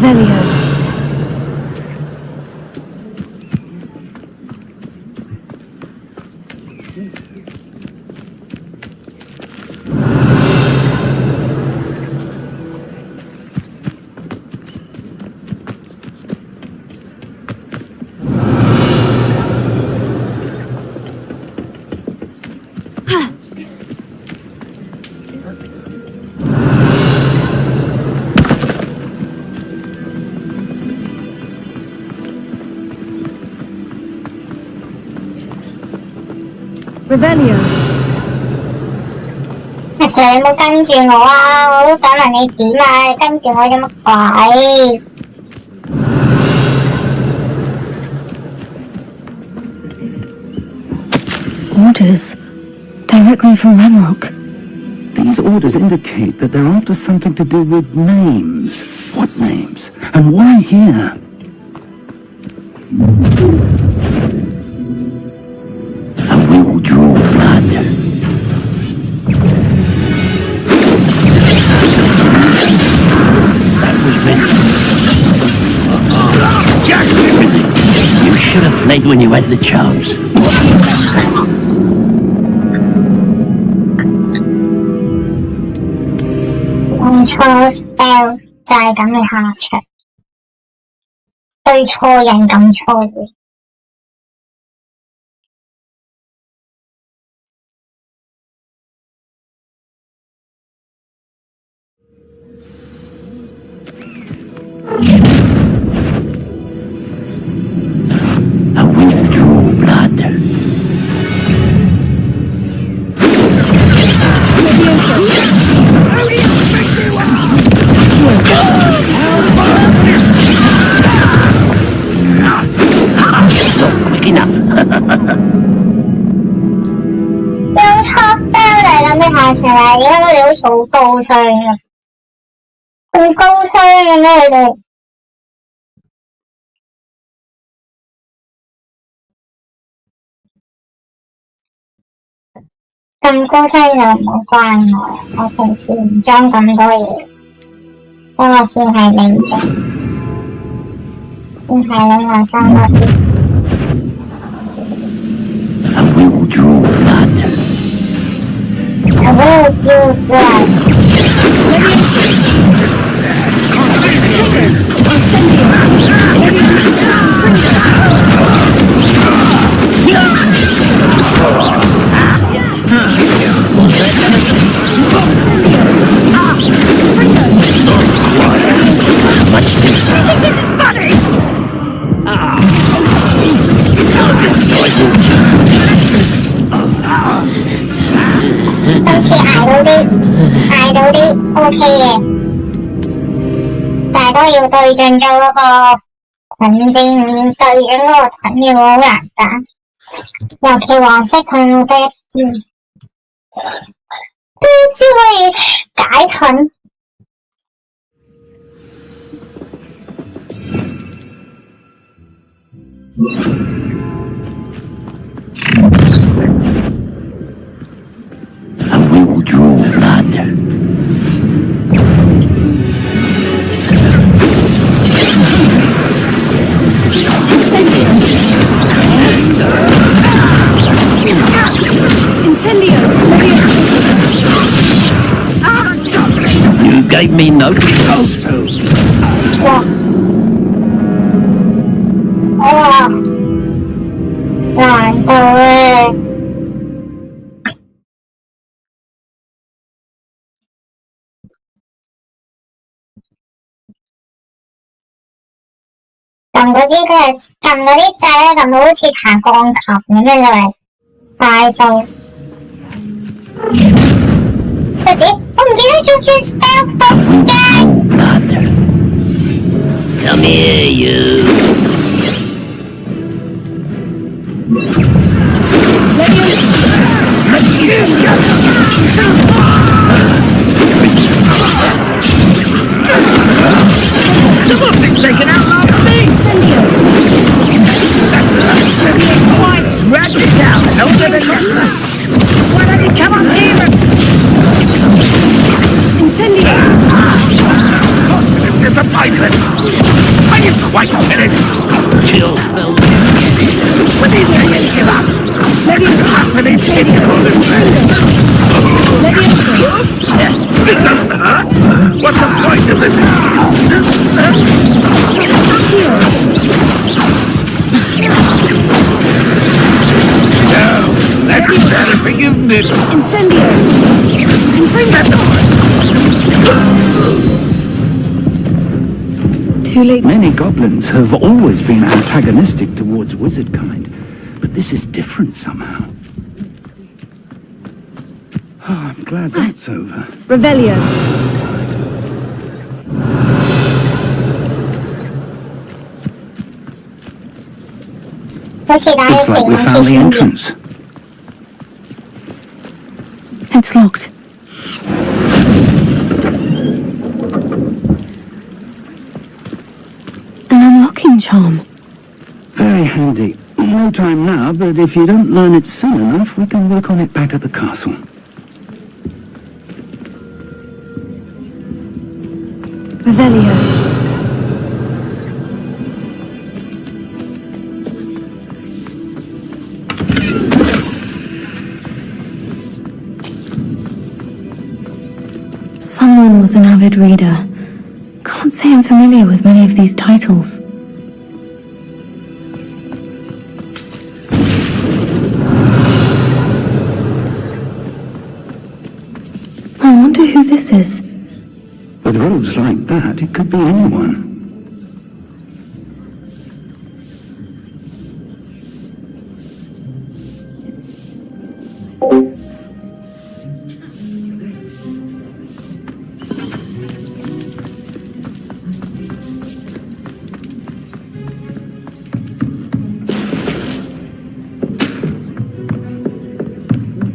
Revelio. Revelio. 阿 Sir 你冇跟住我啊！我都想問你點啊！你跟住我做乜鬼？ Orders. Directly from Ranrock. These orders indicate that they're after something to do with names. What names? And why here? And we will draw blood. That was meant. You should have fled when you had the chance. Control spell 就係咁嘅下場，對錯人咁錯嘢。And we will draw blood. So quick enough. 用錯 spell 就係咁嘅下場啦！點解你好似好高商㗎？咁高商嘅咩你哋？咁高商就唔好關我，我平時唔裝咁多嘢，幫我算係你啫，算係你話裝多啲。And we will draw blood. I will draw blood. This is funny! Hãy subscribe cho kênh Ghiền Mì Gõ để không bỏ lỡ những video hấp dẫn. And we will draw blood. Incendio! You gave me no proposal. Cầm嗰啲佢撳嗰啲掣咧，撳到好似彈鋼琴咁樣就嚟快到。喂屌！我唔記得咗轉 spell 仆街。Come here, you. The book's been taken out last week! Why, drag me down and open the Why don't you come up here and... Incendio! pointless! Are you quite finished? Kill spell this. When did you give up? Let me utterly pitiful this place. This doesn't hurt. What's the point of this? No, that's embarrassing, isn't it? Incendio! Too late. Many goblins have always been antagonistic towards wizard kind, but this is different somehow. Oh, I'm glad that's over. Revelio. Looks like we found the entrance. It's locked. An unlocking charm. Very handy. No time now, but if you don't learn it soon enough, we can work on it back at the castle. Revelio. Someone was an avid reader. Can't say I'm familiar with many of these titles. I wonder who this is. With robes like that, it could be anyone.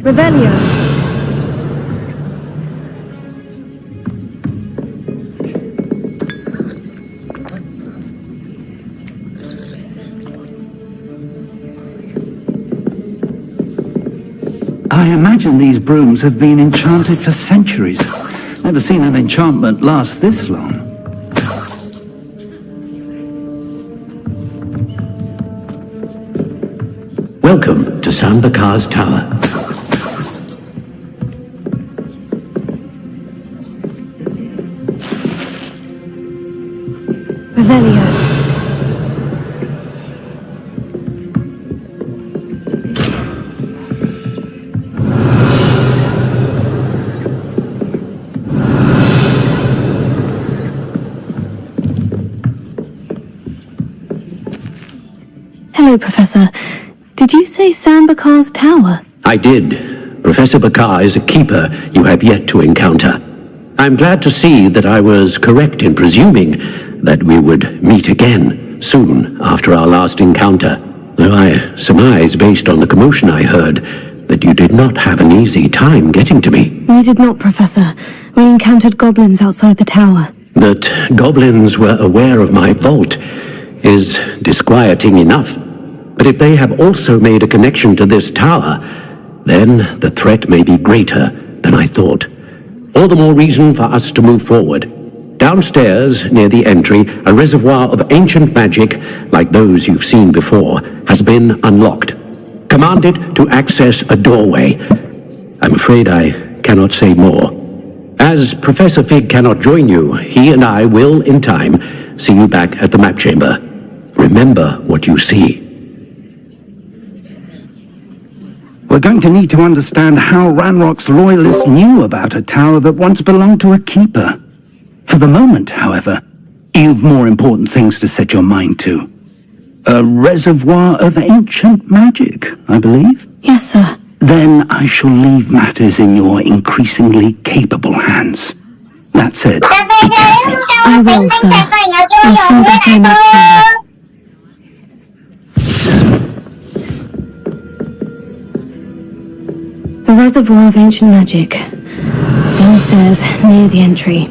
Revelio. I imagine these brooms have been enchanted for centuries. Never seen an enchantment last this long. Welcome to Sambakar's Tower. Revelio. Hello, Professor. Did you say Sambakar's Tower? I did. Professor Bakar is a keeper you have yet to encounter. I'm glad to see that I was correct in presuming that we would meet again soon after our last encounter, though I surmise, based on the commotion I heard, that you did not have an easy time getting to me. We did not, Professor. We encountered goblins outside the tower. That goblins were aware of my vault is disquieting enough. But if they have also made a connection to this tower, then the threat may be greater than I thought. All the more reason for us to move forward. Downstairs, near the entry, a reservoir of ancient magic, like those you've seen before, has been unlocked. Commanded to access a doorway. I'm afraid I cannot say more. As Professor Fig cannot join you, he and I will, in time, see you back at the map chamber. Remember what you see. We're going to need to understand how Ranrock's loyalists knew about a tower that once belonged to a keeper. For the moment, however, you've more important things to set your mind to. A reservoir of ancient magic, I believe? Yes, sir. Then I shall leave matters in your increasingly capable hands. That said, I will, sir. I'll see back in that chamber. A reservoir of ancient magic. Downstairs, near the entry.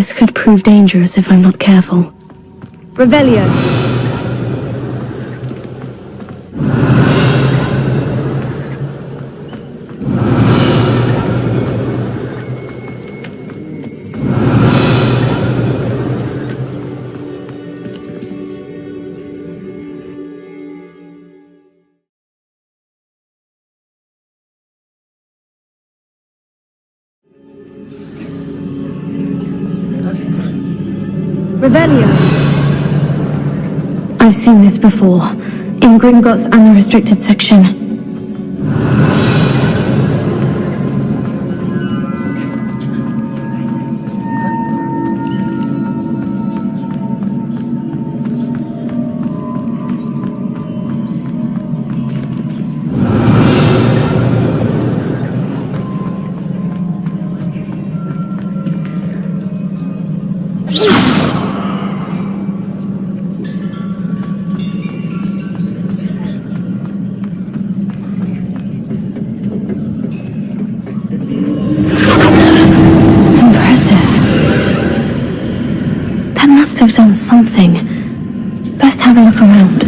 This could prove dangerous if I'm not careful. Revelio. Revelio. I've seen this before, in Gringotts and the restricted section. Have done something. Best have a look around.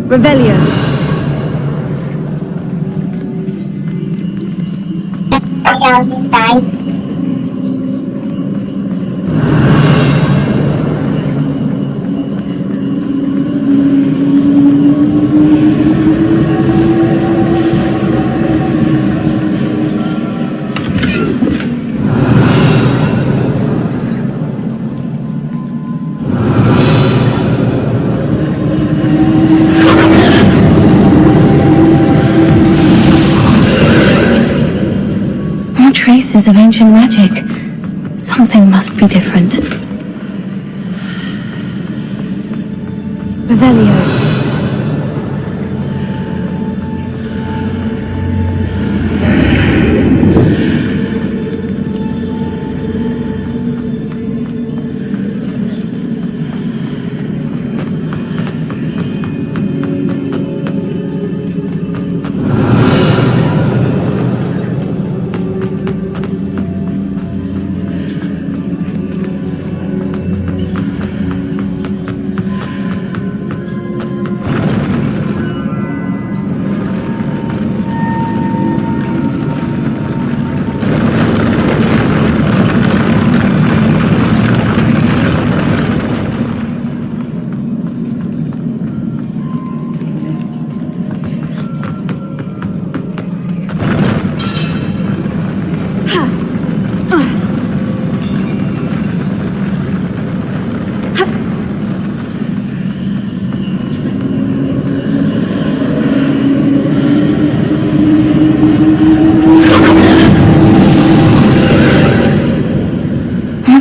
Revelio. Traces of ancient magic. Something must be different. Revelio.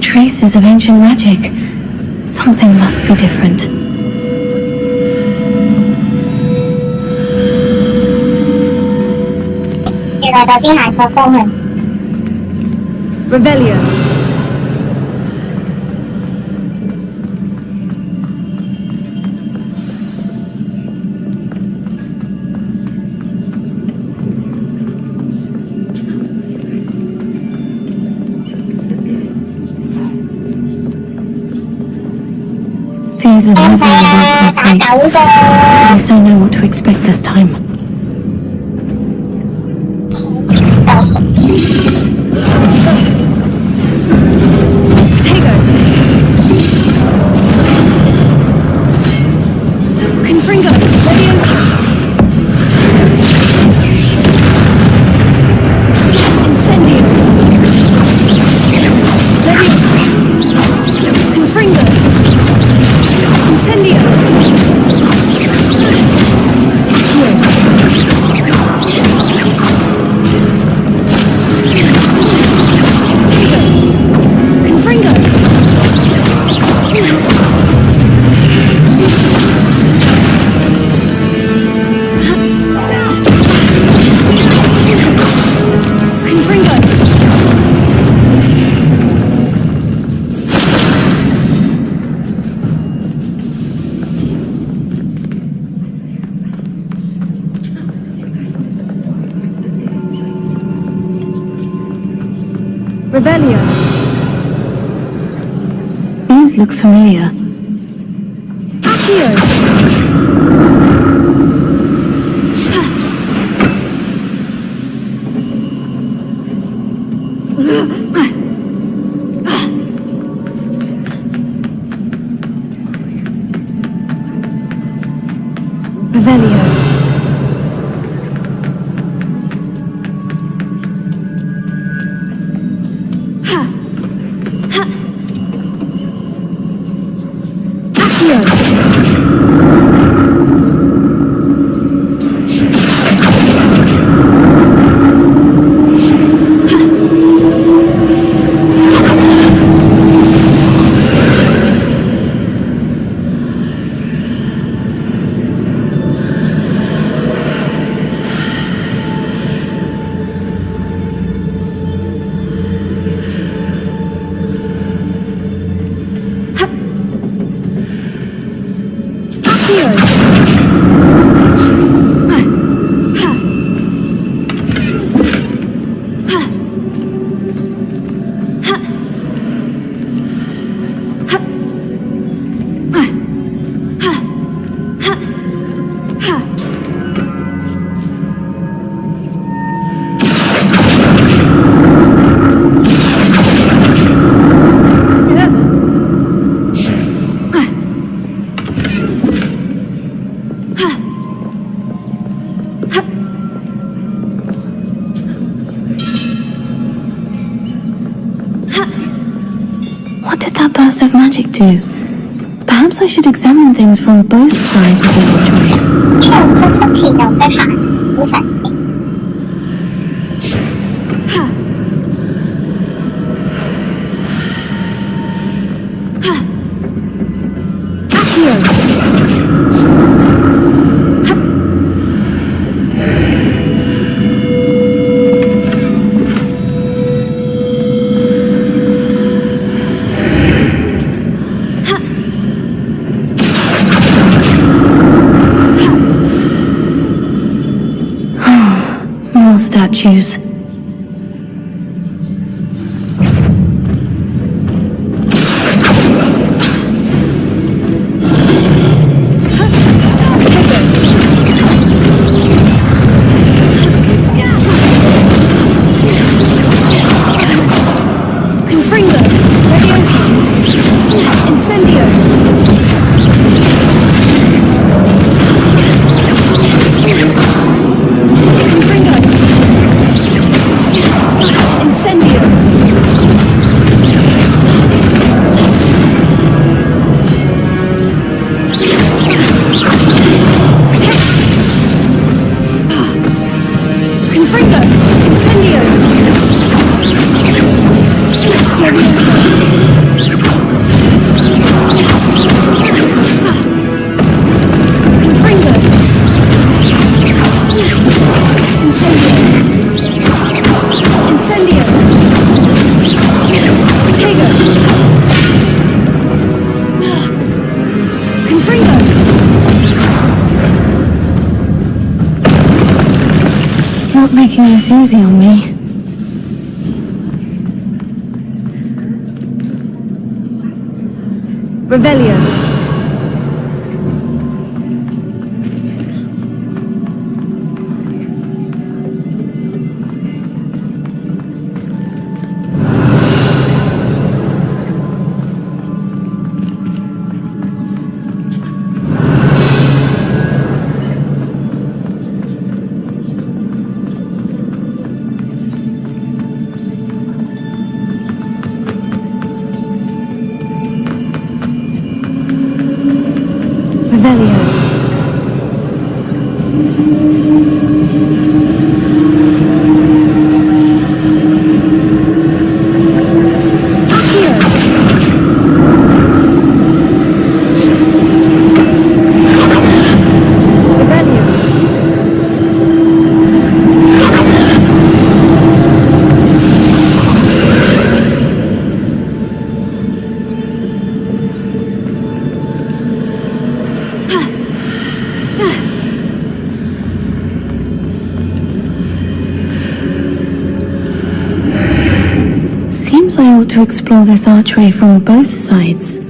Traces of ancient magic. Something must be different. Revelio. These are never without sight. I just don't know what to expect this time. Potato! Confringo! Leviosa! Incendio! Leviosa! Confringo! Incendio! Here. Revelio. These look familiar. Accio. Revelio. Of magic do? Perhaps I should examine things from both sides of the ritual. 出奇用在查，不闪。Statues. Not making this easy on me. Revelio. seems I ought to explore this archway from both sides.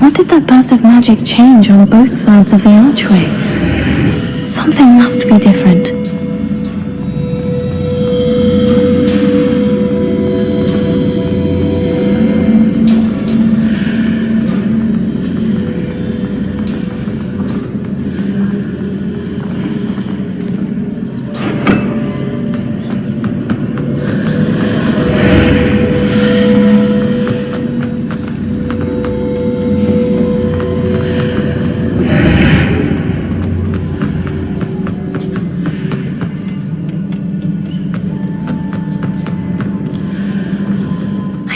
What did that burst of magic change on both sides of the archway? Something must be different.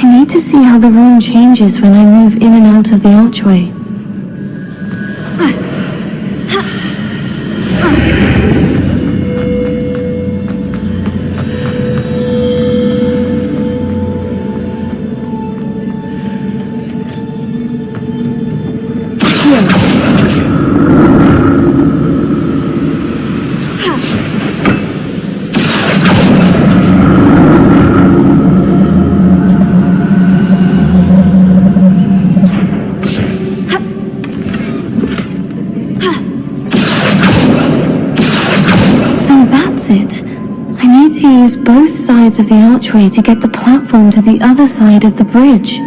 I need to see how the room changes when I move in and out of the archway. It. I need to use both sides of the archway to get the platform to the other side of the bridge.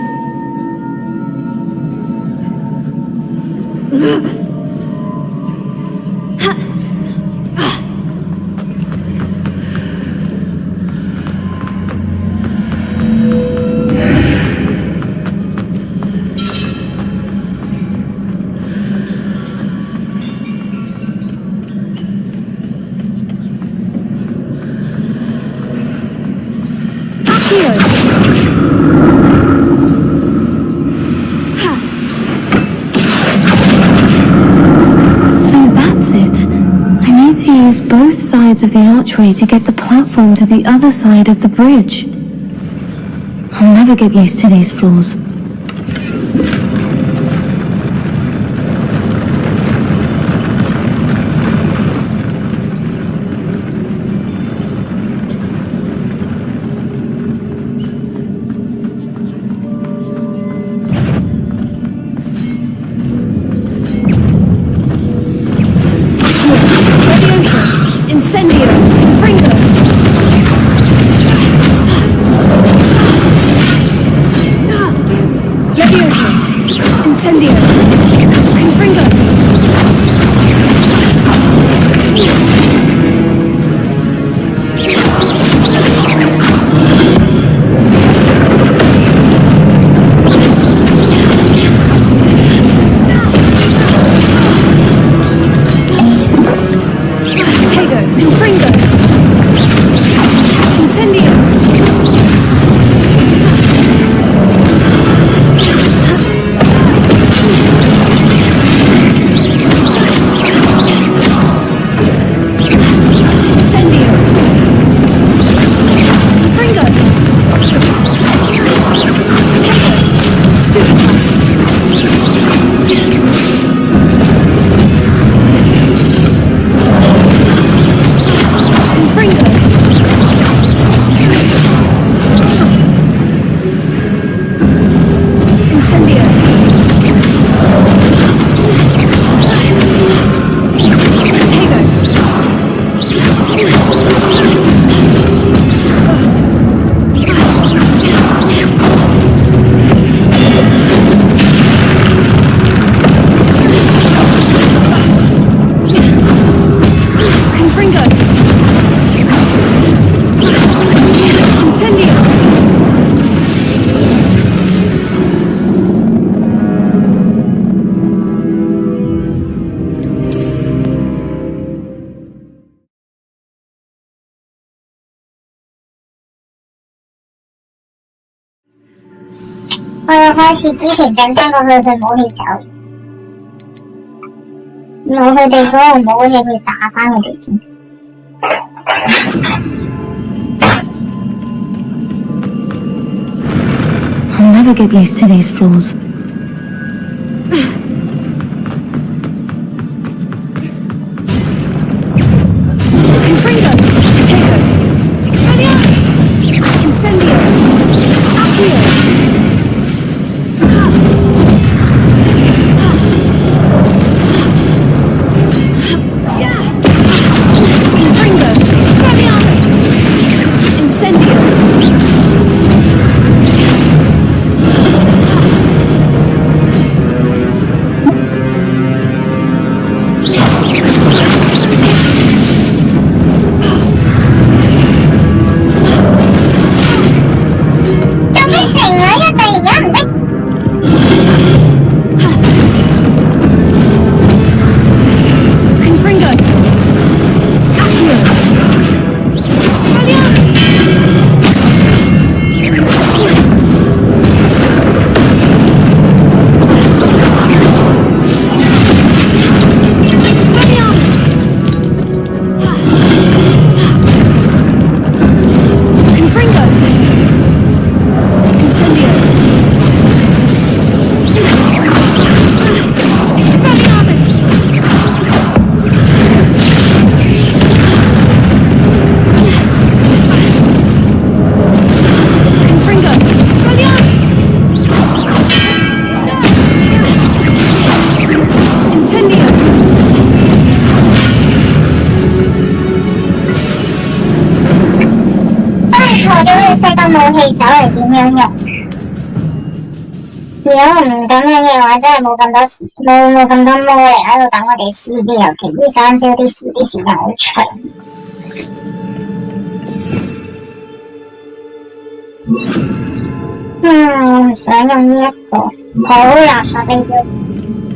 Both sides of the archway to get the platform to the other side of the bridge. I'll never get used to these floors. 開始之前整翻過佢哋武器走，攞佢哋嗰個武器去打翻佢哋先。I'll never get used to these floors. Confringo! Potato! Expelliarmus! Incendio! Accio! Confringo! Expelliarmus! Incendio!武器走嚟點樣用？如果唔咁樣嘅話，真係冇咁多魔力喺度等我哋試啲，尤其啲三招啲試啲時間好長。我唔想用呢一個好垃圾嘅招，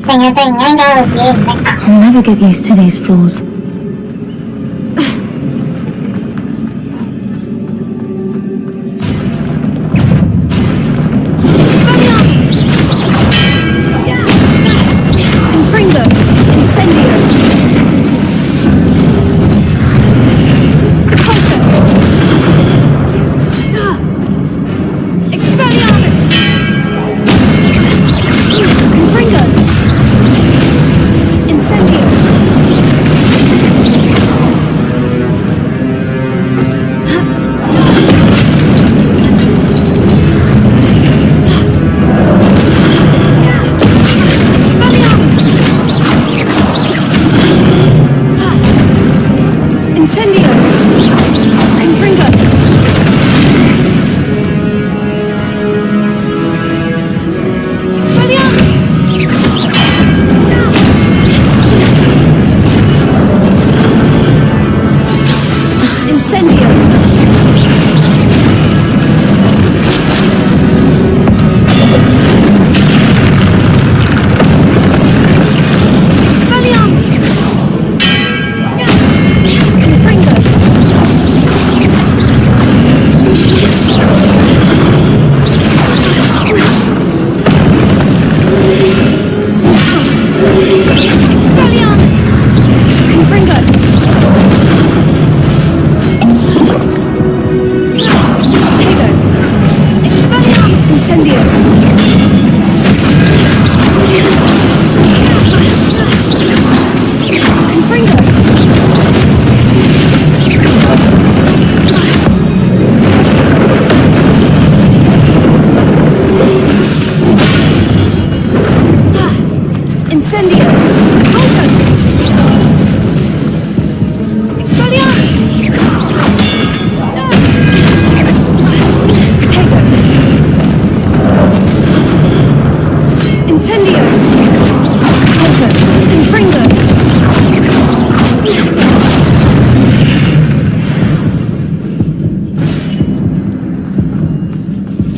成日突然間搞到自己唔識行。I'll never get used to these floors.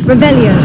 Revelio.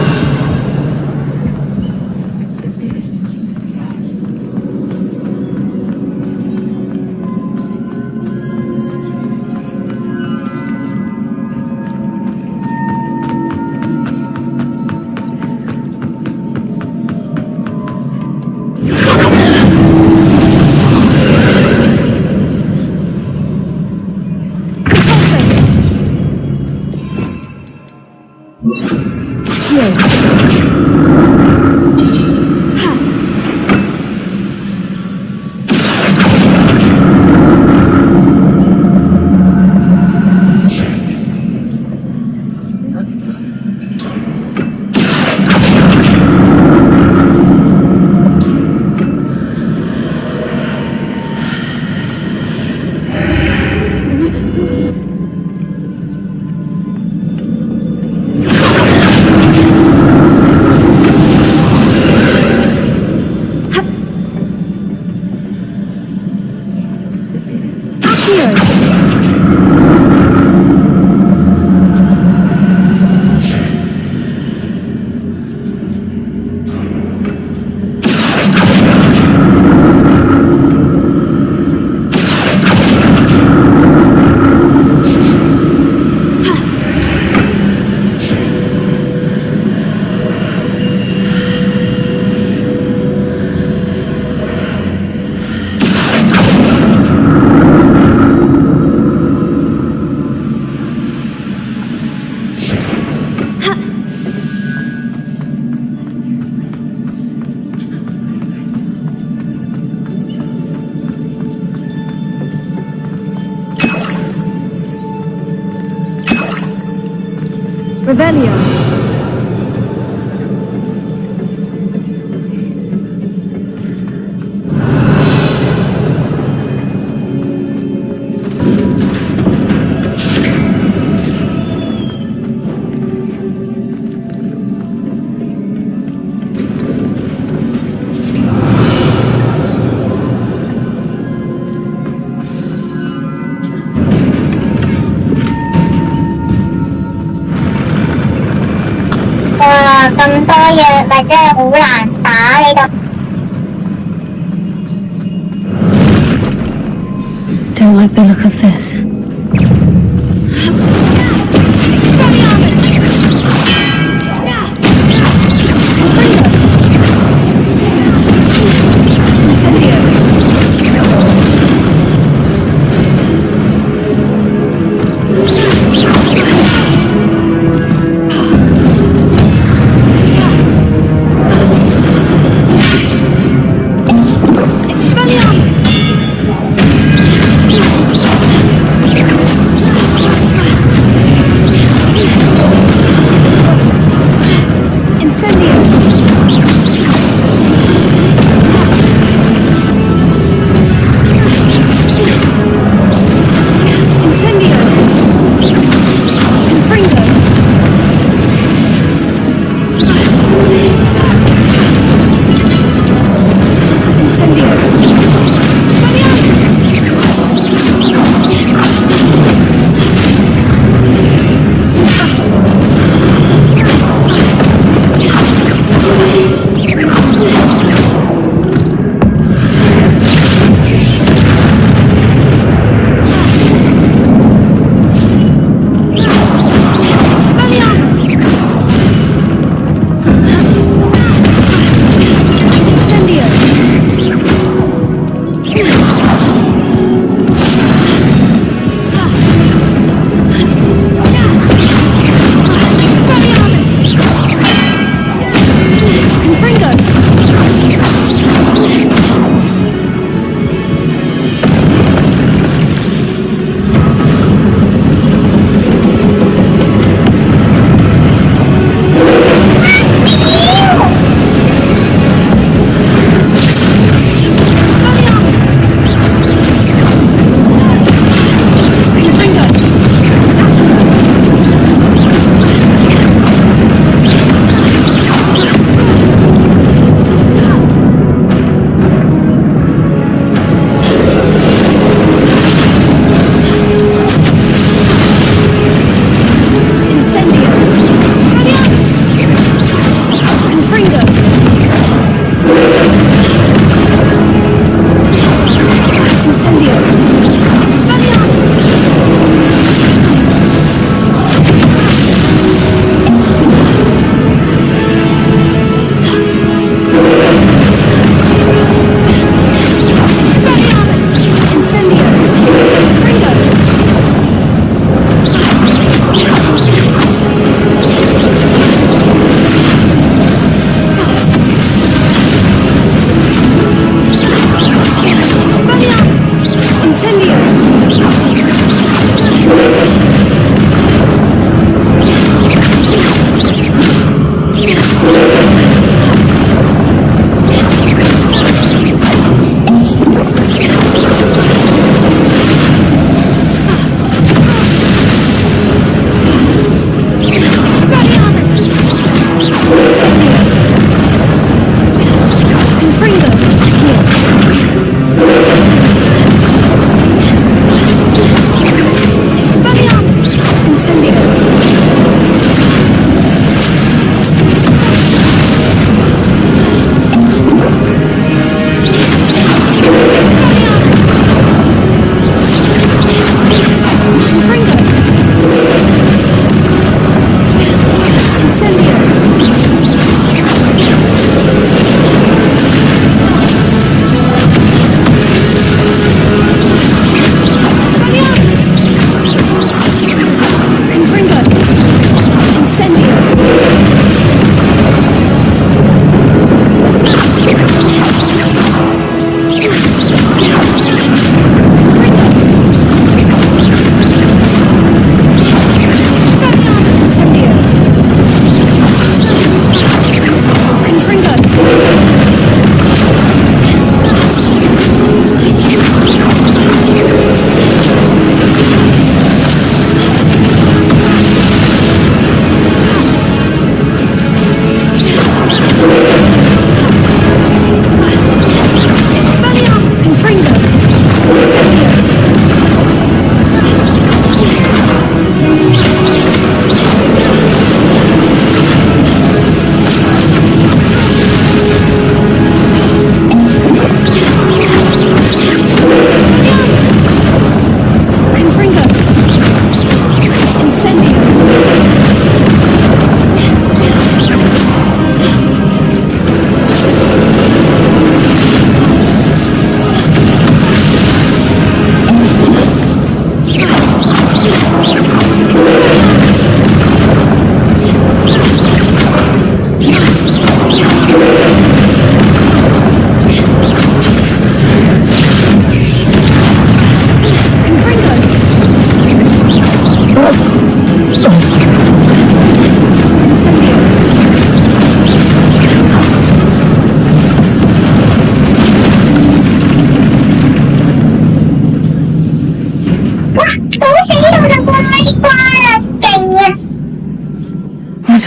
Revelio.咁多嘢咪真係好難打呢度。Don't like the look of this.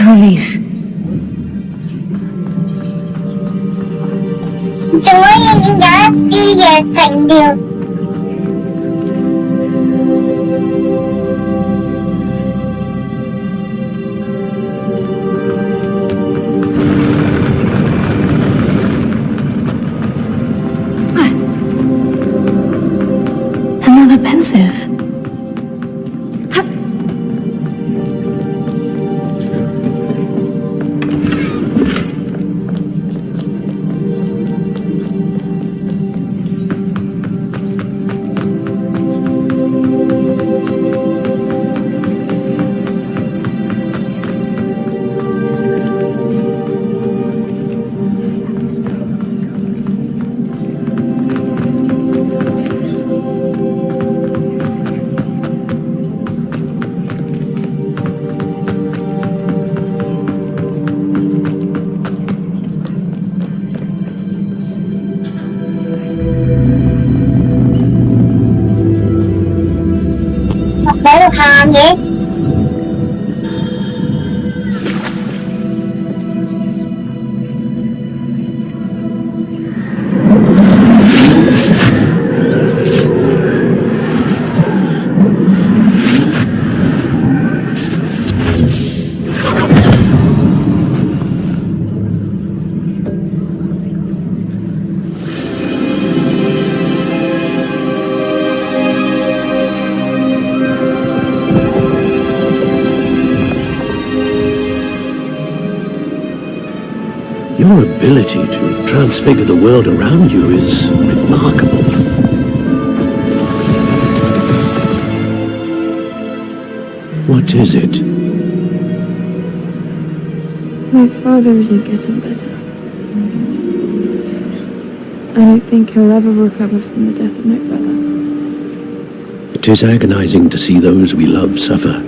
relief. 仲可以有一支藥整掉。Another pensive. Your ability to transfigure the world around you is remarkable. What is it? My father isn't getting better. I don't think he'll ever recover from the death of my brother. It is agonizing to see those we love suffer.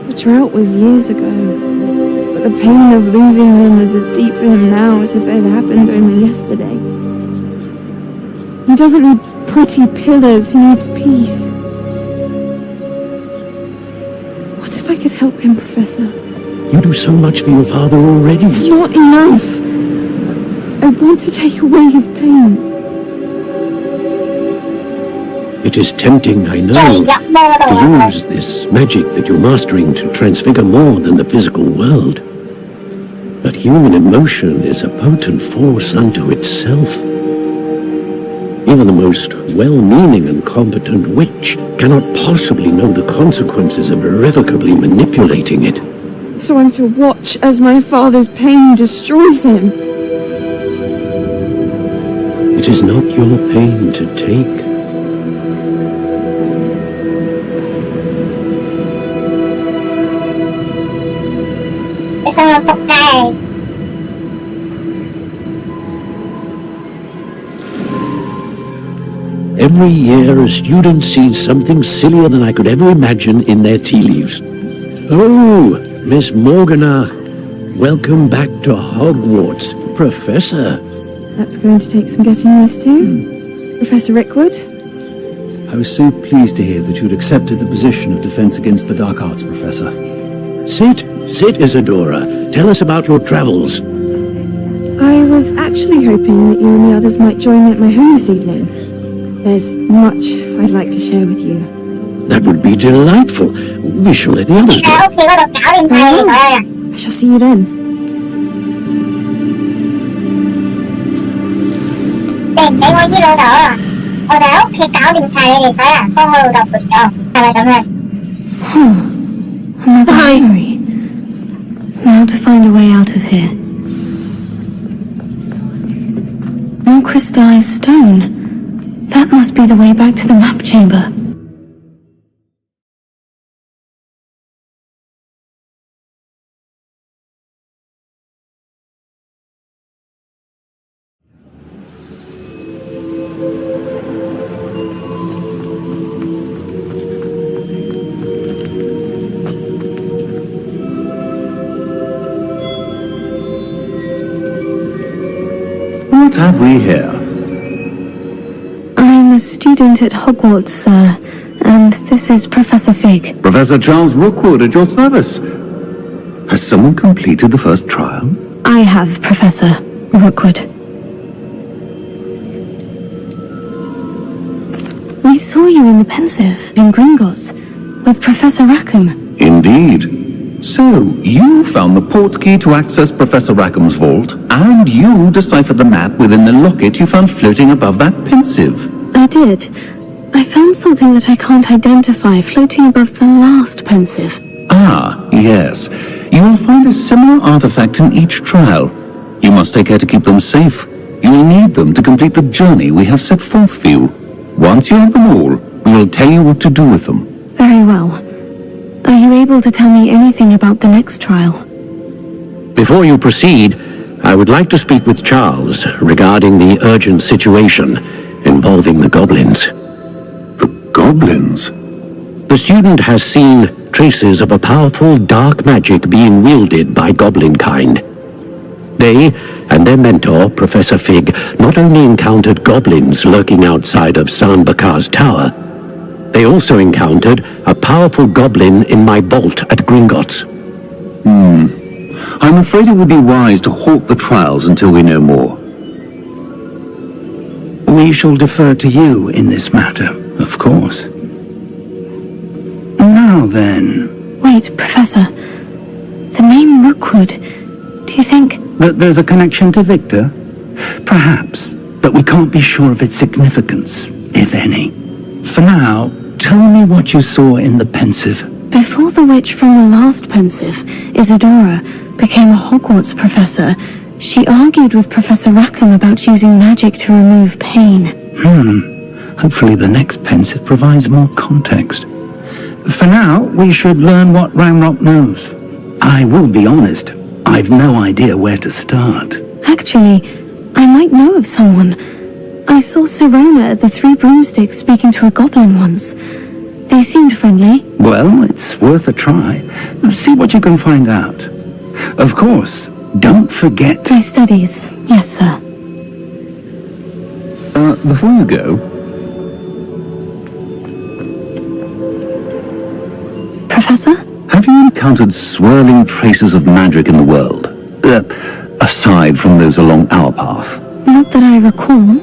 The drought was years ago. But the pain of losing him is as deep for him now as if it had happened only yesterday. He doesn't need pretty pillars, he needs peace. What if I could help him, Professor? You do so much for your father already. It's not enough. I want to take away his pain. It is tempting, I know, to use this magic that you're mastering to transfigure more than the physical world. But human emotion is a potent force unto itself. Even the most well-meaning and competent witch cannot possibly know the consequences of irrevocably manipulating it. So I'm to watch as my father's pain destroys him. It is not your pain to take. Every year a student sees something sillier than I could ever imagine in their tea leaves. Oh, Miss Morgana, welcome back to Hogwarts, Professor. That's going to take some getting used to. Professor Rickwood? I was so pleased to hear that you'd accepted the position of Defense Against the Dark Arts, Professor. Sit, Isadora. Tell us about your travels. I was actually hoping that you and the others might join me at my home this evening. There's much I'd like to share with you. That would be delightful. We shall let the others know. I shall see you then. Another memory. Now to find a way out of here. More crystallized stone. That must be the way back to the map chamber. What have we here? I'm a student at Hogwarts, sir, and this is Professor Fig. Professor Charles Rookwood at your service. Has someone completed the first trial? I have, Professor Rookwood. We saw you in the Pensive in Gringotts with Professor Rackham. Indeed. So, you found the portkey to access Professor Rackham's vault, and you deciphered the map within the locket you found floating above that Pensive. I did. I found something that I can't identify floating above the last Pensive. Ah, yes. You will find a similar artifact in each trial. You must take care to keep them safe. You will need them to complete the journey we have set forth for you. Once you have them all, we will tell you what to do with them. Very well. Are you able to tell me anything about the next trial? Before you proceed, I would like to speak with Charles regarding the urgent situation involving the goblins. The goblins? The student has seen traces of a powerful dark magic being wielded by goblin kind. They and their mentor, Professor Fig, not only encountered goblins lurking outside of Sanbakar's tower, they also encountered a powerful goblin in my vault at Gringotts. I'm afraid it would be wise to halt the trials until we know more. We shall defer to you in this matter, of course. Now then... Wait, Professor. The name Rookwood. Do you think... That there's a connection to Victor? Perhaps, but we can't be sure of its significance, if any. For now, tell me what you saw in the Pensive. Before the witch from the last Pensive, Isadora, became a Hogwarts professor, she argued with Professor Rackham about using magic to remove pain. Hopefully the next Pensive provides more context. For now, we should learn what Ranrock knows. I will be honest, I've no idea where to start. Actually, I might know of someone. I saw Sirona at the Three Broomsticks speaking to a goblin once. They seemed friendly. Well, it's worth a try. See what you can find out. Of course, don't forget... My studies, yes, sir. Before you go... Professor? Have you encountered swirling traces of magic in the world? Aside from those along our path? Not that I recall.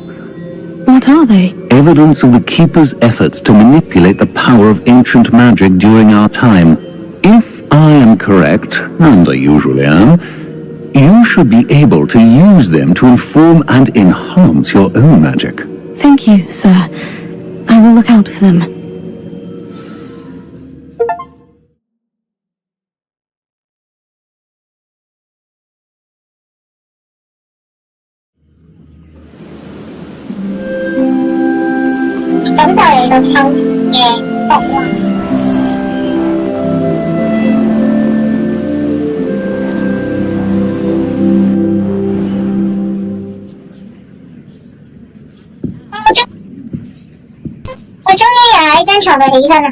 What are they? Evidence of the Keeper's efforts to manipulate the power of ancient magic during our time. If I am correct, and I usually am, you should be able to use them to inform and enhance your own magic. Thank you, sir. I will look out for them.我終於又喺張床度起身啦。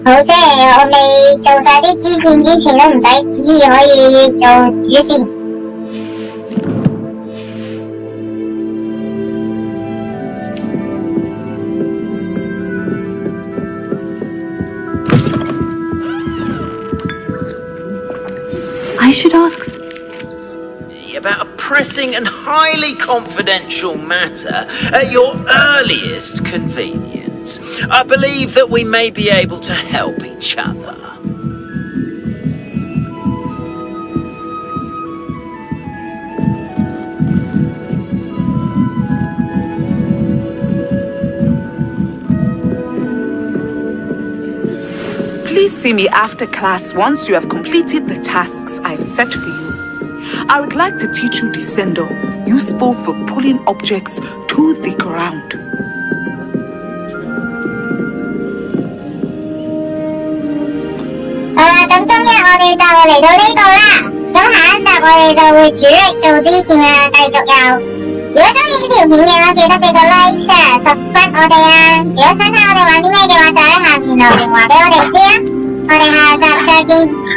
好，即係我未做晒啲支線之前都唔使旨意可以做主線。I should ask... About a pressing and highly confidential matter at your earliest convenience. I believe that we may be able to help each other. Please see me after class once you have completed the tasks I've set for you. I would like to teach you Descendo, useful for pulling objects to the ground. 如果中意呢條片嘅話，記得俾個 like、share、subscribe 我哋啊！如果想睇我哋玩啲咩嘅話，就喺下面留言話俾我哋知啊！我哋下集再見。